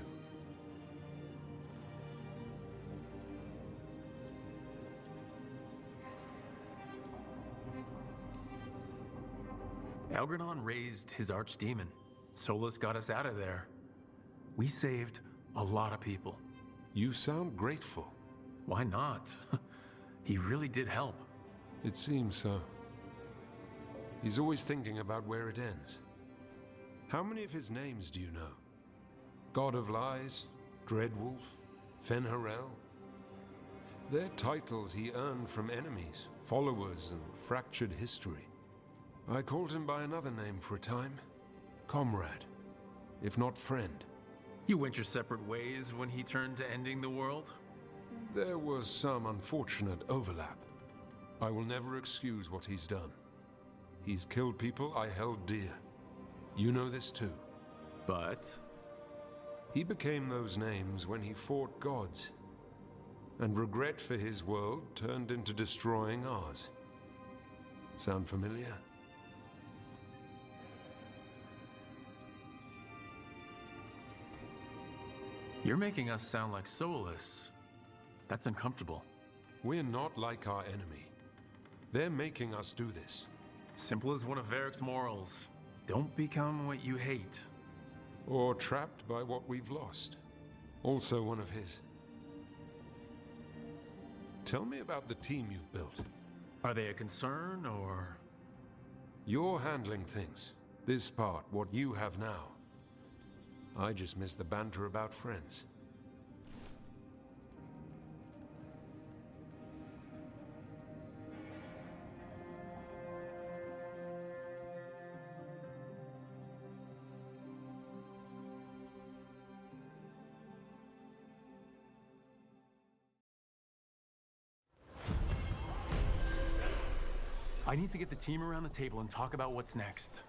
Algernon raised his archdemon. Solus got us out of there. We saved a lot of people. You sound grateful. Why not? He really did help. It seems so. He's always thinking about where it ends. How many of his names do you know? God of Lies, Dreadwolf, Fen'Harel? They're titles he earned from enemies, followers, and fractured history. I called him by another name for a time. Comrade, if not friend. You went your separate ways when he turned to ending the world? There was some unfortunate overlap. I will never excuse what he's done. He's killed people I held dear. You know this too. But? He became those names when he fought gods. And regret for his world turned into destroying ours. Sound familiar? You're making us sound like Solus. That's uncomfortable. We're not like our enemy. They're making us do this. Simple as one of Varric's morals. Don't become what you hate. Or trapped by what we've lost. Also one of his. Tell me about the team you've built. Are they a concern, or...? You're handling things. This part, what you have now. I just miss the banter about friends. I need to get the team around the table and talk about what's next.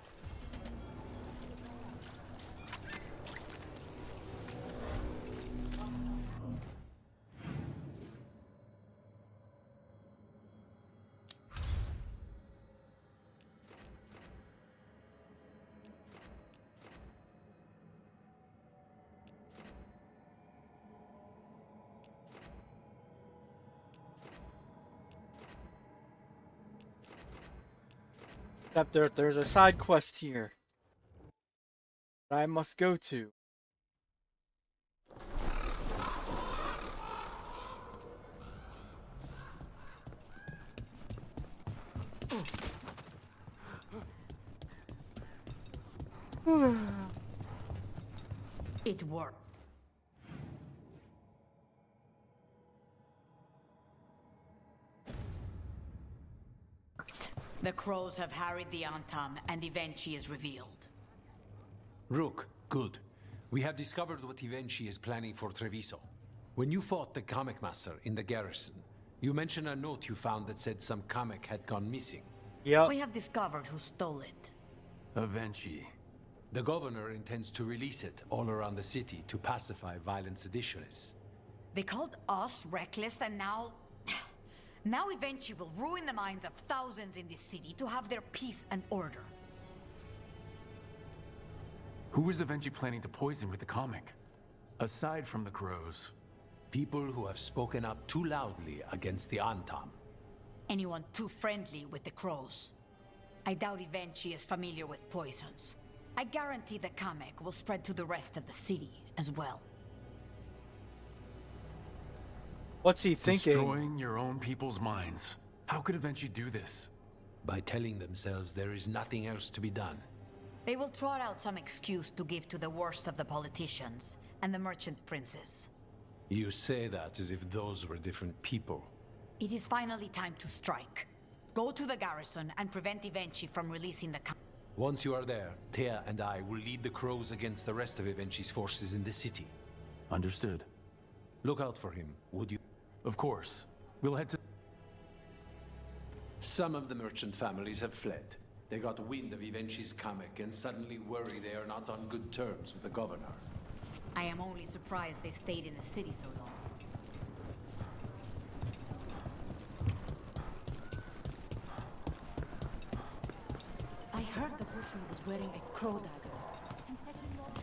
Except there's a side quest here that I must go to. It worked. The crows have harried the Antam, and Ivenchi is revealed. Rook, good. We have discovered what Ivenchi is planning for Treviso. When you fought the comic master in the garrison, you mentioned a note you found that said some comic had gone missing. Yeah. We have discovered who stole it. Ivenchi. The governor intends to release it all around the city to pacify violent seditionists. They called us reckless, and now... Now Ivenchi will ruin the minds of thousands in this city to have their peace and order. Who is Ivenchi planning to poison with the comic? Aside from the crows. People who have spoken up too loudly against the Antam. Anyone too friendly with the crows. I doubt Ivenchi is familiar with poisons. I guarantee the comic will spread to the rest of the city as well. What's he thinking? Destroying your own people's minds. How could Ivenchi do this? by telling themselves there is nothing else to be done. They will trot out some excuse to give to the worst of the politicians and the merchant princes. You say that as if those were different people. It is finally time to strike. Go to the garrison and prevent Ivenchi from releasing the... Once you are there, Thea and I will lead the Crows against the rest of Ivenchi's forces in the city. Understood. Look out for him, would you? Of course. We'll head to... Some of the merchant families have fled. They got wind of Ivenchi's comic and suddenly worry they are not on good terms with the governor. I am only surprised they stayed in the city so long. I heard the butcher was wearing a crow dagger and said he loved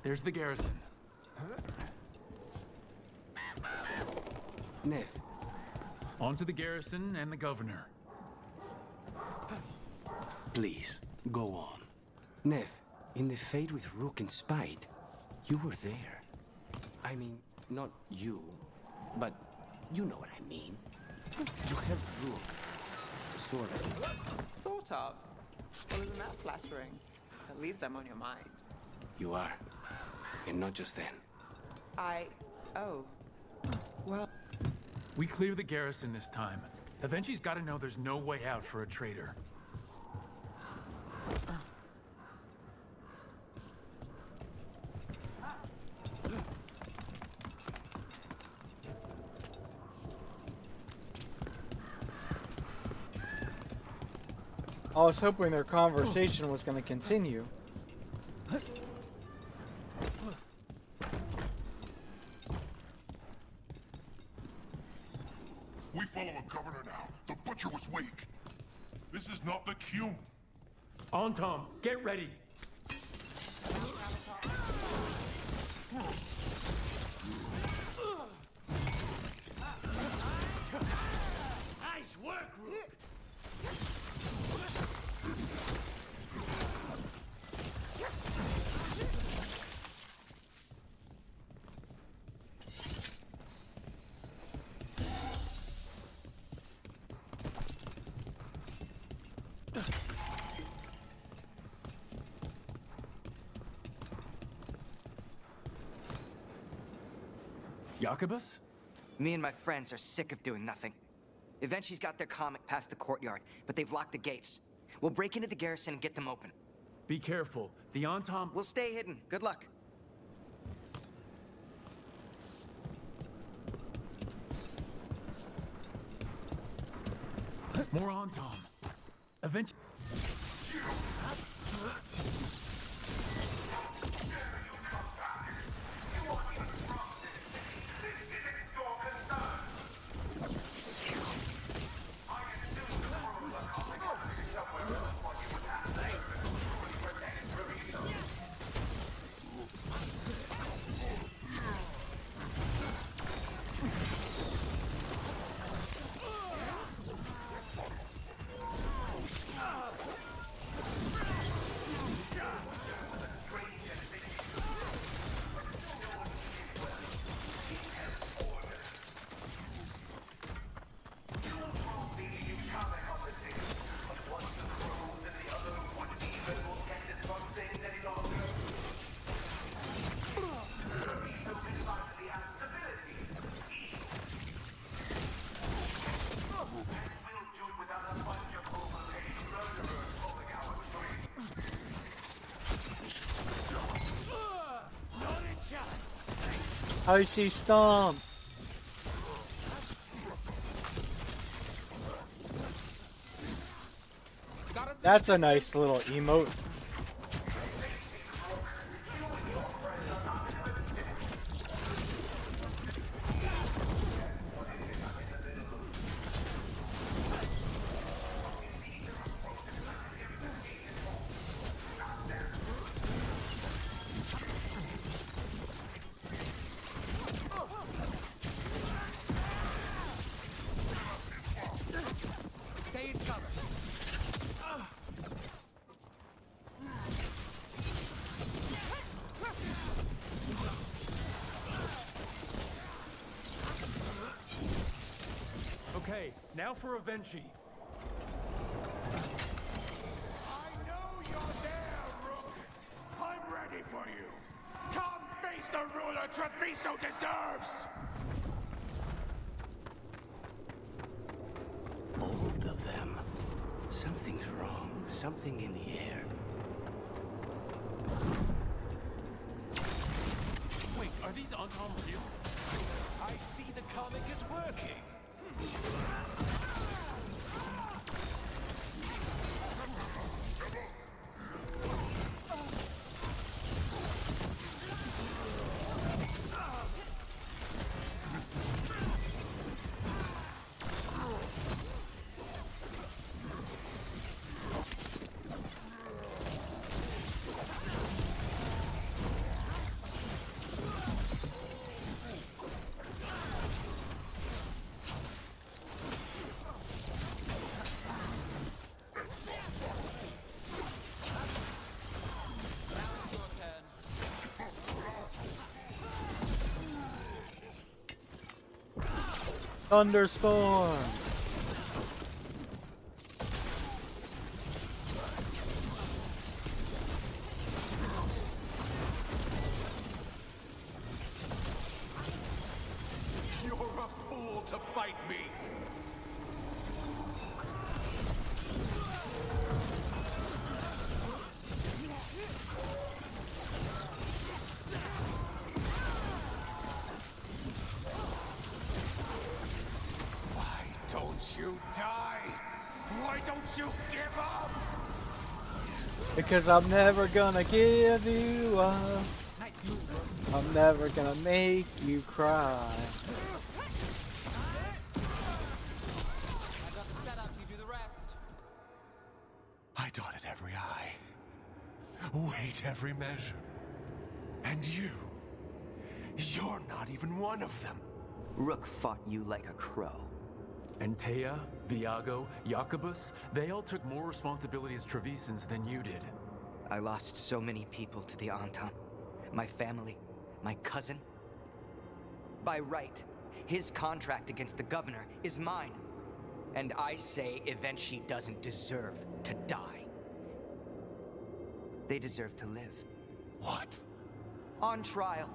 There's the garrison. Nef. On to the garrison and the governor. Please, go on. Nef, in the fight with Rook and Spite, you were there. I mean, not you, but you know what I mean. You helped Rook. Sort of. Sort of. Well, isn't that flattering? At least I'm on your mind. You are. And not just then. Oh. Well... We clear the garrison this time. Ivenchi's gotta know there's no way out for a traitor. I was hoping their conversation was going to continue. We follow a governor now. The butcher was weak. This is not the cue. On, Tom. Get ready. Nice work, Rook. Jacobus? Me and my friends are sick of doing nothing. Eventually's got their comic past the courtyard, but they've locked the gates. We'll break into the garrison and get them open. Be careful. The Antom... We'll stay hidden. Good luck. More Antom. Eventually... Icy Stomp! That's a nice little emote. Okay, now for Avenchi. I know you're there, Rook! I'm ready for you! Come face the ruler Treviso deserves! All of them. Something's wrong. Something in the air. Wait, are these Antom real? I see the comic is working. Thunderstorm! You're a fool to fight me! Why don't you die? Why don't you give up? Because I'm never gonna give you up. I'm never gonna make you cry. I got the setup, you do the rest. I dotted every I, weighed every measure. And you're not even one of them. Rook fought you like a crow. Antea, Viago, Jacobus, they all took more responsibility as Trevisans than you did. I lost so many people to the Antam. My family, my cousin. By right, his contract against the governor is mine. And I say Avenchi doesn't deserve to die. They deserve to live. What? On trial.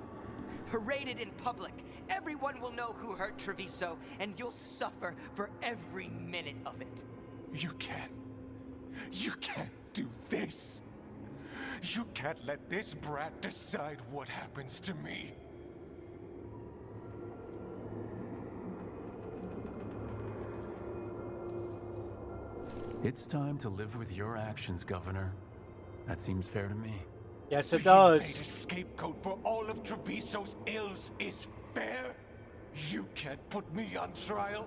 Paraded in public. Everyone will know who hurt Treviso, and you'll suffer for every minute of it. You can't do this. You can't let this brat decide what happens to me. It's time to live with your actions, Governor. That seems fair to me. Yes, it Being made does. a scapegoat for all of Treviso's ills is fair? You can't put me on trial?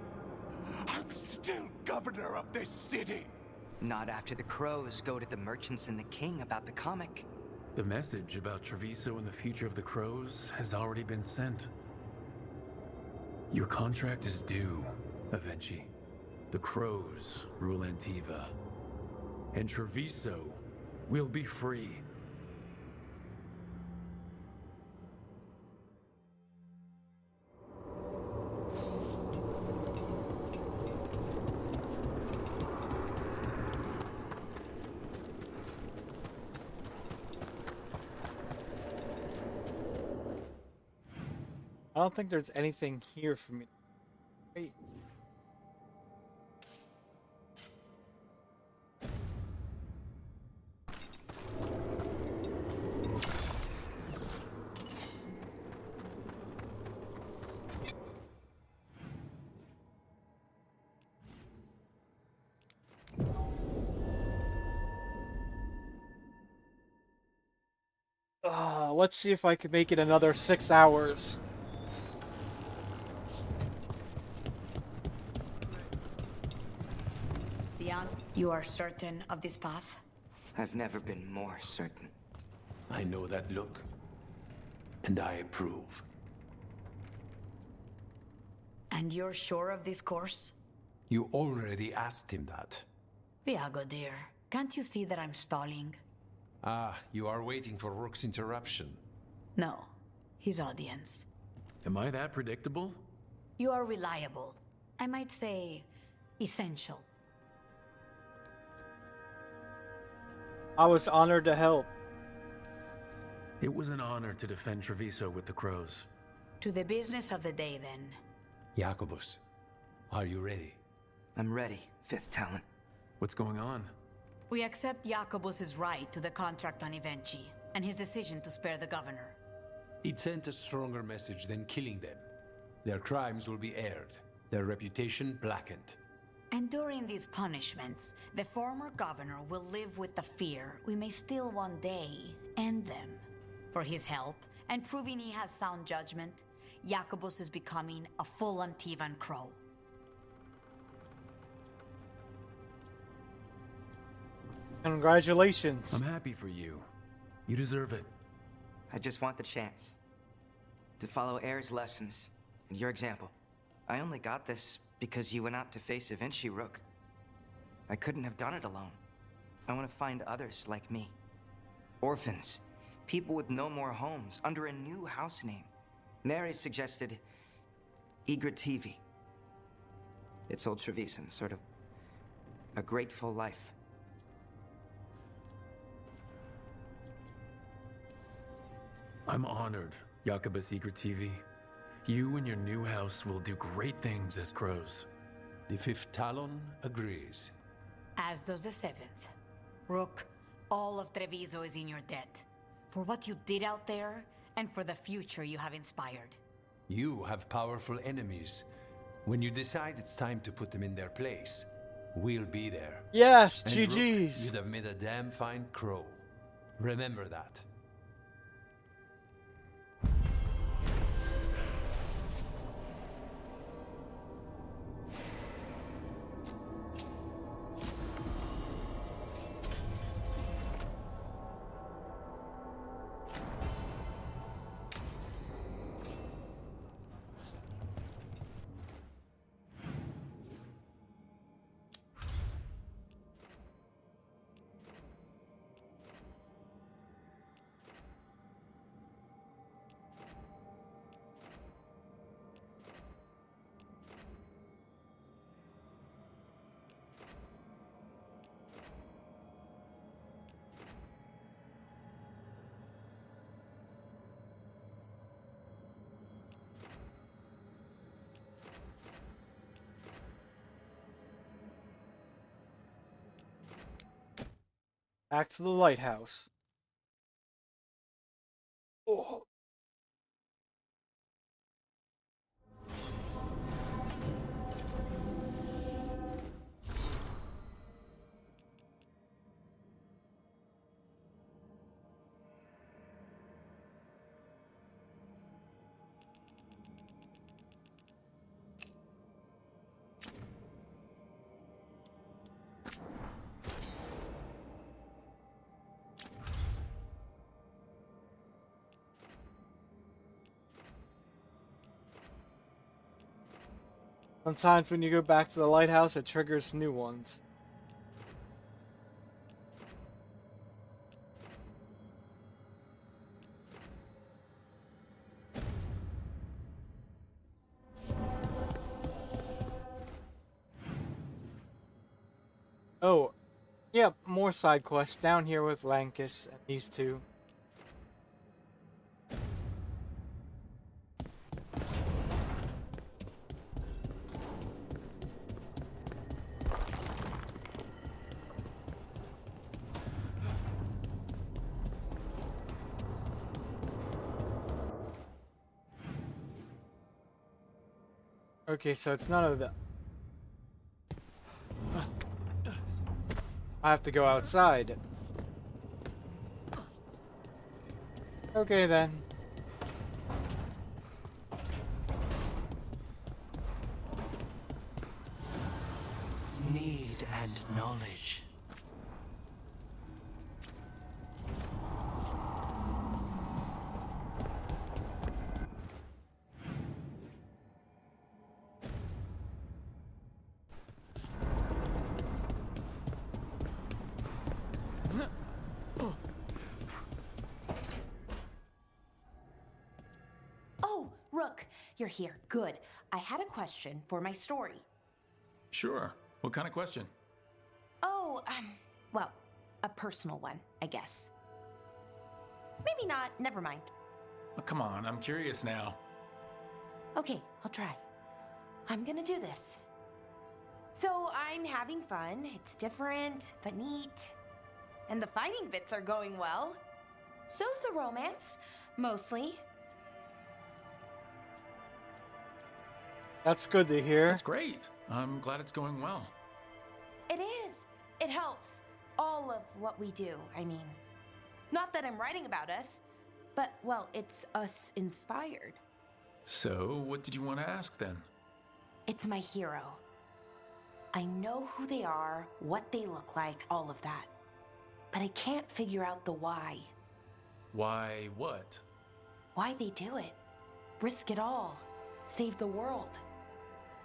I'm still governor of this city. Not after the crows go to the merchants and the king about the comic. The message about Treviso and the future of the Crows has already been sent. Your contract is due, Avenchi. The Crows rule Antiva. And Treviso will be free. I don't think there's anything here for me. Wait. Let's see if I can make it another 6 hours. Dion, you are certain of this path? I've never been more certain. I know that look, and I approve. And you're sure of this course? You already asked him that. Viago, dear, can't you see that I'm stalling? Ah, you are waiting for Rook's interruption. No, his audience. Am I that predictable? You are reliable. I might say, essential. I was honored to help. It was an honor to defend Treviso with the crows. To the business of the day, then. Jacobus, are you ready? I'm ready, Fifth Talon. What's going on? We accept Jacobus's right to the contract on Evenchi, and his decision to spare the governor. It sent a stronger message than killing them. Their crimes will be aired, their reputation blackened. And during these punishments, the former governor will live with the fear we may still one day end them. For his help, and proving he has sound judgment, Jacobus is becoming a full Antivan Crow. Congratulations. I'm happy for you. You deserve it. I just want the chance to follow Air's lessons and your example. I only got this because you went out to face Evenchi, Rook. I couldn't have done it alone. I want to find others like me. Orphans. People with no more homes, under a new house name. Neri suggested Igrativi. It's old Trevisan, sort of a grateful life. I'm honored, Jacobus Igrativi. You and your new house will do great things as crows. The Fifth Talon agrees. As does the Seventh. Rook, all of Treviso is in your debt. For what you did out there, and for the future you have inspired. You have powerful enemies. When you decide it's time to put them in their place, we'll be there. Yes, and GG's. Rook, you'd have made a damn fine crow. Remember that. Back to the lighthouse. Oh. Sometimes when you go back to the lighthouse, it triggers new ones. Oh, yep, more side quests down here with Lankus and these two. Okay, so it's none of them. I have to go outside. Okay then. Need and knowledge. Rook, you're here. Good. I had a question for my story. Sure. What kind of question? Oh, well, a personal one, I guess. Maybe not. Never mind. Oh, come on, I'm curious now. Okay, I'll try. I'm gonna do this. So I'm having fun. It's different, but neat. And the fighting bits are going well. So's the romance, mostly. That's good to hear. That's great. I'm glad it's going well. It is. It helps. All of what we do, I mean. Not that I'm writing about us, but, well, it's us inspired. So, what did you want to ask then? It's my hero. I know who they are, what they look like, all of that. But I can't figure out the why. Why what? Why they do it. Risk it all. Save the world.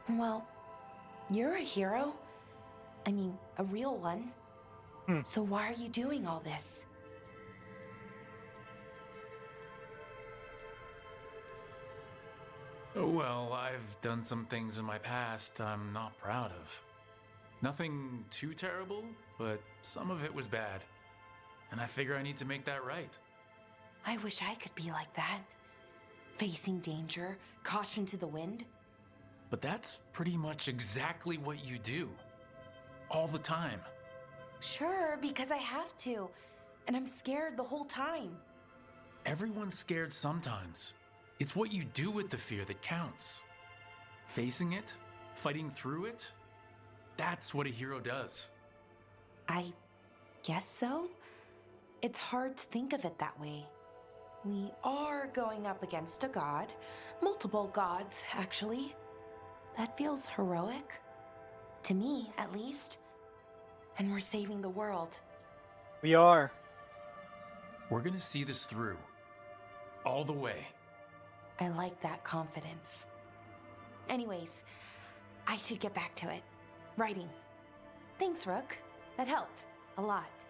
Well, you're a hero. I mean, a real one. So why are you doing all this? Well, I've done some things in my past I'm not proud of. Nothing too terrible, but some of it was bad. And I figure I need to make that right. I wish I could be like that. Facing danger, caution to the wind. But that's pretty much exactly what you do. All the time. Sure, because I have to. And I'm scared the whole time. Everyone's scared sometimes. It's what you do with the fear that counts. Facing it, fighting through it, that's what a hero does. I guess so. It's hard to think of it that way. We are going up against a god. Multiple gods, actually. That feels heroic. To me, at least. And we're saving the world. We are. We're gonna see this through. All the way. I like that confidence. Anyways, I should get back to it. Writing. Thanks, Rook. That helped. A lot.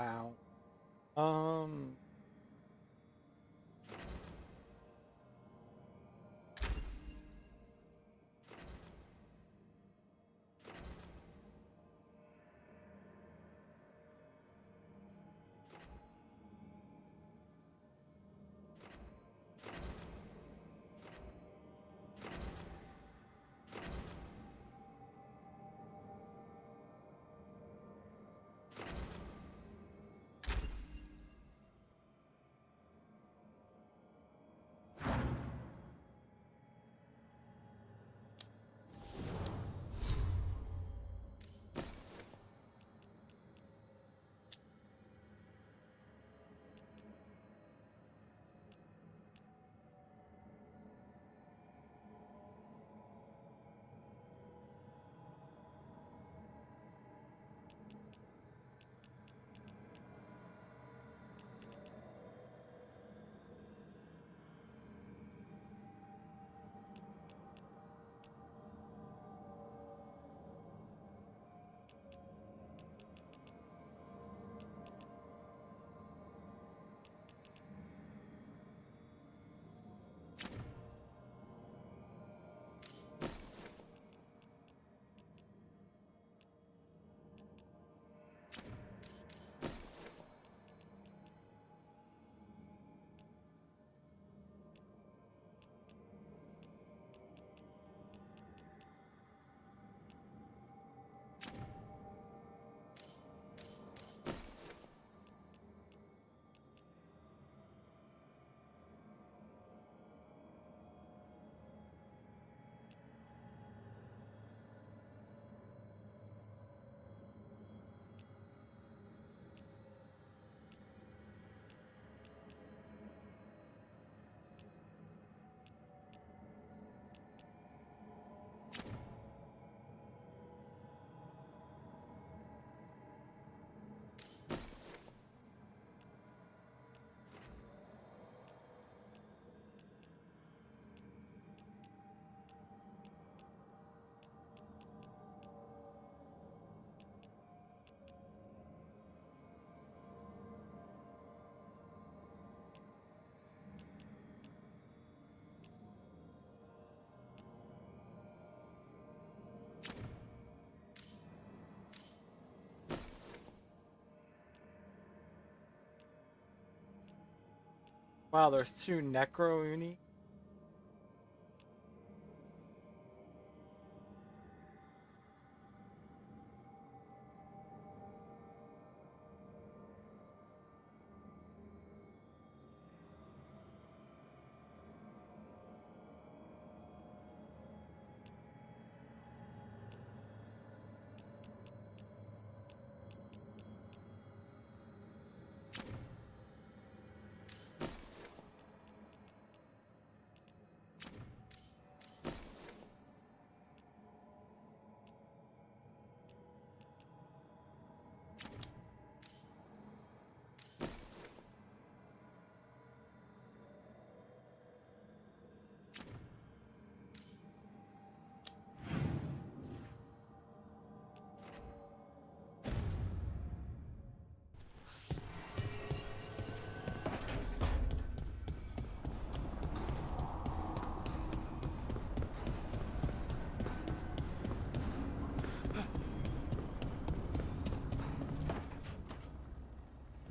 Wow. Um. Wow, there's 2 Necro Uni.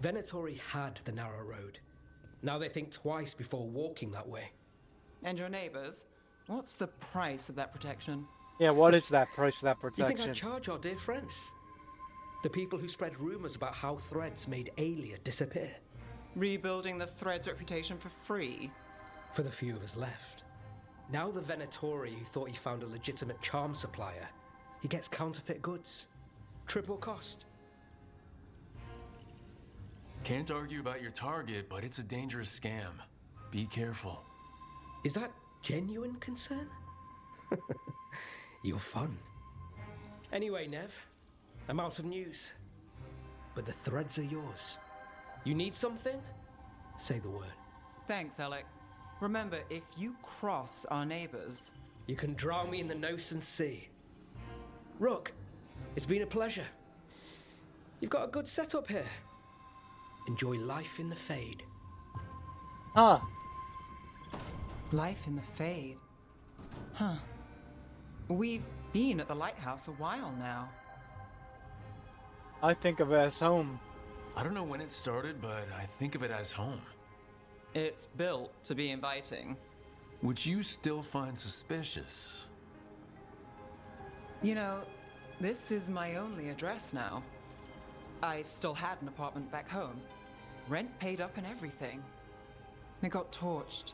Venatori had the narrow road. Now they think twice before walking that way. And your neighbors? What's the price of that protection? Yeah, what is that price of that You protection? think I'd charge our dear friends? The people who spread rumors about how Threads made Aelia disappear. Rebuilding the Thread's reputation for free? For the few of us left. Now the Venatori who thought he found a legitimate charm supplier, he gets counterfeit goods. Triple cost. Can't argue about your target, but it's a dangerous scam. Be careful. Is that genuine concern? You're fun. Anyway, Nev, I'm out of news. But the Threads are yours. You need something? Say the word. Thanks, Alec. Remember, if you cross our neighbors... You can drown me in the Nosen Sea. Rook, it's been a pleasure. You've got a good setup here. enjoy life in the Fade. Huh. Life in the Fade. Huh. We've been at the lighthouse a while now. I think of it as home. I don't know when it started, but I think of it as home. It's built to be inviting. Which you still find suspicious. You know, this is my only address now. I still had an apartment back home. Rent paid up and everything. It got torched.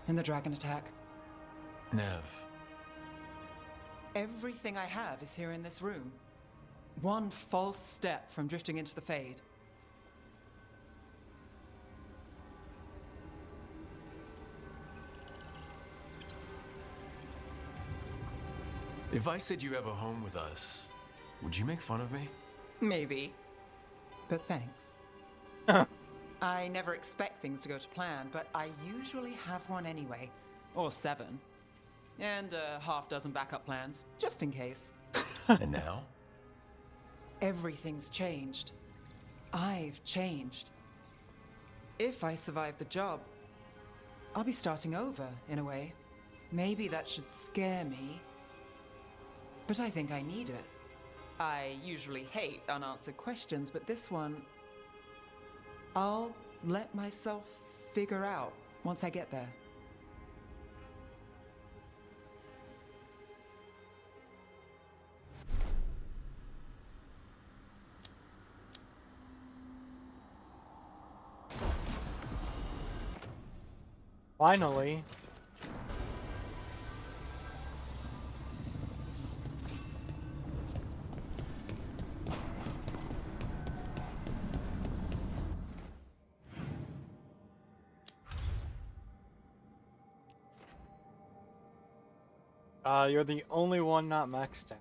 In the dragon attack. Nev. Everything I have is here in this room. One false step from drifting into the Fade. If I said you have a home with us, would you make fun of me? Maybe. But thanks. I never expect things to go to plan, but I usually have one anyway. Or 7. And a half dozen backup plans, just in case. And now? Everything's changed. I've changed. If I survive the job, I'll be starting over, in a way. Maybe that should scare me. But I think I need it. I usually hate unanswered questions, but this one, I'll let myself figure out once I get there. Finally. You're the only one not maxed out.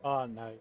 Oh no.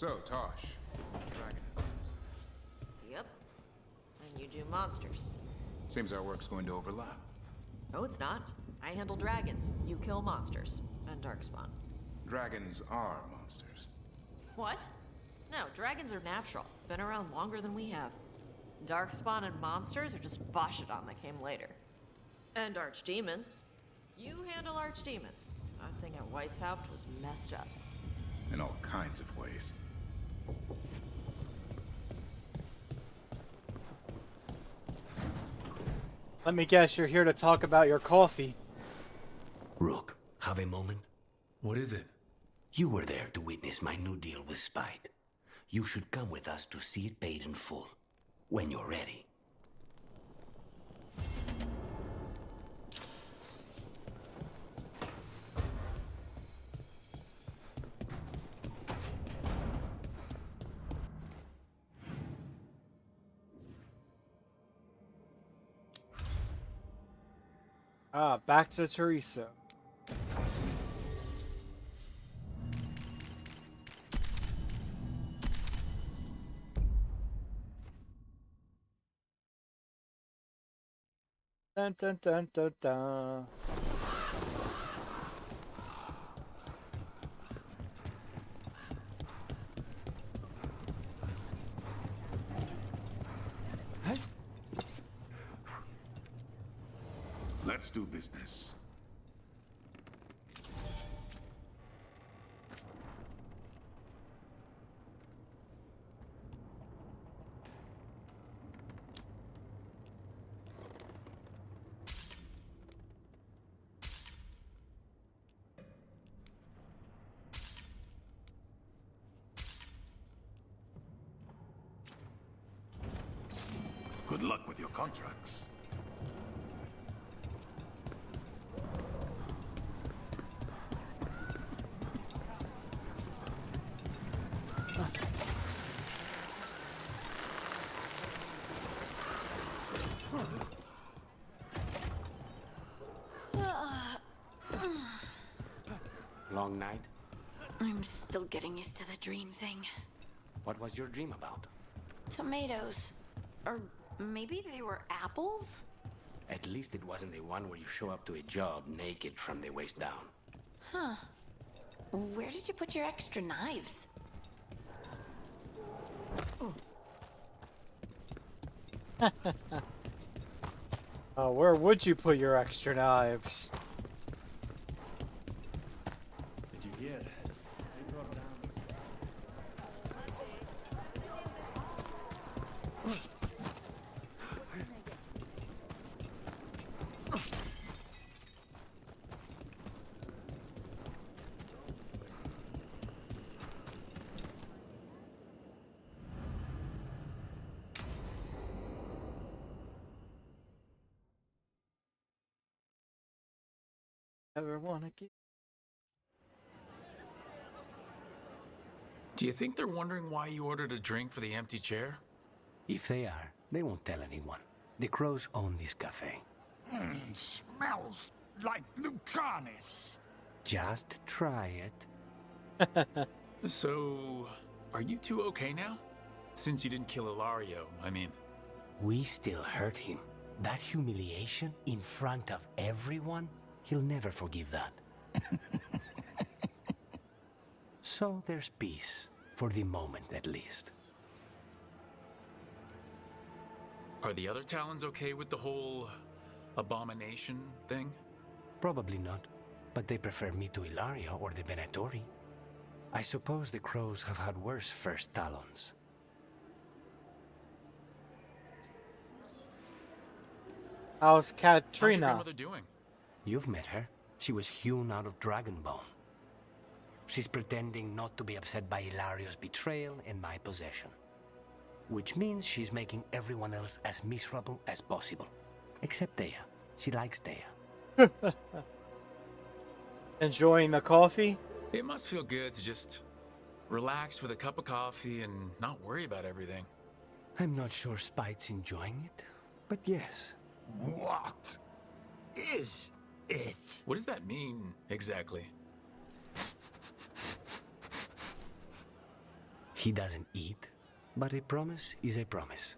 So, Tosh. Dragon. Yep. And you do monsters. Seems our work's going to overlap. No, it's not. I handle dragons. You kill monsters. And darkspawn. Dragons are monsters. What? No, dragons are natural. Been around longer than we have. Darkspawn and monsters are just Vashidon that came later. And archdemons. You handle archdemons. That thing at Weishaupt was messed up. In all kinds of ways. Let me guess, you're here to talk about your coffee. Rook, have a moment? What is it? You were there to witness my new deal with Spite. You should come with us to see it paid in full. When you're ready. Ah, back to Teresa. Dun dun dun dun dun. Let's do business. Good luck with your contracts. Long night? I'm still getting used to the dream thing. What was your dream about? Tomatoes. Or maybe they were apples? At least it wasn't the one where you show up to a job naked from the waist down. Huh. Where did you put your extra knives? Where would you put your extra knives? Did you hear? They brought down. Ever wanna get? Do you think they're wondering why you ordered a drink for the empty chair? If they are, they won't tell anyone. The crows own this cafe. Smells like Lucanis. Just try it. So, are you two okay now? Since you didn't kill Ilario, I mean. We still hurt him. That humiliation in front of everyone, he'll never forgive that. So there's peace, for the moment at least. Are the other Talons okay with the whole abomination thing? Probably not, but they prefer me to Ilaria or the Venatori. I suppose the crows have had worse first Talons. How's How's your Katrina? grandmother doing? You've met her. She was hewn out of Dragonbone. She's pretending not to be upset by Ilario's betrayal and my possession. Which means she's making everyone else as miserable as possible. Except Dea. She likes Dea. Enjoying the coffee? It must feel good to just relax with a cup of coffee and not worry about everything. I'm not sure Spite's enjoying it, but yes. What is it? What does that mean, exactly? He doesn't eat, but a promise is a promise.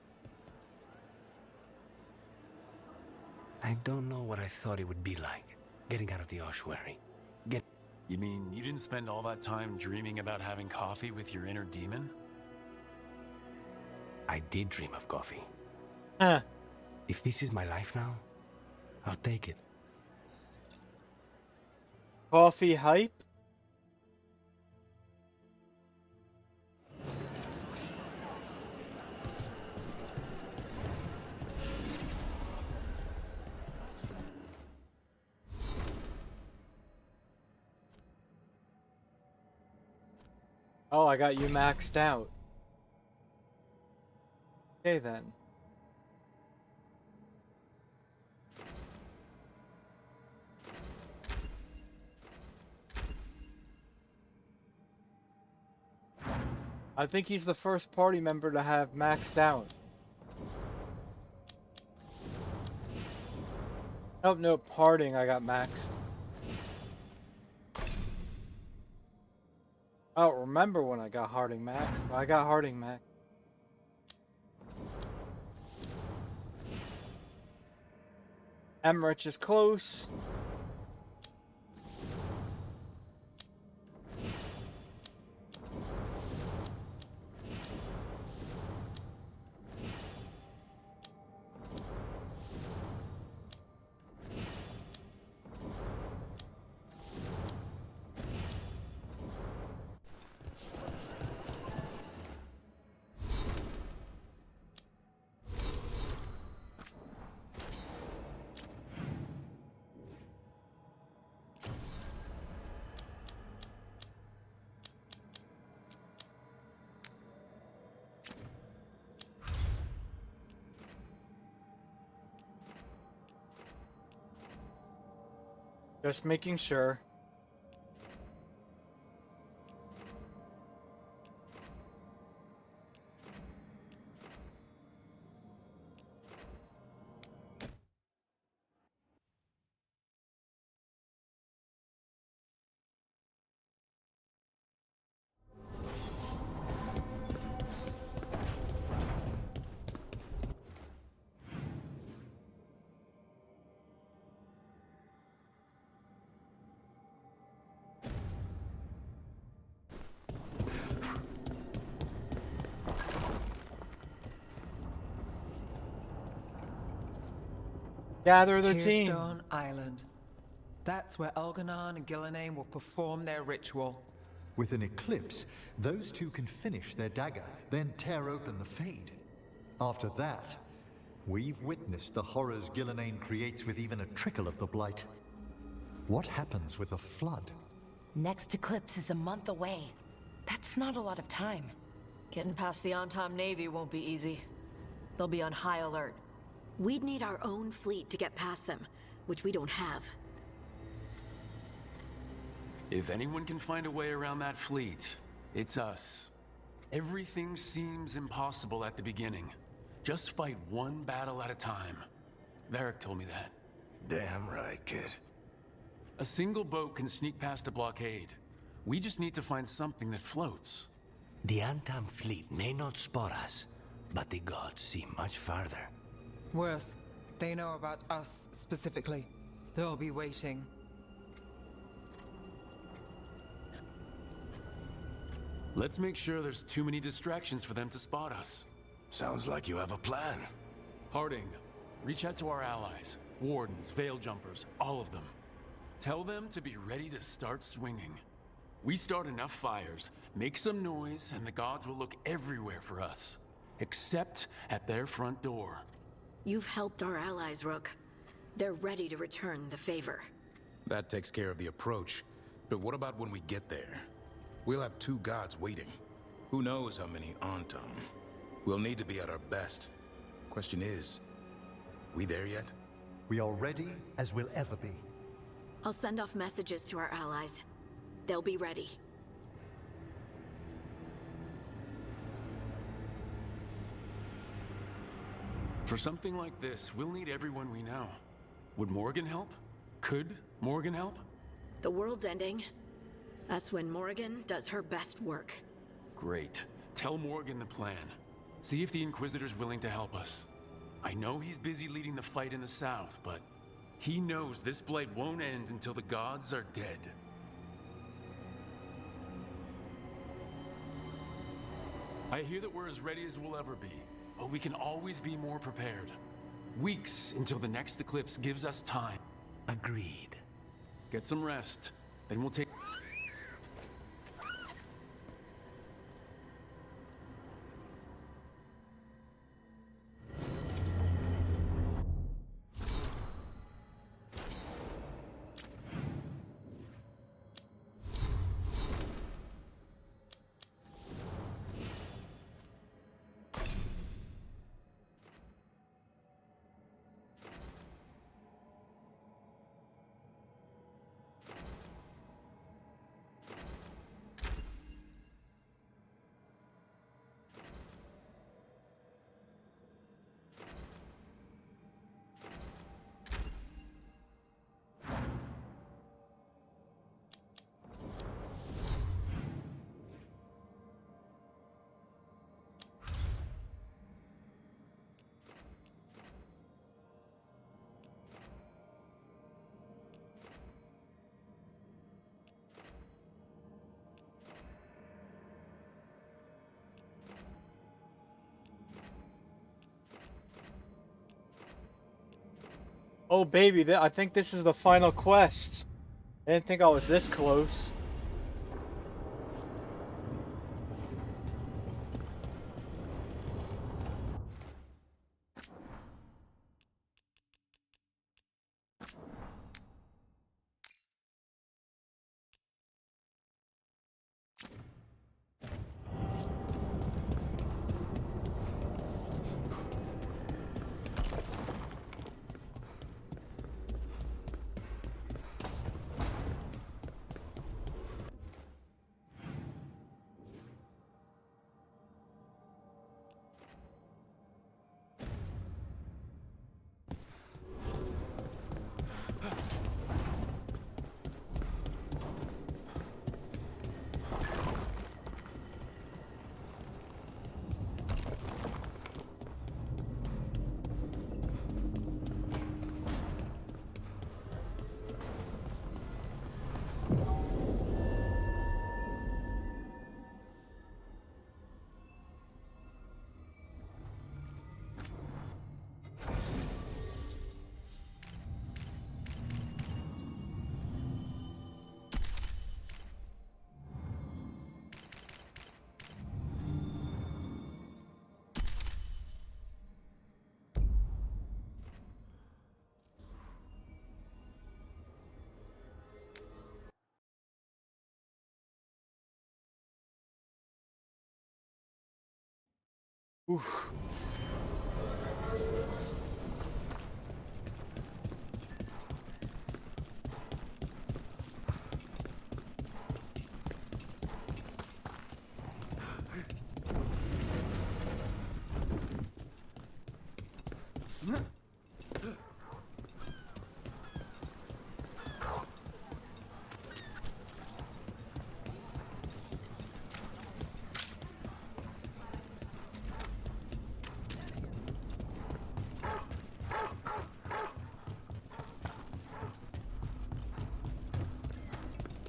I don't know what I thought it would be like, getting out of the ossuary. You mean you didn't spend all that time dreaming about having coffee with your inner demon? I did dream of coffee. Huh. If this is my life now, I'll take it. Coffee hype? Oh, I got you maxed out. Okay then. I think he's the first party member to have maxed out. Oh no, parting I got maxed. I don't remember when I got Harding max, but I got Harding max. Emmerich is close. Just making sure. Gather the team. Tearstone Island. That's where Elganon and Gillenane will perform their ritual. With an eclipse, those two can finish their dagger, then tear open the Fade. After that, we've witnessed the horrors Gillenane creates with even a trickle of the Blight. What happens with a flood? Next eclipse is a month away. That's not a lot of time. Getting past the Antom Navy won't be easy. They'll be on high alert. We'd need our own fleet to get past them, which we don't have. If anyone can find a way around that fleet, it's us. Everything seems impossible at the beginning. Just fight one battle at a time. Varric told me that. Damn right, kid. A single boat can sneak past a blockade. We just need to find something that floats. The Antam fleet may not spot us, but the gods see much farther. Worse, they know about us specifically. They'll be waiting. Let's make sure there's too many distractions for them to spot us. Sounds like you have a plan. Harding, reach out to our allies. Wardens, Veil Jumpers, all of them. Tell them to be ready to start swinging. We start enough fires, make some noise, and the gods will look everywhere for us. Except at their front door. You've helped our allies, Rook. They're ready to return the favor. That takes care of the approach. But what about when we get there? We'll have two gods waiting. Who knows how many Antom? We'll need to be at our best. Question is, we there yet? We are ready as we'll ever be. I'll send off messages to our allies. They'll be ready. For something like this, we'll need everyone we know. Would Morgan help? Could Morgan help? The world's ending. That's when Morgan does her best work. Great. Tell Morgan the plan. See if the Inquisitor's willing to help us. I know he's busy leading the fight in the south, but he knows this blight won't end until the gods are dead. I hear that we're as ready as we'll ever be, but we can always be more prepared. Weeks until the next eclipse gives us time. Agreed. Get some rest, then we'll take... Oh baby, I think this is the final quest. I didn't think I was this close. Oof.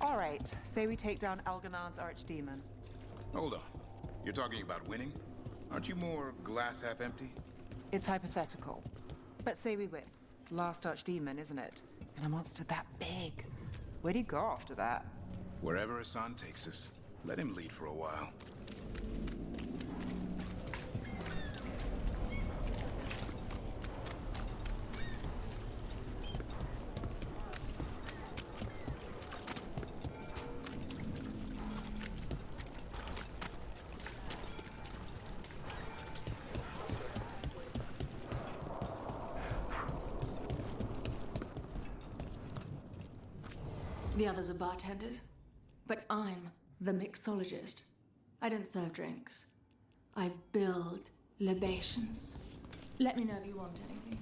All right, say we take down Algernon's archdemon. Hold on. You're talking about winning? Aren't you more glass half empty? It's hypothetical. But say we win. Last archdemon, isn't it? And a monster that big. Where do you go after that? Wherever Hassan takes us. Let him lead for a while. The others are bartenders, but I'm the mixologist. I don't serve drinks. I build libations. Let me know if you want anything.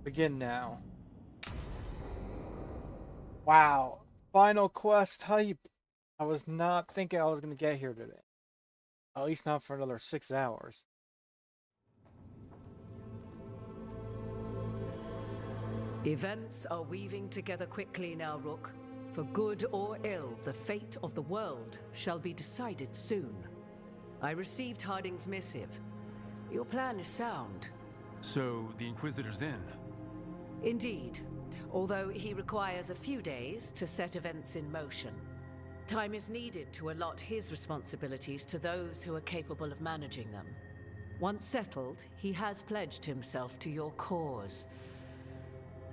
Begin now. Wow. Final quest hype. I was not thinking I was going to get here today. At least not for another 6 hours. Events are weaving together quickly now, Rook. For good or ill, the fate of the world shall be decided soon. I received Harding's missive. Your plan is sound. So, the Inquisitor's in? Indeed, although he requires a few days to set events in motion. Time is needed to allot his responsibilities to those who are capable of managing them. Once settled, he has pledged himself to your cause.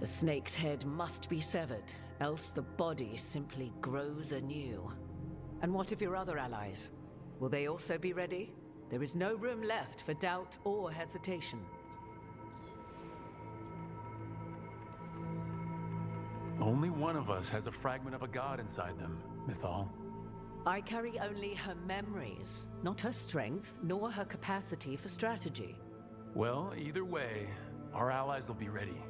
The snake's head must be severed, else the body simply grows anew. And what of your other allies? Will they also be ready? There is no room left for doubt or hesitation. Only one of us has a fragment of a god inside them, Mythal. I carry only her memories, not her strength, nor her capacity for strategy. Well, either way, our allies will be ready.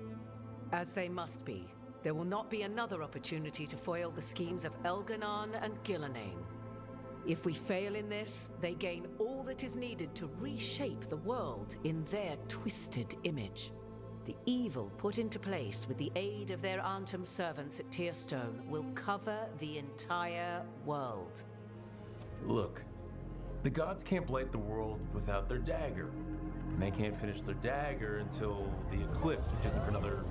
As they must be. There will not be another opportunity to foil the schemes of Elganon and Gillenane. If we fail in this, they gain all that is needed to reshape the world in their twisted image. The evil put into place with the aid of their Arnhem servants at Tearstone will cover the entire world. Look, the gods can't blight the world without their dagger. And they can't finish their dagger until the eclipse, which isn't for another...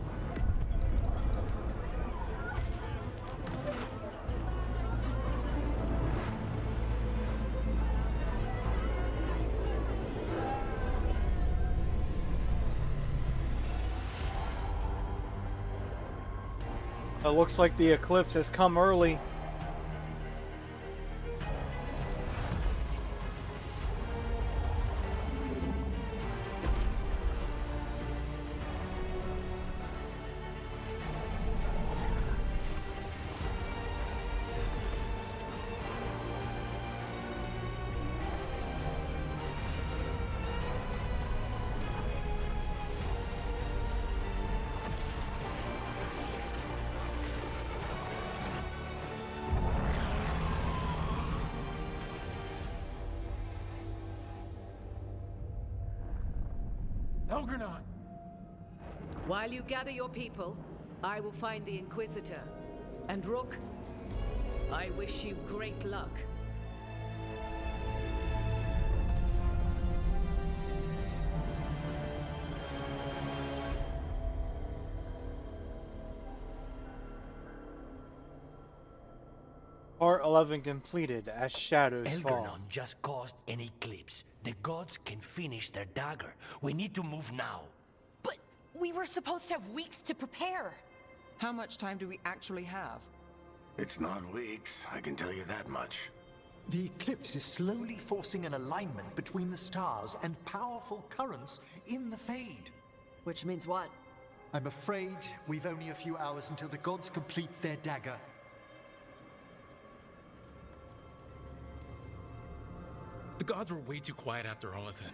It looks like the eclipse has come early. Elganon! While you gather your people, I will find the Inquisitor. And Rook, I wish you great luck. Part 11 completed as shadows fall. Elganon just caused an eclipse. The gods can finish their dagger. We need to move now. But we were supposed to have weeks to prepare. How much time do we actually have? It's not weeks, I can tell you that much. The eclipse is slowly forcing an alignment between the stars and powerful currents in the Fade. Which means what? I'm afraid we've only a few hours until the gods complete their dagger. The gods were way too quiet after Olithin.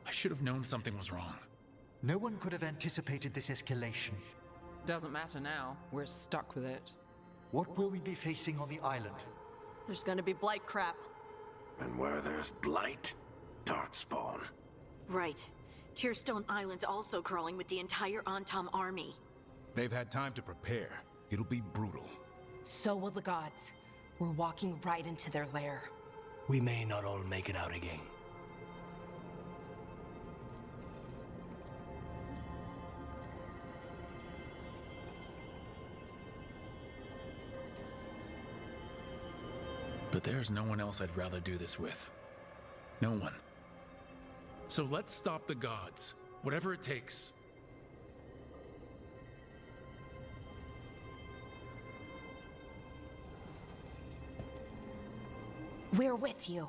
I should have known something was wrong. No one could have anticipated this escalation. Doesn't matter now. We're stuck with it. What will we be facing on the island? There's gonna be blight crap. And where there's blight, darkspawn. Right. Tearstone Island's also crawling with the entire Antam army. They've had time to prepare. It'll be brutal. So will the gods. We're walking right into their lair. We may not all make it out again. But there's no one else I'd rather do this with. No one. So let's stop the gods. Whatever it takes. We're with you.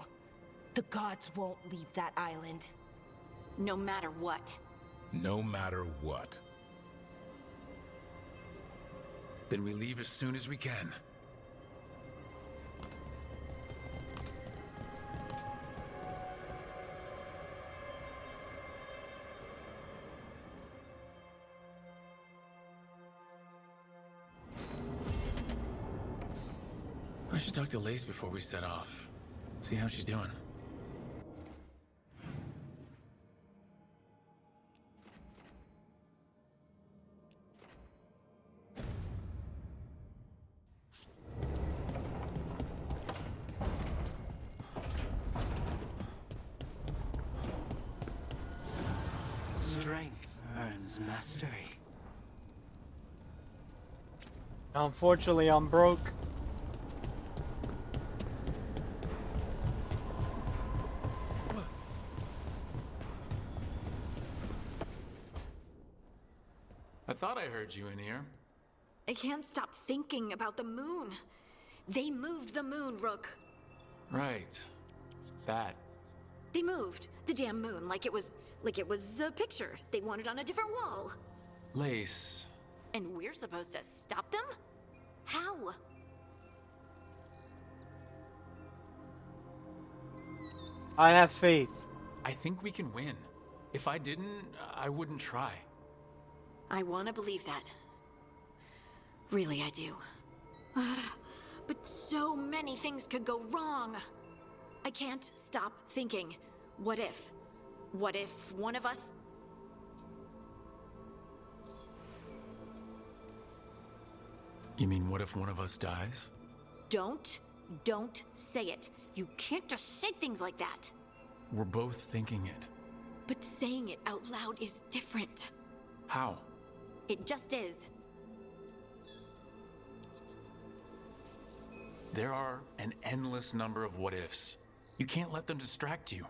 The gods won't leave that island. No matter what. No matter what. Then we leave as soon as we can. I should talk to Lace before we set off. See how she's doing. Strength earns mastery. Unfortunately, I'm broke. I thought I heard you in here. I can't stop thinking about the moon. They moved the moon, Rook. Right. That. They moved the damn moon like it was a picture they wanted on a different wall. Lace. And we're supposed to stop them? How? I have faith. I think we can win. If I didn't, I wouldn't try. I want to believe that. Really, I do. But so many things could go wrong. I can't stop thinking, what if? What if one of us... You mean, what if one of us dies? Don't say it. You can't just say things like that. We're both thinking it. But saying it out loud is different. How? It just is. There are an endless number of what-ifs. You can't let them distract you.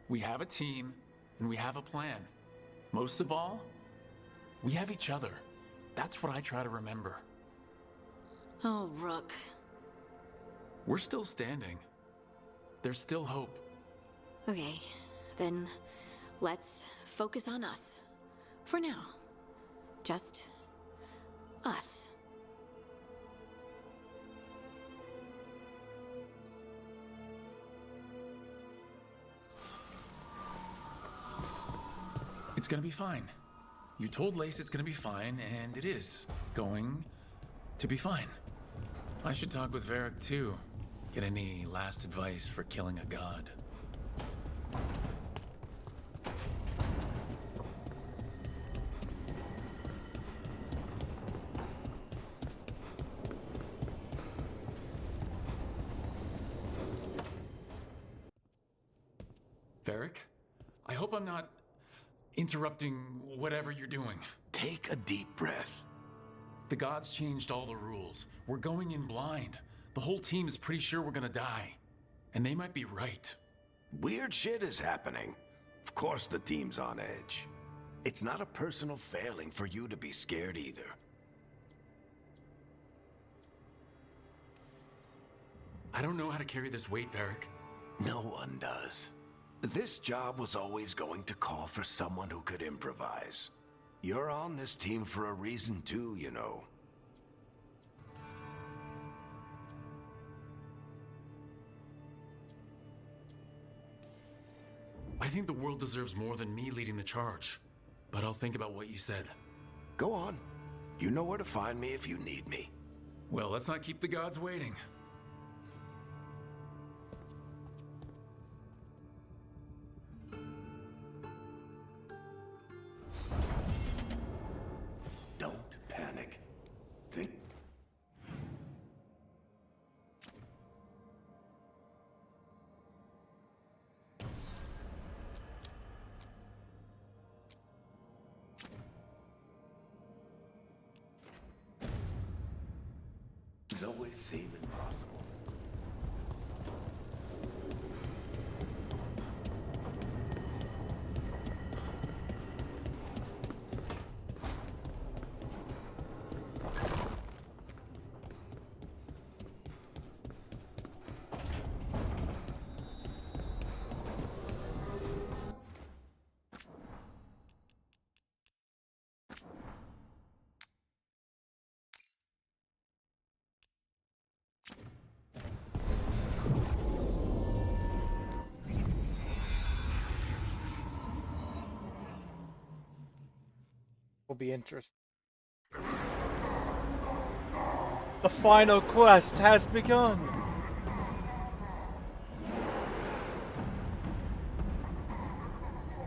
We have a team, and we have a plan. Most of all, we have each other. That's what I try to remember. Oh, Rook. We're still standing. There's still hope. Okay, then let's focus on us. For now. Just us. It's gonna be fine. You told Lace it's gonna be fine, and it is going to be fine. I should talk with Varric too. Get any last advice for killing a god. Varric, I hope I'm not interrupting whatever you're doing. Take a deep breath. The gods changed all the rules. We're going in blind. The whole team is pretty sure we're gonna die. And they might be right. Weird shit is happening. Of course the team's on edge. It's not a personal failing for you to be scared either. I don't know how to carry this weight, Varric. No one does. This job was always going to call for someone who could improvise. You're on this team for a reason too, you know. I think the world deserves more than me leading the charge. But I'll think about what you said. Go on. You know where to find me if you need me. Well, let's not keep the gods waiting. Don't panic. Think. It's always seemed impossible. Will be interesting. The final quest has begun.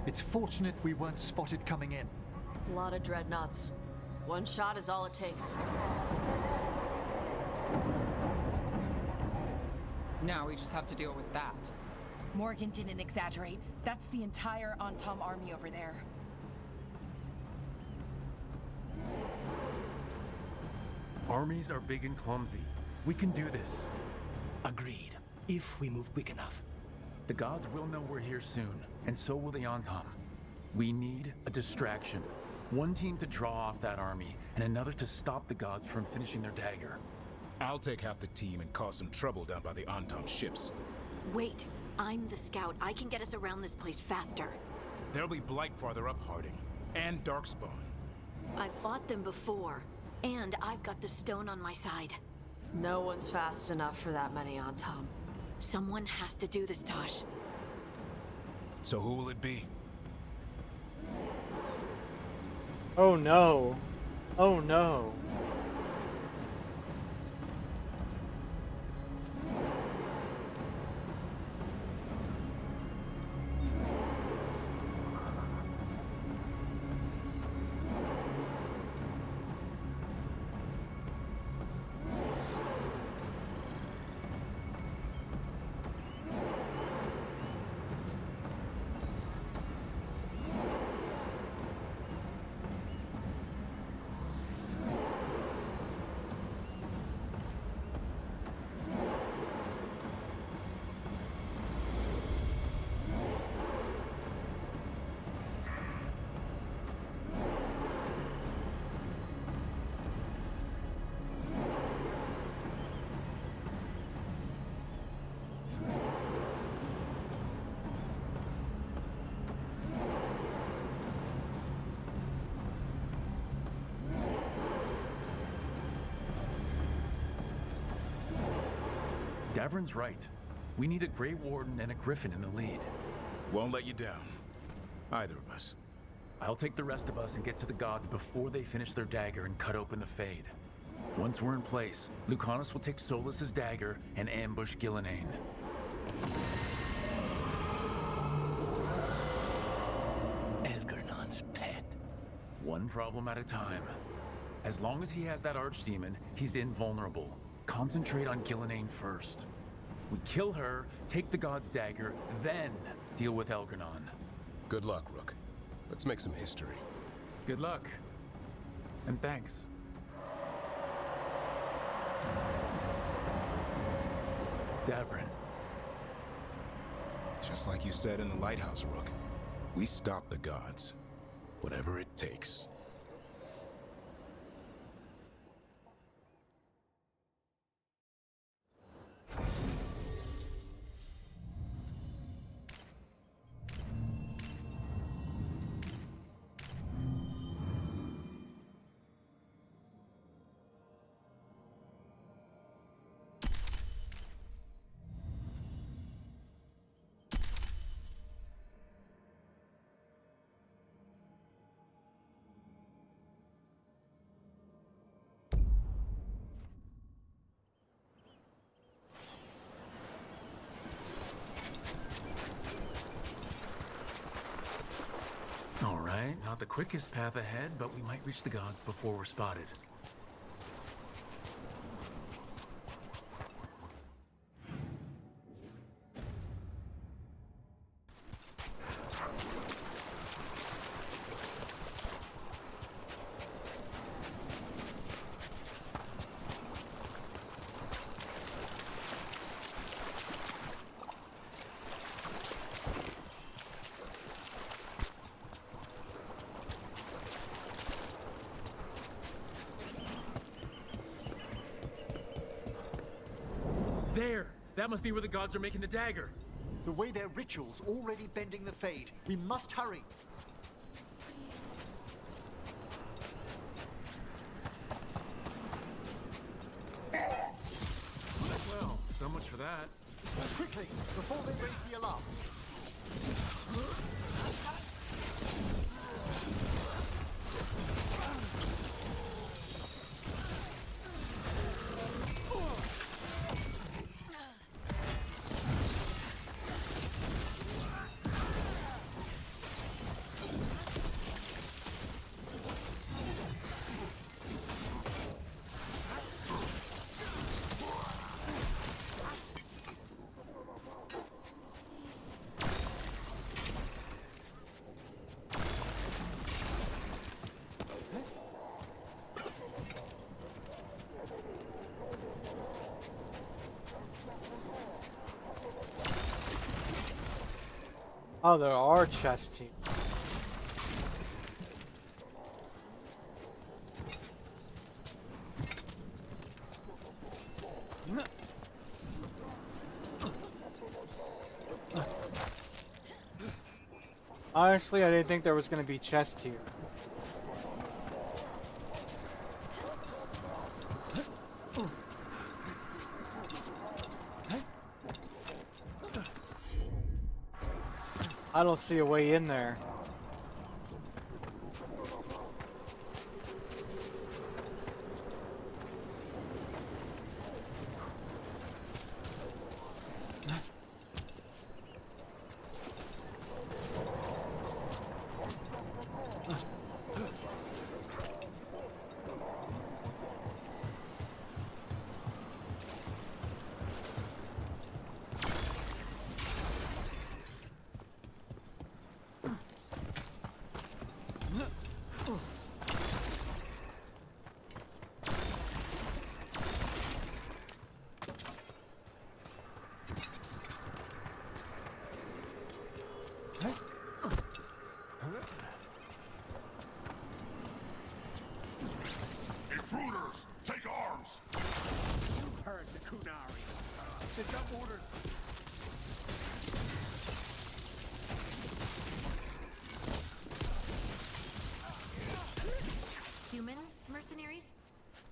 It's fortunate we weren't spotted coming in. A lot of dreadnoughts. One shot is all it takes. Now we just have to deal with that. Morgan didn't exaggerate. That's the entire Antom army over there. Armies are big and clumsy. We can do this. Agreed. If we move quick enough. The gods will know we're here soon, and so will the Antom. We need a distraction. One team to draw off that army, and another to stop the gods from finishing their dagger. I'll take half the team and cause some trouble down by the Antom ships. Wait, I'm the scout. I can get us around this place faster. There'll be Blight farther up, Harding. And Darkspawn. I've fought them before. And I've got the stone on my side. No one's fast enough for that many on Tom. Someone has to do this, Tosh. So who will it be? Oh no. Oh no. Davrin's right. We need a Grey Warden and a Griffin in the lead. Won't let you down. Either of us. I'll take the rest of us and get to the gods before they finish their dagger and cut open the Fade. Once we're in place, Lucanus will take Solus's dagger and ambush Gillenane. Elgernon's pet. One problem at a time. As long as he has that archdemon, he's invulnerable. Concentrate on Gillenane first. We kill her, take the god's dagger, then deal with Elgernon. Good luck, Rook. Let's make some history. Good luck. And thanks. Davrin. Just like you said in the lighthouse, Rook. We stop the gods. Whatever it takes. Alright, not the quickest path ahead, but we might reach the gods before we're spotted. There! That must be where the gods are making the dagger. The way their ritual's already bending the Fade. We must hurry. Well, so much for that. Quickly, before they raise the alarm. Oh, there are chests here. Honestly, I didn't think there was going to be chests here. I don't see a way in there. Intruders, take arms! You heard the Kunari. It's up orders. Human mercenaries?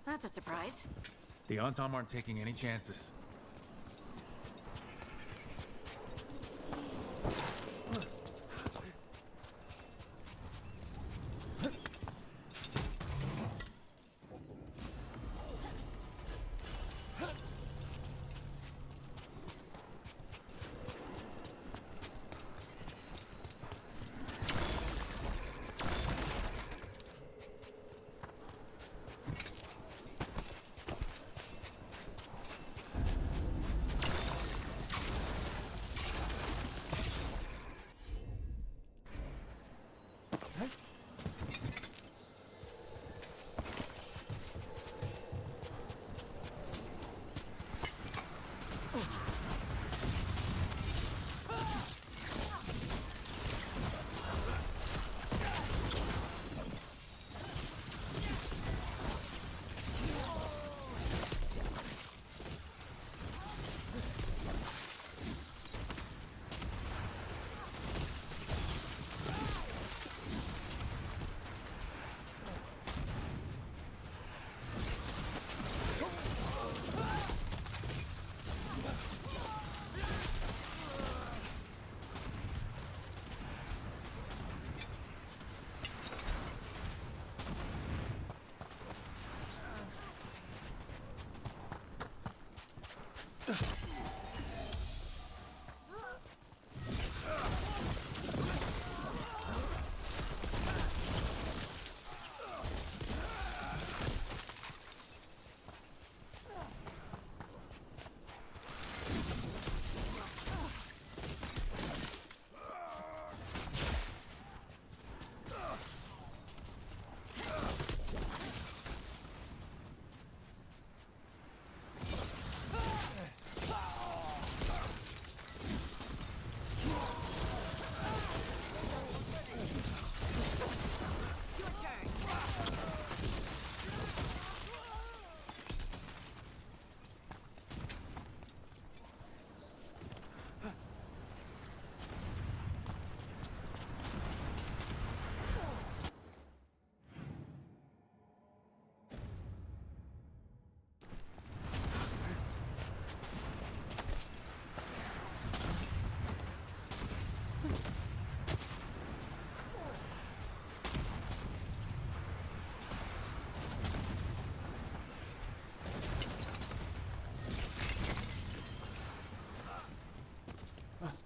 That's a surprise. The Antom aren't taking any chances.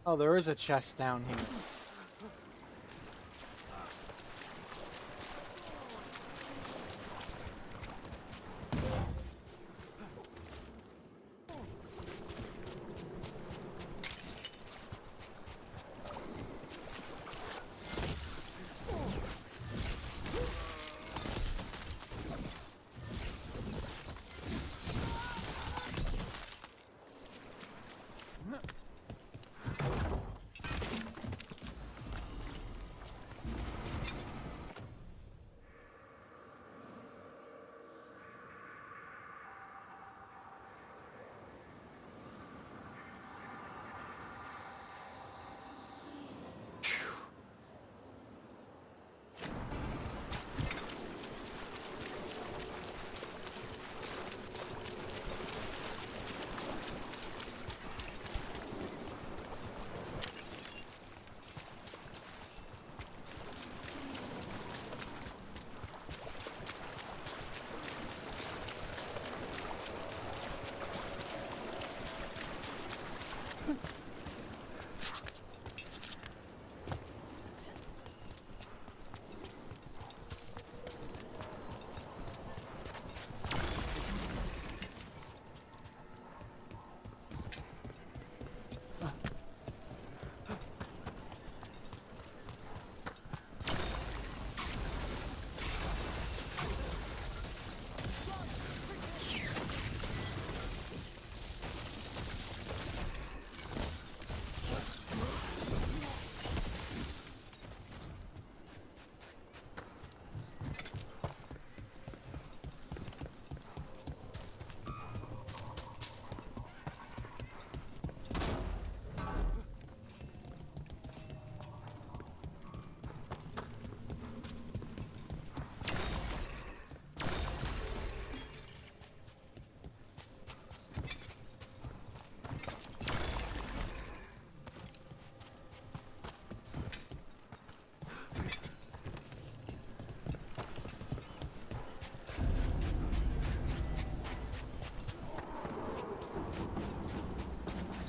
Oh, there is a chest down here.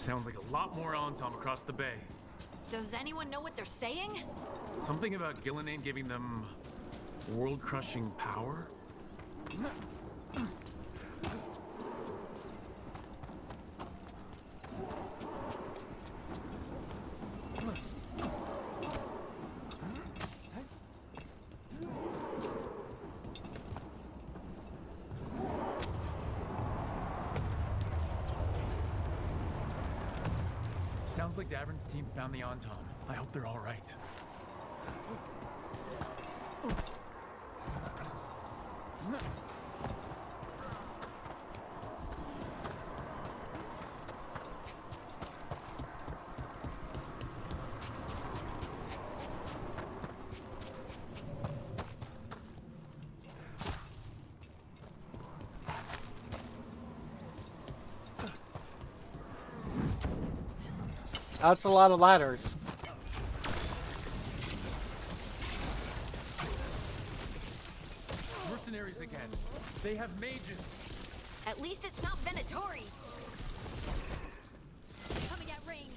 Sounds like a lot more Antom across the bay. Does anyone know what they're saying? Something about Gillenane giving them world-crushing power? Sounds like Davern's team found the Antom. I hope they're all right. That's a lot of ladders. Mercenaries again. They have mages. At least it's not Venatori. Coming at range.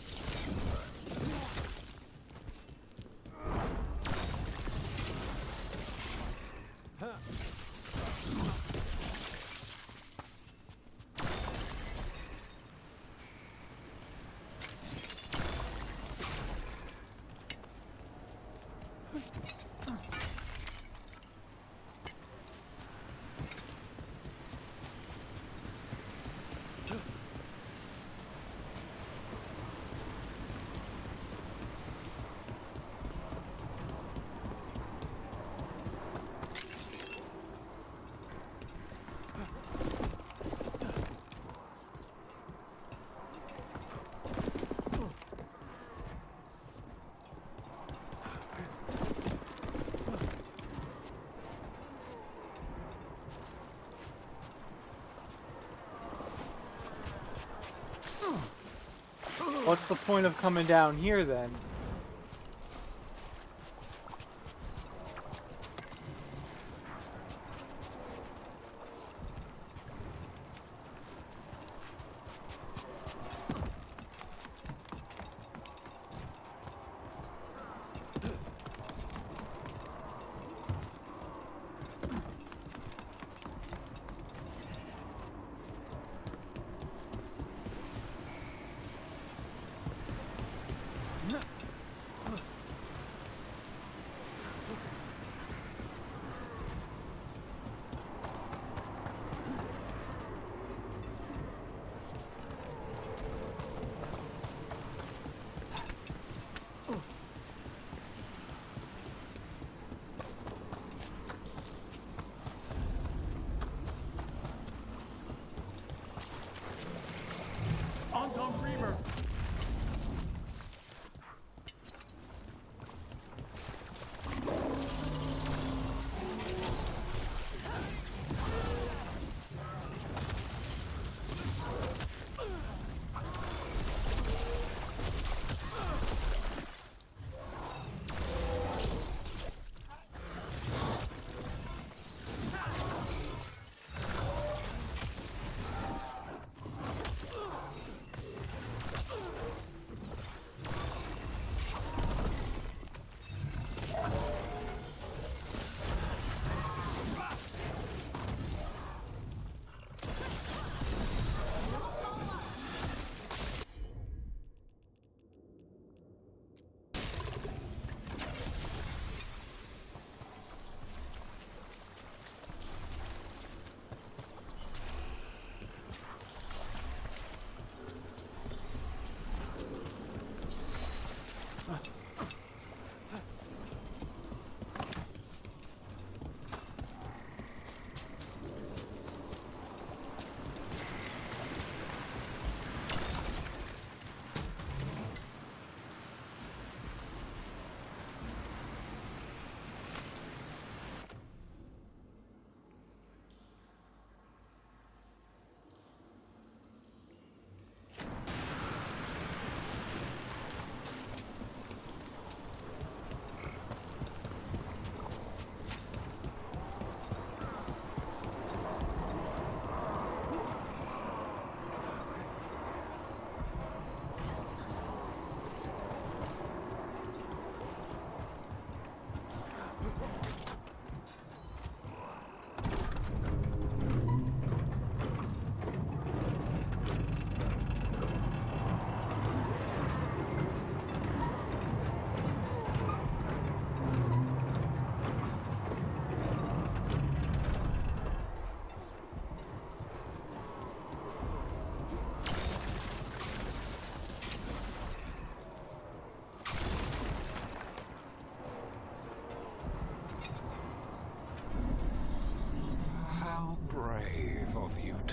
What's the point of coming down here then?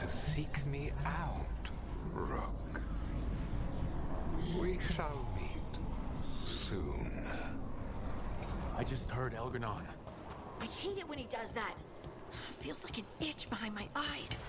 to seek me out, Rook. We shall meet soon. I just heard Elganon. I hate it when he does that. Feels like an itch behind my eyes.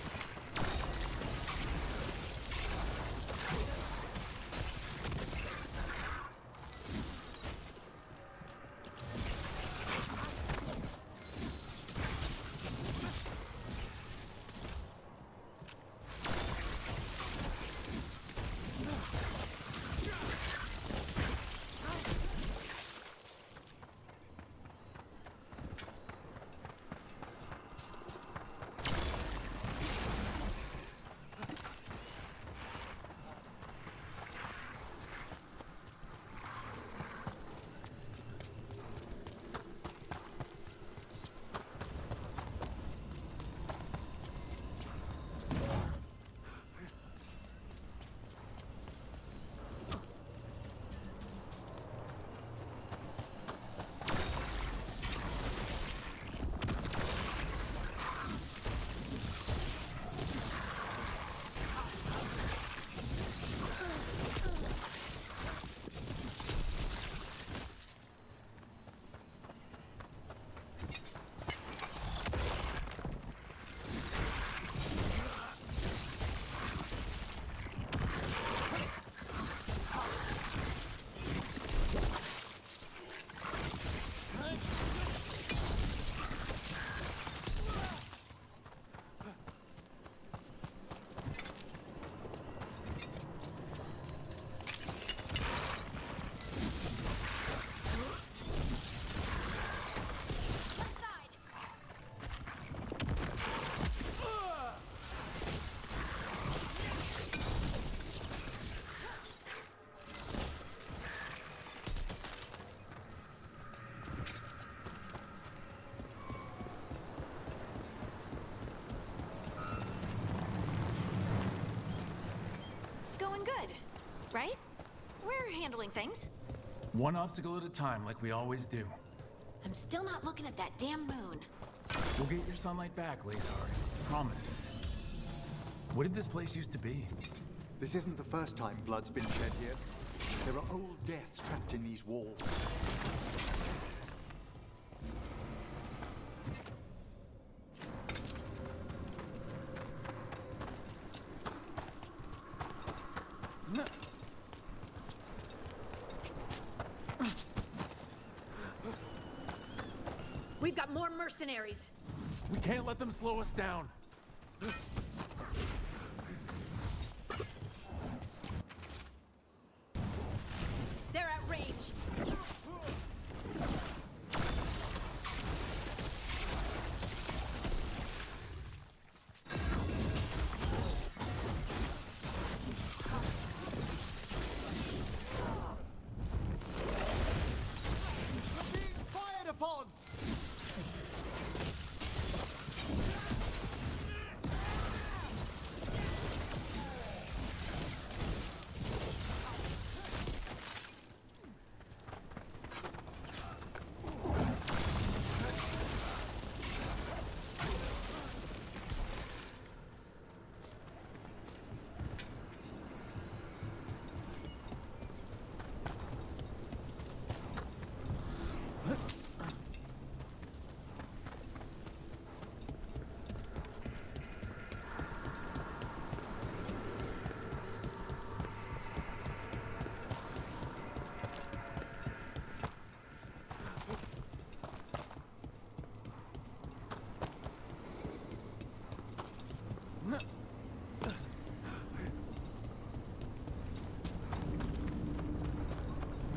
Going good, right? We're handling things. One obstacle at a time, like we always do. I'm still not looking at that damn moon. We'll get your sunlight back, Lazar. Promise. What did this place used to be? This isn't the first time blood's been shed here. There are old deaths trapped in these walls. We've got more mercenaries. We can't let them slow us down. They're at range. Fired upon!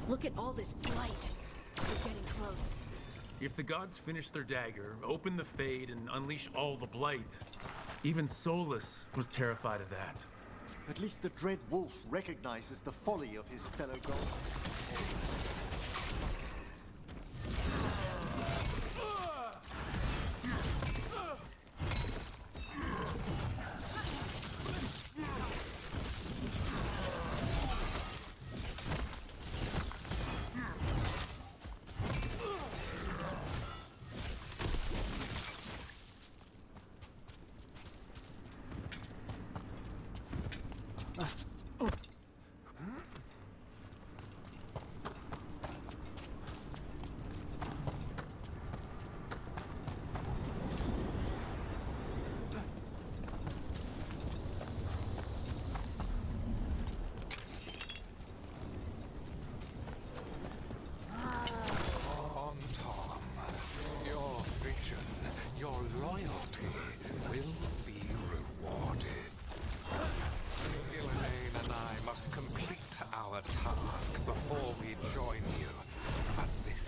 Look at all this blight. We're getting close. If the gods finish their dagger, open the Fade, and unleash all the blight, even Solus was terrified of that. At least the Dread Wolf recognizes the folly of his fellow gods. loyalty will be rewarded. Gillenane and I must complete our task before we join you. But this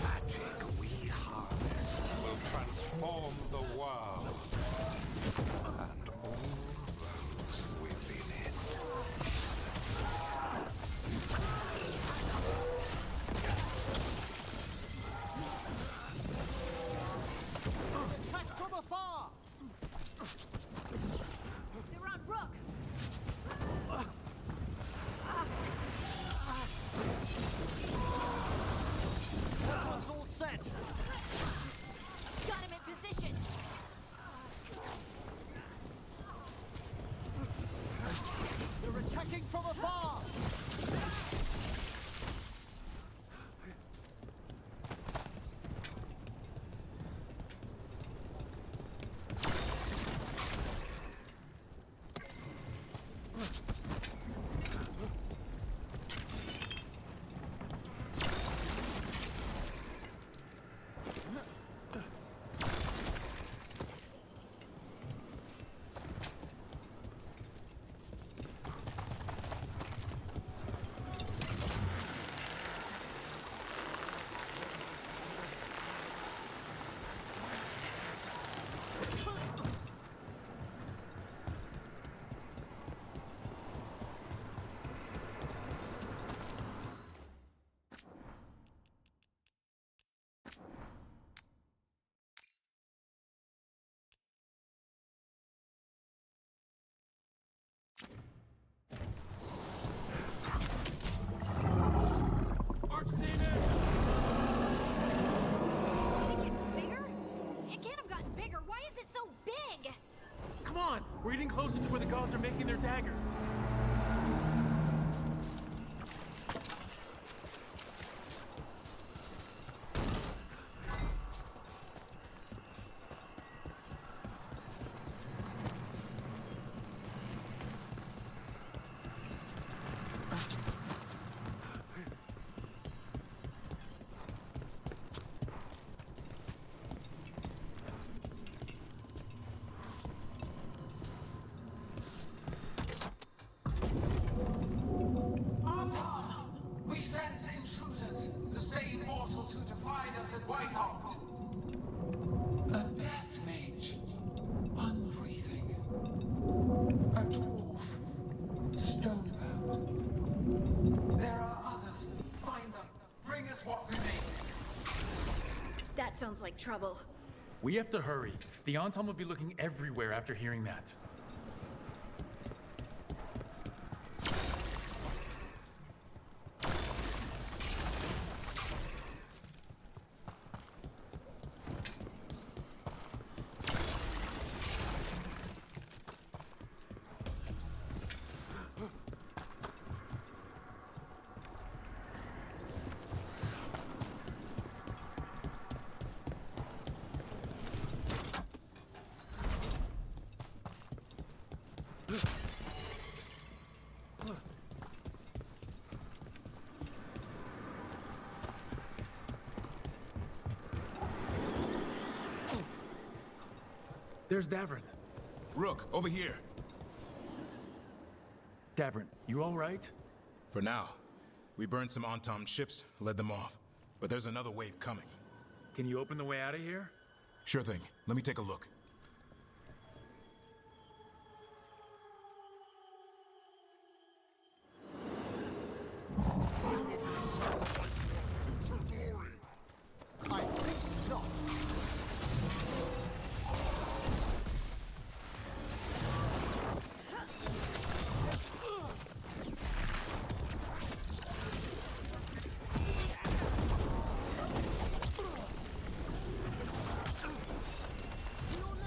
magic we harness will transform the world and all those within it. Attack from afar! They're on Rook! That one's all set! Got him in position! They're attacking from afar! We're getting closer to where the gods are making their dagger. We sense intruders, the same mortals who defied us at Whitehoft. A death mage, unbreathing. A dwarf, stonebound. There are others. Find them. Bring us what remains. That sounds like trouble. We have to hurry. The Anton will be looking everywhere after hearing that. There's Davrin. Rook, over here. Davrin, you all right? For now. We burned some Antom ships, led them off. But there's another wave coming. Can you open the way out of here? Sure thing. Let me take a look. I think not. You're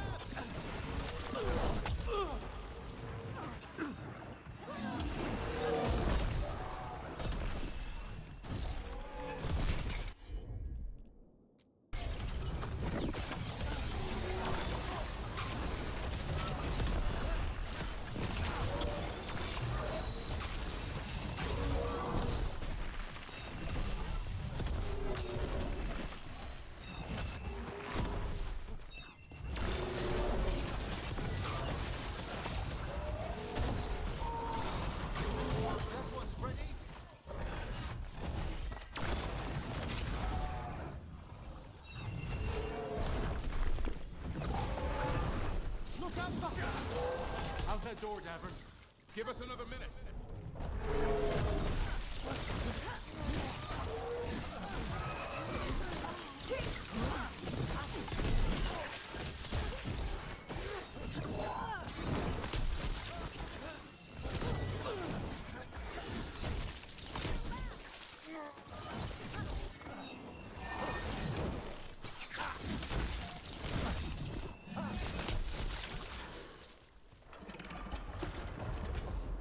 that door, Davern. Give us another minute.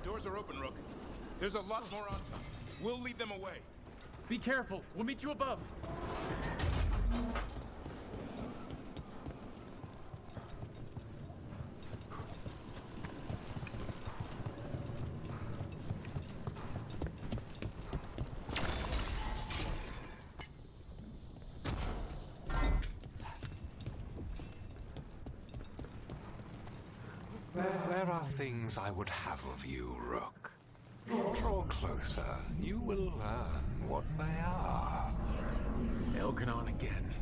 Doors are open, Rook. There's a lot more on top. We'll lead them away. Be careful. We'll meet you above. There are things I would have of you, Rook. Draw closer. You will learn what they are. Elkanon again.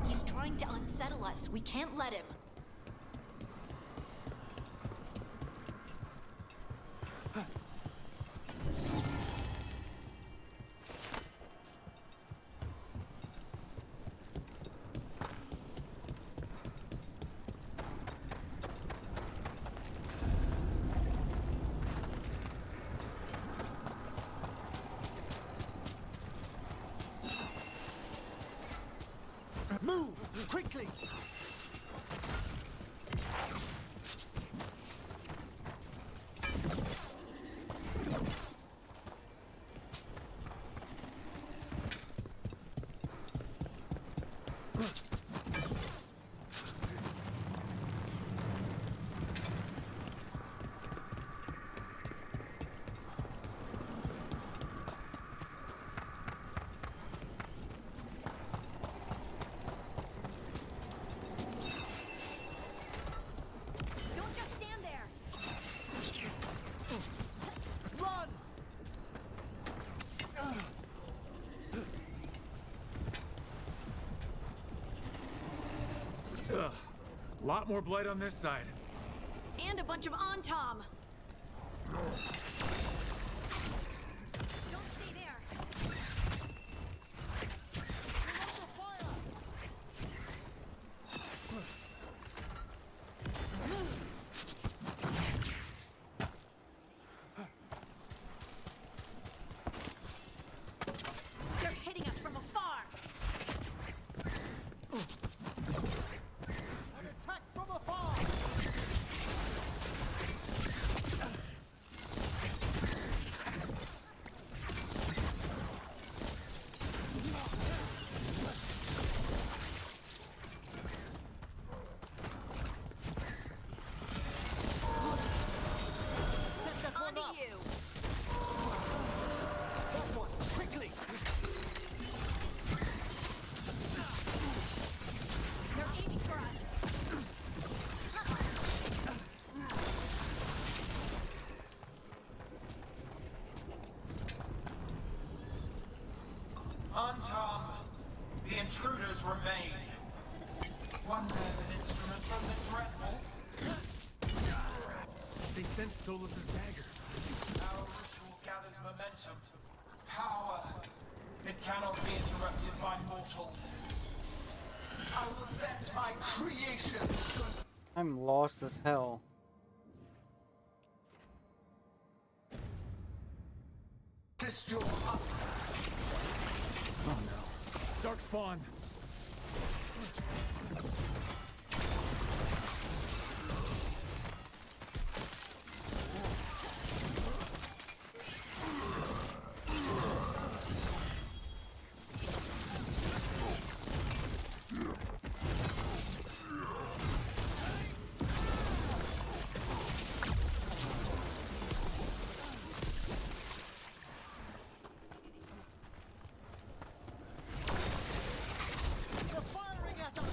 He's trying to unsettle us. We can't let him. Move! Quickly! Don't just stand there. Run! Ugh. Lot more blight on this side. And a bunch of on-tom. Don't stay there. They're hitting us from afar. An attack from afar! Set that one Onto up! you. That one! Quickly! They're aiming for us. Antam, the intruders remain. One has an instrument from the Dreadwolf. They sense Solus's dagger. Our ritual gathers momentum. Power. It cannot be interrupted by mortals. I will set my creation to I'm lost as hell. assist your up. Oh no. Dark spawn. They're firing at us!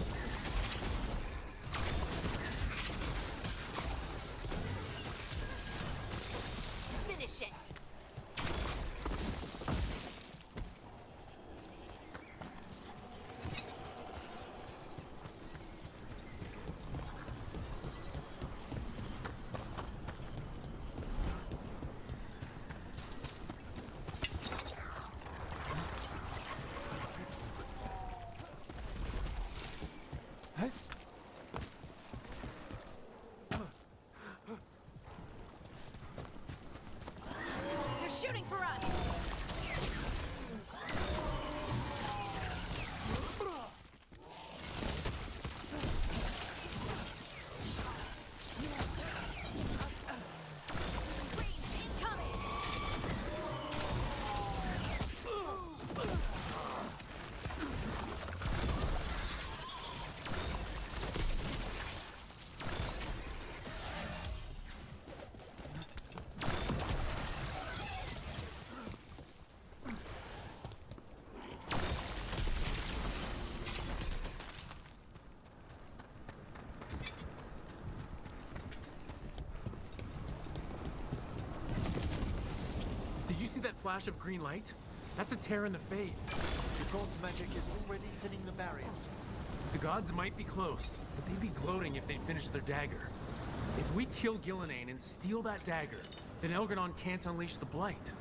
see that flash of green light? That's a tear in the fade. The god's magic is already thinning the barriers. The gods might be close, but they'd be gloating if they'd finished their dagger. If we kill Gillenane and steal that dagger, then Elgar'non can't unleash the Blight.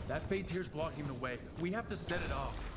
That fade tear's blocking the way. We have to set it off.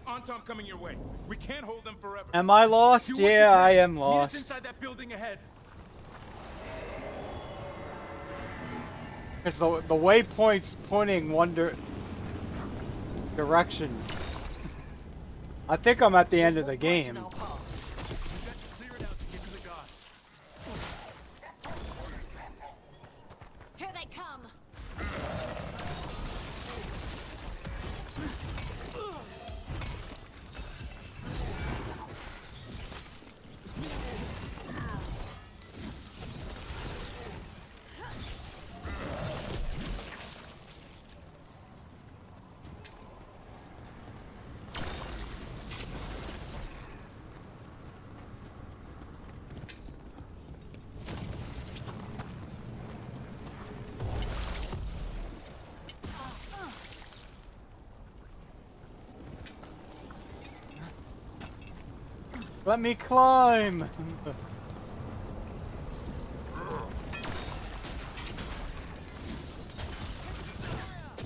Antom coming your way. We can't hold them forever. Am I lost? Yeah, I am Meet us lost. inside that building ahead. Because the waypoint's pointing one direction. I think I'm at the end of the game. Here they come. Let me climb!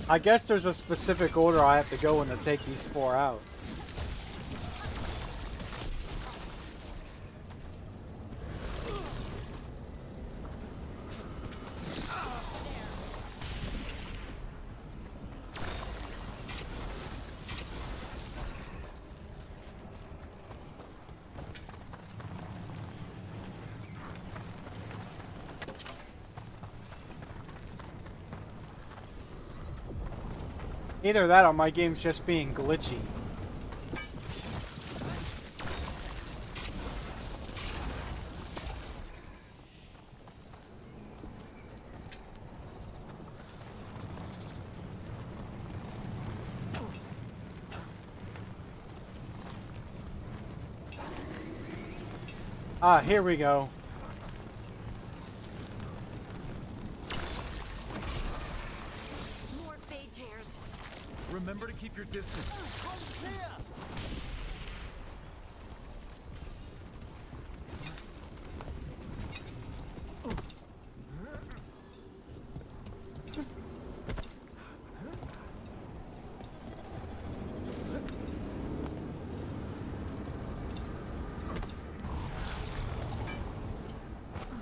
I guess there's a specific order I have to go in to take these 4 out. Either that or my game's just being glitchy. Ah, here we go. More fade tears. Remember to keep your distance.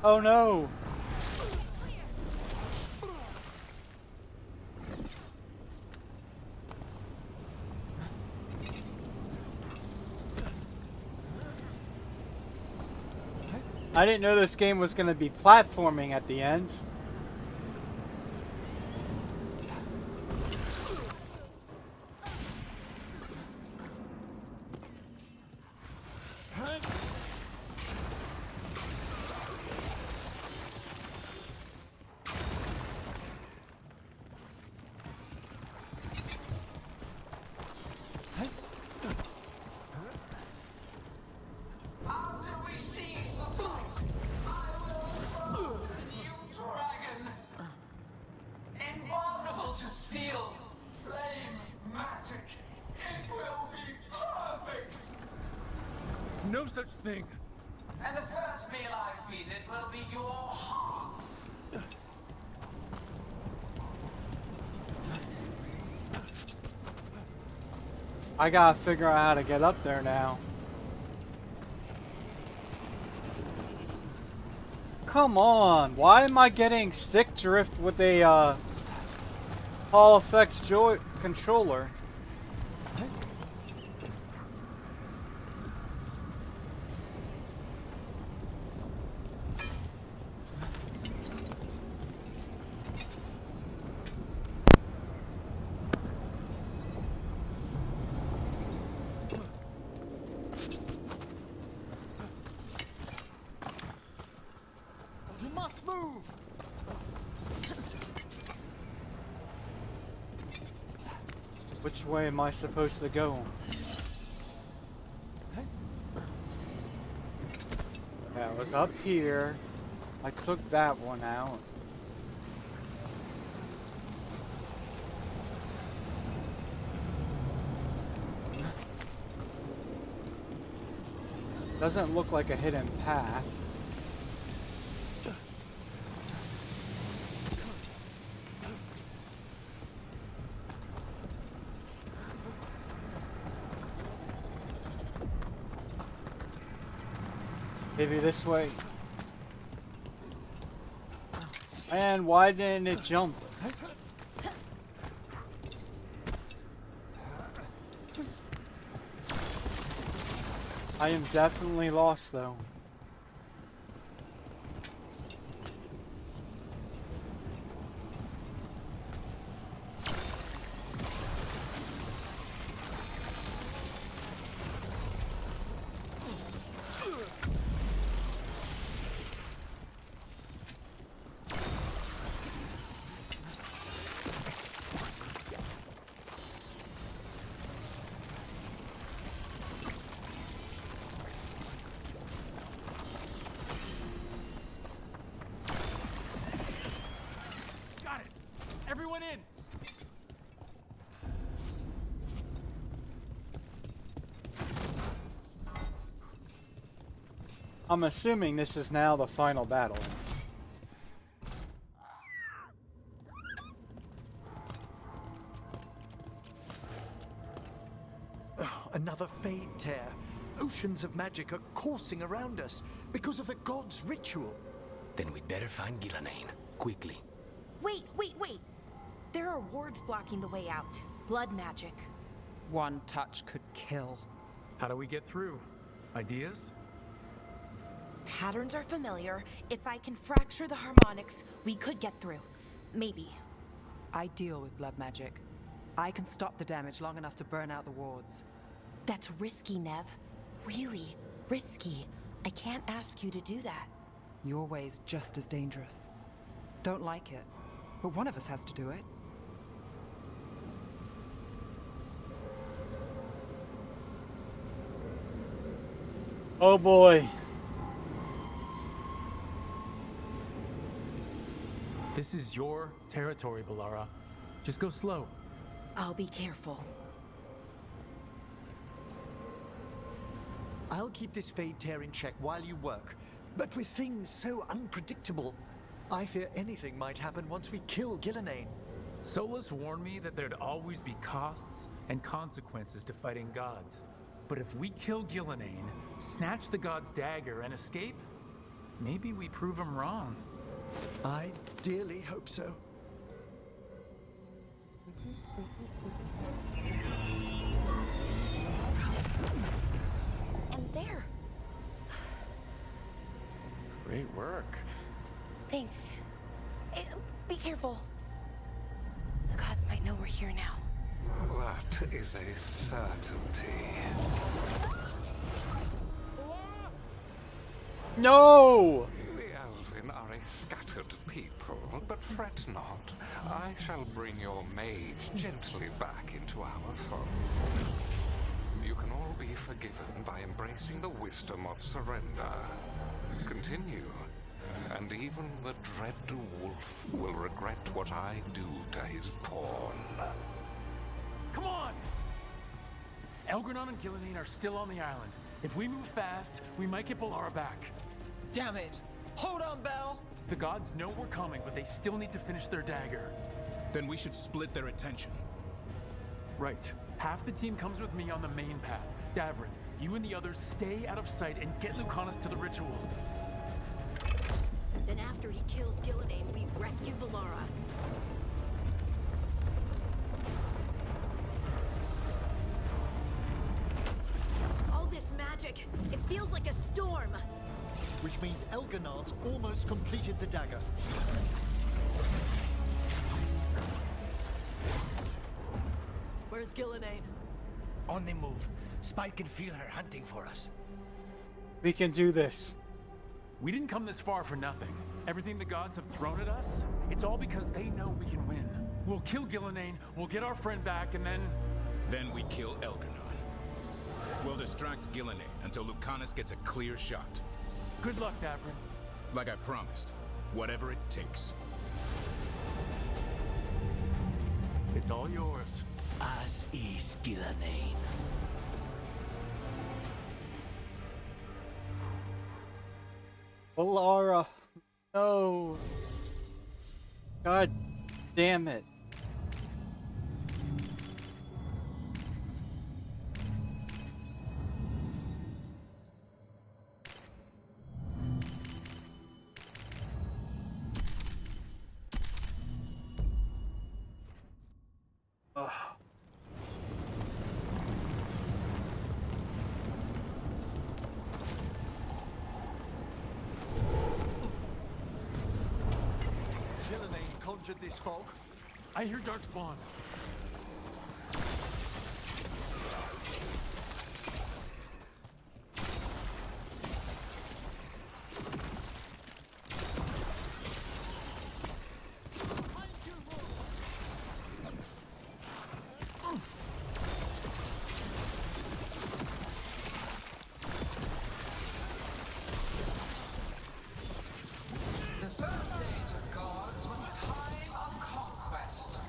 Oh no! I didn't know this game was going to be platforming at the end. After we seize the fight, I will throw the new dragon. Invulnerable to steel, flame, magic. It will be perfect. No such thing. And the first meal I feed it will be your hearts. I gotta figure out how to get up there now. Come on, why am I getting stick drift with a Hall Effects Joy controller? You must move! Which way am I supposed to go? Yeah, it was up here. I took that one out. Doesn't look like a hidden path. Maybe this way. And why didn't it jump? I am definitely lost though. Everyone in! I'm assuming this is now the final battle. Another fade tear. Oceans of magic are coursing around us because of the god's ritual. Then we'd better find Gillenane, quickly. Wait! There are wards blocking the way out. Blood magic. One touch could kill. How do we get through? Ideas? Patterns are familiar. If I can fracture the harmonics, we could get through. Maybe. I deal with blood magic. I can stop the damage long enough to burn out the wards. That's risky, Nev. Really risky. I can't ask you to do that. Your way's just as dangerous. Don't like it, but one of us has to do it. Oh boy. This is your territory, Balara. Just go slow. I'll be careful. I'll keep this fade tear in check while you work. But with things so unpredictable, I fear anything might happen once we kill Gillenane. Solus warned me that there'd always be costs and consequences to fighting gods. But if we kill Gillenane, snatch the god's dagger, and escape, maybe we prove him wrong. I dearly hope so. And there. Great work. Thanks. Be careful. The gods might know we're here now. That is a certainty. No! The Elven are a scattered people, but fret not. I shall bring your mage gently back into our fold. You can all be forgiven by embracing the wisdom of surrender. Continue, and even the dread wolf will regret what I do to his pawn. Come on! Elgranon and Gillenane are still on the island. If we move fast, we might get Balara back. Damn it! Hold on, Belle! The gods know we're coming, but they still need to finish their dagger. Then we should split their attention. Right. Half the team comes with me on the main path. Davrin, you and the others stay out of sight and get Lucanus to the ritual. Then after he kills Gillenane, we rescue Balara. All this magic, it feels like a storm. Which means Elganard's almost completed the dagger. Where's Gillenane? On the move. Spike can feel her hunting for us. We can do this. We didn't come this far for nothing. Everything the gods have thrown at us, it's all because they know we can win. We'll kill Gillenane, we'll get our friend back, and then... Then we kill Elganon. We'll distract Gillenane until Lucanus gets a clear shot. Good luck, Davrin. Like I promised, whatever it takes. It's all yours. As is Gillenane. Balara. No. God damn it. Ugh. Gillenane conjured this fog. I hear Darkspawn. The first age of gods was a time of conquest.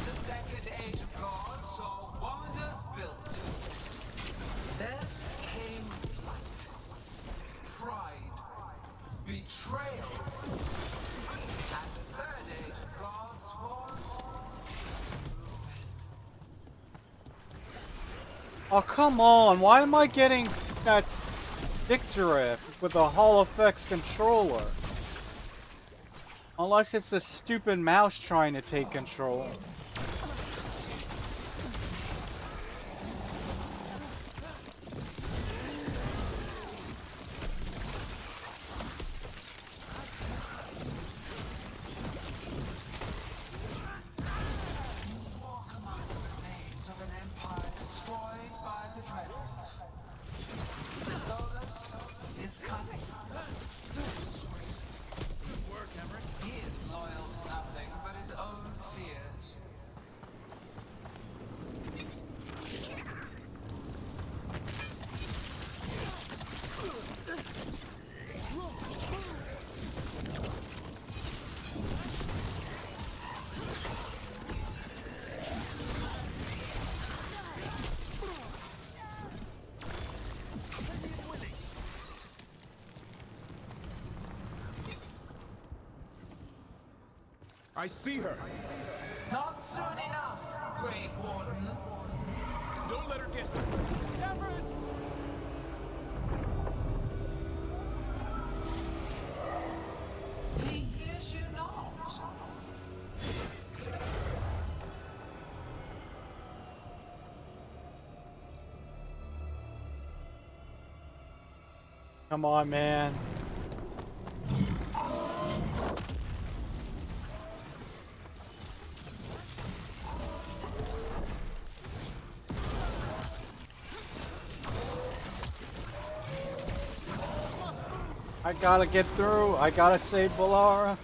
The second age of gods saw wonders built. Then came light, pride, betrayal. And the third age of gods was Oh, come on. Why am I getting that dick drift with a Hall Effects controller? Unless it's the stupid mouse trying to take control. walk among the remains of an empire destroyed by the Dreadwolf. Solus is cunning. Persuasive. Good work, Emmerich. He is loyal to nothing but his own fears. I see her! Not soon enough, Great Warden. Don't let her get there! He hears you not. Come on, man. I gotta get through. I gotta save Balara.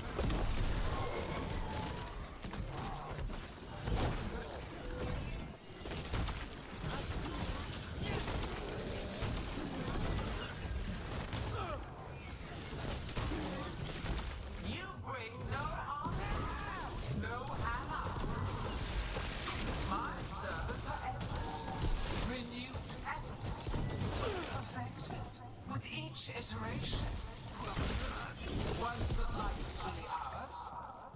You bring no armies, no allies. My servants are endless, renewed efforts, perfected with each iteration. Once the light is fully ours,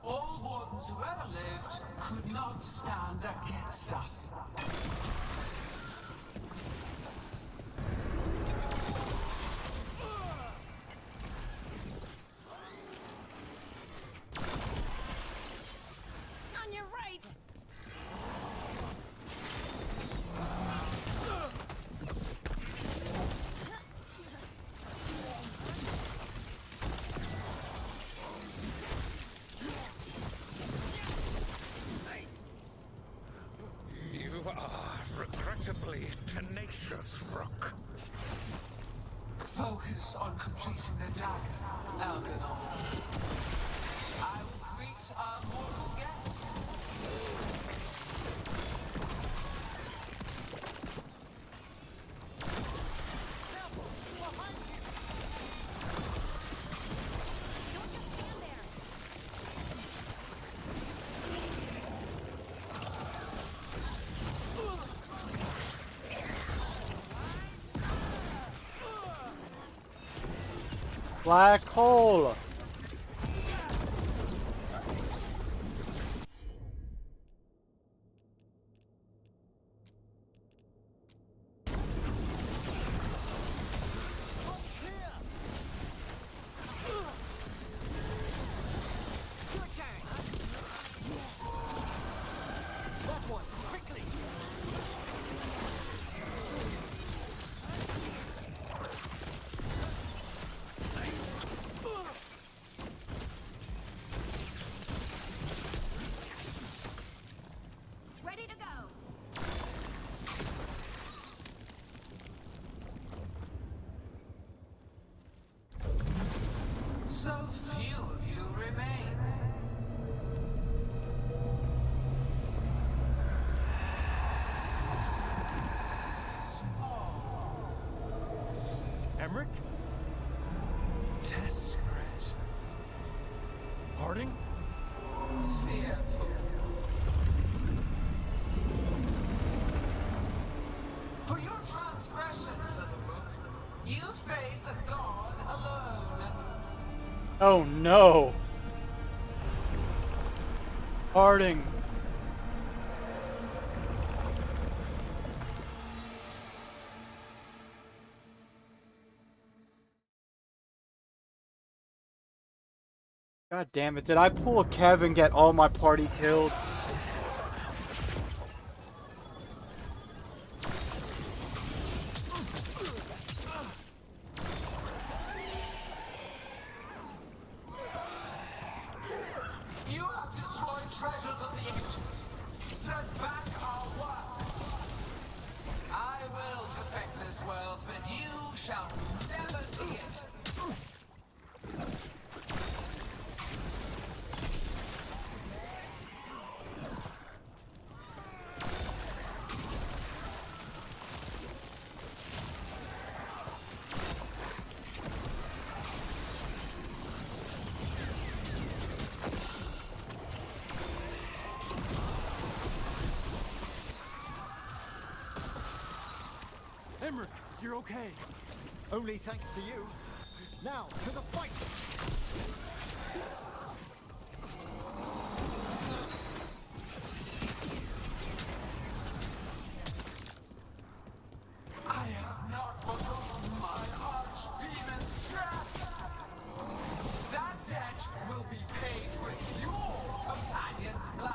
all wardens who ever lived could not stand against us. On your right! You are regrettably tenacious, Rook. Focus on completing the dagger, Algernon. I will greet our mortal guest. Black hole. Ready to go! So few of you remain. Small. Emmerich? Desperate. Harding? Fearful. For your transgressions, little Rook, you face a god alone. Oh no. Harding. God damn it, did I pull a Kev and get all my party killed? You have destroyed treasures of the ages. Set back our work. I will perfect this world, but you shall never see it. Emmerich, you're okay. Only thanks to you. Now, to the fight! I have not forgotten my archdemon's death. That debt will be paid with your companion's blood.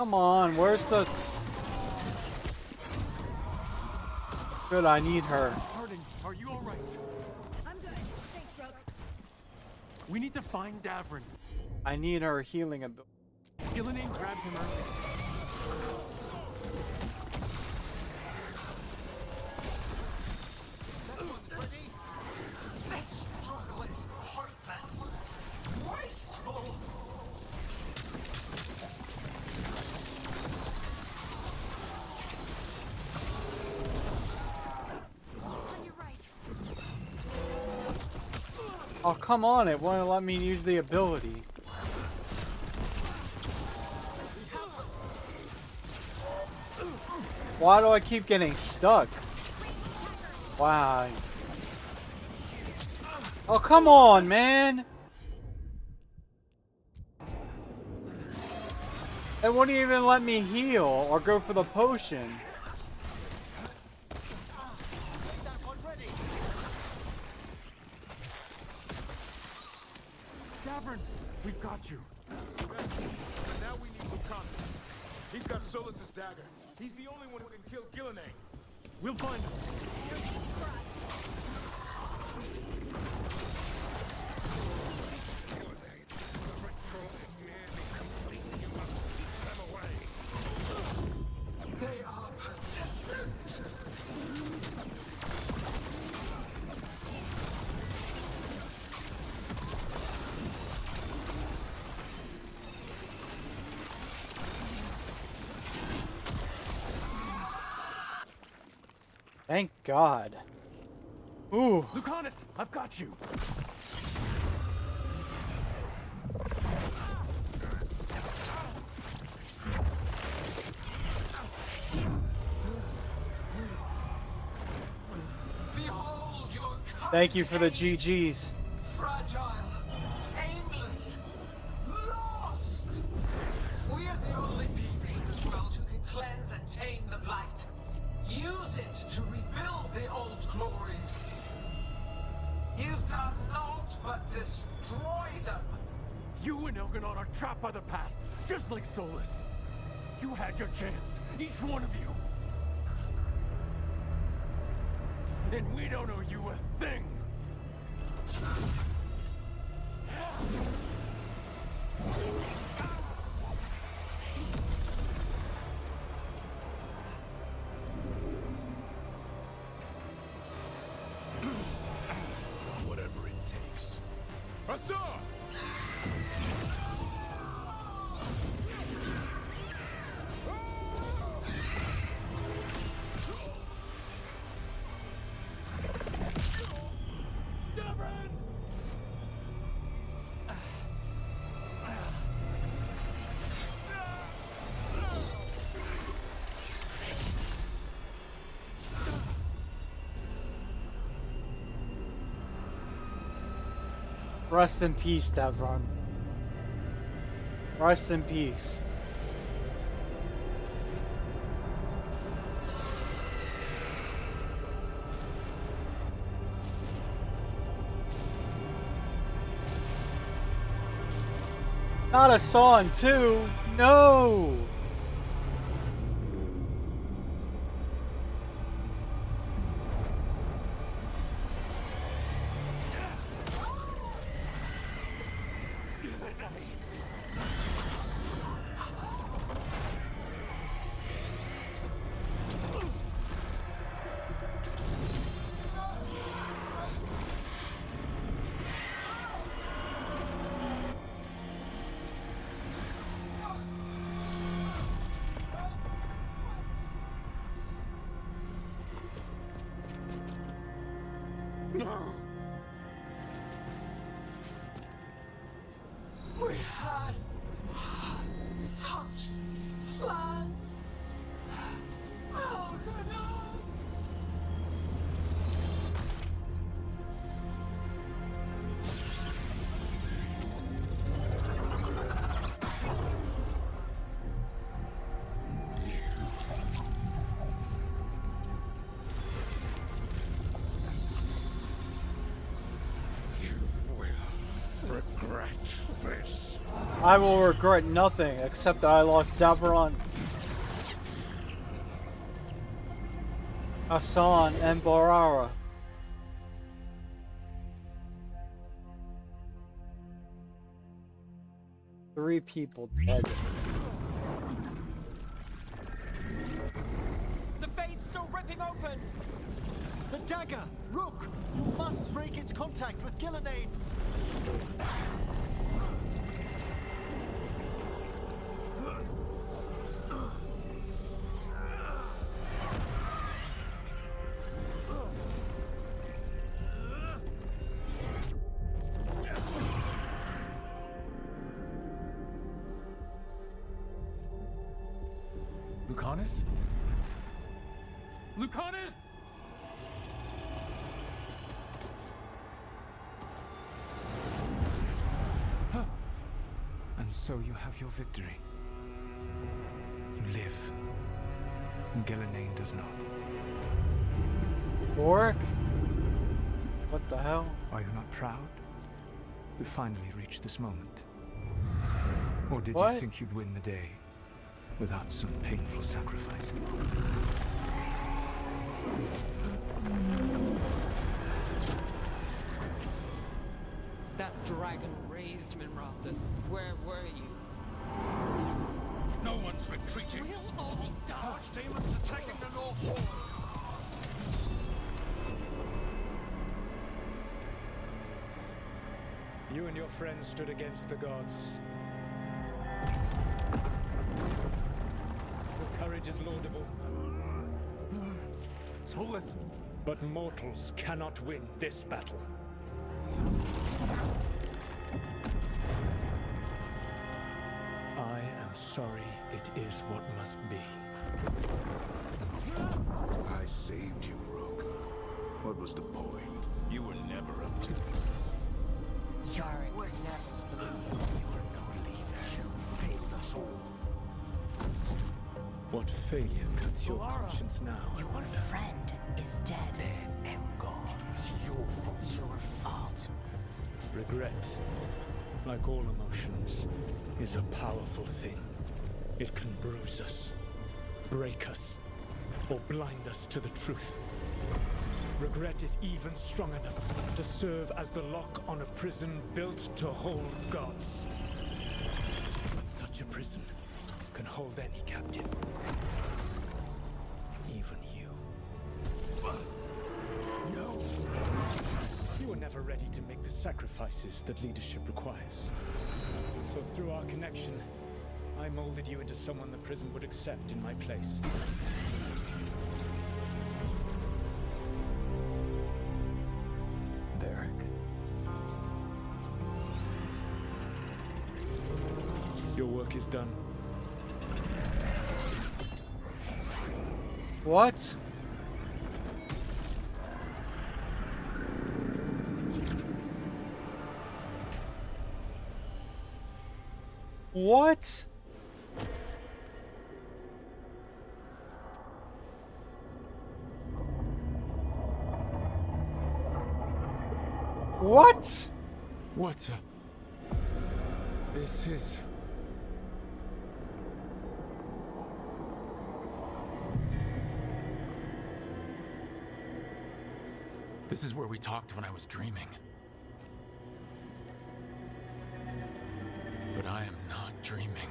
Come on, where's the... Good, I need her. Harding, are you alright? I'm good. Thanks, Rook. We need to find Davrin. I need her healing ability. Gillenane grabbed him earlier. This struggle is heartless, wasteful. On your right. Oh, come on, it won't let me use the ability. Why do I keep getting stuck? Wow. Oh, come on, man! It wouldn't even let me heal or go for the potion. Davrin, we've got you. Now we need Lucanus. He's got Solus's dagger. He's the only one who can kill Gillenane. We'll find him. They are persistent. Thank God. Ooh. Lucanus, I've got you. Behold your Thank you for the GGs. fragile, aimless, lost. We are the only beings in this world who can cleanse and tame the blight. Use it to rebuild the old glories. You've done naught but destroy them. You and Elganon are trapped by the past, just like Solus. You had your chance, each one of you. And we don't owe you a thing. Whatever it takes. Asa! Rest in peace, Davron. Rest in peace. Not a song too. No. No. We had such plans. Oh, no. I will regret nothing except that I lost Davron, Hassan, and Borara. Three people dead. The fade's still ripping open! The dagger! Rook! You must break its contact with Gillenane! Lucanus? Lucanus! And so you have your victory. You live. And Gillenane does not. Warwick? What the hell? Are you not proud? You finally reached this moment. Or did What? you think you'd win the day without some painful sacrifice? That dragon raised Minrathus. Where were you? No one's retreating. We'll all die. Archdemons attacking the North Wall. You and your friends stood against the gods. Your courage is laudable. Soulless. But mortals cannot win this battle. I am sorry, it is what must be. I saved you, Rogue. What was the point? You were never up to it. You're worthless. You are no leader. You failed us all. What failure cuts your conscience now? Your friend is dead. Dead and gone. It's your fault. Regret, like all emotions, is a powerful thing. It can bruise us, break us, or blind us to the truth. Regret is even strong enough to serve as the lock on a prison built to hold gods. But such a prison can hold any captive. Even you. No. You were never ready to make the sacrifices that leadership requires. So through our connection, I molded you into someone the prison would accept in my place. Varric? Your work is done. What? What? What? What? This is... This is where we talked when I was dreaming. But I am not dreaming.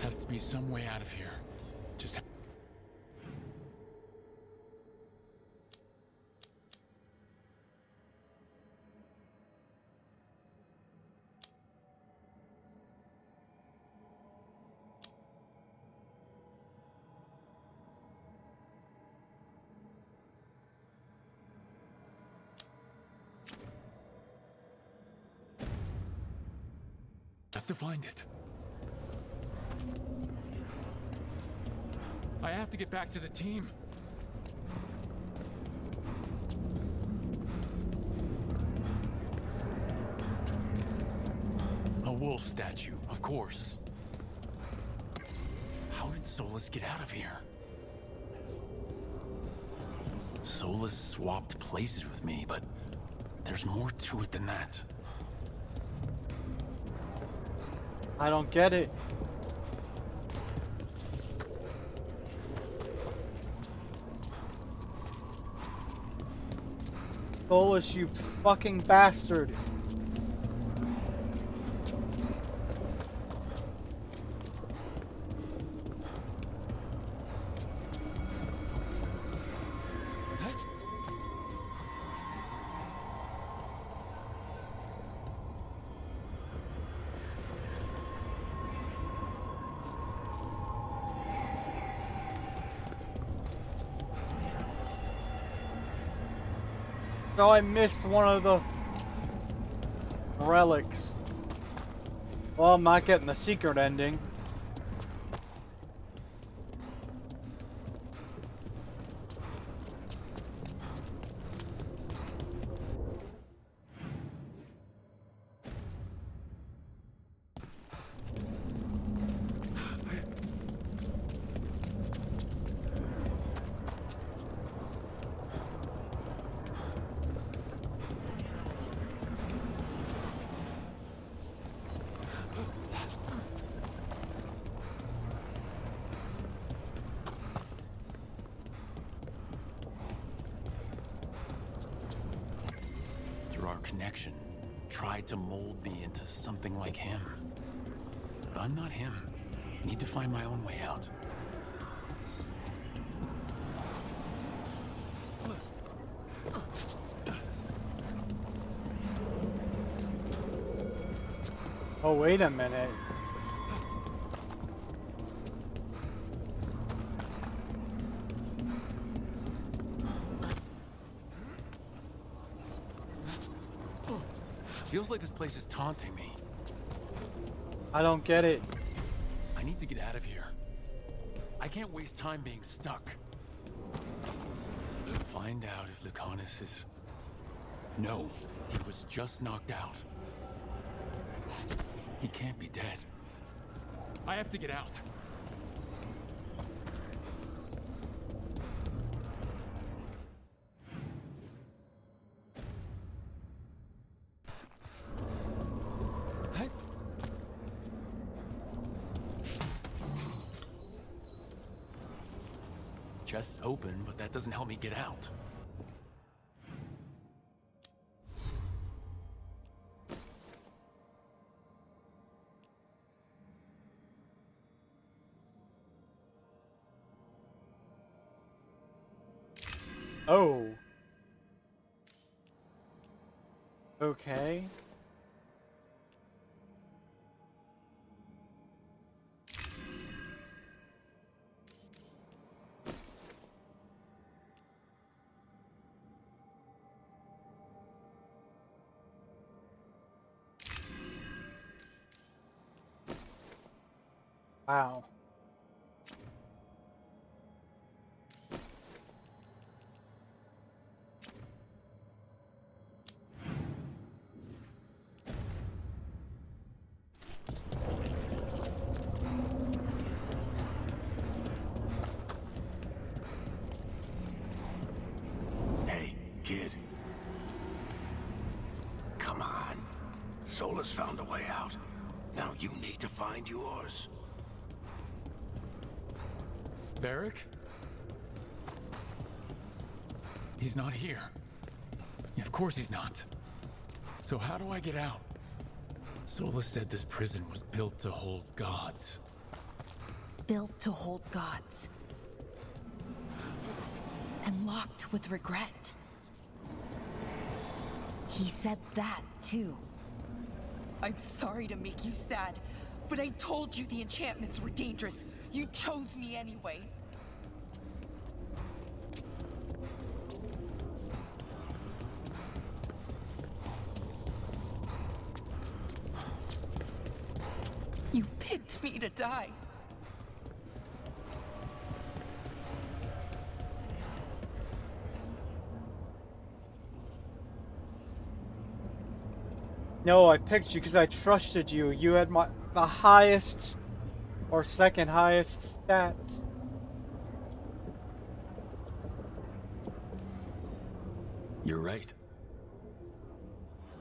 Has to be some way out of here. Just... have to find it. I have to get back to the team. wolf statue, of course. How did Solus get out of here? Solus swapped places with me, but there's more to it than that. I don't get it. Solus, you fucking bastard. So I missed one of the relics. Well, I'm not getting the secret ending. Our connection tried to mold me into something like him. But I'm not him. Need to find my own way out. Oh, wait a minute. Feels like this place is taunting me. I don't get it. I need to get out of here. I can't waste time being stuck. Find out if Lucanus is... No, he was just knocked out. He can't be dead. I have to get out. Chest's open, but that doesn't help me get out. Oh. Okay. Wow. Hey, kid. Come on. Solus found a way out. Now you need to find yours. Barrick? He's not here. Yeah, of course he's not. So how do I get out? Solus said this prison was built to hold gods. Built to hold gods. And locked with regret. He said that, too. I'm sorry to make you sad, but I told you the enchantments were dangerous. You chose me anyway. You picked me to die. No, I picked you because I trusted you. You had the highest or second highest stats. You're right.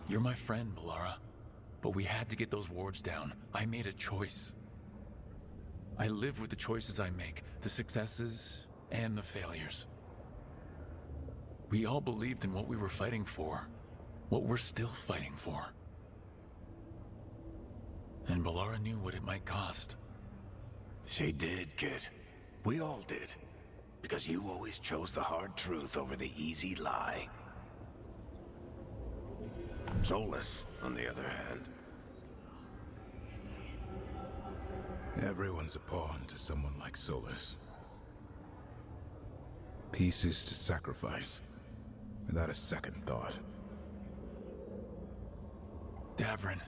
You're my friend, Melara. But we had to get those wards down. I made a choice. I live with the choices I make, the successes and the failures. We all believed in what we were fighting for, what we're still fighting for. And Melara knew what it might cost. She did, kid. We all did. Because you always chose the hard truth over the easy lie. Solus, on the other hand. Everyone's a pawn to someone like Solus. Pieces to sacrifice, without a second thought. Davrin.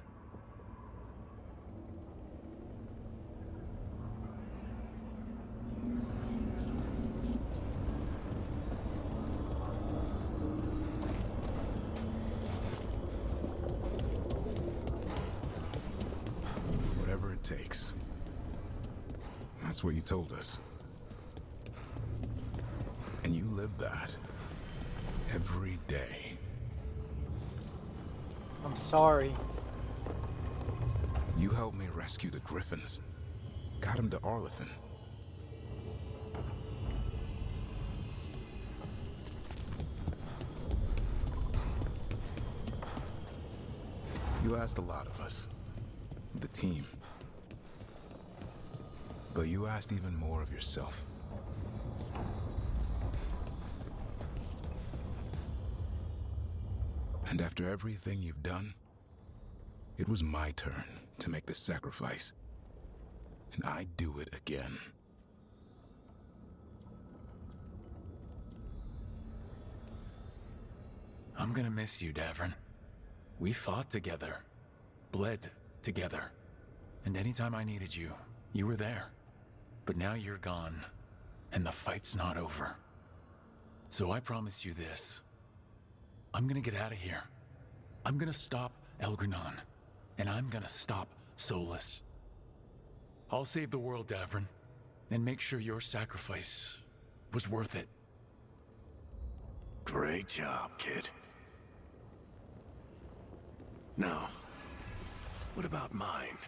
Whatever it takes. That's what you told us. And you live that. Every day. I'm sorry. You helped me rescue the Griffins. Got him to Arlethan. You asked a lot of us. The team. But you asked even more of yourself. And after everything you've done, it was my turn to make the sacrifice. And I'd do it again. I'm gonna miss you, Davrin. We fought together, bled together, and anytime I needed you, you were there. But now you're gone, and the fight's not over. So I promise you this. I'm gonna get out of here. I'm gonna stop Elgranon, and I'm gonna stop Solus. I'll save the world, Davrin, and make sure your sacrifice was worth it. Great job, kid. Now, what about mine?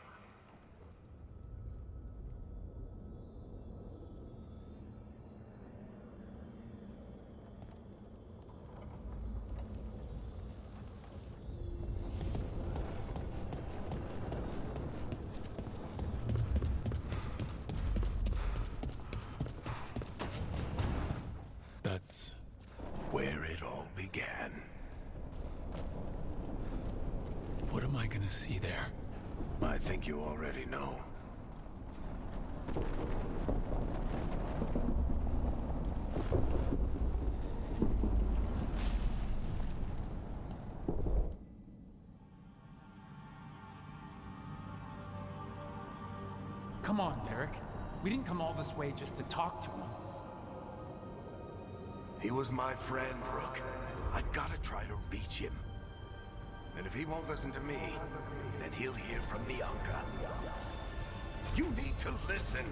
That's where it all began. What am I gonna see there? I think you already know. Come on, Varric. We didn't come all this way just to talk to him. He was my friend, Rook. I gotta try to reach him. And if he won't listen to me, then he'll hear from Bianca. You need to listen.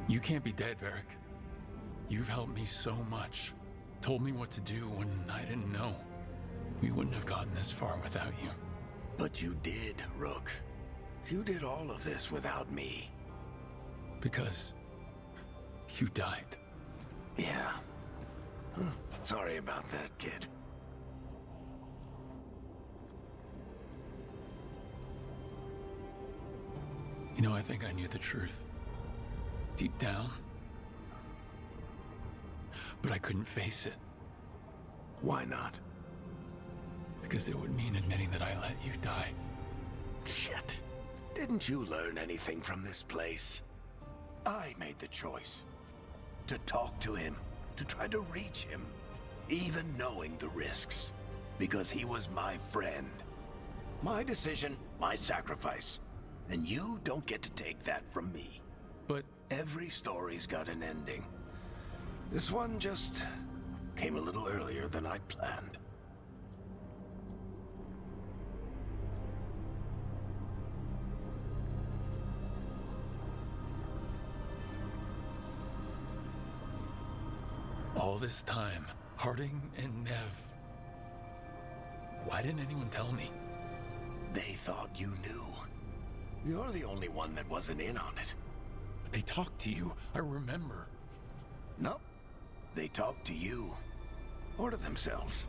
You can't be dead, Varric. You've helped me so much. Told me what to do when I didn't know. We wouldn't have gotten this far without you. But you did, Rook. You did all of this without me. Because you died. Yeah. Sorry about that, kid. You know, I think I knew the truth. Deep down. But I couldn't face it. Why not? Because it would mean admitting that I let you die. Shit. Didn't you learn anything from this place? I made the choice. To talk to him. To try to reach him. Even knowing the risks. Because he was my friend. My decision, my sacrifice. And you don't get to take that from me. But every story's got an ending. This one just came a little earlier than I'd planned. All this time, Harding and Nev. Why didn't anyone tell me? They thought you knew. You're the only one that wasn't in on it. They talked to you, I remember. Nope. They talked to you. Or to themselves.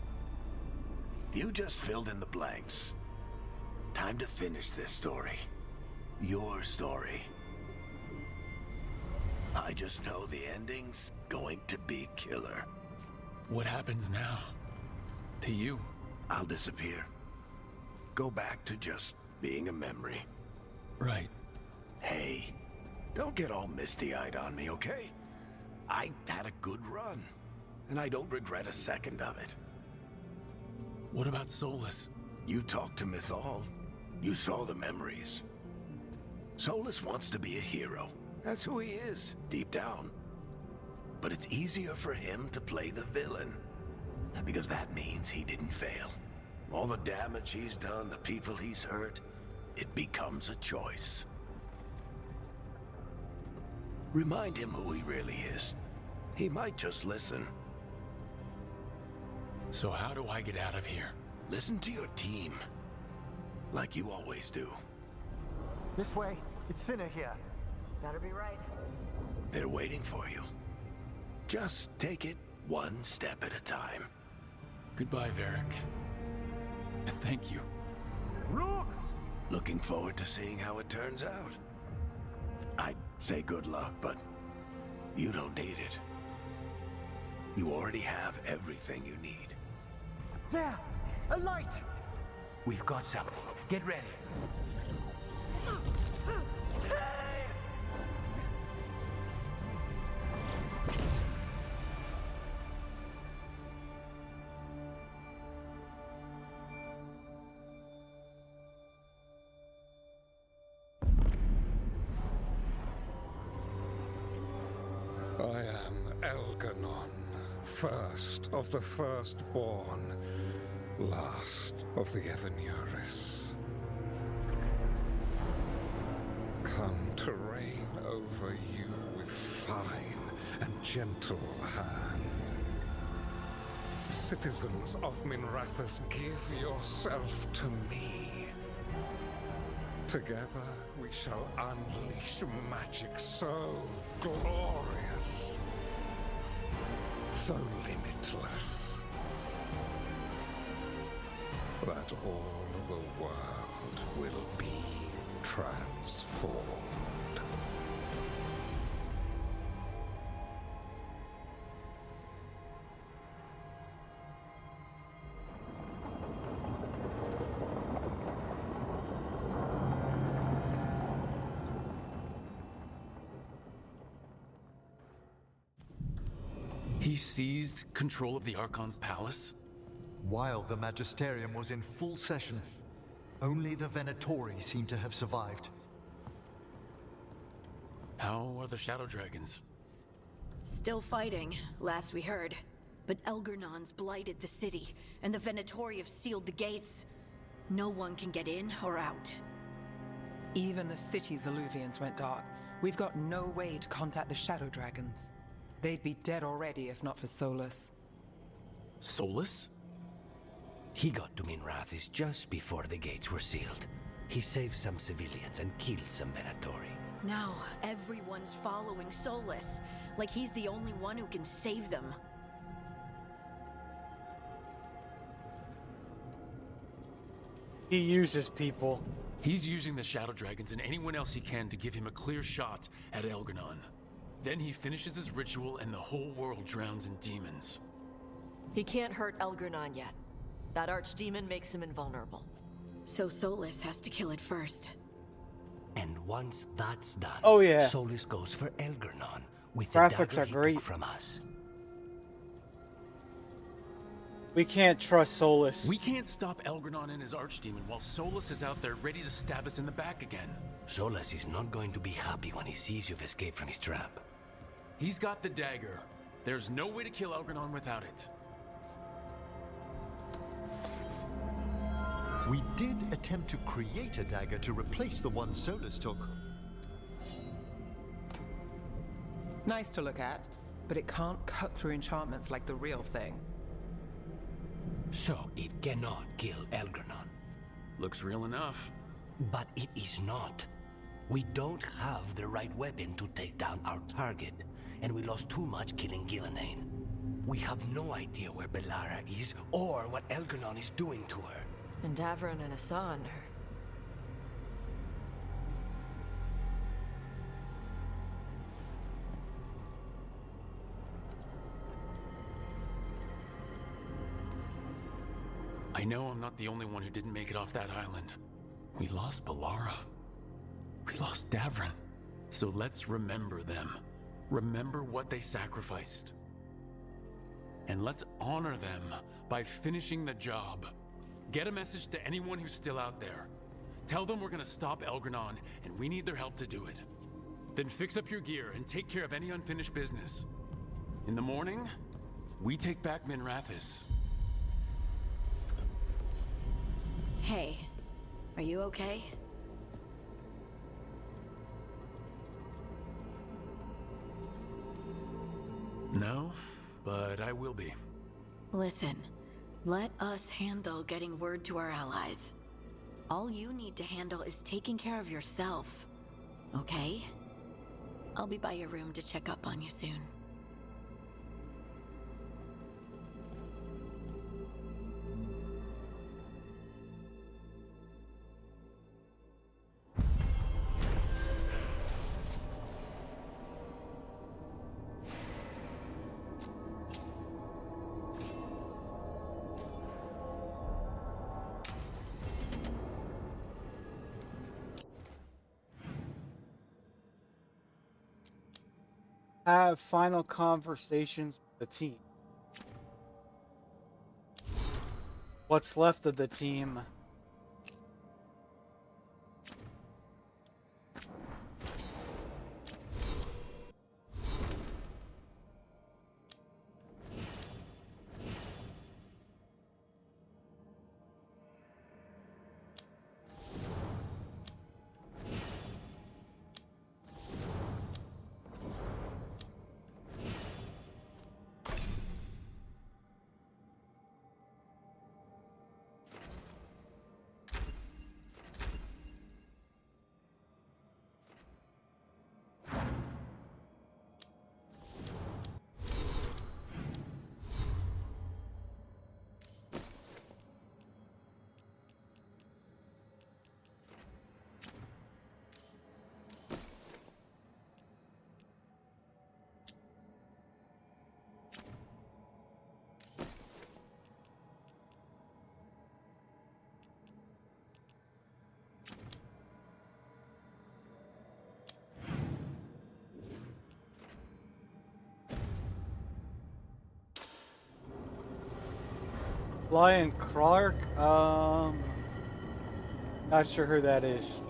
You just filled in the blanks. Time to finish this story. Your story. I just know the ending's going to be killer. What happens now? To you? I'll disappear. Go back to just being a memory. Right. Hey, don't get all misty-eyed on me, okay? I had a good run, and I don't regret a second of it. What about Solus? You talked to Mythal. You saw the memories. Solus wants to be a hero. That's who he is, deep down. But it's easier for him to play the villain. Because that means he didn't fail. All the damage he's done, the people he's hurt, it becomes a choice. Remind him who he really is. He might just listen. So how do I get out of here? Listen to your team. Like you always do. This way. It's thinner here. Better be right. They're waiting for you. Just take it one step at a time. Goodbye, Varric. And thank you. Look! Looking forward to seeing how it turns out. I'd say good luck, but you don't need it. You already have everything you need. There! A light! We've got something. Get ready. I am Elganon, first of the firstborn, last of the Evanuris. Come to reign over you with fine and gentle hand. Citizens of Minrathous, give yourself to me. Together we shall unleash magic so glorious, so limitless, that all the world will be transformed. He seized control of the Archon's palace? While the Magisterium was in full session, only the Venatori seem to have survived. How are the Shadow Dragons? Still fighting, last we heard. But Elgernon's blighted the city, and the Venatori have sealed the gates. No one can get in or out. Even the city's Illuvians went dark. We've got no way to contact the Shadow Dragons. They'd be dead already if not for Solus. Solus? He got to Minrathis just before the gates were sealed. He saved some civilians and killed some Venatori. Now everyone's following Solus, like he's the only one who can save them. He uses people. He's using the Shadow Dragons and anyone else he can to give him a clear shot at Elgar'nan. Then he finishes his ritual and the whole world drowns in demons. He can't hurt Elgar'nan yet. That archdemon makes him invulnerable. So Solus has to kill it first. And once that's done, oh yeah, Solus goes for Elgar'nan with graphics the are dagger he great took from us. We can't trust Solus. We can't stop Elgar'nan and his archdemon while Solus is out there ready to stab us in the back again. Solus is not going to be happy when he sees you've escaped from his trap. He's got the dagger. There's no way to kill Elgar'nan without it. We did attempt to create a dagger to replace the one Solus took. Nice to look at, but it can't cut through enchantments like the real thing. So it cannot kill Elgar'nan. Looks real enough. But it is not. We don't have the right weapon to take down our target, and we lost too much killing Gillenane. We have no idea where Bellara is or what Elgar'nan is doing to her. And Davron and Hassan are... I know I'm not the only one who didn't make it off that island. We lost Bellara. We lost Davron. So let's remember them. Remember what they sacrificed. And let's honor them by finishing the job. Get a message to anyone who's still out there. Tell them we're gonna stop Elgar'nan, and we need their help to do it. Then fix up your gear and take care of any unfinished business. In the morning, we take back Minrathis. Hey, are you okay? No, but I will be. Listen, let us handle getting word to our allies. All you need to handle is taking care of yourself, okay? I'll be by your room to check up on you soon. Have final conversations with the team. What's left of the team? Lion Clark? Not sure who that is.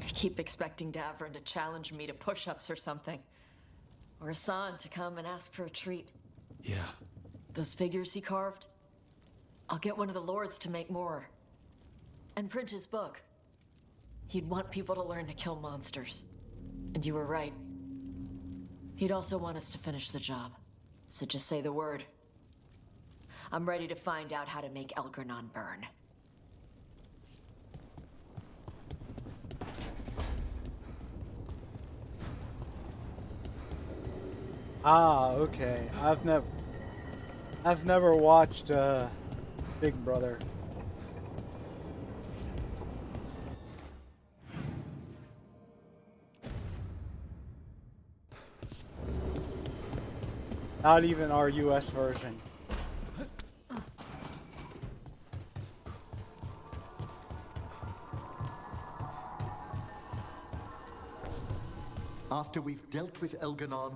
I keep expecting Davrin to challenge me to push-ups or something. Or Hassan to come and ask for a treat. Yeah. Those figures he carved? I'll get one of the lords to make more. And print his book. He'd want people to learn to kill monsters. And you were right. He'd also want us to finish the job. So just say the word. I'm ready to find out how to make Elgranon burn. Ah, okay. I've never watched Big Brother. Not even our US version. After we've dealt with Elganon,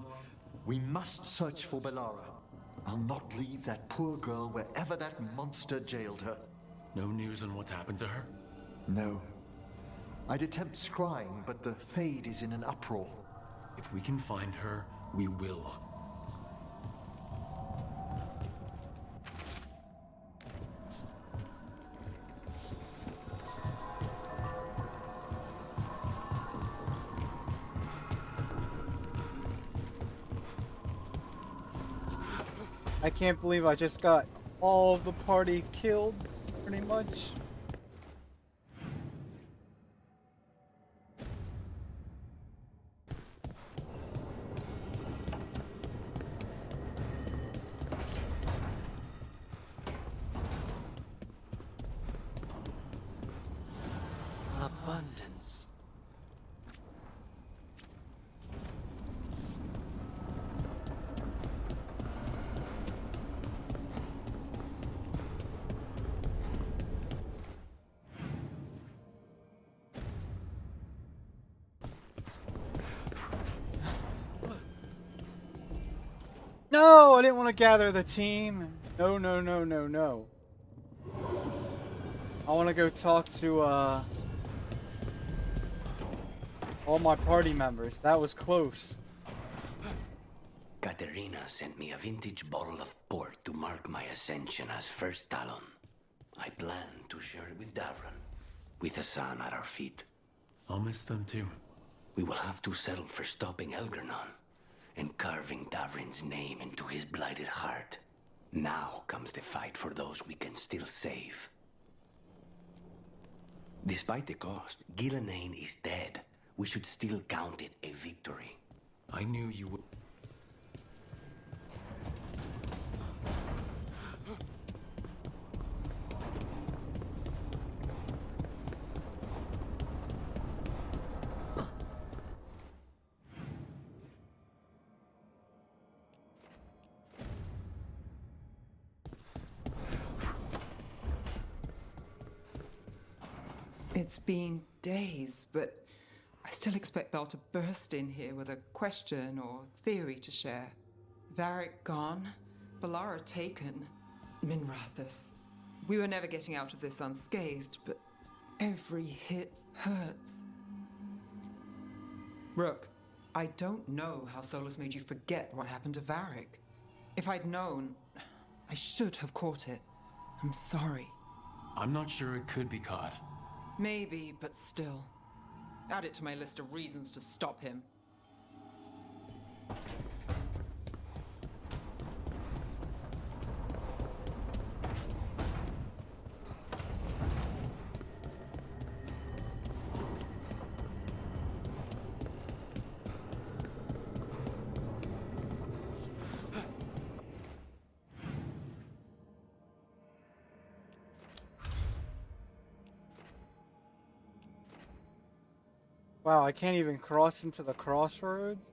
we must search for Bellara. I'll not leave that poor girl wherever that monster jailed her. No news on what's happened to her? No. I'd attempt scrying, but the Fade is in an uproar. If we can find her, we will. I can't believe I just got all of the party killed, pretty much. Abundance. No, I didn't want to gather the team. No, no, no, no, no. I want to go talk to all my party members. That was close. Katerina sent me a vintage bottle of port to mark my ascension as First Talon. I plan to share it with Davron, with Hassan at our feet. I'll miss them too. We will have to settle for stopping Elgranon and carving Davrin's name into his blighted heart. Now comes the fight for those we can still save. Despite the cost, Gillenane is dead. We should still count it a victory. I knew you would. It's been days, but I still expect Belle to burst in here with a question or theory to share. Varric gone, Bellara taken, Minrathous. We were never getting out of this unscathed, but every hit hurts. Rook, I don't know how Solus made you forget what happened to Varric. If I'd known, I should have caught it. I'm sorry. I'm not sure it could be caught. Maybe, but still. Add it to my list of reasons to stop him. Wow, I can't even cross into the crossroads?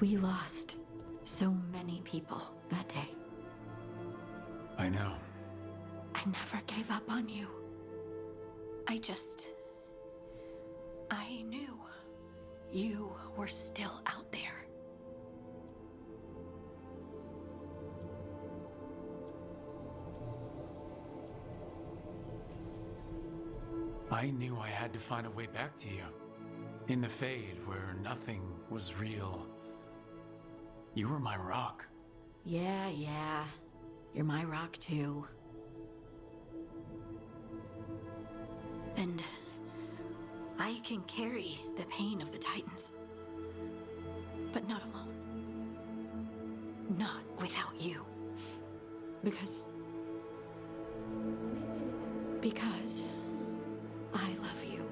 We lost so many people that day. I know. I never gave up on you. I knew you were still out there. I knew I had to find a way back to you. In the Fade, where nothing was real. You were my rock. Yeah. You're my rock too. And I can carry the pain of the Titans. But not alone. Not without you. Because I love you.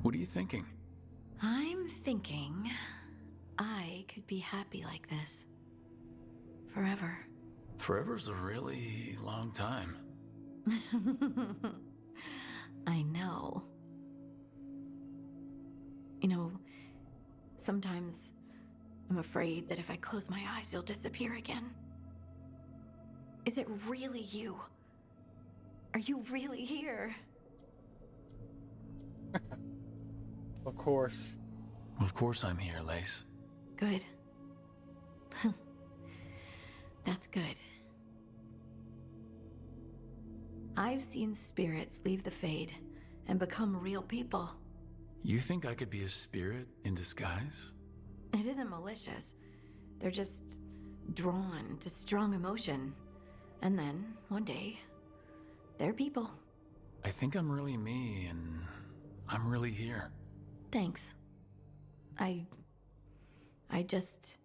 What are you thinking? I'm thinking I could be happy like this. Forever. Forever's a really long time. I know. You know, sometimes I'm afraid that if I close my eyes, you'll disappear again. Is it really you? Are you really here? Of course. Of course I'm here, Lace. Good. That's good. I've seen spirits leave the Fade and become real people. You think I could be a spirit in disguise? It isn't malicious. They're just drawn to strong emotion. And then, one day, they're people. I think I'm really me, and I'm really here. Thanks. I just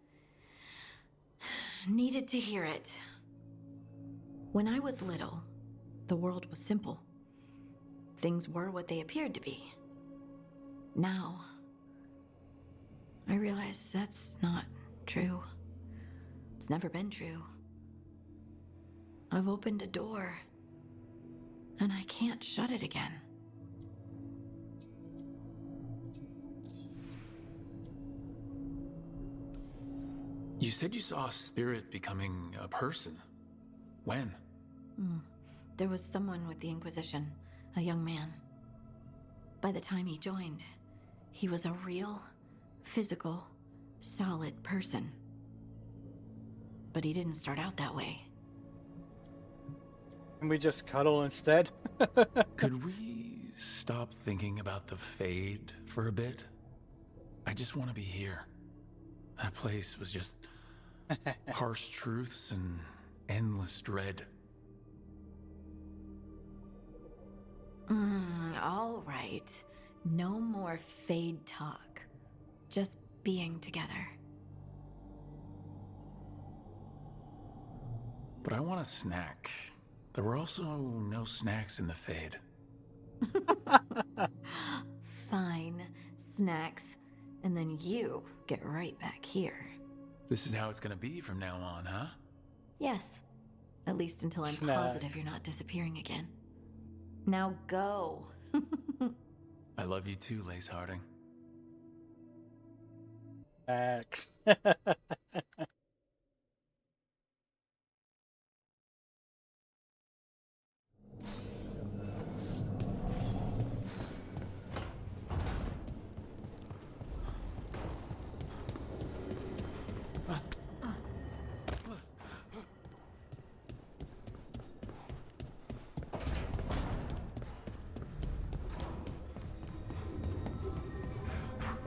needed to hear it. When I was little, the world was simple. Things were what they appeared to be. Now, I realize that's not true. It's never been true. I've opened a door, and I can't shut it again. You said you saw a spirit becoming a person. When? There was someone with the Inquisition, a young man. By the time he joined, he was a real, physical, solid person. But he didn't start out that way. Can we just cuddle instead? Could we stop thinking about the Fade for a bit? I just want to be here. That place was just harsh truths and endless dread. All right. No more Fade talk. Just being together. But I want a snack. There were also no snacks in the Fade. Fine. Snacks. And then you get right back here. This is how it's gonna be from now on, huh? Yes. At least until I'm Snacks. positive you're not disappearing again. Now go. I love you too, Lace Harding. X.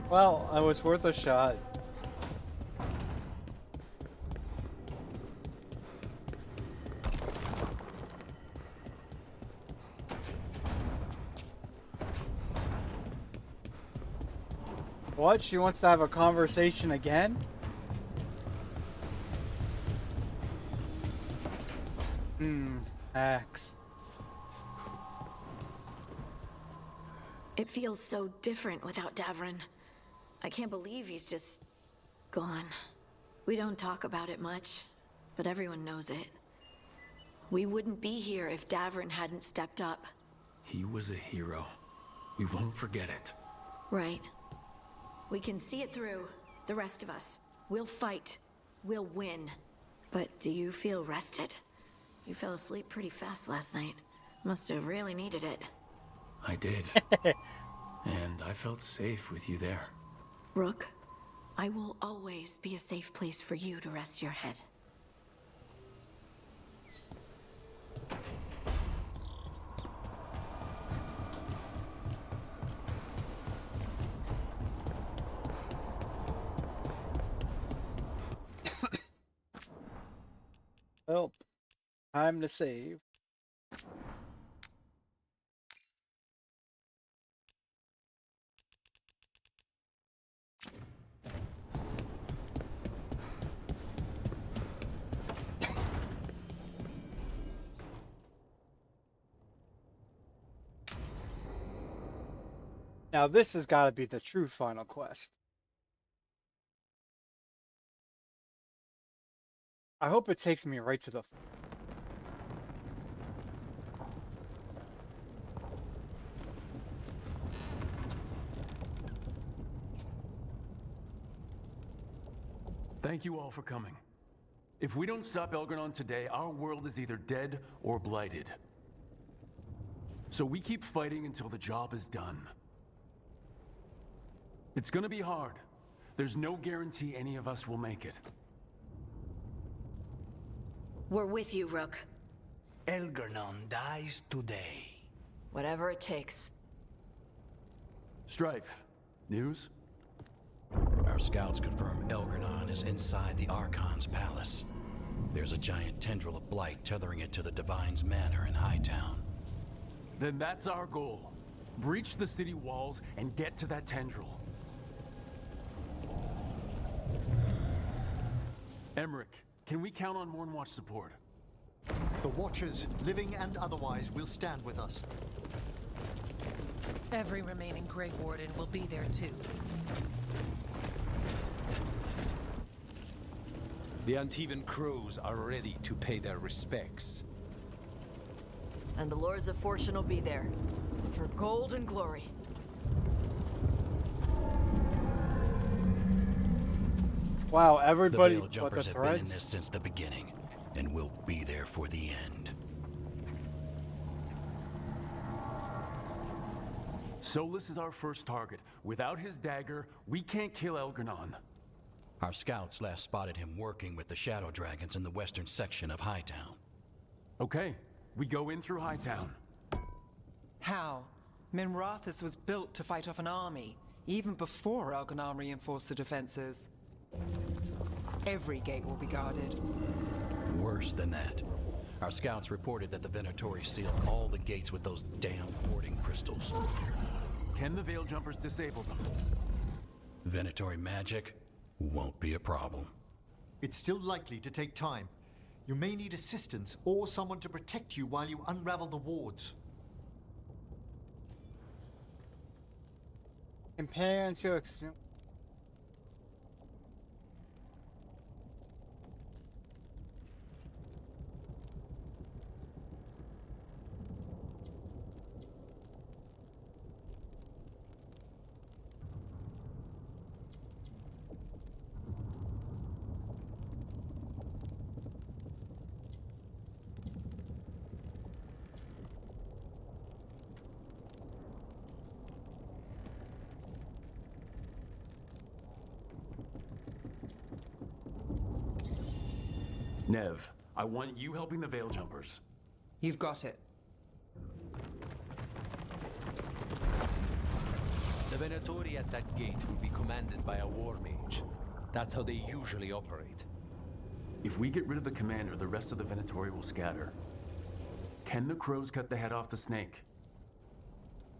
Well, it was worth a shot. What? She wants to have a conversation again? Axe. It feels so different without Davrin. I can't believe he's just gone. We don't talk about it much, but everyone knows it. We wouldn't be here if Davrin hadn't stepped up. He was a hero. We won't forget it. Right. We can see it through, the rest of us. We'll fight. We'll win. But do you feel rested? You fell asleep pretty fast last night. Must have really needed it. I did. And I felt safe with you there. Rook, I will always be a safe place for you to rest your head. Well, time to save. Now this has got to be the true final quest. I hope it takes me right to the... Thank you all for coming. If we don't stop Elgar'non today, our world is either dead or blighted. So we keep fighting until the job is done. It's gonna be hard. There's no guarantee any of us will make it. We're with you, Rook. Elgar'non dies today. Whatever it takes. Strife, news? Our scouts confirm Elgar'non is inside the Archon's palace. There's a giant tendril of blight tethering it to the Divine's manor in Hightown. Then that's our goal. Breach the city walls and get to that tendril. Emmerich, can we count on Mornwatch support? The Watchers, living and otherwise, will stand with us. Every remaining Grey Warden will be there too. The Antivan crows are ready to pay their respects. And the Lords of Fortune will be there. For gold and glory. Wow, everybody The Veil Jumpers the have been in threads. this since the beginning, and will be there for the end. Solus is our first target. Without his dagger, we can't kill Elgar'non. Our scouts last spotted him working with the Shadow Dragons in the western section of Hightown. Okay, we go in through Hightown. How? Minrathous was built to fight off an army, even before Elgar'non reinforced the defenses. Every gate will be guarded. Worse than that. Our scouts reported that the Venatori sealed all the gates with those damn warding crystals. Can the Veil Jumpers disable them? Venatori magic won't be a problem. It's still likely to take time. You may need assistance or someone to protect you while you unravel the wards. Companion to extreme. Nev, I want you helping the Veil Jumpers. You've got it. The Venatori at that gate will be commanded by a war mage. That's how they usually operate. If we get rid of the commander, the rest of the Venatori will scatter. Can the crows cut the head off the snake?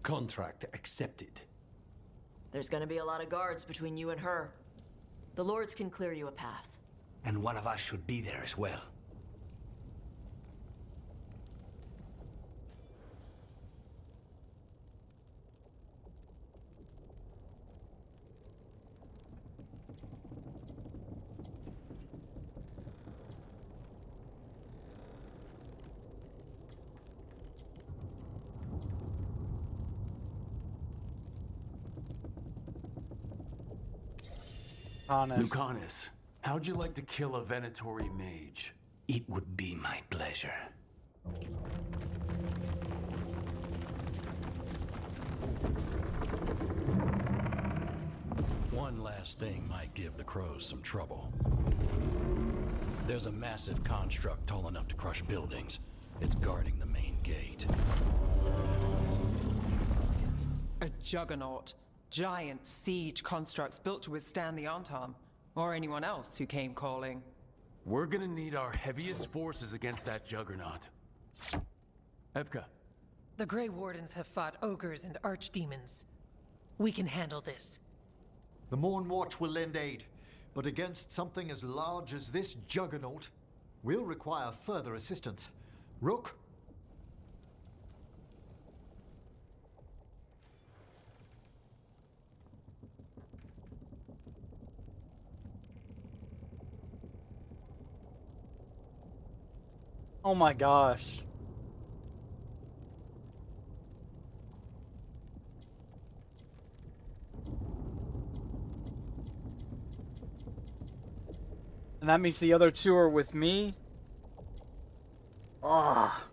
Contract accepted. There's gonna be a lot of guards between you and her. The Lords can clear you a path. And one of us should be there as well. Lucanus, how'd you like to kill a Venatori mage? It would be my pleasure. One last thing might give the crows some trouble. There's a massive construct tall enough to crush buildings. It's guarding the main gate. A juggernaut. Giant siege constructs built to withstand the Antam. Or anyone else who came calling. We're gonna need our heaviest forces against that juggernaut. Evka. The Grey Wardens have fought ogres and archdemons. We can handle this. The Morn Watch will lend aid, but against something as large as this juggernaut, we'll require further assistance. Rook? Oh my gosh. And that means the other two are with me? Ah.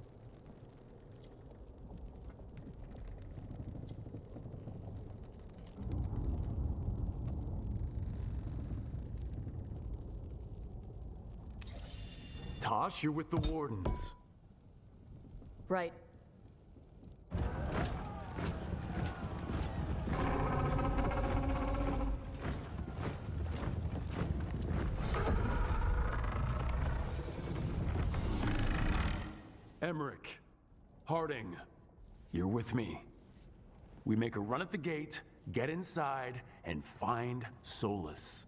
Tosh, you're with the Wardens. Right. Emmerich, Harding, you're with me. We make a run at the gate, get inside, and find Solus.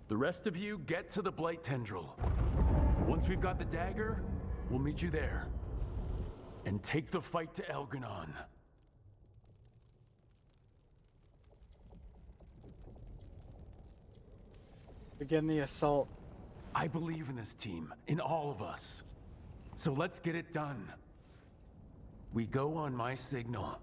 The rest of you get to the Blight Tendril. Once we've got the dagger, we'll meet you there. And take the fight to Elganon. Begin the assault. I believe in this team, in all of us. So let's get it done. We go on my signal.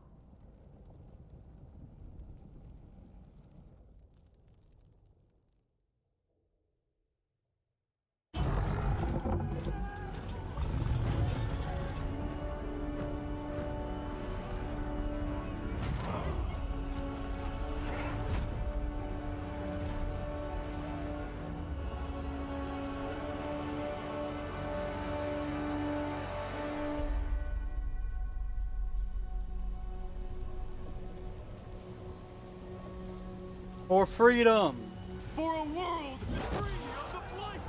For freedom! For a world free of the Blight!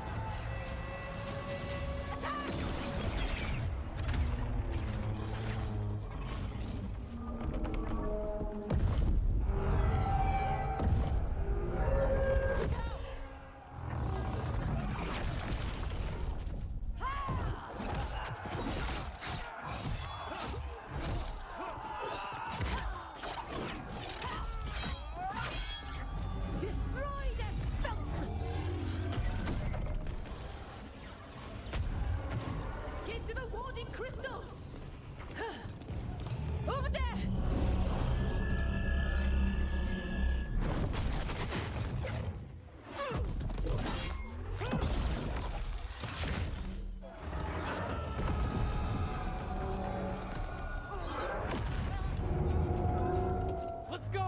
Get to the warding crystals! Over there! Let's go!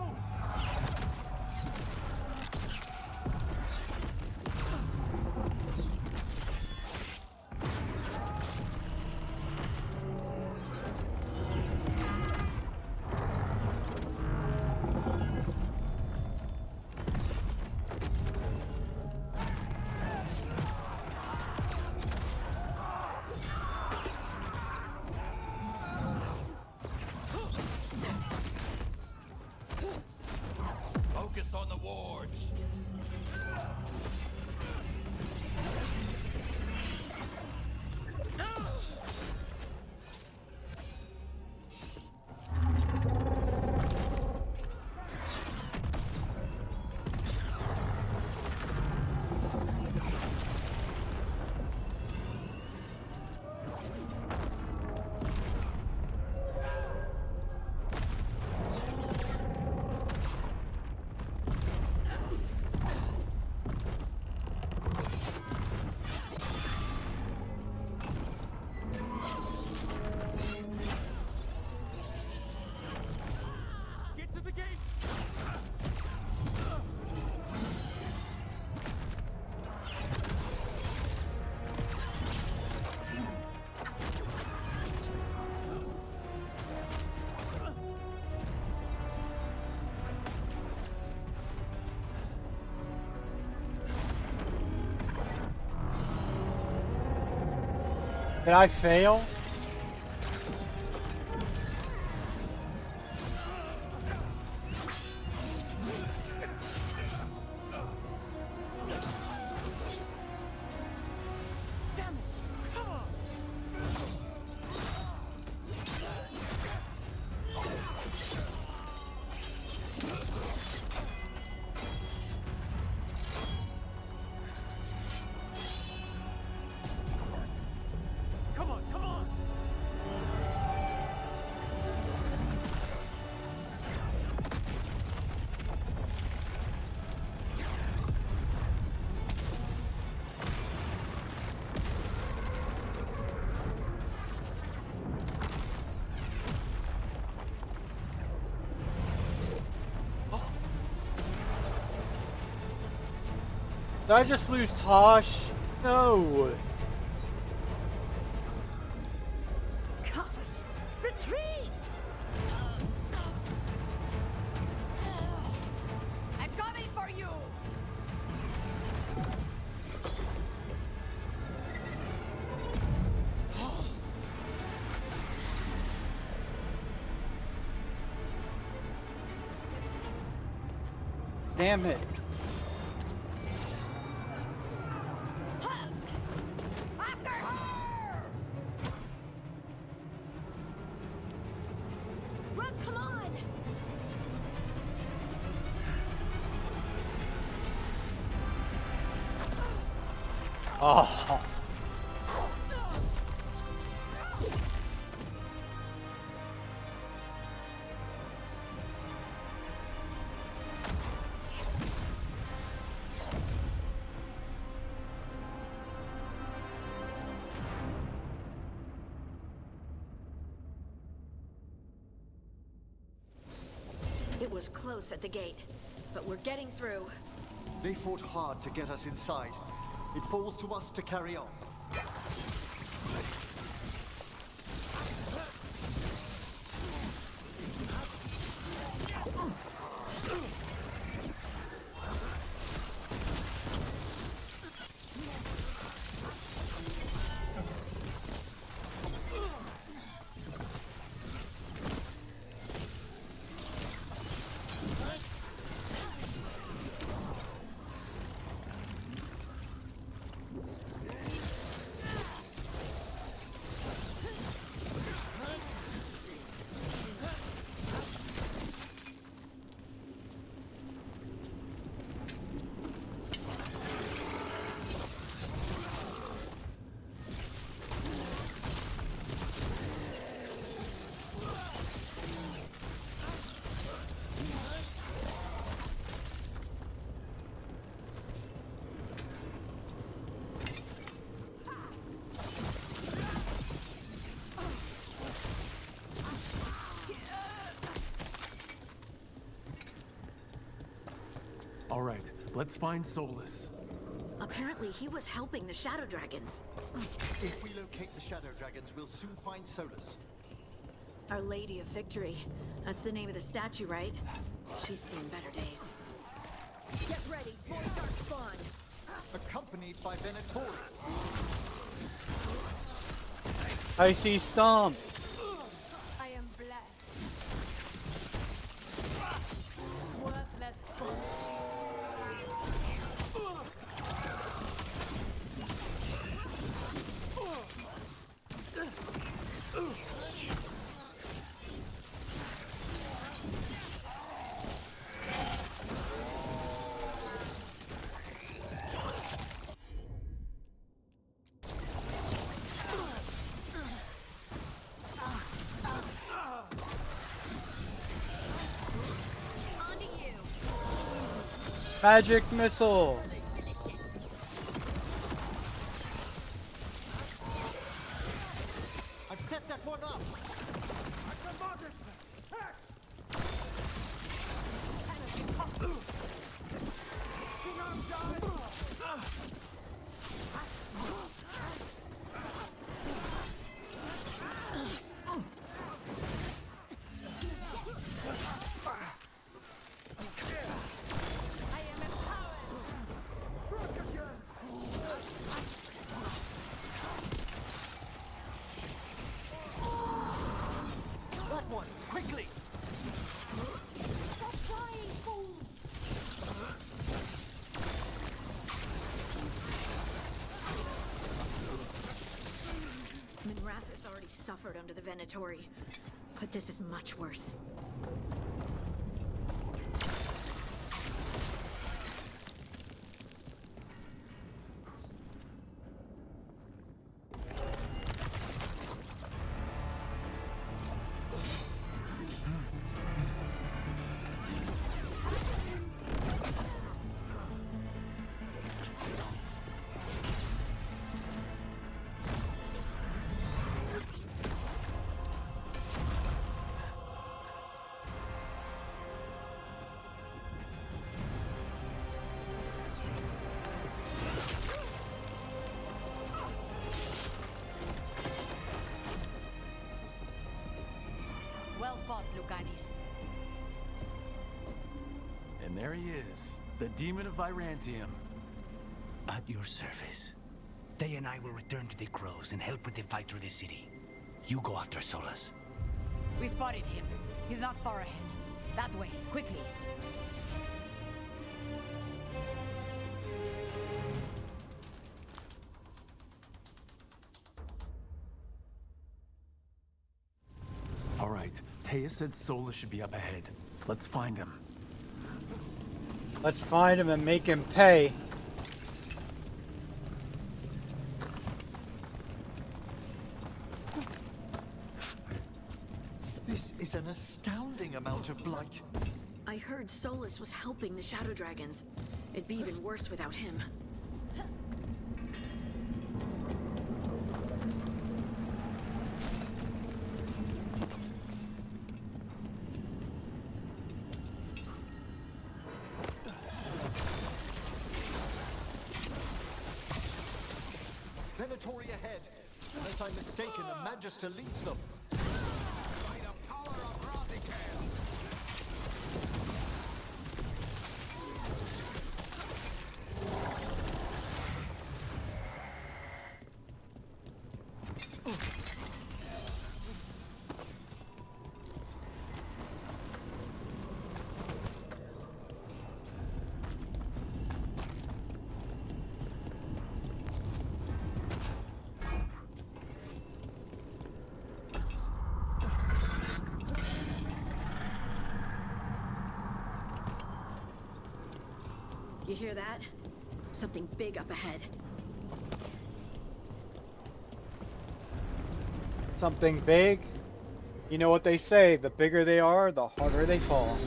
Did I fail? Come on, come on! Did I just lose Tosh? No. Cause retreat! I'm coming for you! Damn it. After her! Run, come on! Oh. It was close at the gate, but we're getting through. They fought hard to get us inside. It falls to us to carry on. All right, let's find Solus. Apparently, he was helping the Shadow Dragons. If we locate the Shadow Dragons, we'll soon find Solus. Our Lady of Victory. That's the name of the statue, right? She's seen better days. Get ready, more dark spawn! Accompanied by Venatori. I see Stomp. I am blessed. Worthless fool. Magic missile. I've set that one up. suffered under the Venatori, but this is much worse. Well fought, Lucanis. And there he is, the Demon of Virantium. At your service. They and I will return to the Crows and help with the fight through the city. You go after Solus. We spotted him. He's not far ahead. That way, quickly. All right, Taya said Sola should be up ahead. Let's find him. Let's find him and make him pay. This is an astounding amount of blight. I heard Solus was helping the Shadow Dragons. It'd be even worse without him. Venatori ahead. Unless I'm mistaken, the Magister leads them. You hear that? Something big up ahead. Something big? You know what they say, the bigger they are, the harder they fall.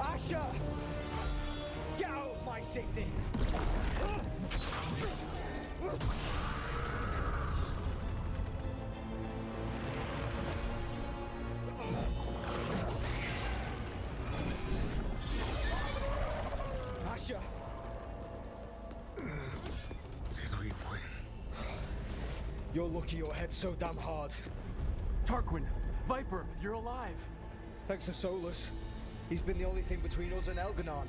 Asher! Get out of my city! Asher! Did we win? You're lucky your head's so damn hard. Tarquin, Viper, you're alive. Thanks to Solus. He's been the only thing between us and Elganon.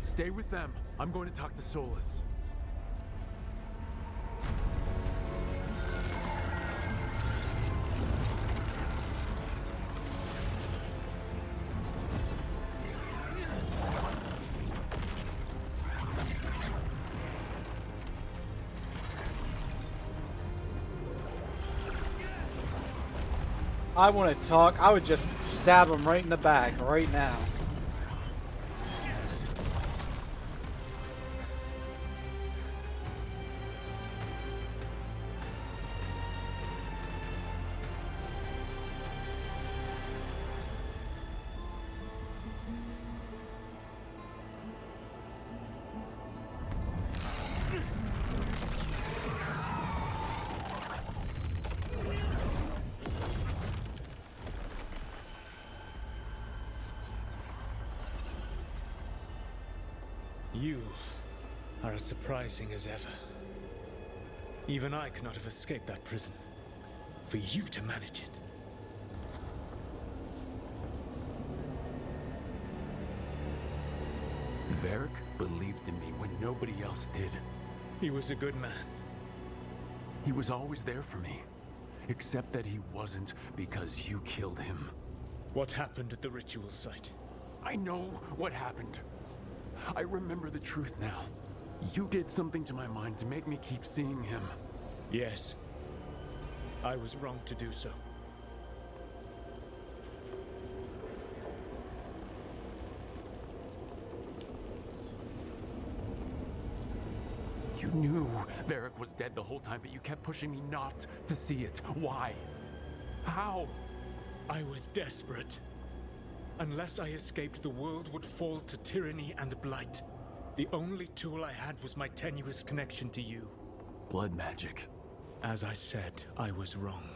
Stay with them. I'm going to talk to Solus. I want to talk, I would just stab him right in the back right now. You are as surprising as ever. Even I could not have escaped that prison. For you to manage it. Varric believed in me when nobody else did. He was a good man. He was always there for me. Except that he wasn't because you killed him. What happened at the ritual site? I know what happened. I remember the truth now. You did something to my mind to make me keep seeing him. Yes. I was wrong to do so. You knew Varric was dead the whole time, but you kept pushing me not to see it. Why? How? I was desperate. Unless I escaped, the world would fall to tyranny and blight. The only tool I had was my tenuous connection to you. Blood magic. As I said, I was wrong.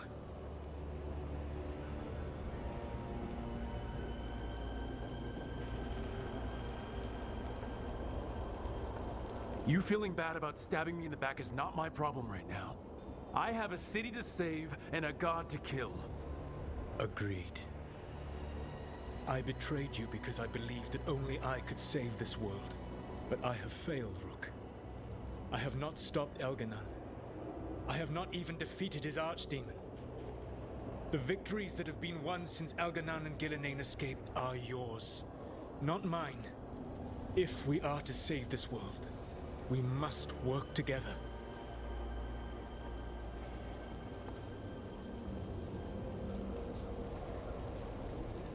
You feeling bad about stabbing me in the back is not my problem right now. I have a city to save and a god to kill. Agreed. I betrayed you because I believed that only I could save this world. But I have failed, Rook. I have not stopped Elganon. I have not even defeated his archdemon. The victories that have been won since Elganon and Gillenane escaped are yours, not mine. If we are to save this world, we must work together.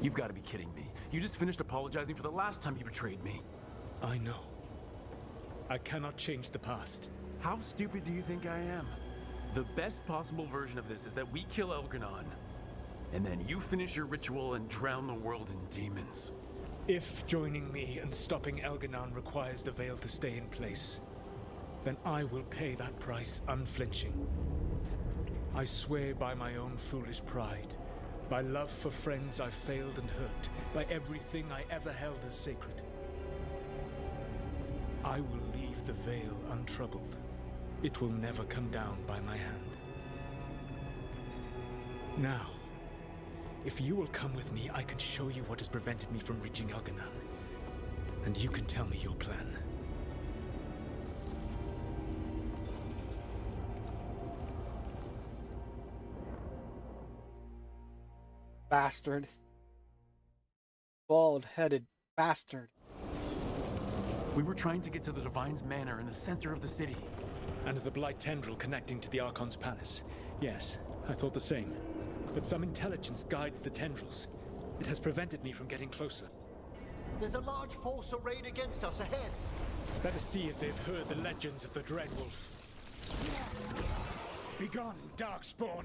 You've got to be kidding me. You just finished apologizing for the last time you betrayed me. I know. I cannot change the past. How stupid do you think I am? The best possible version of this is that we kill Elganon, and then you finish your ritual and drown the world in demons. If joining me and stopping Elganon requires the veil to stay in place, then I will pay that price unflinching. I swear by my own foolish pride, by love for friends I failed and hurt, by everything I ever held as sacred. I will leave the veil untroubled. It will never come down by my hand. Now, if you will come with me, I can show you what has prevented me from reaching Elganon. And you can tell me your plan. Bastard. Bald-headed bastard. We were trying to get to the Divine's Manor in the center of the city. And the Blight tendril connecting to the Archon's palace. Yes, I thought the same. But some intelligence guides the tendrils. It has prevented me from getting closer. There's a large force arrayed against us ahead. Let us see if they've heard the legends of the Dreadwolf. Begone, Darkspawn!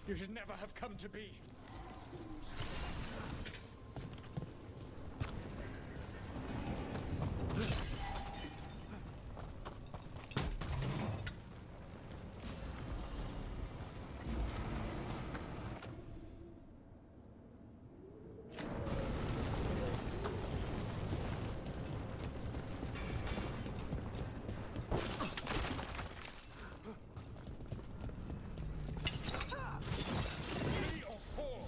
You should never have come to be. Or four.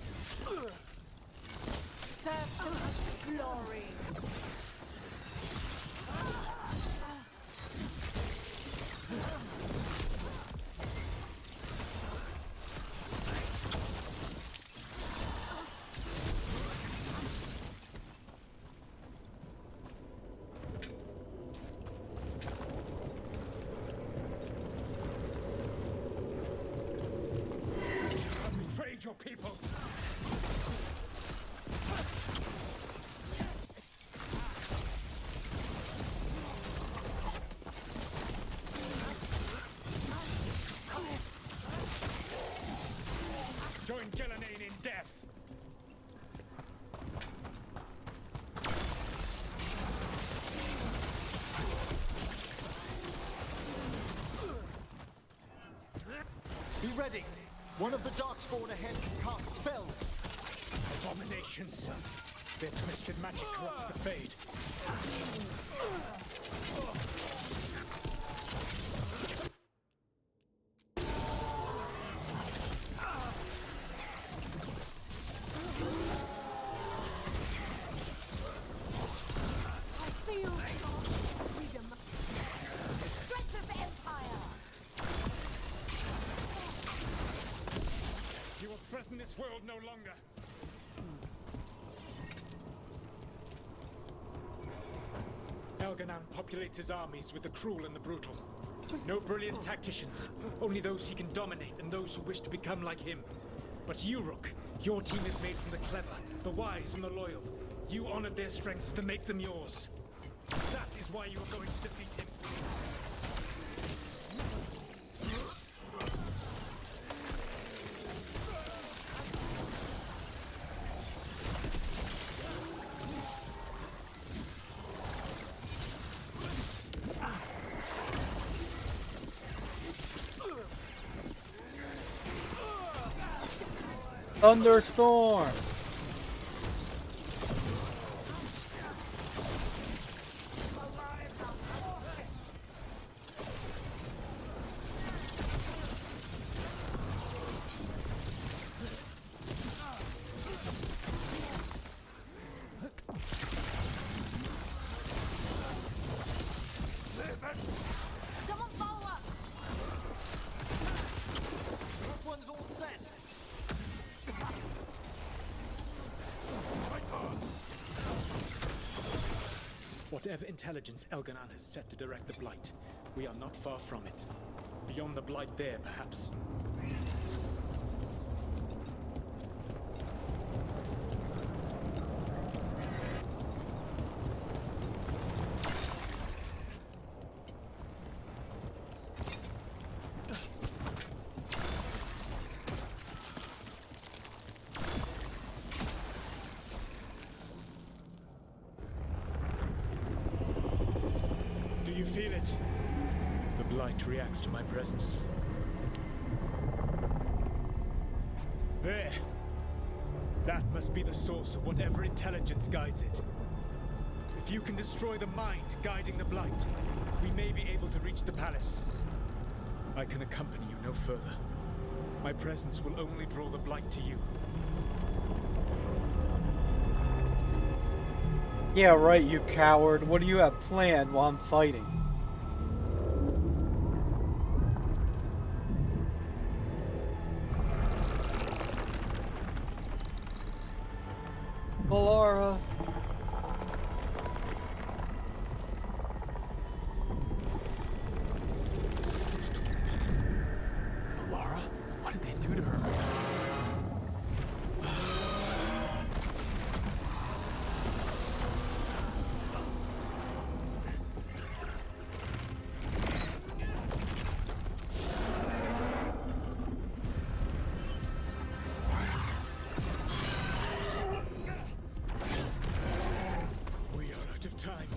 defend your people. Join Gillenane in death. Be ready. One of the Darkspawn ahead can cast spells. Abominations. Their twisted magic corrupts the Fade. You will threaten this world no longer. Elganan populates his armies with the cruel and the brutal. No brilliant tacticians, only those he can dominate and those who wish to become like him. But you, Rook, your team is made from the clever, the wise and the loyal. You honored their strengths to make them yours. That is why you are going to defeat him. Thunderstorm! Someone follow up! That one's all set. Whatever intelligence Elganan has set to direct the Blight, we are not far from it. Beyond the Blight there, perhaps. Do you feel it? The Blight reacts to my presence. There. That must be the source of whatever intelligence guides it. If you can destroy the mind guiding the Blight, we may be able to reach the palace. I can accompany you no further. My presence will only draw the Blight to you. Yeah, right, you coward. What do you have planned while I'm fighting? Valara. Lara? What did they do to her? We are out of time.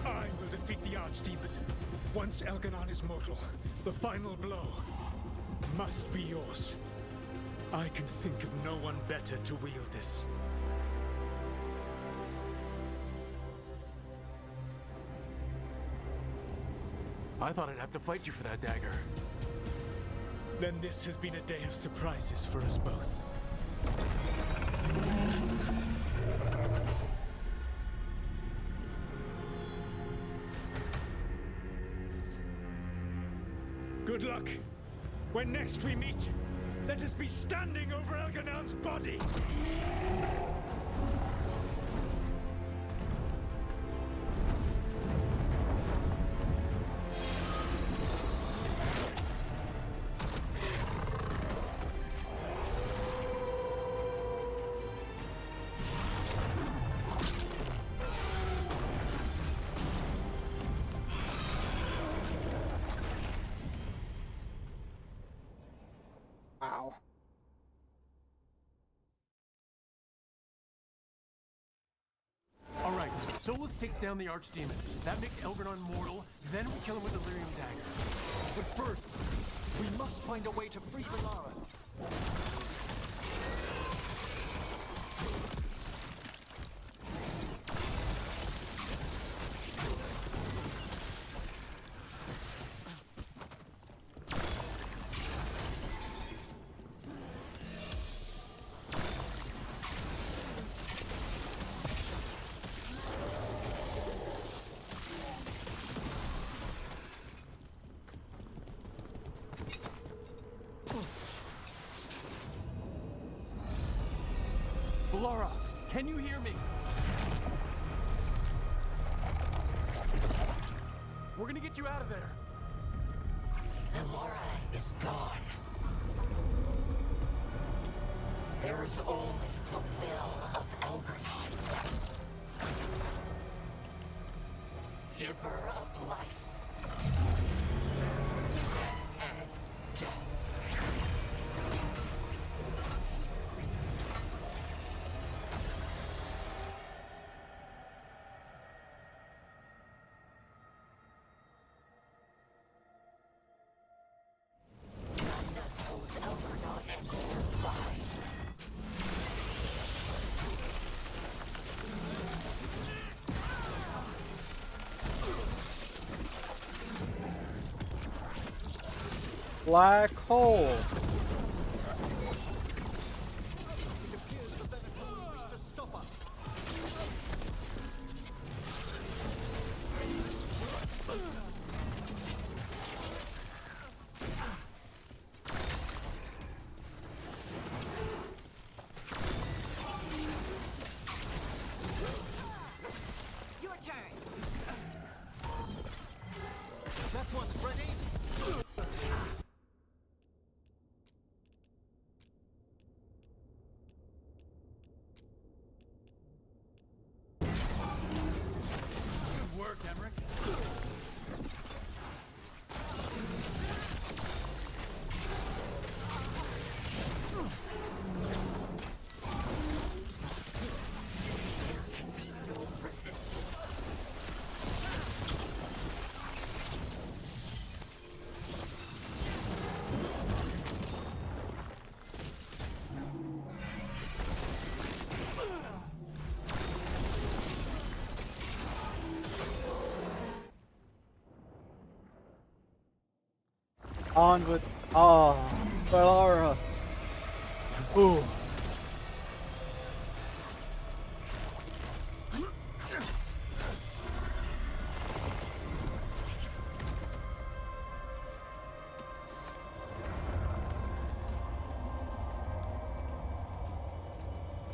I will defeat the Archdemon. Once Elganan is mortal, the final blow must be yours. I can think of no one better to wield this. I thought I'd have to fight you for that dagger. Then this has been a day of surprises for us both. Good luck. When next we meet, let us be standing over Elganan's body. Wow. Alright, Solus takes down the Archdemon. That makes Elgrenon mortal, then we kill him with the Lyrium Dagger. But first, we must find a way to free Valara. Valara, can you hear me? We're gonna get you out of there. Valara is gone. There is only the will of Elgrenon. Giver of life. And death. Black hole. Your turn. That one's ready. Good work, Emmerich. On with Valara. Ooh.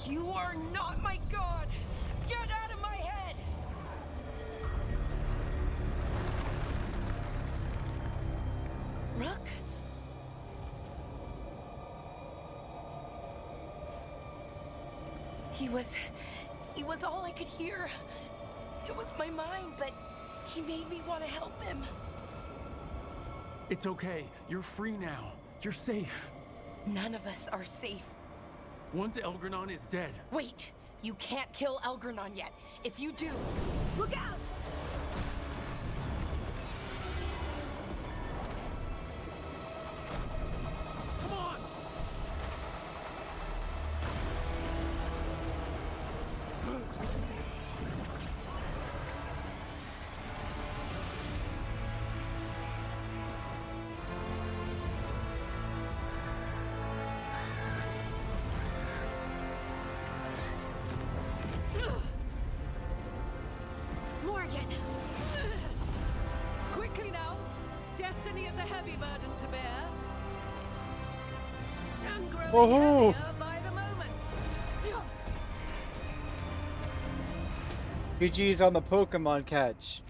You are not my god! Get out of my head! Rook? He was all I could hear. It was my mind, but he made me want to help him. It's okay. You're free now. You're safe. None of us are safe. Once Elgrenon is dead. Wait! You can't kill Elgrenon yet. If you do, look out! Come on! Morgan! Quickly now! Destiny is a heavy burden to bear. And growing Woohoo! heavier by the moment. GG's on the Pokemon catch.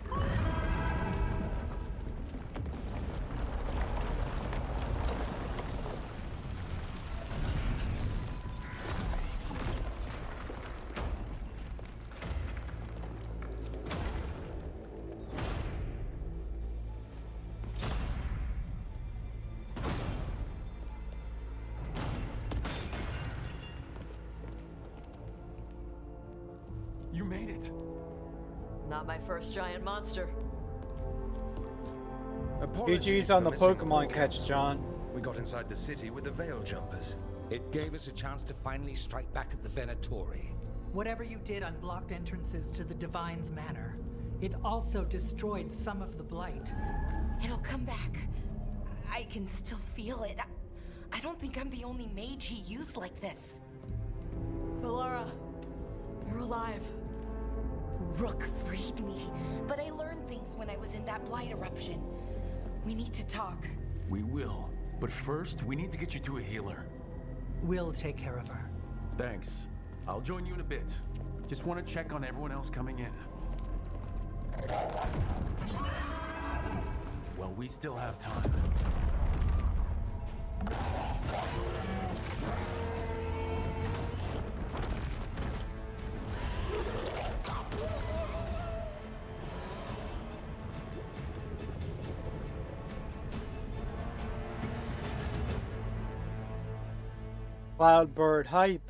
Not my first giant monster. GG's on the Pokemon catch, John. We got inside the city with the Veil Jumpers. It gave us a chance to finally strike back at the Venatori. Whatever you did unblocked entrances to the Divine's Manor. It also destroyed some of the Blight. It'll come back. I can still feel it. I don't think I'm the only mage he used like this. Valara, you're alive. Rook freed me, but I learned things when I was in that Blight eruption. We need to talk. We will. But first, we need to get you to a healer. We'll take care of her. Thanks. I'll join you in a bit. Just want to check on everyone else coming in. Well, we still have time. Cloudbird hype.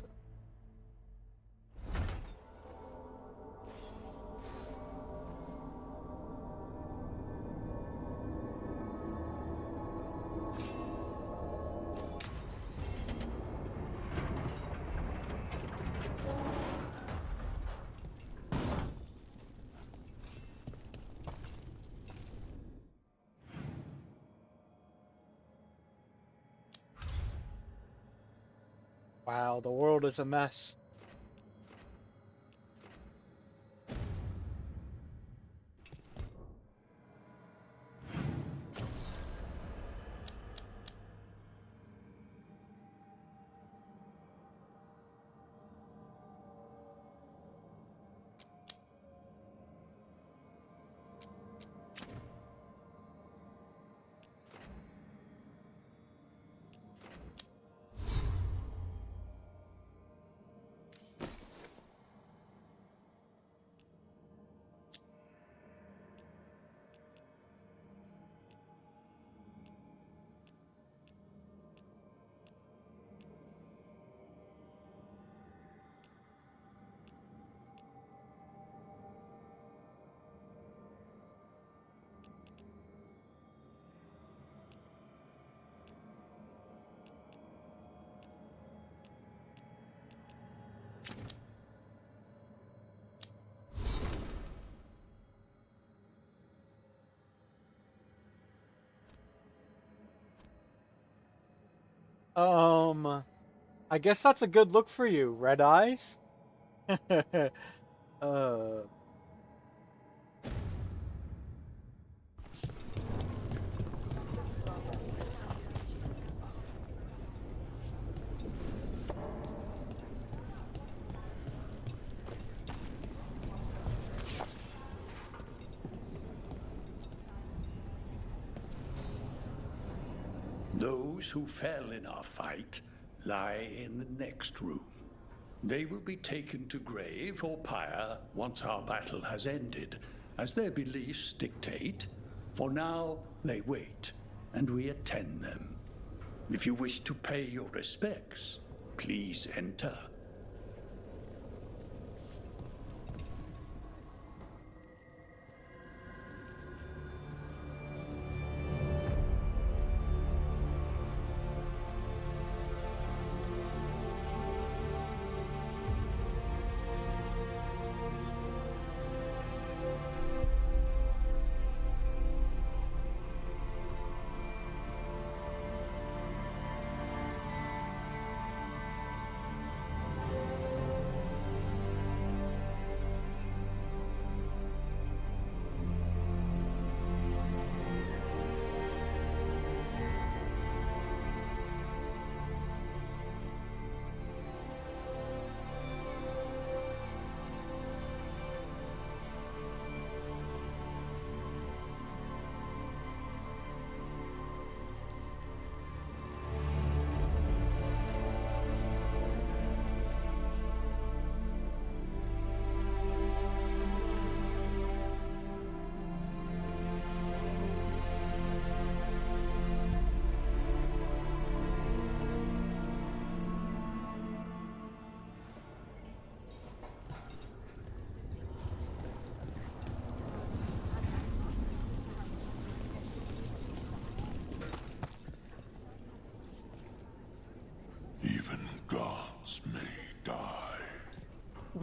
Wow, the world is a mess. I guess that's a good look for you, Red Eyes. Those who fell in our fight lie in the next room. They will be taken to grave or pyre once our battle has ended, as their beliefs dictate. For now, they wait, and we attend them. If you wish to pay your respects, please enter.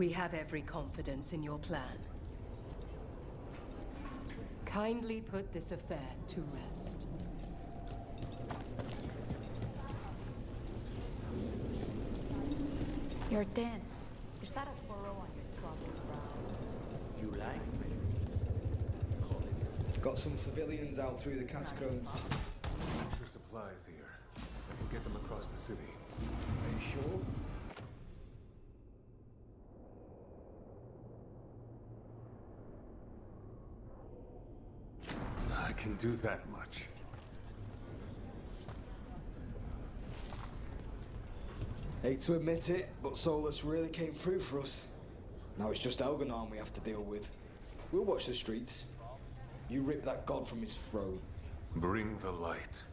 We have every confidence in your plan. Kindly put this affair to rest. You're tense. Is that a furrow on your troubled brow? You like? Got some civilians out through the catacombs. Extra supplies here. I can get them across the city. Are you sure? I can do that much. Hate to admit it, but Solus really came through for us. Now it's just Elganon we have to deal with. We'll watch the streets. You rip that god from his throne. Bring the light.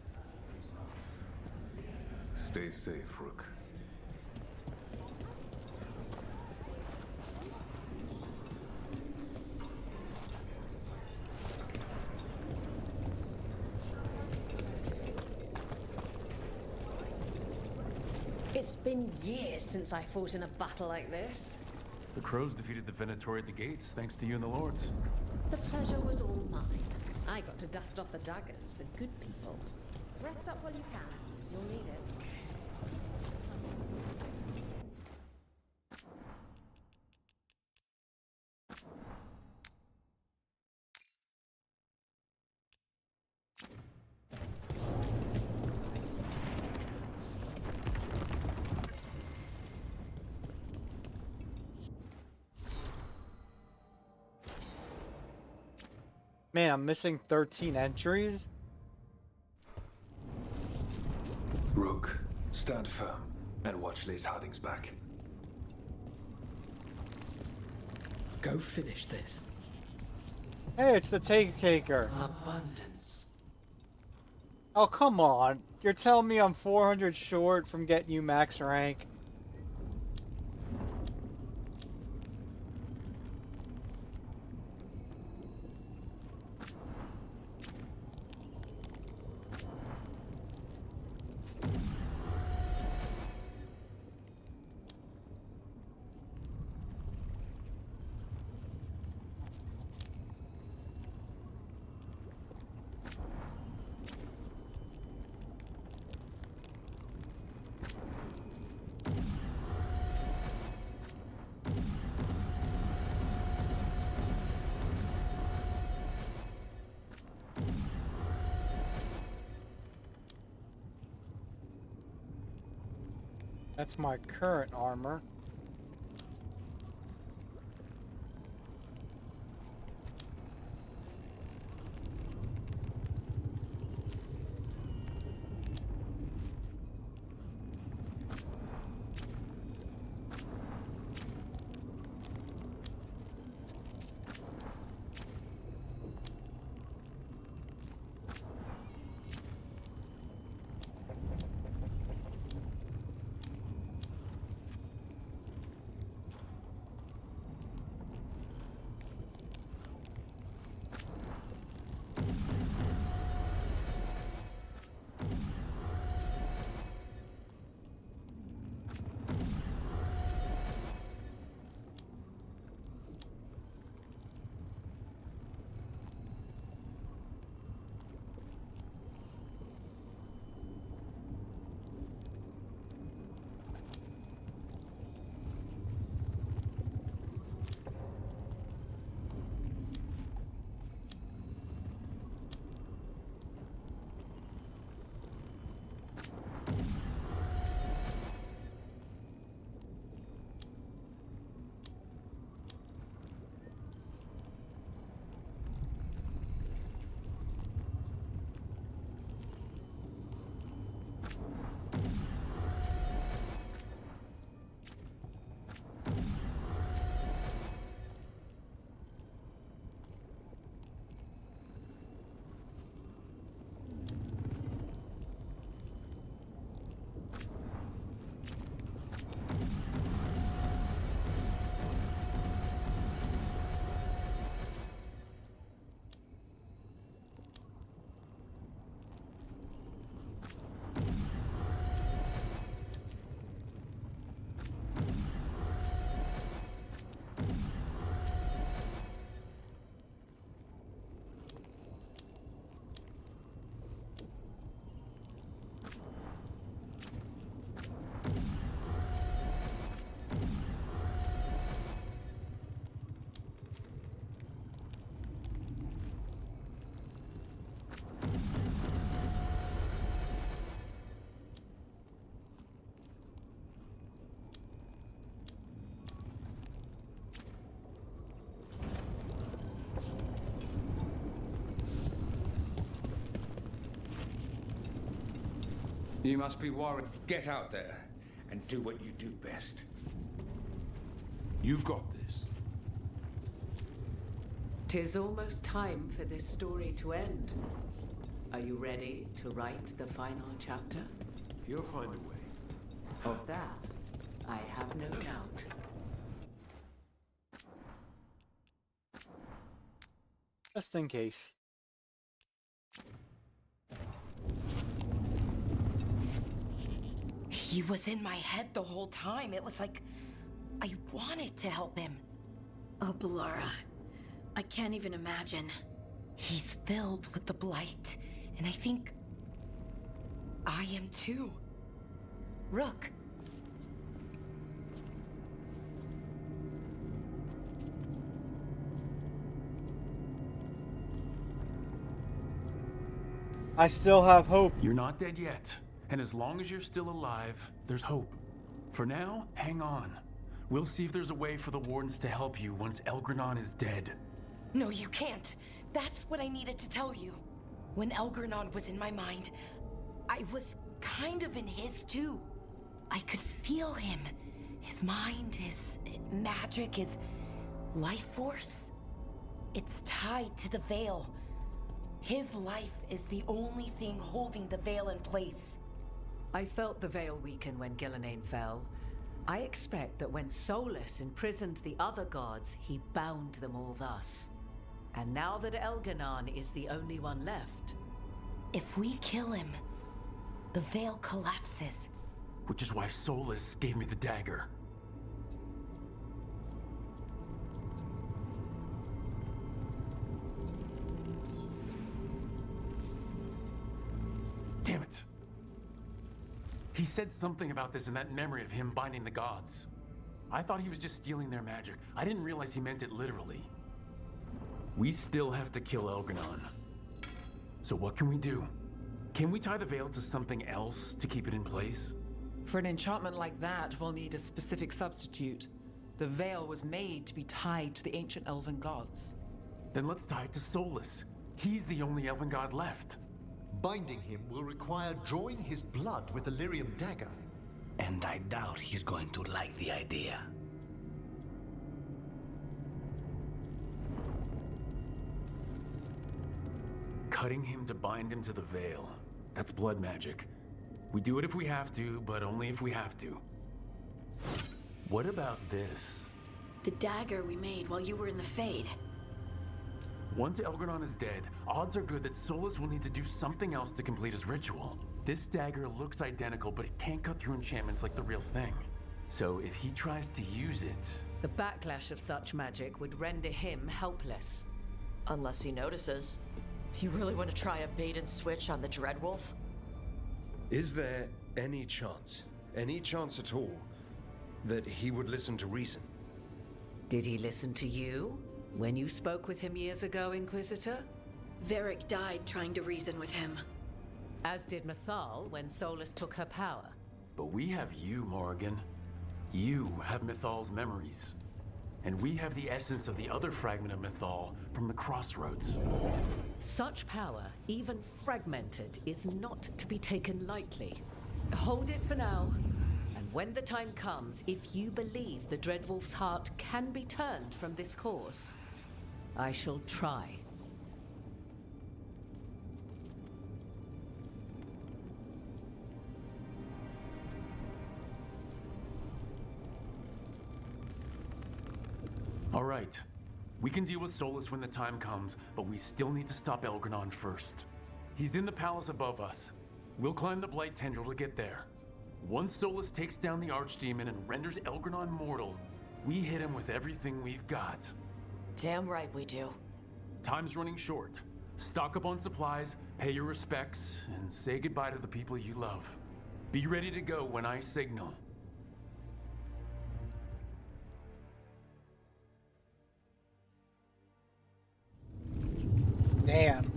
Stay safe, Rook. It's been years since I fought in a battle like this. The crows defeated the Venatori at the gates, thanks to you and the lords. The pleasure was all mine. I got to dust off the daggers for good people. Rest up while you can. You'll need it. Man, I'm missing 13 entries. Rook, stand firm and watch Lace Harding's back. Go finish this. Hey, it's the Taker. Abundance. Oh, come on. You're telling me I'm 400 short from getting you max rank? That's my current armor. You must be worried. Get out there and do what you do best. You've got this. 'Tis almost time for this story to end. Are you ready to write the final chapter? He'll find a way. Of that, I have no doubt. Just in case. He was in my head the whole time. It was like I wanted to help him. Oh, Bellara. I can't even imagine. He's filled with the blight, and I think I am too. Rook. I still have hope. You're not dead yet. And as long as you're still alive, there's hope. For now, hang on. We'll see if there's a way for the Wardens to help you once Elgranon is dead. No, you can't. That's what I needed to tell you. When Elgranon was in my mind, I was kind of in his too. I could feel him. His mind, his magic, his life force. It's tied to the Veil. His life is the only thing holding the Veil in place. I felt the Veil weaken when Gillenane fell. I expect that when Solus imprisoned the other gods, he bound them all thus. And now that Elganon is the only one left... If we kill him, the Veil collapses. Which is why Solus gave me the dagger. Damn it! He said something about this in that memory of him binding the gods. I thought he was just stealing their magic. I didn't realize he meant it literally. We still have to kill Elganon. So what can we do? Can we tie the Veil to something else to keep it in place? For an enchantment like that, we'll need a specific substitute. The Veil was made to be tied to the ancient elven gods. Then let's tie it to Solus. He's the only elven god left. Binding him will require drawing his blood with the lyrium dagger. And I doubt he's going to like the idea. Cutting him to bind him to the Veil. That's blood magic. We do it if we have to, but only if we have to. What about this? The dagger we made while you were in the Fade. Once Elgranon is dead, odds are good that Solus will need to do something else to complete his ritual. This dagger looks identical, but it can't cut through enchantments like the real thing. So if he tries to use it... The backlash of such magic would render him helpless. Unless he notices. You really want to try a bait and switch on the Dreadwolf? Is there any chance at all, that he would listen to reason? Did he listen to you? When you spoke with him years ago, Inquisitor? Varric died trying to reason with him. As did Mythal when Solus took her power. But we have you, Morrigan. You have Mythal's memories. And we have the essence of the other fragment of Mythal from the Crossroads. Such power, even fragmented, is not to be taken lightly. Hold it for now. And when the time comes, if you believe the Dreadwolf's heart can be turned from this course, I shall try. All right. We can deal with Solus when the time comes, but we still need to stop Elgranon first. He's in the palace above us. We'll climb the Blight Tendril to get there. Once Solus takes down the Archdemon and renders Elgranon mortal, we hit him with everything we've got. Damn right we do. Time's running short. Stock up on supplies, pay your respects, and say goodbye to the people you love. Be ready to go when I signal. Damn.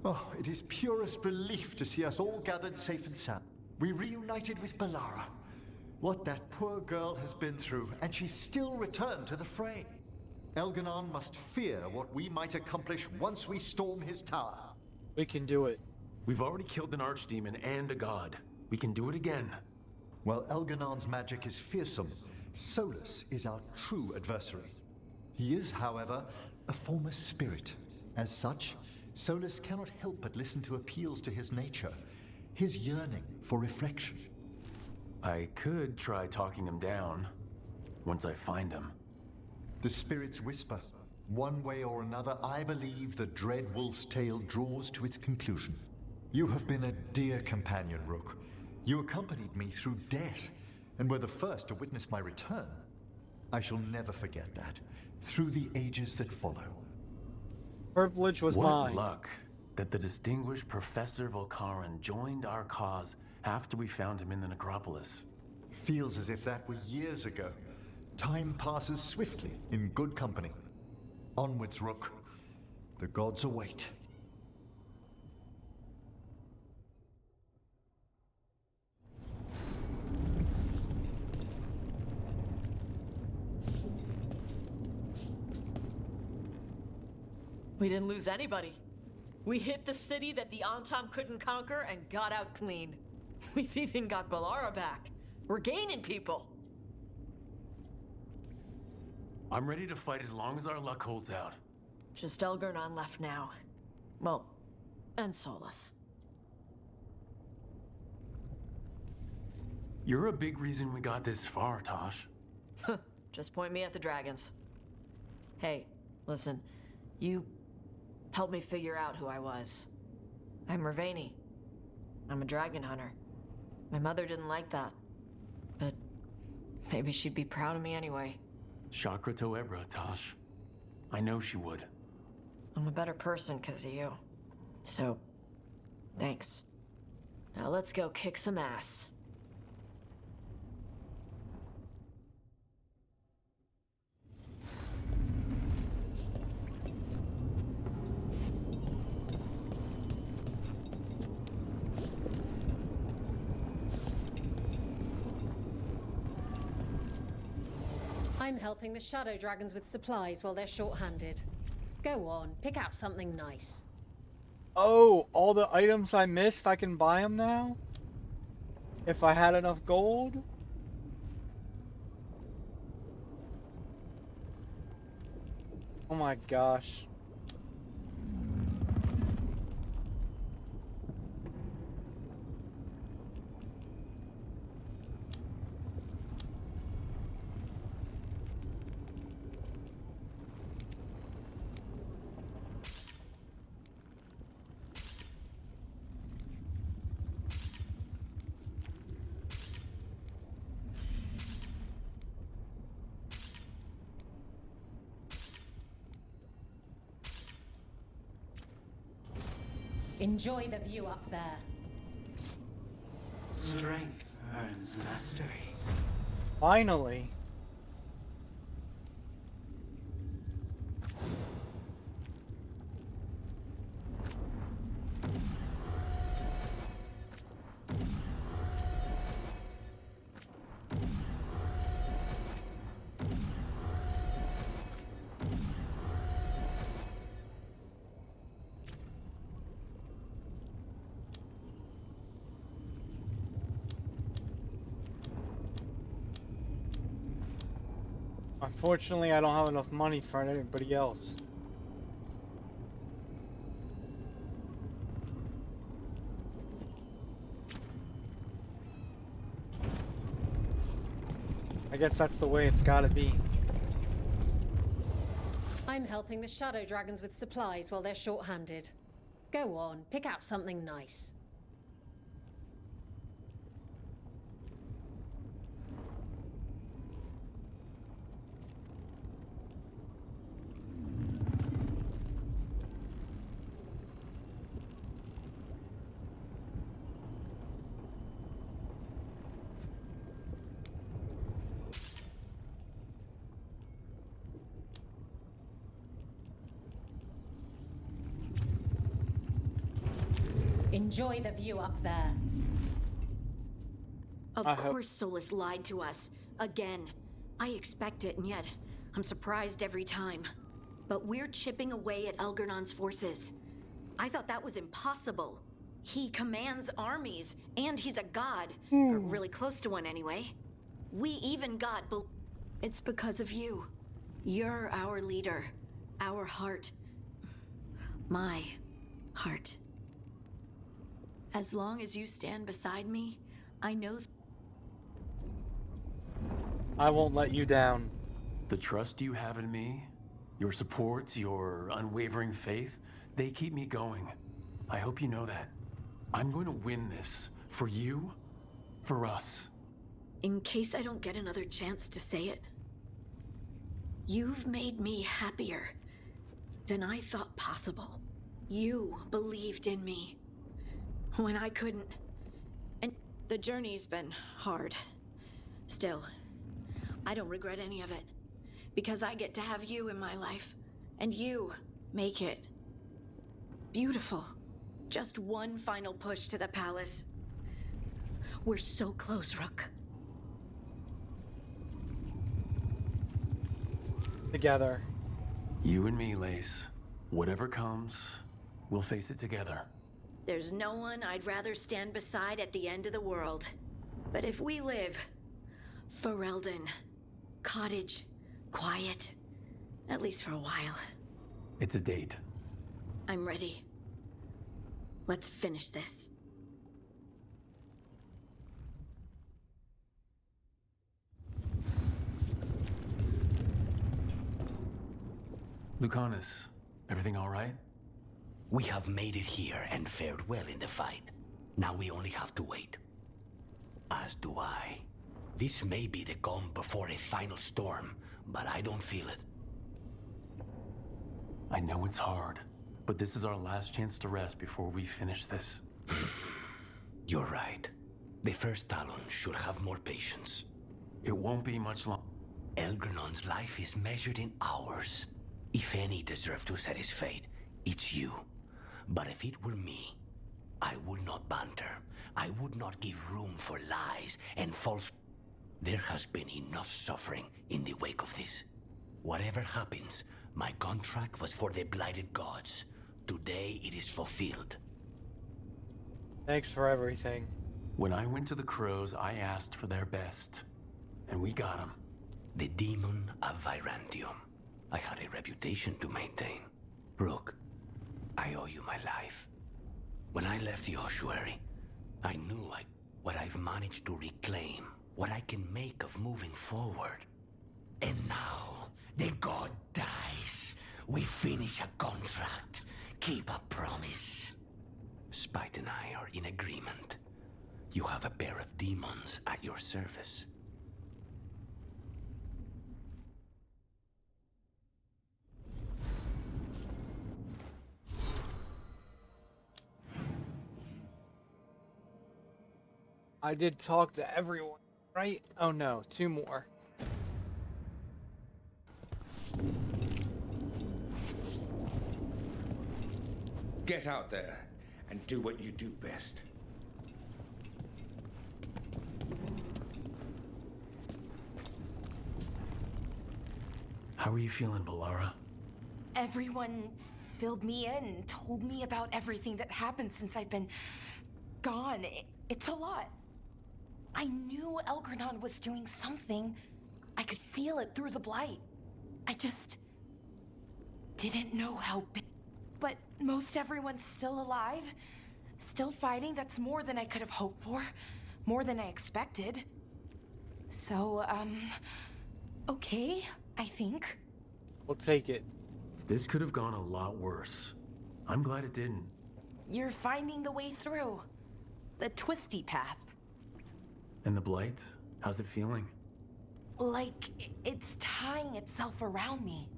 Oh, it is purest relief to see us all gathered safe and sound. We reunited with Bellara. What that poor girl has been through, and she still returned to the fray. Elganon must fear what we might accomplish once we storm his tower. We can do it. We've already killed an archdemon and a god. We can do it again. While Elganon's magic is fearsome, Solus is our true adversary. He is, however, a former spirit. As such, Solus cannot help but listen to appeals to his nature, his yearning for reflection. I could try talking him down, once I find him. The spirits whisper. One way or another, I believe the dread wolf's tale draws to its conclusion. You have been a dear companion, Rook. You accompanied me through death, and were the first to witness my return. I shall never forget that, through the ages that follow. Privilege was what mine. What luck that the distinguished Professor Volcaran joined our cause after we found him in the necropolis. Feels as if that were years ago. Time passes swiftly in good company. Onwards, Rook. The gods await. We didn't lose anybody. We hit the city that the Antam couldn't conquer and got out clean. We've even got Balara back. We're gaining people. I'm ready to fight as long as our luck holds out. Just Elgarnon left now. Well, and Solus. You're a big reason we got this far, Tosh. Just point me at the dragons. Hey, listen. You helped me figure out who I was. I'm Mervani. I'm a dragon hunter. My mother didn't like that. But maybe she'd be proud of me anyway. Chakra to Ebra, Tosh. I know she would. I'm a better person because of you. So, thanks. Now let's go kick some ass. I'm helping the Shadow Dragons with supplies while they're short-handed. Go on, pick out something nice. Oh, all the items I missed, I can buy them now? If I had enough gold? Oh my gosh. Enjoy the view up there. Strength earns mastery. Finally. Unfortunately, I don't have enough money for anybody else. I guess that's the way it's gotta be. I'm helping the Shadow Dragons with supplies while they're short-handed. Go on, pick out something nice. Enjoy the view up there. Of I hope- course Solus lied to us. Again. I expect it, and yet I'm surprised every time. But we're chipping away at Elgernon's forces. I thought that was impossible. He commands armies, and he's a god. Or really close to one anyway. We even got It's because of you. You're our leader. Our heart. My heart. As long as you stand beside me, I know I won't let you down. The trust you have in me, your support, your unwavering faith, they keep me going. I hope you know that. I'm going to win this. For you, for us. in case I don't get another chance to say it. You've made me happier than I thought possible. You believed in me when I couldn't. And the journey's been hard. Still, I don't regret any of it, because I get to have you in my life, and you make it beautiful. Just one final push to the palace. We're so close, Rook. Together. You and me, Lace. Whatever comes, we'll face it together. There's no one I'd rather stand beside at the end of the world. But if we live, Ferelden, cottage, quiet, at least for a while. It's a date. I'm ready. Let's finish this. Lucanus, everything all right? We have made it here and fared well in the fight. Now we only have to wait. As do I. This may be the calm before a final storm, but I don't feel it. I know it's hard, but this is our last chance to rest before we finish this. You're right. The first Talon should have more patience. It won't be much longer. Elgernon's life is measured in hours. If any deserve to set his fate, it's you. But if it were me, I would not banter. I would not give room for lies and false... There has been enough suffering in the wake of this. Whatever happens, my contract was for the blighted gods. Today it is fulfilled. Thanks for everything. When I went to the Crows, I asked for their best. And we got them. The demon of Virantium. I had a reputation to maintain. Rook, I owe you my life. When I left the ossuary, I knew what I've managed to reclaim, what I can make of moving forward. And now, the god dies. We finish a contract, keep a promise. Spite and I are in agreement. You have a pair of demons at your service. I did talk to everyone, right? Oh no, 2 more. Get out there and do what you do best. How are you feeling, Balara? Everyone filled me in, told me about everything that happened since I've been gone. It's a lot. I knew Elgrenon was doing something. I could feel it through the blight. I just didn't know how big. But most everyone's still alive, still fighting. That's more than I could have hoped for, more than I expected. So, okay, I think. We'll take it. This could have gone a lot worse. I'm glad it didn't. You're finding the way through. The twisty path. And the blight? How's it feeling? Like it's tying itself around me.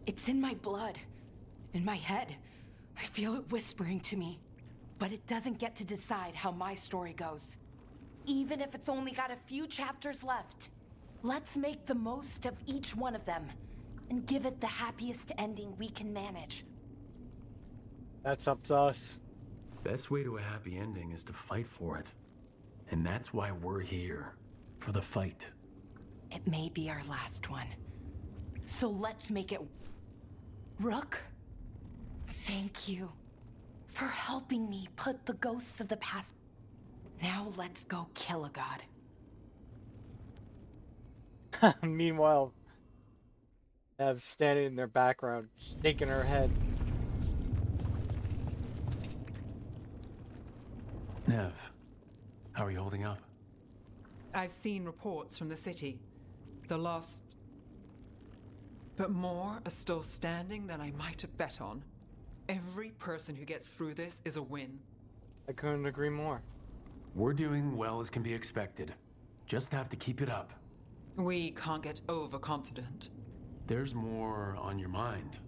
It's in my blood, in my head. I feel it whispering to me. But it doesn't get to decide how my story goes. Even if it's only got a few chapters left. Let's make the most of each one of them and give it the happiest ending we can manage. That's up to us. Best way to a happy ending is to fight for it. And that's why we're here. For the fight. It may be our last one. So let's make it... Rook? Thank you for helping me put the ghosts of the past... Now let's go kill a god. Meanwhile, Ev standing in their background, shaking her head. Nev, how are you holding up? I've seen reports from the city. The lost... But more are still standing than I might have bet on. Every person who gets through this is a win. I couldn't agree more. We're doing well as can be expected. Just have to keep it up. We can't get overconfident. There's more on your mind.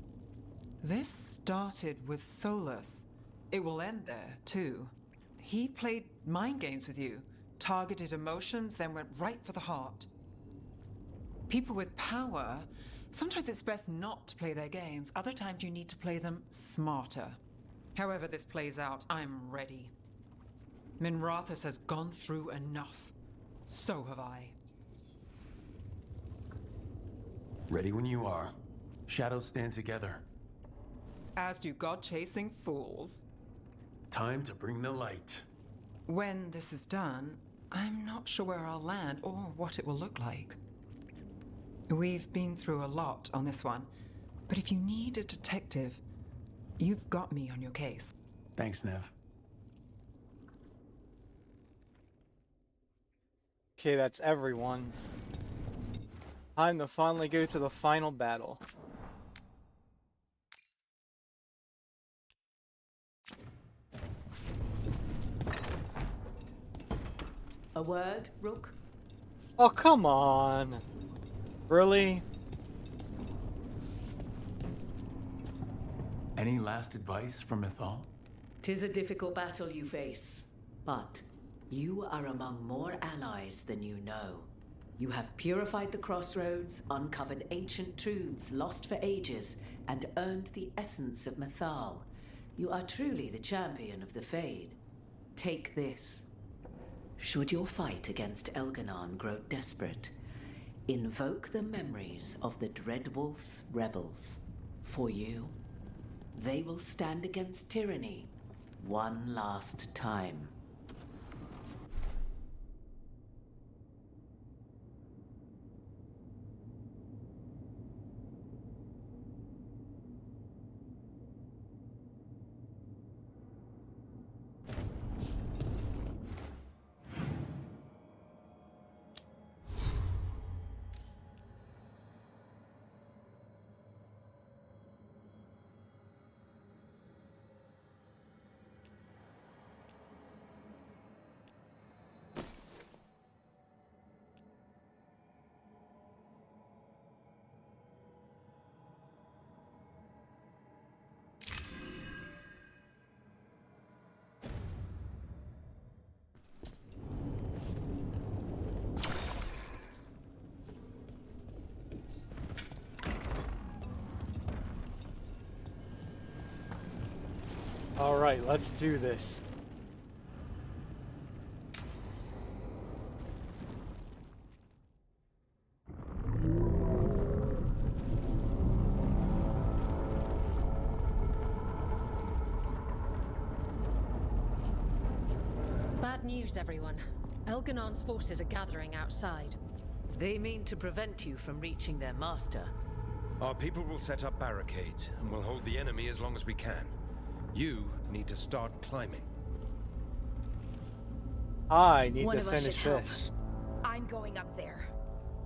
This started with Solus. It will end there, too. He played mind games with you, targeted emotions, then went right for the heart. People with power, sometimes it's best not to play their games. Other times you need to play them smarter. However this plays out, I'm ready. Minrathus has gone through enough. So have I. Ready when you are. Shadows stand together. As do god-chasing fools. Time to bring the light. When this is done, I'm not sure where I'll land or what it will look like. We've been through a lot on this one, but if you need a detective, you've got me on your case. Thanks, Nev. Okay, that's everyone. Time to finally go to the final battle. A word, Rook? Oh, come on. Really? Any last advice from Mythal? 'Tis a difficult battle you face, but you are among more allies than you know. You have purified the crossroads, uncovered ancient truths lost for ages, and earned the essence of Mythal. You are truly the champion of the Fade. Take this. Should your fight against Elganon grow desperate, invoke the memories of the Dreadwolf's rebels. For you, they will stand against tyranny one last time. Alright, let's do this. Bad news, everyone. Elganon's forces are gathering outside. They mean to prevent you from reaching their master. Our people will set up barricades, and we'll hold the enemy as long as we can. You need to start climbing. I need One to of us finish should help. this. I'm going up there.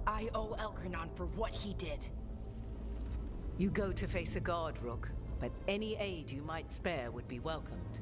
I owe Elganon for what he did. You go to face a god, Rook, but any aid you might spare would be welcomed.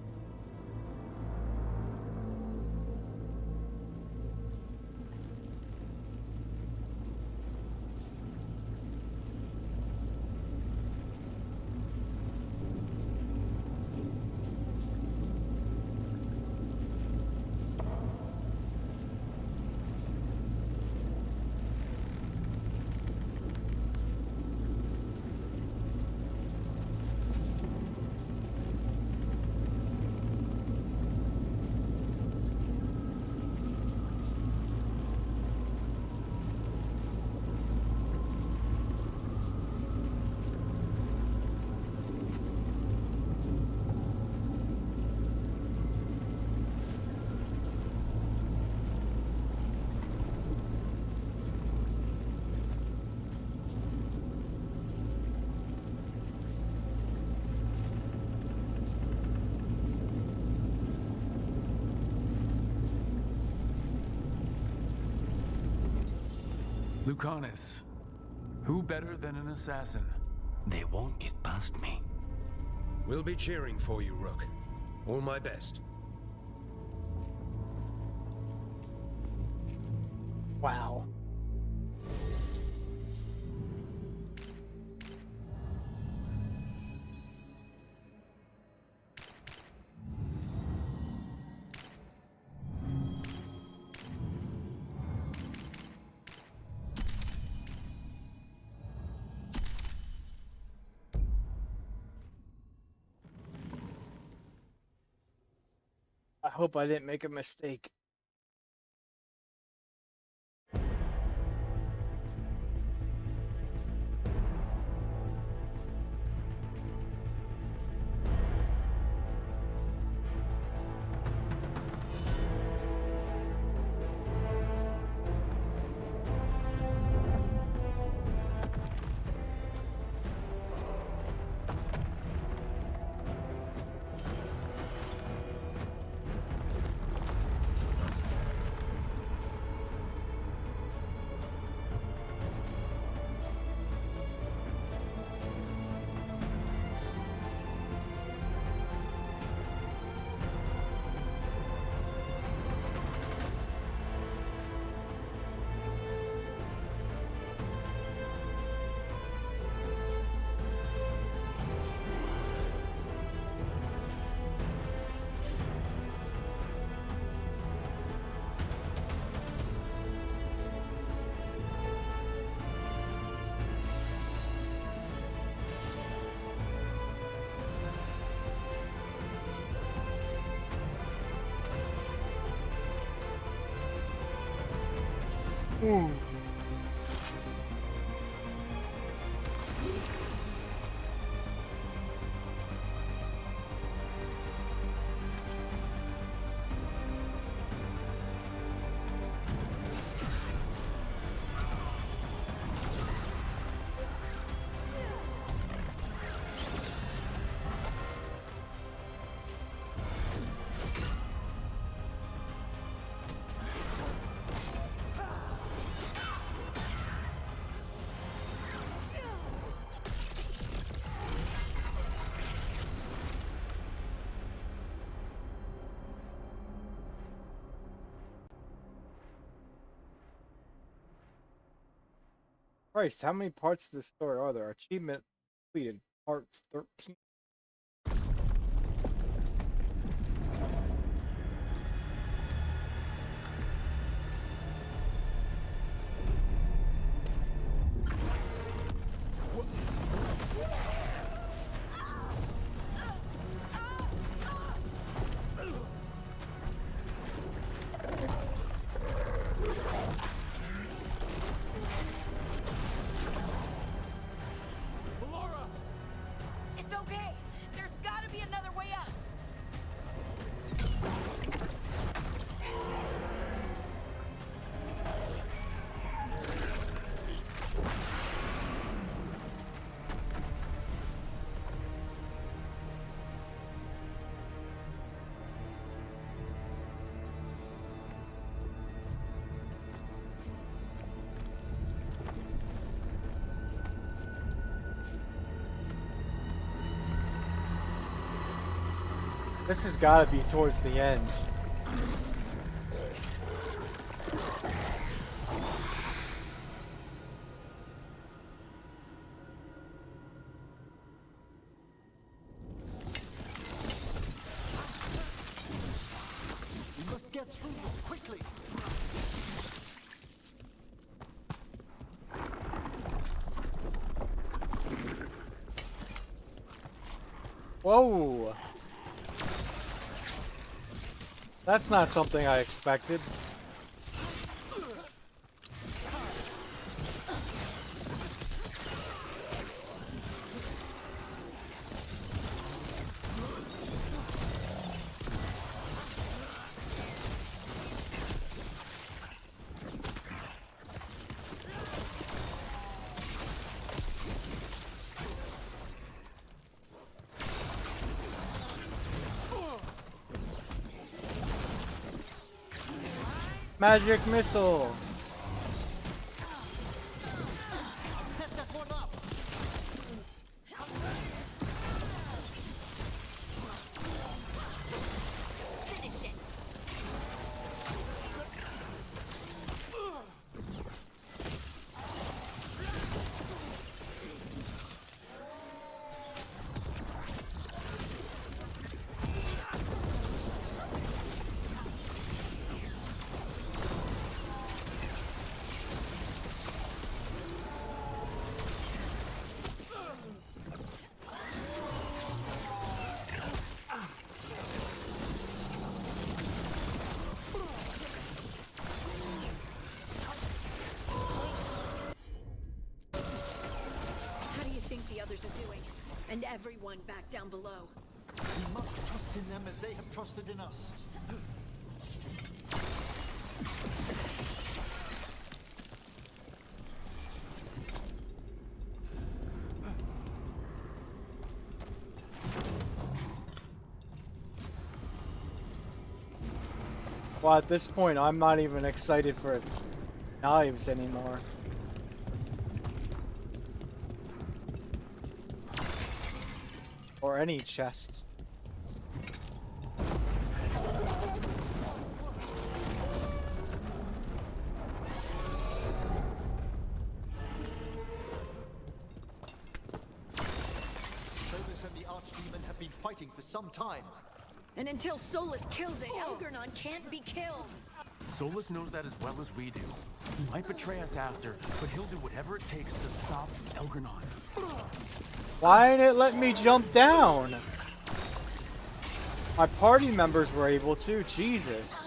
Lucanus, who better than an assassin? They won't get past me. We'll be cheering for you, Rook. All my best. Wow. I hope I didn't make a mistake. Ooh. Christ, how many parts of this story are there? Achievement completed, part 13. It's okay. There's gotta be another way up. This has got to be towards the end. We must get through this quickly. Whoa! That's not something I expected. Magic missile. others are doing. And everyone back down below. We must trust in them as they have trusted in us. Well, at this point, I'm not even excited for knives anymore. Or any chests. Solus and the Archdemon have been fighting for some time. And until Solus kills it, Elgernon can't be killed. Solus knows that as well as we do. He might betray us after, but he'll do whatever it takes to stop Elgernon. Why didn't it let me jump down? My party members were able to. Jesus.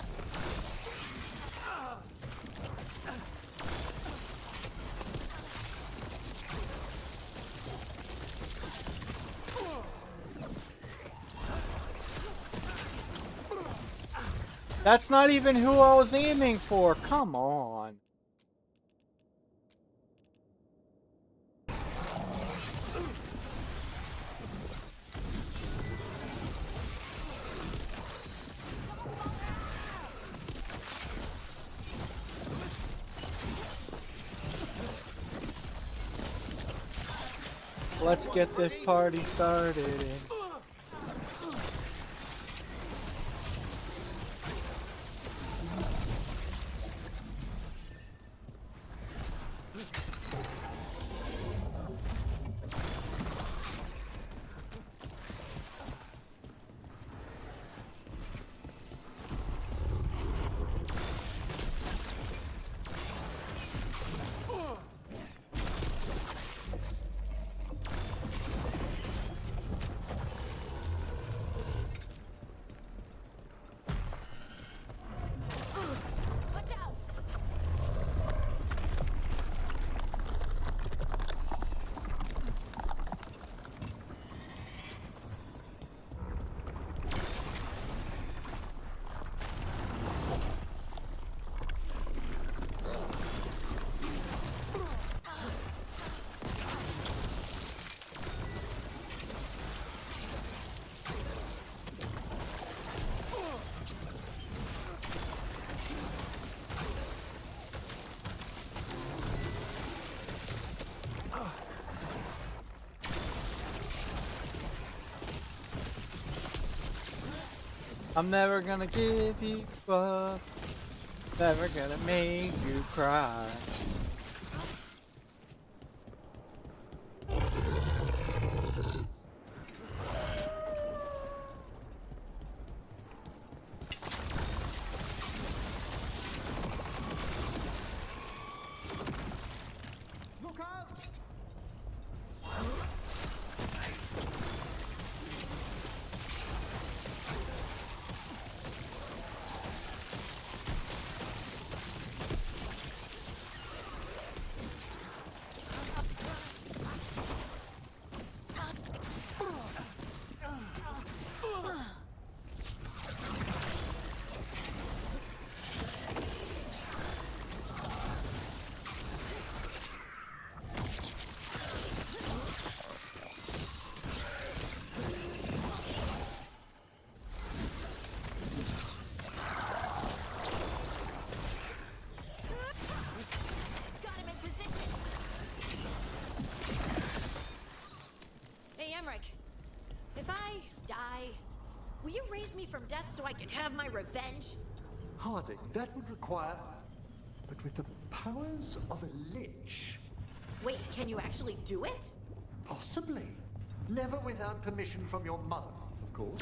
That's not even who I was aiming for. Come on. Let's get this party started. I'm never gonna give you up. Never gonna make you cry. Look out! If I die, will you raise me from death so I can have my revenge? Harding, that would require... But with the powers of a lich... Wait, can you actually do it? Possibly. Never without permission from your mother, of course.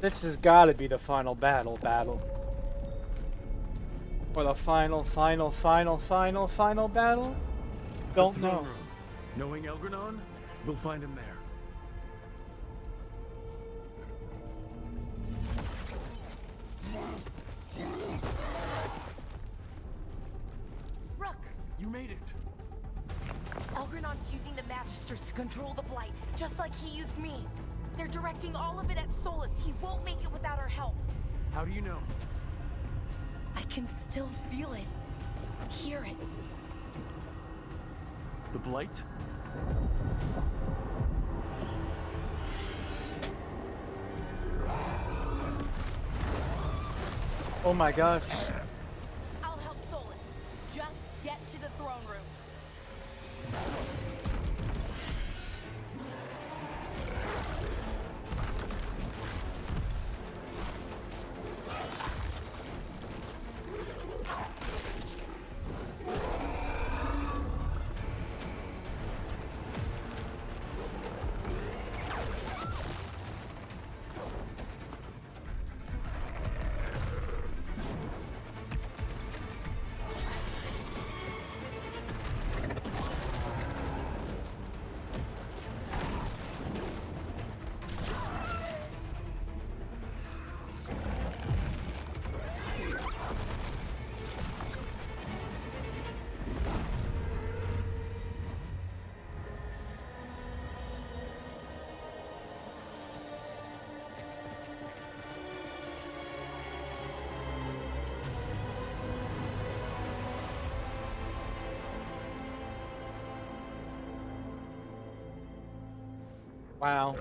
This has got to be the final battle. Or the final battle? Don't The throne know. room. Knowing Elgranon, we'll find him there. Rook! You made it. Elgranon's using the Magisters to control the Blight, just like he used me. They're directing all of it at Solus. He won't make it without our help. How do you know? I can still feel it. Hear it. The Blight? Oh my gosh. I'll help Solus. Just get to the throne room. Wow.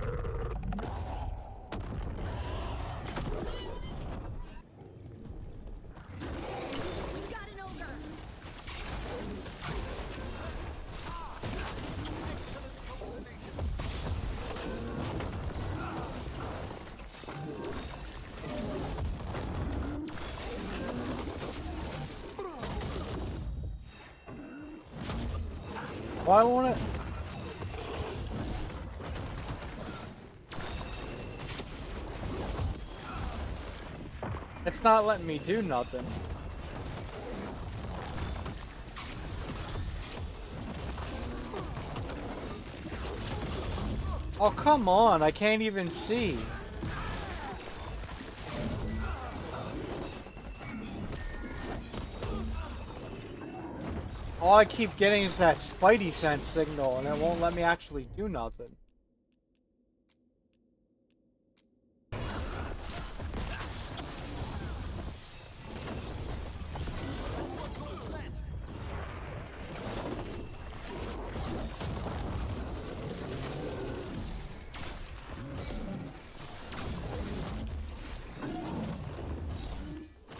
Why won't it? It's not letting me do nothing. Oh, come on. I can't even see. All I keep getting is that Spidey sense signal, and it won't let me actually do nothing.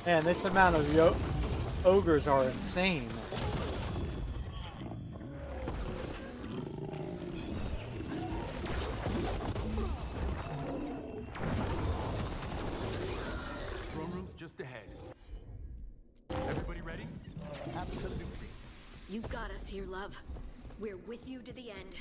Man, this amount of ogres are insane. Throne room's just ahead. Everybody ready? Absolutely. You got us here, love. We're with you to the end.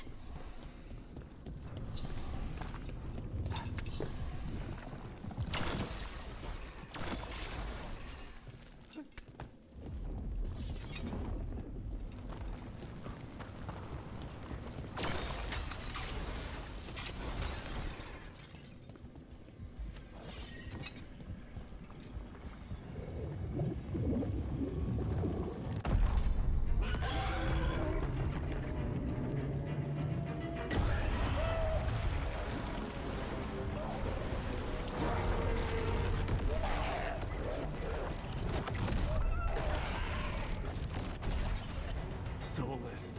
Soulless.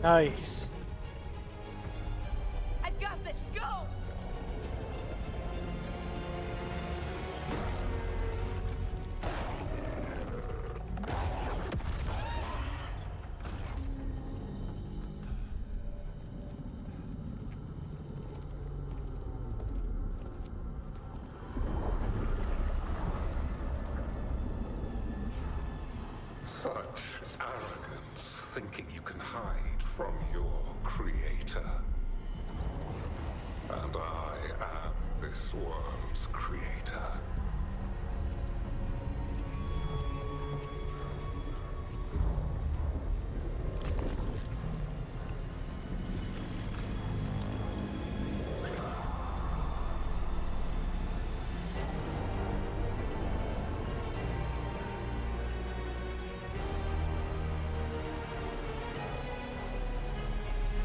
Nice. I've got this. Go! thinking you can hide from your creator. And I am this world's creator.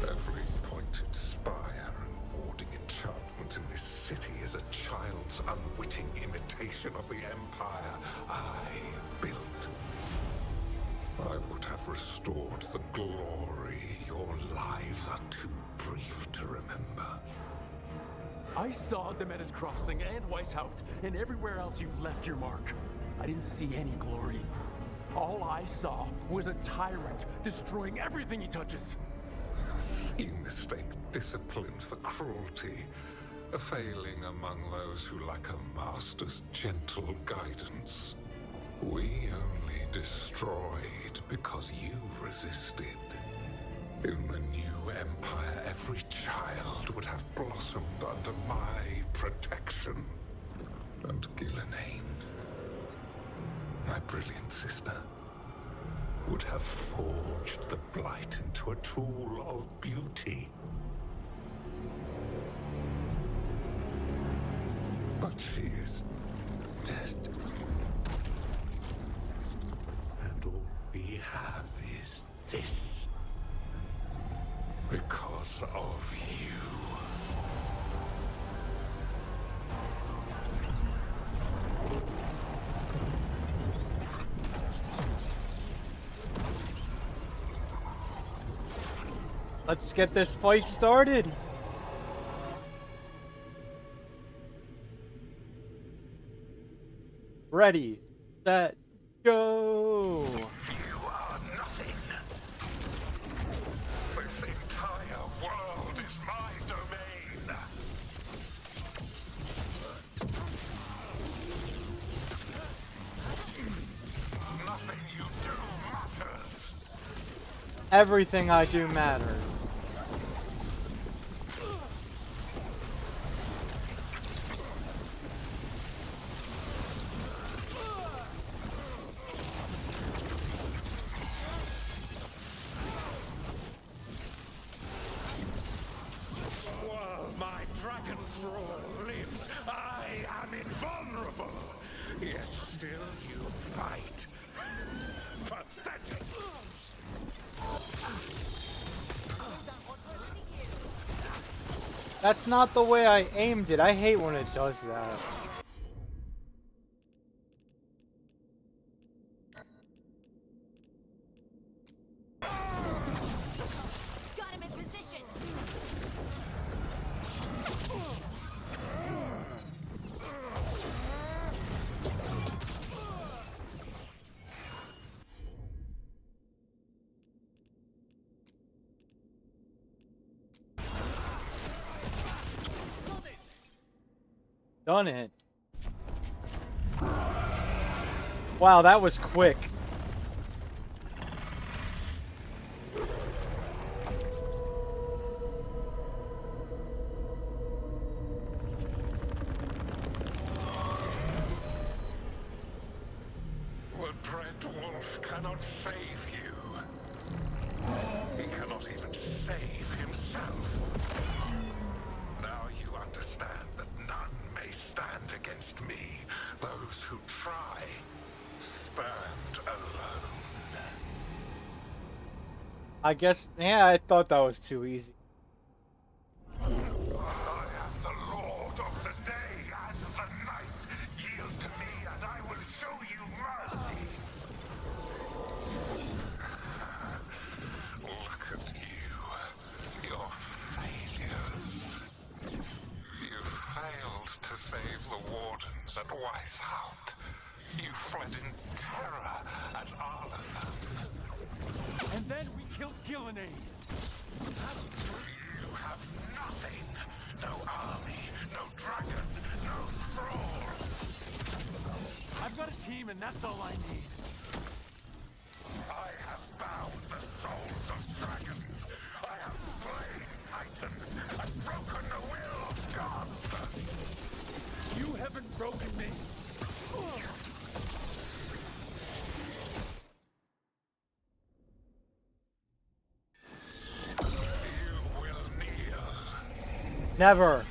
Every pointed spire and warding enchantment in this city is a child's unwitting imitation of the empire I built. I would have restored the glory. Your lives are too brief to remember. I saw the Meadows Crossing and Weishaupt and everywhere else you've left your mark. I didn't see any glory. All I saw was a tyrant destroying everything he touches. You mistake discipline for cruelty, a failing among those who lack a master's gentle guidance. We only destroyed because you resisted. In the new empire, every child would have blossomed under my protection. And Gillenane, my brilliant sister, would have forged the blight into a tool of beauty. But she is dead. And all we have is this. Because of you. Let's get this fight started. Ready, set, go. You are nothing. This entire world is my domain. Nothing you do matters. Everything I do matters. While my dragon's roar lives, I am invulnerable. Yet still you fight. Pathetic. That's not the way I aimed it. I hate when it does that. Got him in position. Done it. Wow, that was quick. The Dread Wolf cannot save you. He cannot even save himself. Now you understand that none may stand against me. Those who try stand alone. I guess, yeah, I thought that was too easy. I am the Lord of the day and the night. Yield to me and I will show you mercy. Look at you. Your failures. You failed to save the wardens at Weishaupt. You fled in terror at Arlathan. And then we killed Gillenane. You have nothing. No army, no dragon, no thrall. I've got a team and that's all I need. I have bound bound the souls of dragons. I have slain titans and broken the will of gods. You haven't broken me. You will kneel. Never.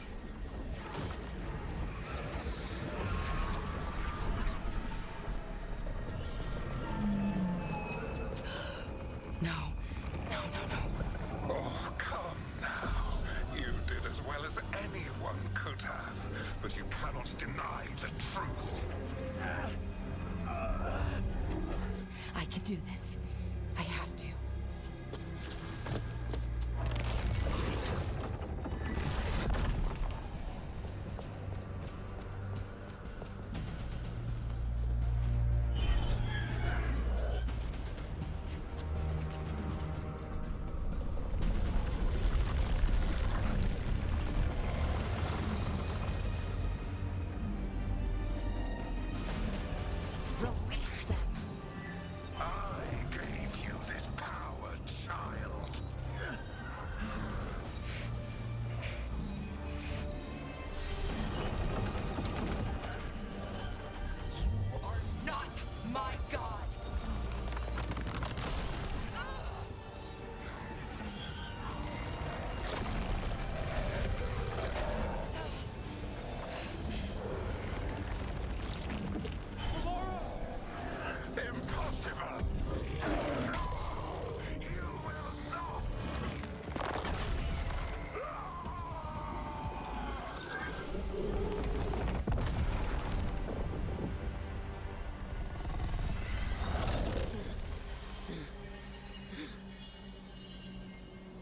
Oh, come now. You did as well as anyone could have, but you cannot deny the truth. I can do this. I have to. Release them. I gave you this power, child. You are not my god. Impossible! No! You will not!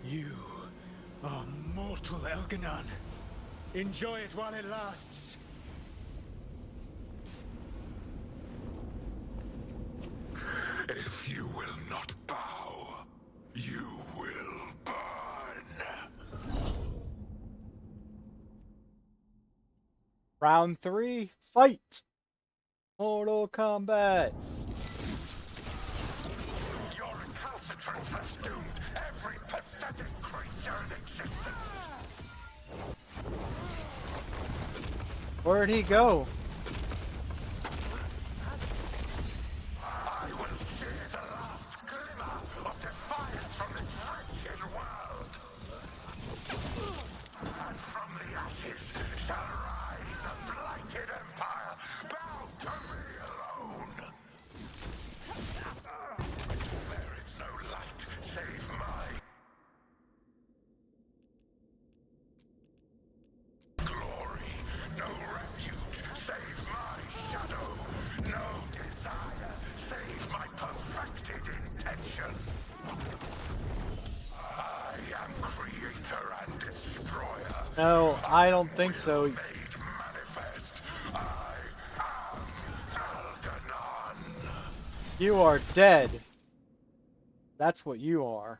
You are mortal, Elganon. Enjoy it while it lasts. If you will not bow, you will burn. Round 3, fight! Mortal Kombat. Your recalcitrance has doomed every pathetic creature in existence. Where'd he go? I will see the last glimmer of defiance from this wretched world. And from the ashes shall rise a blighted empire bound to me alone. There is no light save mine. Glory, no refuge save my shadow. No desire save my perfected intention. I am creator and destroyer. No, I don't think so. Made manifest. I am Algernon. You are dead. That's what you are.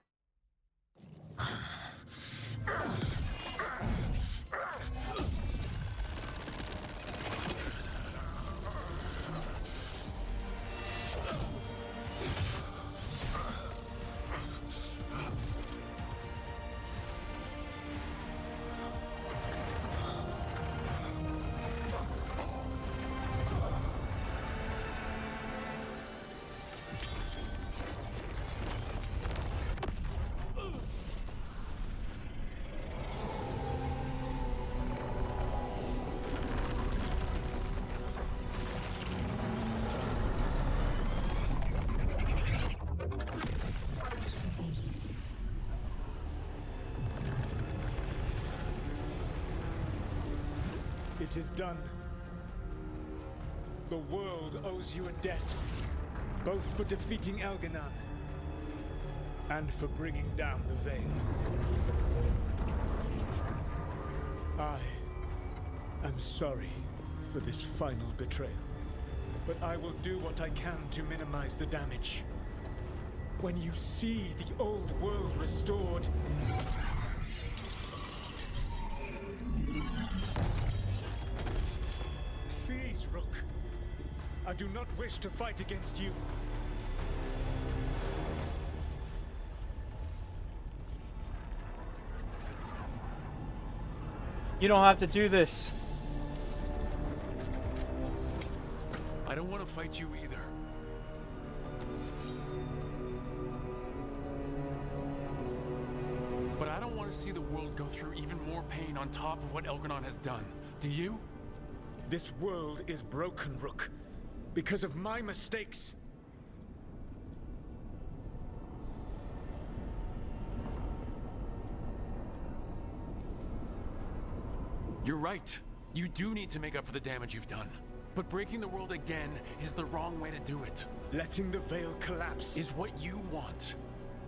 It is done. The world owes you a debt, both for defeating Elganon and for bringing down the Veil. I am sorry for this final betrayal, but I will do what I can to minimize the damage. When you see the old world restored, please, Rook. I do not wish to fight against you. You don't have to do this. I don't want to fight you either. But I don't want to see the world go through even more pain on top of what Elgranon has done. Do you? This world is broken, Rook. Because of my mistakes. You're right. You do need to make up for the damage you've done. But breaking the world again is the wrong way to do it. Letting the Veil collapse is what you want.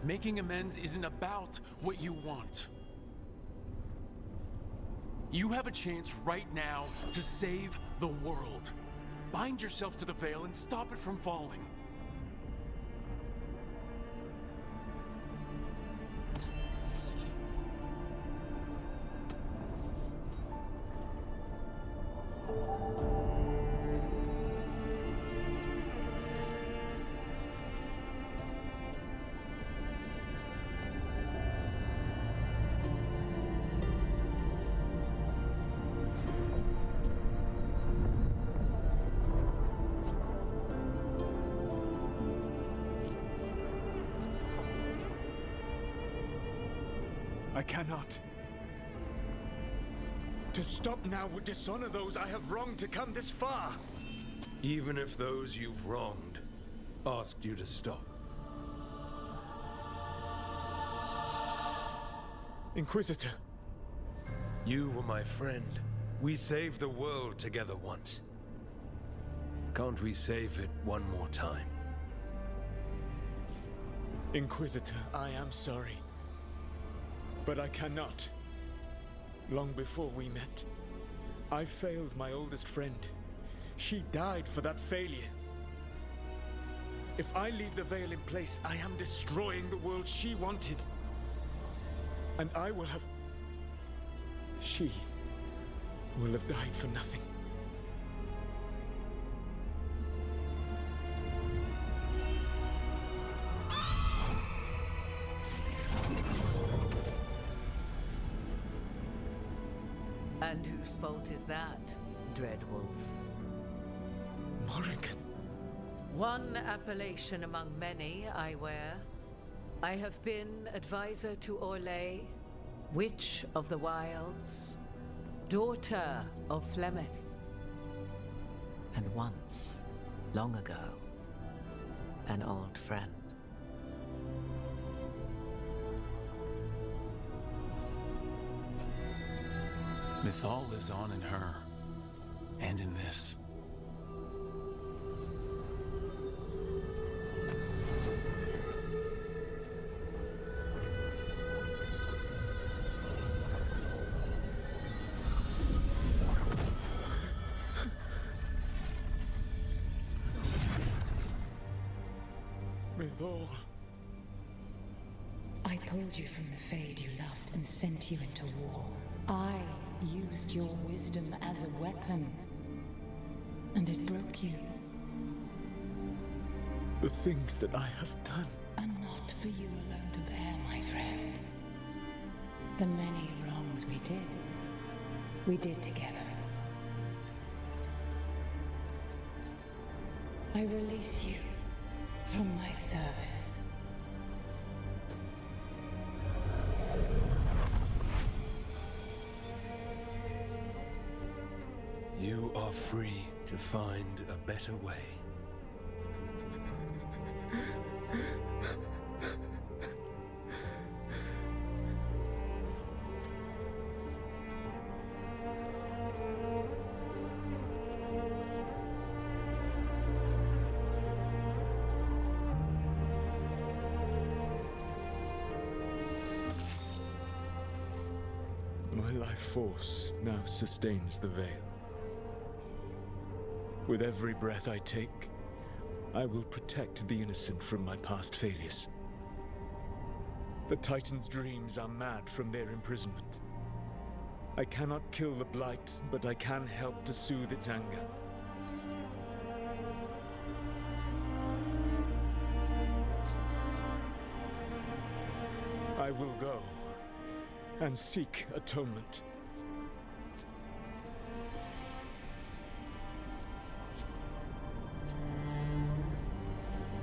Making amends isn't about what you want. You have a chance right now to save the world. Bind yourself to the Veil and stop it from falling. I cannot. To stop now would dishonor those I have wronged to come this far. Even if those you've wronged asked you to stop. Inquisitor. You were my friend. We saved the world together once. Can't we save it one more time? Inquisitor, I am sorry. But I cannot. Long before we met, I failed my oldest friend. She died for that failure. If I leave the Veil in place, I am destroying the world she wanted. And I will have... She will have died for nothing. And whose fault is that, Dreadwolf? Morrigan. One appellation among many, I wear. I have been advisor to Orlais, Witch of the Wilds, daughter of Flemeth, and once, long ago, an old friend. Mythal lives on in her, and in this. Mythal. I pulled you from the Fade you loved and sent you into war. I used your wisdom as a weapon, and it broke you. The things that I have done are not for you alone to bear, my friend. The many wrongs we did together. I release you from my service. You are free to find a better way. My life force now sustains the Veil. With every breath I take, I will protect the innocent from my past failures. The Titan's dreams are mad from their imprisonment. I cannot kill the Blight, but I can help to soothe its anger. I will go and seek atonement.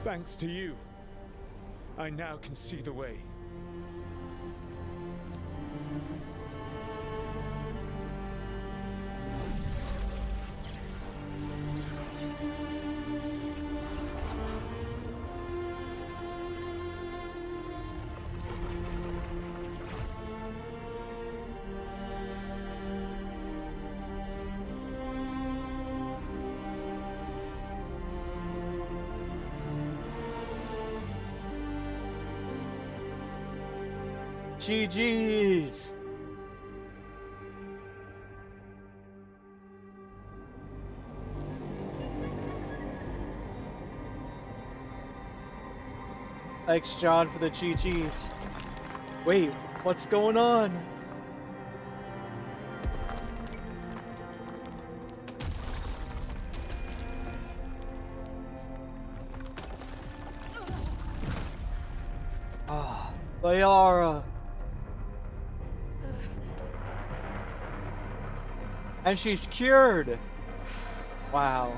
Thanks to you, I now can see the way. GG's! Thanks, John, for the GG's. Wait, what's going on? Ah, Layara. And she's cured. Wow.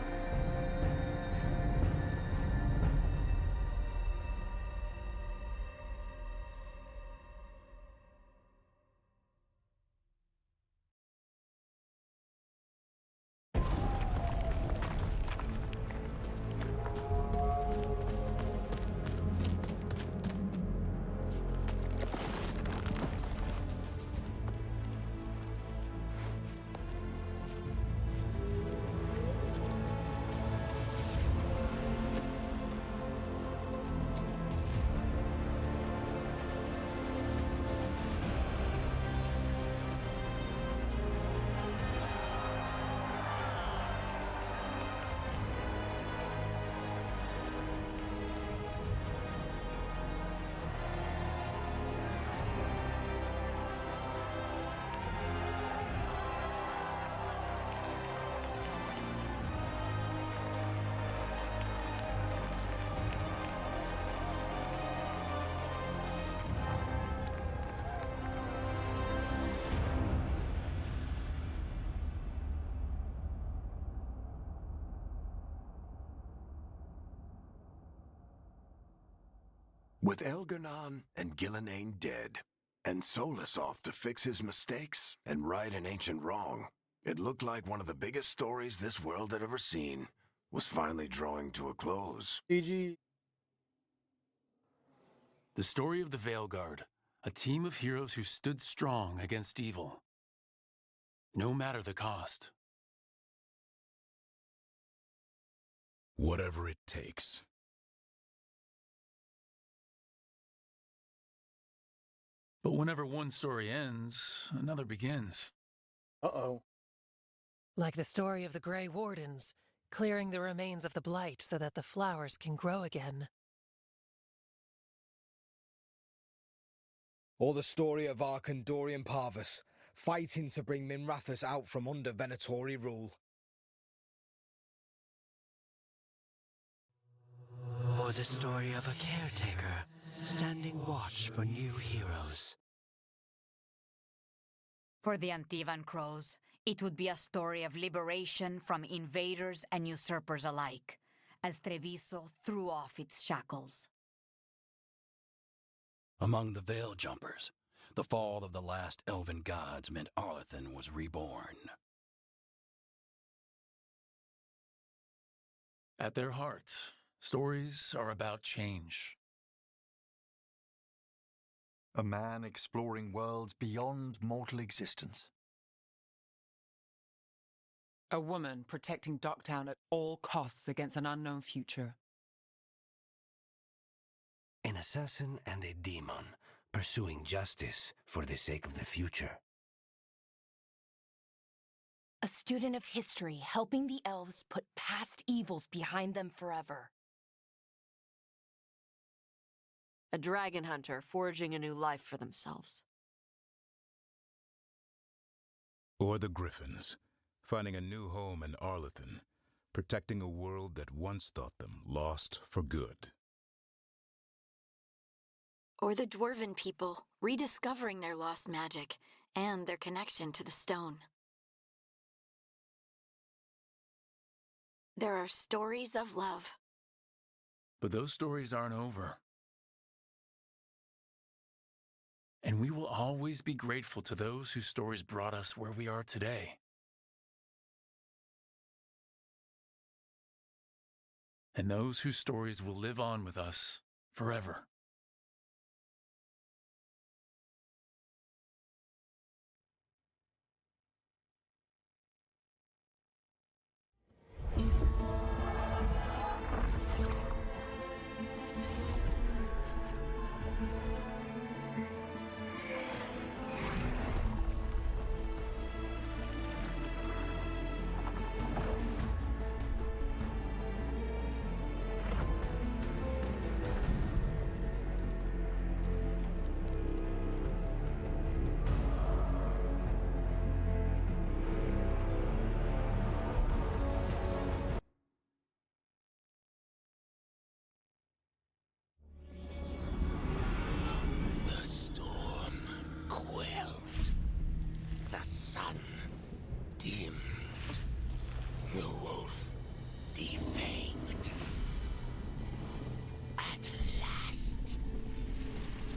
With Elgar'nan and Gillenane dead, and Solus off to fix his mistakes and right an ancient wrong, it looked like one of the biggest stories this world had ever seen was finally drawing to a close. GG. The story of the Veilguard, a team of heroes who stood strong against evil, no matter the cost. Whatever it takes. But whenever one story ends, another begins. Uh-oh. Like the story of the Grey Wardens, clearing the remains of the Blight so that the flowers can grow again. Or the story of Arkandorian Parvus, fighting to bring Minrathous out from under Venatori rule. Or the story of a caretaker, standing watch for new heroes. For the Antivan Crows, it would be a story of liberation from invaders and usurpers alike, as Treviso threw off its shackles. Among the Veil Jumpers, the fall of the last elven gods meant Arlathan was reborn. At their heart, stories are about change. A man exploring worlds beyond mortal existence. A woman protecting Docktown at all costs against an unknown future. An assassin and a demon, pursuing justice for the sake of the future. A student of history helping the elves put past evils behind them forever. A dragon hunter forging a new life for themselves. Or the Griffins, finding a new home in Arlathan, protecting a world that once thought them lost for good. Or the Dwarven people, rediscovering their lost magic and their connection to the stone. There are stories of love. But those stories aren't over. And we will always be grateful to those whose stories brought us where we are today. And those whose stories will live on with us forever. The storm quelled. The sun dimmed. The wolf defanged. At last,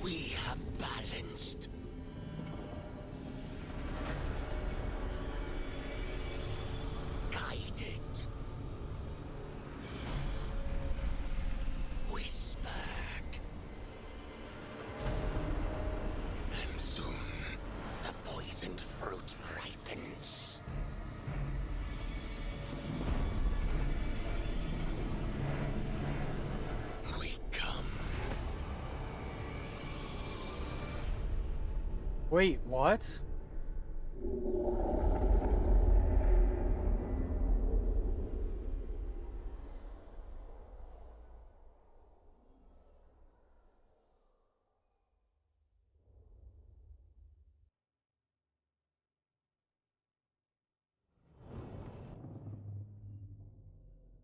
we have balanced. Guided. Whispered. And soon, the poisoned fruit ripens. We come. Wait, what?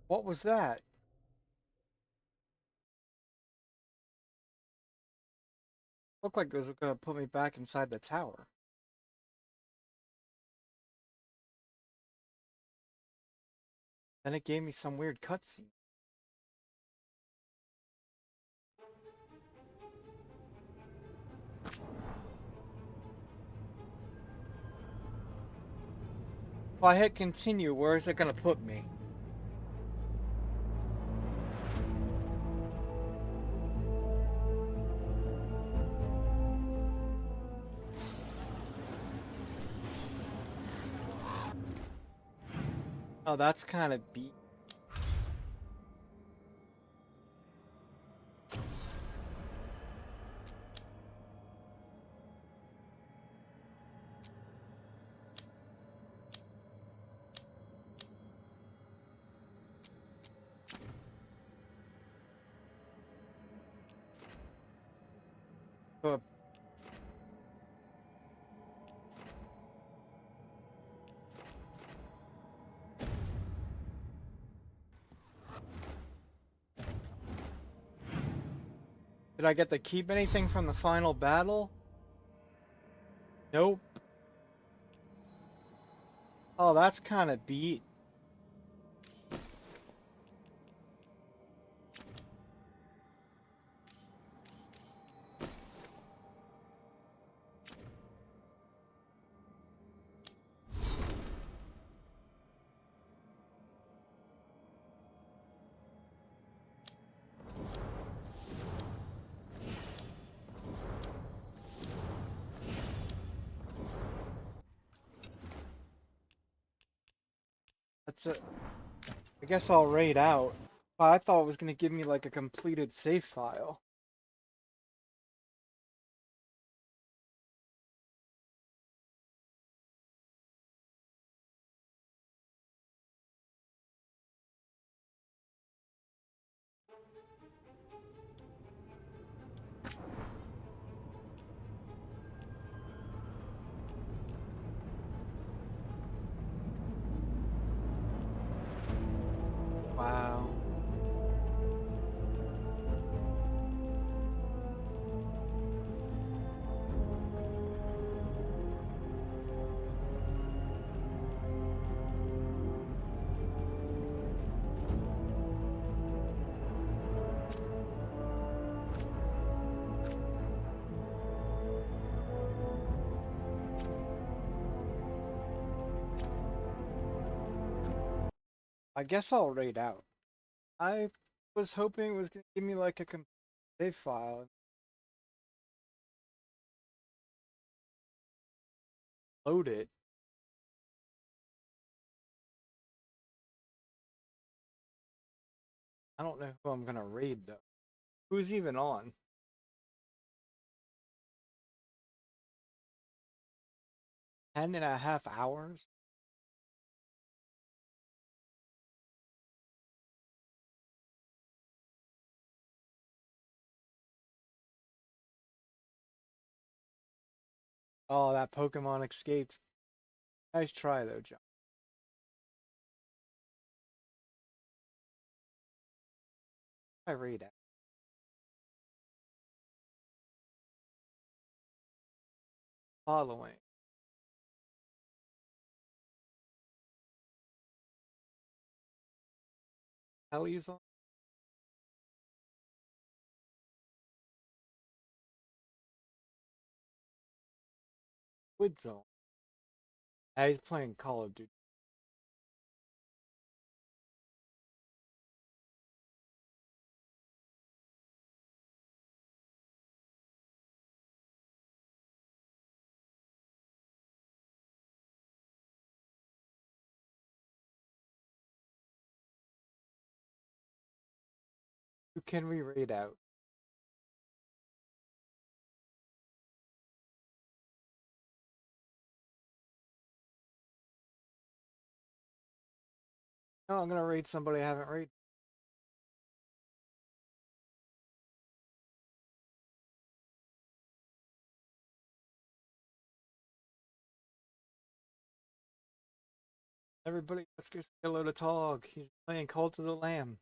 What was that? Looked like it was gonna put me back inside the tower. Then it gave me some weird cutscene. If I hit continue, where is it gonna put me? Oh, that's kind of beat. So did I get to keep anything from the final battle? Nope. Oh, that's kind of beat. That's it. I guess I'll raid out. But I thought it was gonna give me like a completed save file. Wow. I guess I'll raid out. I was hoping it was gonna give me like a save file. Load it. I don't know who I'm gonna raid though. Who's even on? 10.5 hours? Oh, that Pokemon escaped. Nice try though, John. I raid out. Following. Ellie's on. Wood's on. He's playing Call of Duty. Who can we raid out? No, I'm gonna raid somebody I haven't raided. Everybody, let's go say hello to Tog. He's playing Cult of the Lamb.